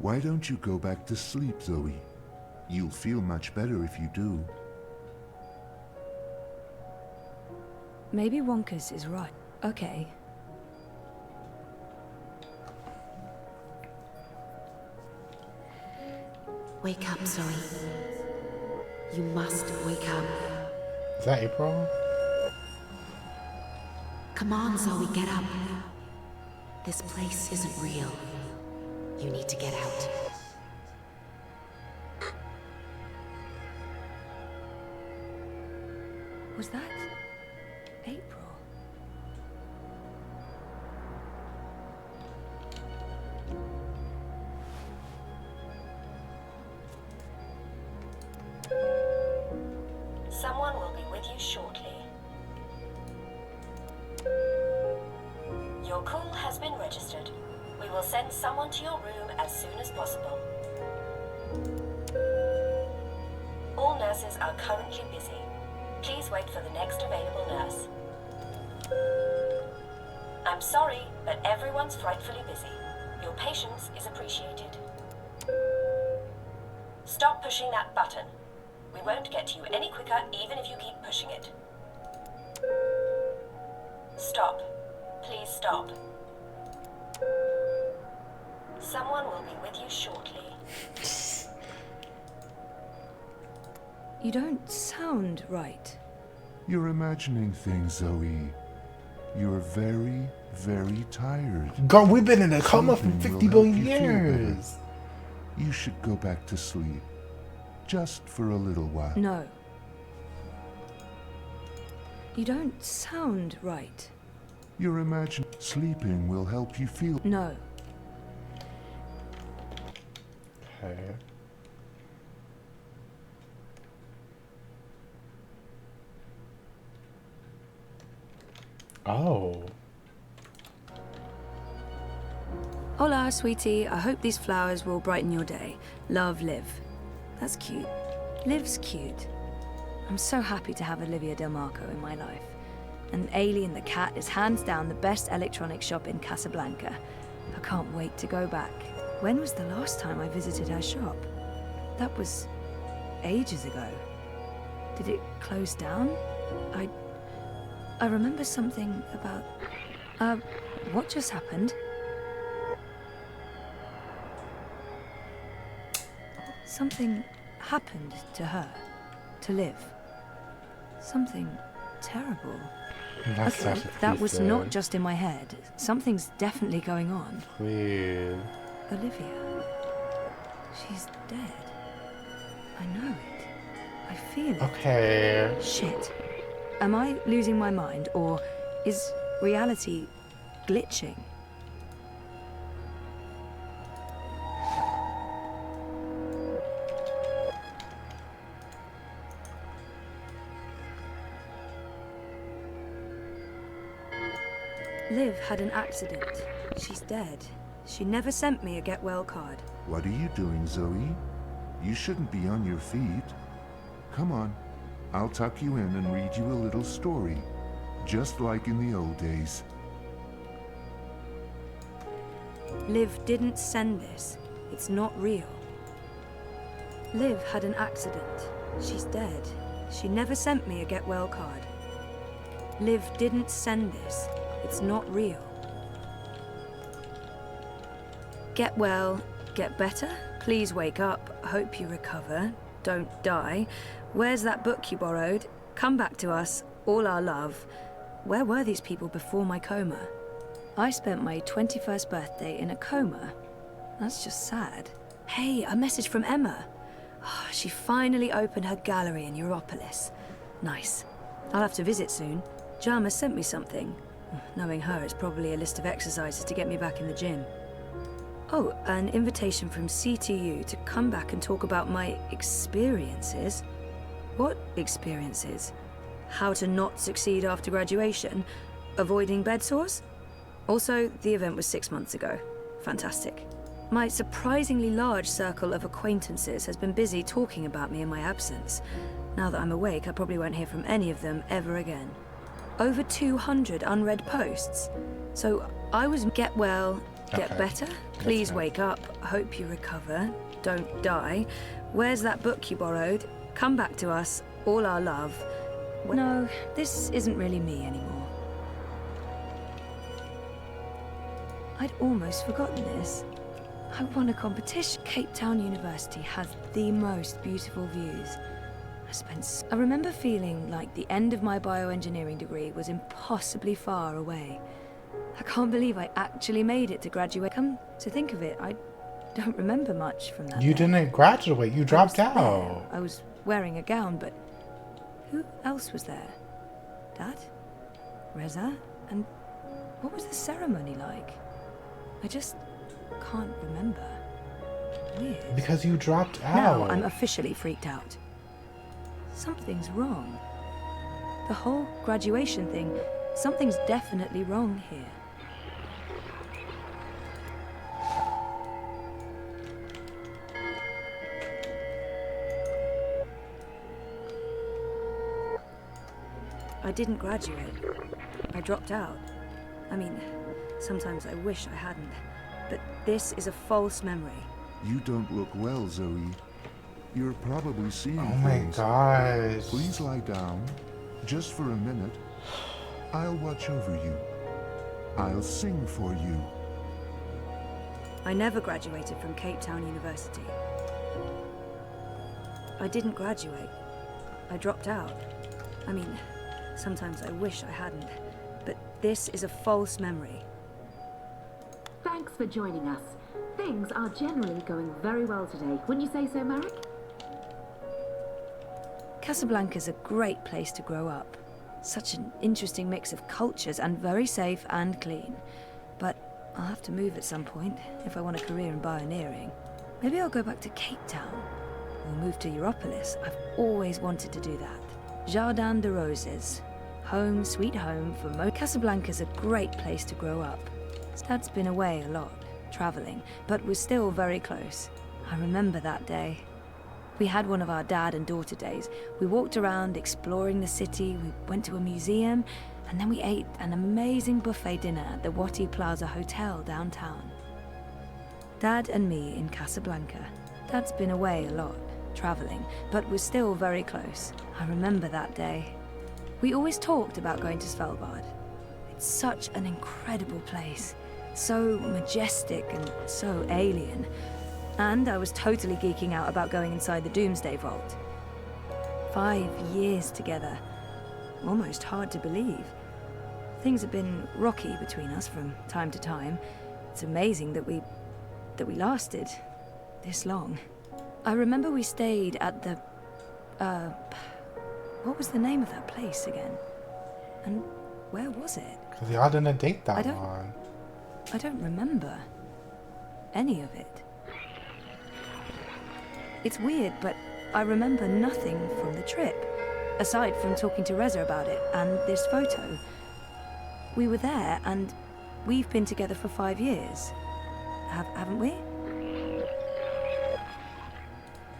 Why don't you go back to sleep, Zoe? You'll feel much better if you do. Maybe Wonkers is right. Okay. Wake up, Zoe. You must wake up. Is that April? Come on, Zoe, get up. This place isn't real. You need to get out. Was that April? Someone will be with you shortly. Your call has been registered. We will send someone to your room as soon as possible. All nurses are currently busy. Please wait for the next available nurse. I'm sorry, but everyone's frightfully busy. Your patience is appreciated. Stop pushing that button. We won't get to you any quicker even if you keep pushing it. Stop. Please stop. Someone will be with you shortly. You don't sound right. You're imagining things, Zoe. You're very, very tired. Girl, we've been in a coma for Something 50 will billion help you feel better. years. You should go back to sleep. Just for a little while. No. You don't sound right. You're imagining sleeping will help you feel. No. Okay. Oh. Hola, sweetie. I hope these flowers will brighten your day. Love, Liv. That's cute. Liv's cute. I'm so happy to have Olivia Del Marco in my life. And Alien the cat is hands down the best electronics shop in Casablanca. I can't wait to go back. When was the last time I visited her shop? That was ages ago. Did it close down? I remember something about... what just happened? Something happened to her, to Liv. Something terrible. That's Okay, such a that was not piece just in my head. Something's definitely going on. Please. Olivia. She's dead. I know it. I feel it. Okay. Shit. Am I losing my mind, or is reality glitching? Liv had an accident. She's dead. She never sent me a get well card. What are you doing, Zoe? You shouldn't be on your feet. Come on, I'll tuck you in and read you a little story, just like in the old days. Liv didn't send this. It's not real. Liv had an accident. She's dead. She never sent me a get well card. Liv didn't send this. It's not real. Get well, get better. Please wake up. Hope you recover. Don't die. Where's that book you borrowed? Come back to us. All our love. Where were these people before my coma? I spent my 21st birthday in a coma. That's just sad. Hey, a message from Emma. Oh, she finally opened her gallery in Europolis. Nice. I'll have to visit soon. Jama sent me something. Knowing her, it's probably a list of exercises to get me back in the gym. Oh, an invitation from CTU to come back and talk about my experiences. What experiences? How to not succeed after graduation? Avoiding bed sores? Also, the event was 6 months ago. Fantastic. My surprisingly large circle of acquaintances has been busy talking about me in my absence. Now that I'm awake, I probably won't hear from any of them ever again. Over 200 unread posts. So I was get well, get better. Please wake up. Hope you recover. Don't die. Where's that book you borrowed? Come back to us. All our love. No, this isn't really me anymore. I'd almost forgotten this. I won a competition. Cape Town University has the most beautiful views. I remember feeling like the end of my bioengineering degree was impossibly far away. I can't believe I actually made it to graduate. Come to think of it, I don't remember much from that. You didn't graduate, you dropped out. I was wearing a gown, but who else was there? Dad? Reza? And what was the ceremony like? I just can't remember. Weird. Because you dropped out. Now I'm officially freaked out. Something's wrong. The whole graduation thing, something's definitely wrong here. I didn't graduate. I dropped out. I mean, sometimes I wish I hadn't. But this is a false memory. You don't look well, Zoe. You're probably seeing Oh my things. gosh. Please lie down, just for a minute. I'll watch over you. I'll sing for you. I never graduated from Cape Town University. I didn't graduate. I dropped out. I mean, sometimes I wish I hadn't. But this is a false memory. Thanks for joining us. Things are generally going very well today. Wouldn't you say so, Marek? Casablanca's a great place to grow up. Such an interesting mix of cultures and very safe and clean. But I'll have to move at some point if I want a career in bioengineering. Maybe I'll go back to Cape Town or move to Europolis. I've always wanted to do that. Jardin de Roses. Home, sweet home for Casablanca's a great place to grow up. Dad's been away a lot, traveling, but was still very close. I remember that day. We had one of our dad and daughter days. We walked around exploring the city, we went to a museum, and then we ate an amazing buffet dinner at the Wati Plaza Hotel downtown. Dad and me in Casablanca. Dad's been away a lot, traveling, but was still very close. I remember that day. We always talked about going to Svalbard. It's such an incredible place. So majestic and so alien. And I was totally geeking out about going inside the Doomsday Vault. 5 years together. Almost hard to believe. Things have been rocky between us from time to time. It's amazing that we lasted this long. I remember we stayed at the... what was the name of that place again? And where was it? Because y'all didn't date that long. I don't remember any of it. It's weird, but I remember nothing from the trip, aside from talking to Reza about it and this photo. We were there, and we've been together for 5 years. Haven't we?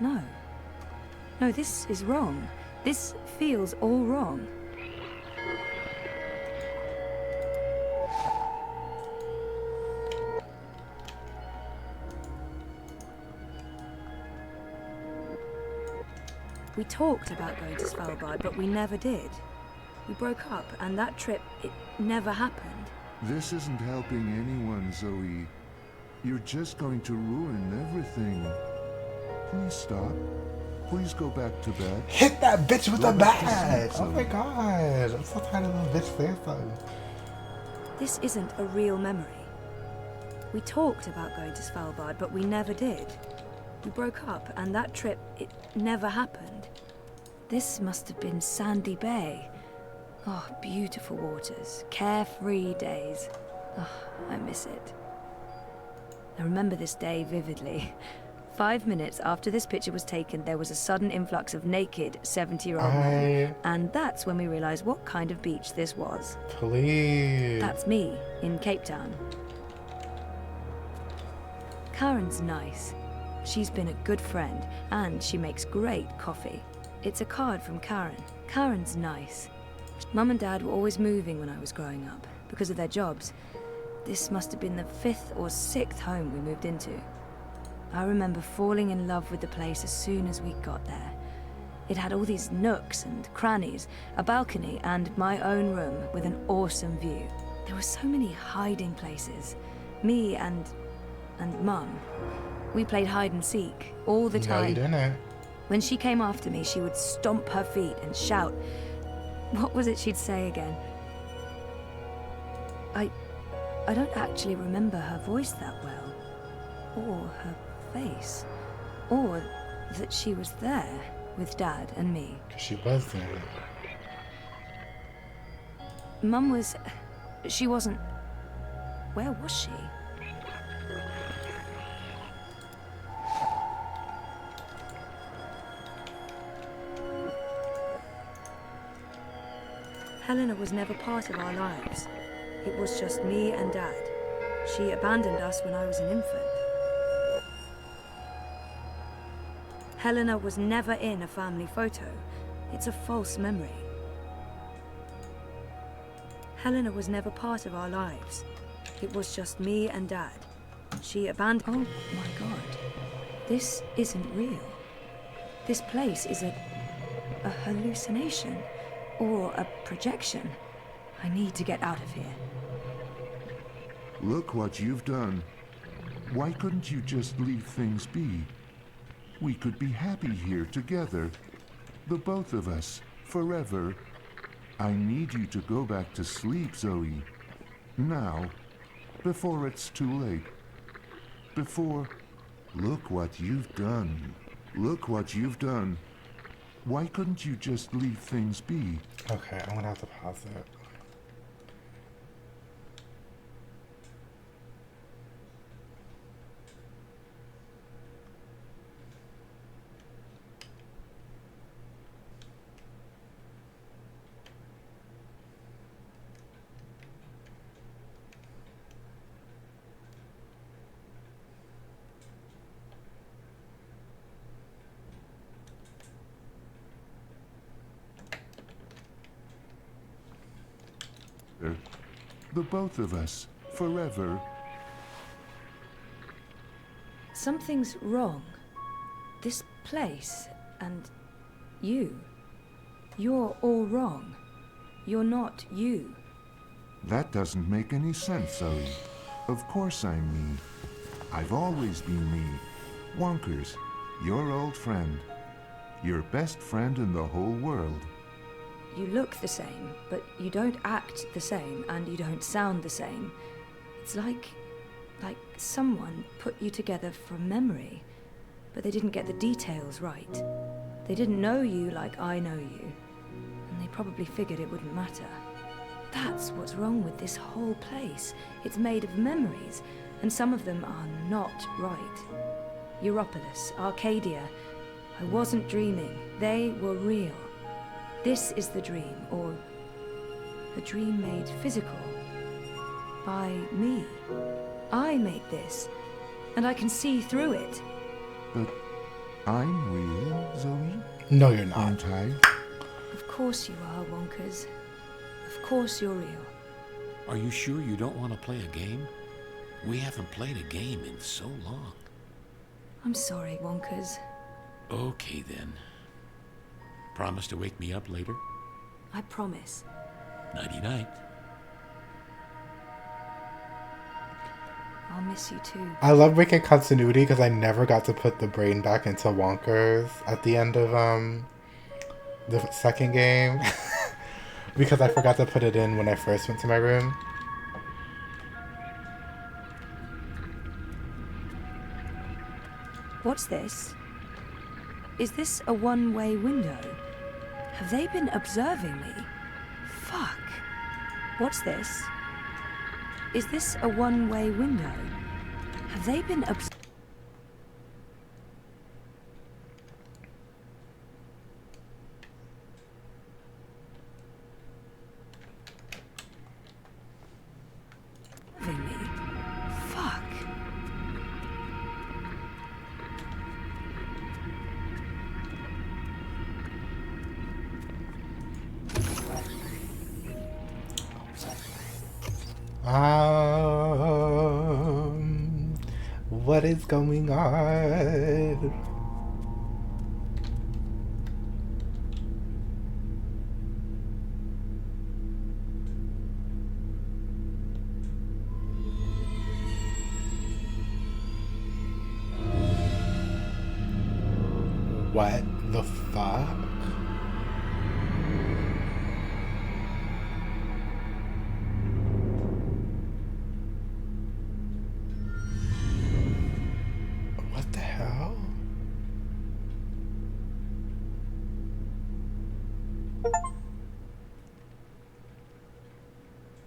No. No, this is wrong. This feels all wrong. We talked about going to Svalbard, but we never did. We broke up, and that trip, it never happened. This isn't helping anyone, Zoe. You're just going to ruin everything. Please stop. Please go back to bed. Hit that bitch with a bat! Oh Zoe. my god, I'm so tired of this bitch saying something. This isn't a real memory. We talked about going to Svalbard, but we never did. We broke up, and that trip, it never happened. This must have been Sandy Bay. Oh, beautiful waters, carefree days. Oh, I miss it. I remember this day vividly. 5 minutes after this picture was taken, there was a sudden influx of naked 70-year-old men. And that's when we realized what kind of beach this was. Please. That's me, in Cape Town. Karen's nice. She's been a good friend, and she makes great coffee. It's a card from Karen. Karen's nice. Mum and Dad were always moving when I was growing up, because of their jobs. This must have been the 5th or 6th home we moved into. I remember falling in love with the place as soon as we got there. It had all these nooks and crannies, a balcony, and my own room with an awesome view. There were so many hiding places. Me and Mum. We played hide and seek all the time. No, you didn't. When she came after me, she would stomp her feet and shout. What was it she'd say again? I don't actually remember her voice that well, or her face, or that she was there with Dad and me. 'Cause she was there. Mum was... she wasn't... Where was she? Helena was never part of our lives. It was just me and Dad. She abandoned us when I was an infant. Helena was never in a family photo. It's a false memory. Helena was never part of our lives. It was just me and Dad. She abandoned... Oh my God. This isn't real. This place is a hallucination. Or a projection. I need to get out of here. Look what you've done. Why couldn't you just leave things be? We could be happy here together. The both of us, forever. I need you to go back to sleep, Zoe. Now, before it's too late. Before... Look what you've done. Look what you've done. Why couldn't you just leave things be? Okay, I'm gonna have to pause it. The both of us, forever. Something's wrong. This place, and you. You're all wrong. You're not you. That doesn't make any sense, Zoe. Of course I'm me. I've always been me. Wonkers, your old friend. Your best friend in the whole world. You look the same, but you don't act the same, and you don't sound the same. It's like someone put you together from memory. but they didn't get the details right. They didn't know you like I know you, and they probably figured it wouldn't matter. That's what's wrong with this whole place. It's made of memories, and some of them are not right. Europolis, Arcadia. I wasn't dreaming. They were real. This is the dream, or the dream made physical. By me. I made this, and I can see through it. But I'm real, Zoe? No, you're not. Aren't I? Of course you are, Wonkers. Of course you're real. Are you sure you don't want to play a game? We haven't played a game in so long. I'm sorry, Wonkers. Okay, then. Promise to wake me up later? I promise. Nighty-night. I'll miss you too. I love breaking continuity because I never got to put the brain back into Wonkers at the end of the second game. Because I forgot to put it in when I first went to my room. What's this? Is this a one-way window? Have they been observing me? Fuck. What's this? Is this a one-way window? Have they been observing me? Fuck. What is going on? What the fuck? What the hell?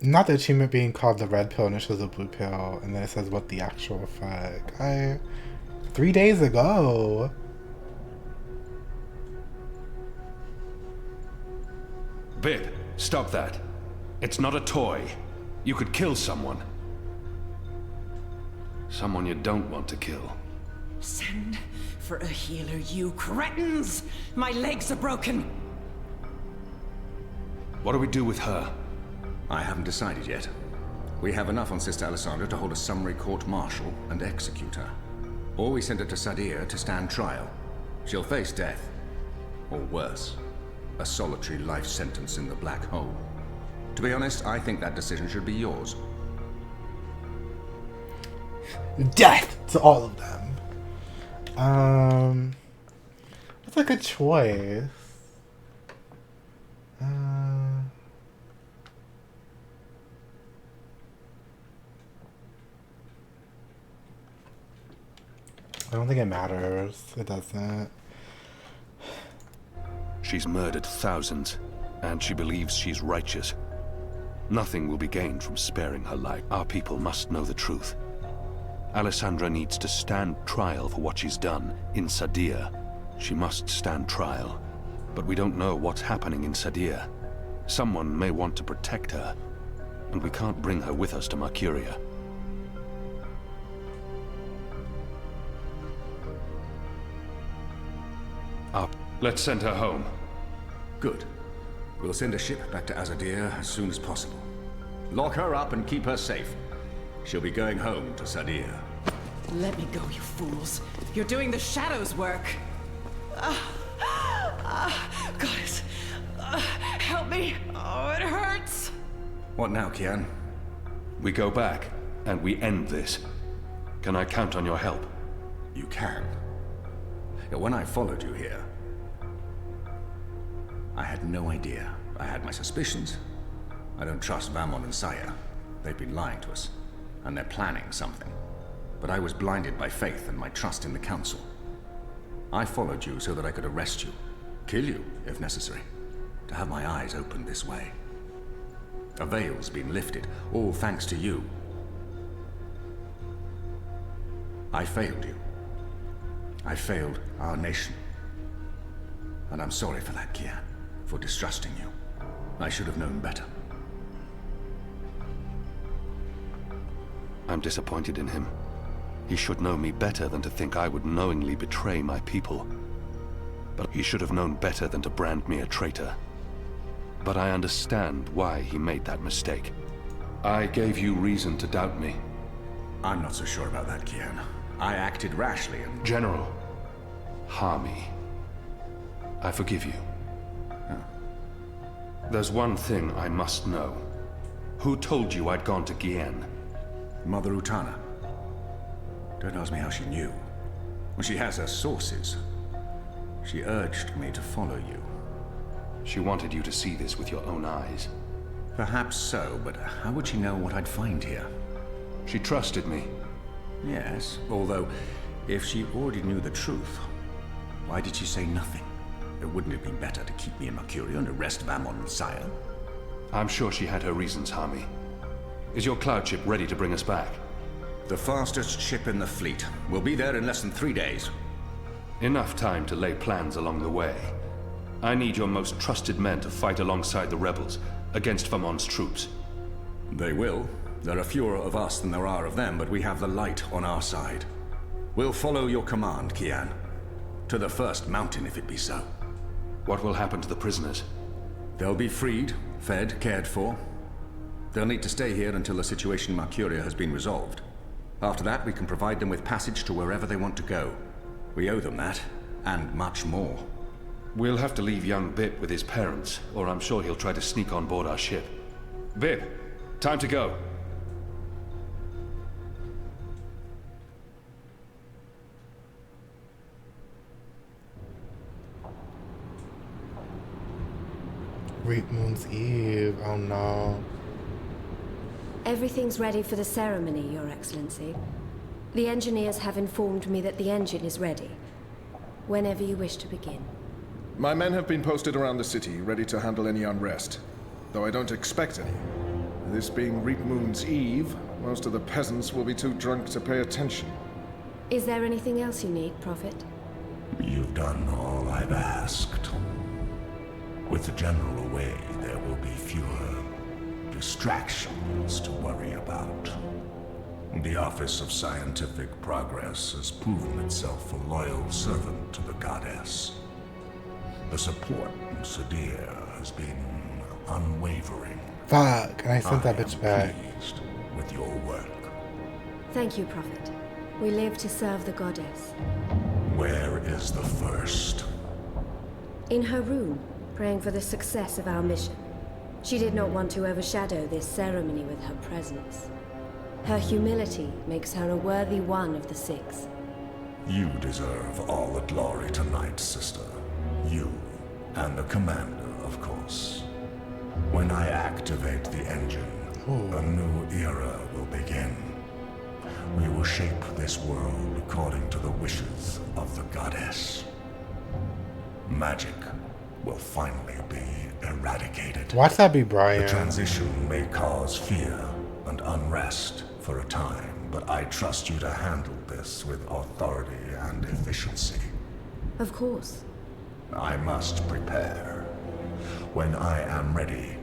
Not the achievement being called the red pill and it shows a blue pill, and then it says what the actual fuck. 3 days ago. Bib, stop that. It's not a toy. You could kill someone. Someone you don't want to kill. Send for a healer, you cretins! My legs are broken! What do we do with her? I haven't decided yet. We have enough on Sister Alessandra to hold a summary court-martial and execute her. Or we send her to Sadir to stand trial. She'll face death. Or worse, a solitary life sentence in the black hole. To be honest, I think that decision should be yours. Death to all of them. That's a good choice. I don't think it matters. It doesn't. She's murdered thousands, and she believes she's righteous. Nothing will be gained from sparing her life. Our people must know the truth. Alessandra needs to stand trial for what she's done in Sadir. She must stand trial. But we don't know what's happening in Sadir. Someone may want to protect her, and we can't bring her with us to Mercuria. Up. Let's send her home. Good. We'll send a ship back to Azadir as soon as possible. Lock her up and keep her safe. She'll be going home to Sadir. Let me go, you fools. You're doing the Shadow's work. Goddess. Help me. Oh, it hurts. What now, Kian? We go back, and we end this. Can I count on your help? You can. When I followed you here, I had no idea. I had my suspicions. I don't trust Vamon and Saya. They've been lying to us, and they're planning something. But I was blinded by faith and my trust in the Council. I followed you so that I could arrest you, kill you if necessary, to have my eyes opened this way. A veil's been lifted, all thanks to you. I failed you. I failed our nation. And I'm sorry for that, Kian, for distrusting you. I should have known better. I'm disappointed in him. He should know me better than to think I would knowingly betray my people. But he should have known better than to brand me a traitor. But I understand why he made that mistake. I gave you reason to doubt me. I'm not so sure about that, Kian. I acted rashly and... General, Harmy, I forgive you. Huh. There's one thing I must know. Who told you I'd gone to Gien? Mother Utana. Don't ask me how she knew. Well, she has her sources. She urged me to follow you. She wanted you to see this with your own eyes. Perhaps so, but how would she know what I'd find here? She trusted me. Yes, although, if she already knew the truth, why did she say nothing? It wouldn't have been better to keep me in Mercuria and arrest Vamon Sire? I'm sure she had her reasons, Harmy. Is your cloud ship ready to bring us back? The fastest ship in the fleet. We'll be there in less than 3 days. Enough time to lay plans along the way. I need your most trusted men to fight alongside the rebels against Vamon's troops. They will. There are fewer of us than there are of them, but we have the light on our side. We'll follow your command, Kian. To the first mountain, if it be so. What will happen to the prisoners? They'll be freed, fed, cared for. They'll need to stay here until the situation in Mercuria has been resolved. After that, we can provide them with passage to wherever they want to go. We owe them that, and much more. We'll have to leave young Bip with his parents, or I'm sure he'll try to sneak on board our ship. Bip, time to go. Great Moon's Eve, oh no. Everything's ready for the ceremony, Your Excellency. The engineers have informed me that the engine is ready. Whenever you wish to begin. My men have been posted around the city, ready to handle any unrest. Though I don't expect any. This being Reap Moon's Eve, most of the peasants will be too drunk to pay attention. Is there anything else you need, Prophet? You've done all I've asked. With the General away, there will be fewer distractions to worry about. The Office of Scientific Progress has proven itself a loyal servant to the Goddess. The support from Sadir has been unwavering. Fuck, and I sent that bitch back. Pleased with your work. Thank you, Prophet. We live to serve the Goddess. Where is the first? In her room, praying for the success of our mission. She did not want to overshadow this ceremony with her presence. Her humility makes her a worthy one of the six. You deserve all the glory tonight, sister. You, and the commander, of course. When I activate the engine, a new era will begin. We will shape this world according to the wishes of the Goddess. Magic will finally be eradicated. Watch that be Brian. The transition may cause fear and unrest for a time, but I trust you to handle this with authority and efficiency. Of course. I must prepare. When I am ready,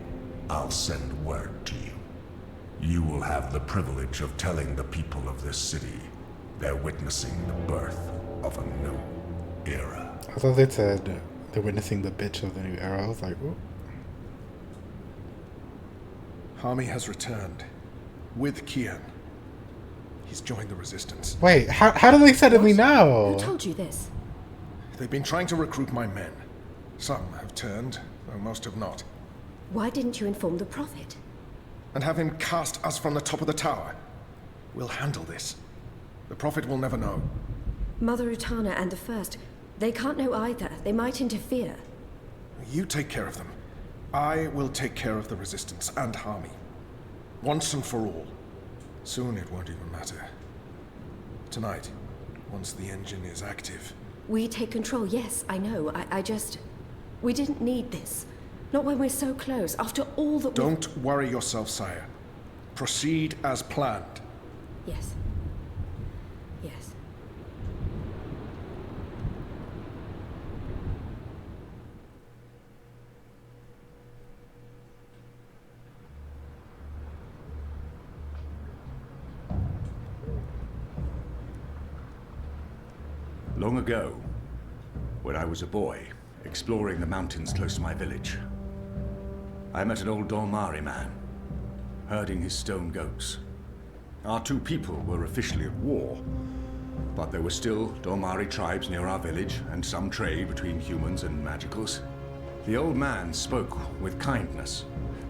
I'll send word to you. You will have the privilege of telling the people of this city they're witnessing the birth of a new era. I thought they said they're witnessing the bitch of the new era. I was like, ooh. Harmy has returned. With Kian. He's joined the Resistance. Wait, how do they suddenly know? Who told you this? They've been trying to recruit my men. Some have turned, though most have not. Why didn't you inform the Prophet? And have him cast us from the top of the tower. We'll handle this. The Prophet will never know. Mother Utana and the First, they can't know either. They might interfere. You take care of them. I will take care of the Resistance and Harmy. Once and for all. Soon it won't even matter. Tonight, once the engine is active, We take control, yes, I know. I just... We didn't need this. Not when we're so close, after all that Don't worry yourself, sire. Proceed as planned. Yes. Yes. Long ago, when I was a boy, exploring the mountains close to my village, I met an old Dolmari man, herding his stone goats. Our two people were officially at war, but there were still Dolmari tribes near our village and some trade between humans and magicals. The old man spoke with kindness,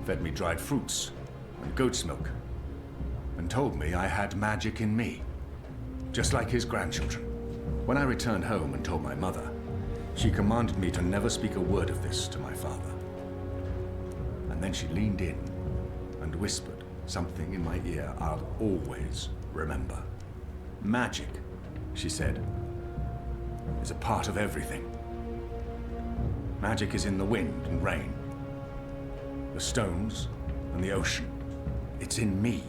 fed me dried fruits and goat's milk, and told me I had magic in me, just like his grandchildren. When I returned home and told my mother, she commanded me to never speak a word of this to my father. And then she leaned in and whispered something in my ear I'll always remember. Magic, she said, is a part of everything. Magic is in the wind and rain, the stones and the ocean. It's in me,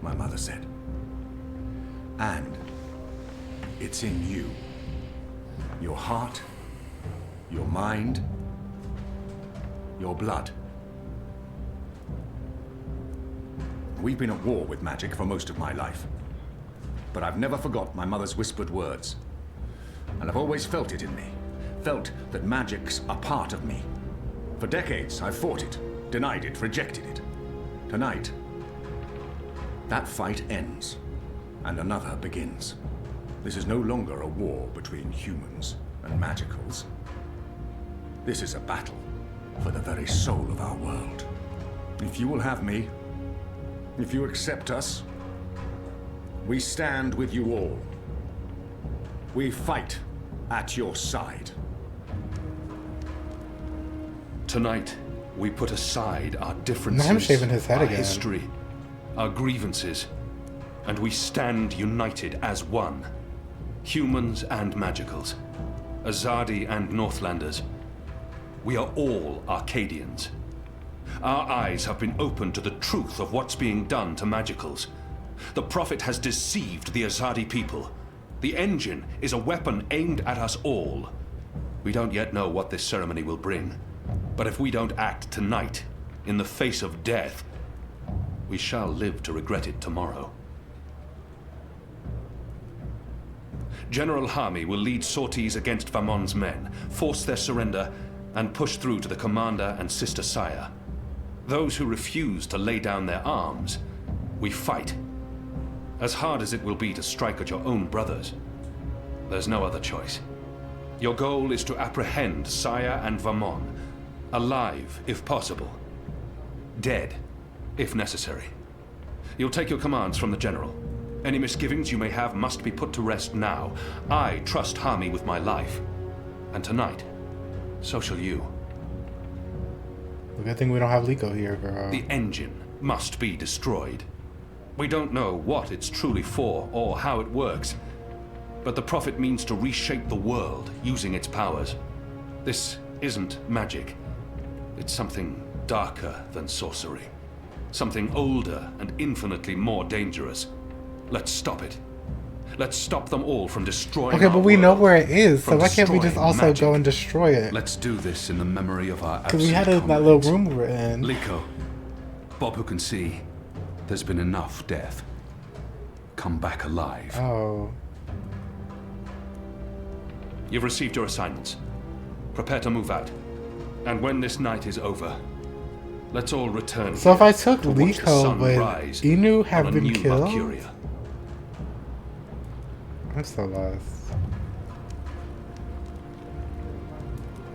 my mother said. And it's in you. Your heart, your mind, your blood. We've been at war with magic for most of my life. But I've never forgot my mother's whispered words. And I've always felt it in me. Felt that magic's a part of me. For decades, I've fought it, denied it, rejected it. Tonight, that fight ends, and another begins. This is no longer a war between humans and magicals. This is a battle for the very soul of our world. If you will have me, if you accept us, we stand with you all. We fight at your side. Tonight, we put aside our differences, I'm shaving his head our again. history, our grievances, and we stand united as one. Humans and magicals, Azadi and Northlanders. We are all Arcadians. Our eyes have been opened to the truth of what's being done to magicals. The Prophet has deceived the Azadi people. The engine is a weapon aimed at us all. We don't yet know what this ceremony will bring. But if we don't act tonight, in the face of death, we shall live to regret it tomorrow. General Hami will lead sorties against Vamon's men, force their surrender, and push through to the commander and Sister Saya. Those who refuse to lay down their arms, we fight. As hard as it will be to strike at your own brothers, there's no other choice. Your goal is to apprehend Saya and Vamon, alive if possible, dead if necessary. You'll take your commands from the General. Any misgivings you may have must be put to rest now. I trust Hami with my life. And tonight, so shall you. Good thing we don't have Liko here, girl. The engine must be destroyed. We don't know what it's truly for or how it works, but the Prophet means to reshape the world using its powers. This isn't magic. It's something darker than sorcery. Something older and infinitely more dangerous. Let's stop it. Let's stop them all from destroying Okay, our but we know world, where it is, so from why can't we just destroying also magic. go and destroy it? Let's do this in the memory of our Because we had absent that little comrades. room we're in. Liko, Bob who can see, there's been enough death. Come back alive. Oh. You've received your assignments. Prepare to move out. And when this night is over, let's all return. So if I took to watch the Liko, sun would rise Inu on have a been new killed? Valkyria. I'm so lost.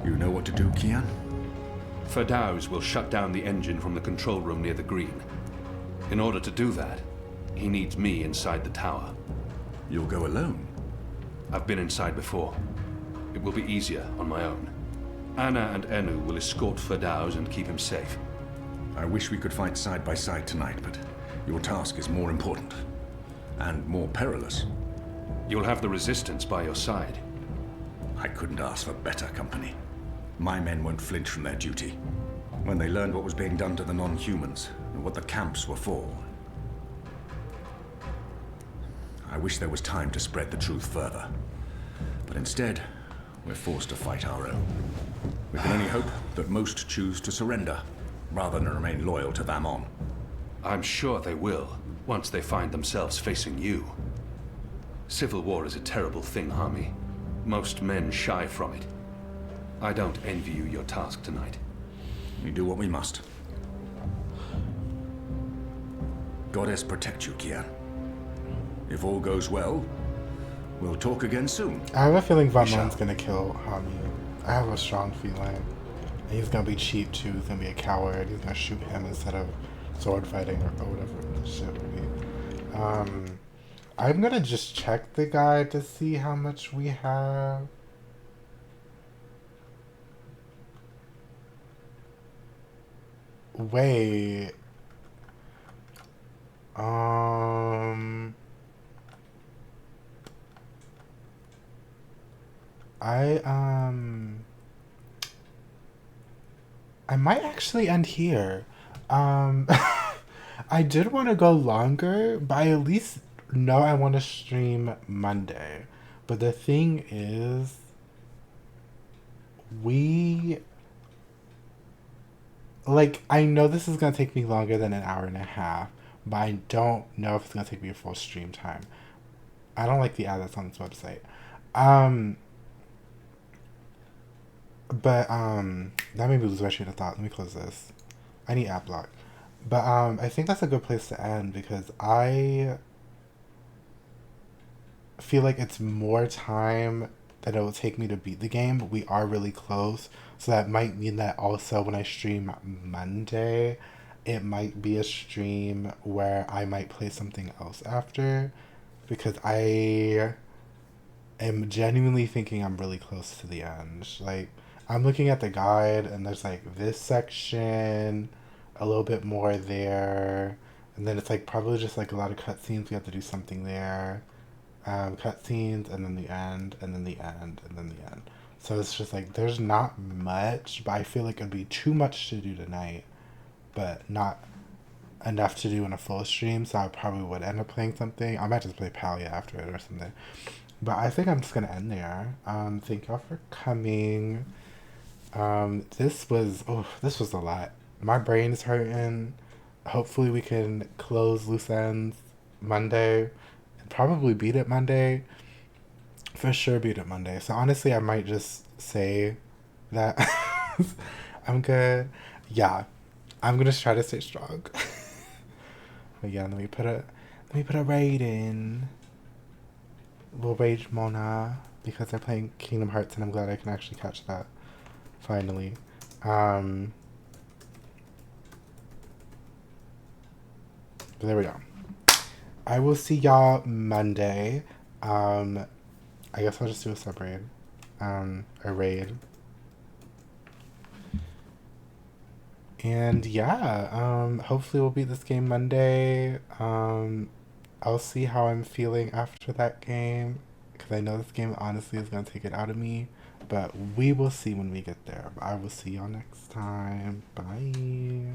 You know what to do, Kian? Ferdaus will shut down the engine from the control room near the green. In order to do that, he needs me inside the tower. You'll go alone? I've been inside before. It will be easier on my own. Anna and Enu will escort Ferdaus and keep him safe. I wish we could fight side by side tonight, but your task is more important. And more perilous. You'll have the Resistance by your side. I couldn't ask for better company. My men won't flinch from their duty. When they learned what was being done to the non-humans, and what the camps were for. I wish there was time to spread the truth further. But instead, we're forced to fight our own. We can only hope that most choose to surrender, rather than remain loyal to Vamon. I'm sure they will, once they find themselves facing you. Civil war is a terrible thing, Harmy. Most men shy from it. I don't envy you your task tonight. We do what we must. Goddess protect you, Kian. If all goes well, we'll talk again soon. I have a feeling Vamon's gonna kill Hami. I have a strong feeling. And he's gonna be cheap too, he's gonna be a coward, he's gonna shoot him instead of sword fighting or whatever the shit would be. I'm gonna just check the guide to see how much we have. Wait. I might actually end here. I did want to go longer, but I at least know I want to stream Monday. But the thing is, I know this is going to take me longer than an hour and a half, but I don't know if it's going to take me a full stream time. I don't like the ad that's on this website. But that made me lose my train of thought. Let me close this. I need app block. But I think that's a good place to end because I feel like it's more time that it will take me to beat the game, but we are really close. So that might mean that also when I stream Monday, it might be a stream where I might play something else after, because I am genuinely thinking I'm really close to the end. Like, I'm looking at the guide and there's like this section, a little bit more there, and then it's like probably just like a lot of cutscenes. We have to do something there. Cutscenes, and then the end, and then the end, and then the end. So it's just like, there's not much, but I feel like it'd be too much to do tonight, but not enough to do in a full stream, so I probably would end up playing something. I might just play Palia after it or something. But I think I'm just gonna end there. Thank y'all for coming. This was a lot. My brain is hurting. Hopefully we can close loose ends Monday. Probably beat it Monday. For sure beat it Monday. So honestly, I might just say that I'm good. Yeah, I'm gonna try to stay strong. But yeah, let me put a raid in. We'll raid Mona because they're playing Kingdom Hearts, and I'm glad I can actually catch that finally. But there we go. I will see y'all Monday. I guess I'll just do a sub-raid. A raid. And yeah, hopefully we'll beat this game Monday. I'll see how I'm feeling after that game, because I know this game honestly is going to take it out of me. But we will see when we get there. I will see y'all next time. Bye.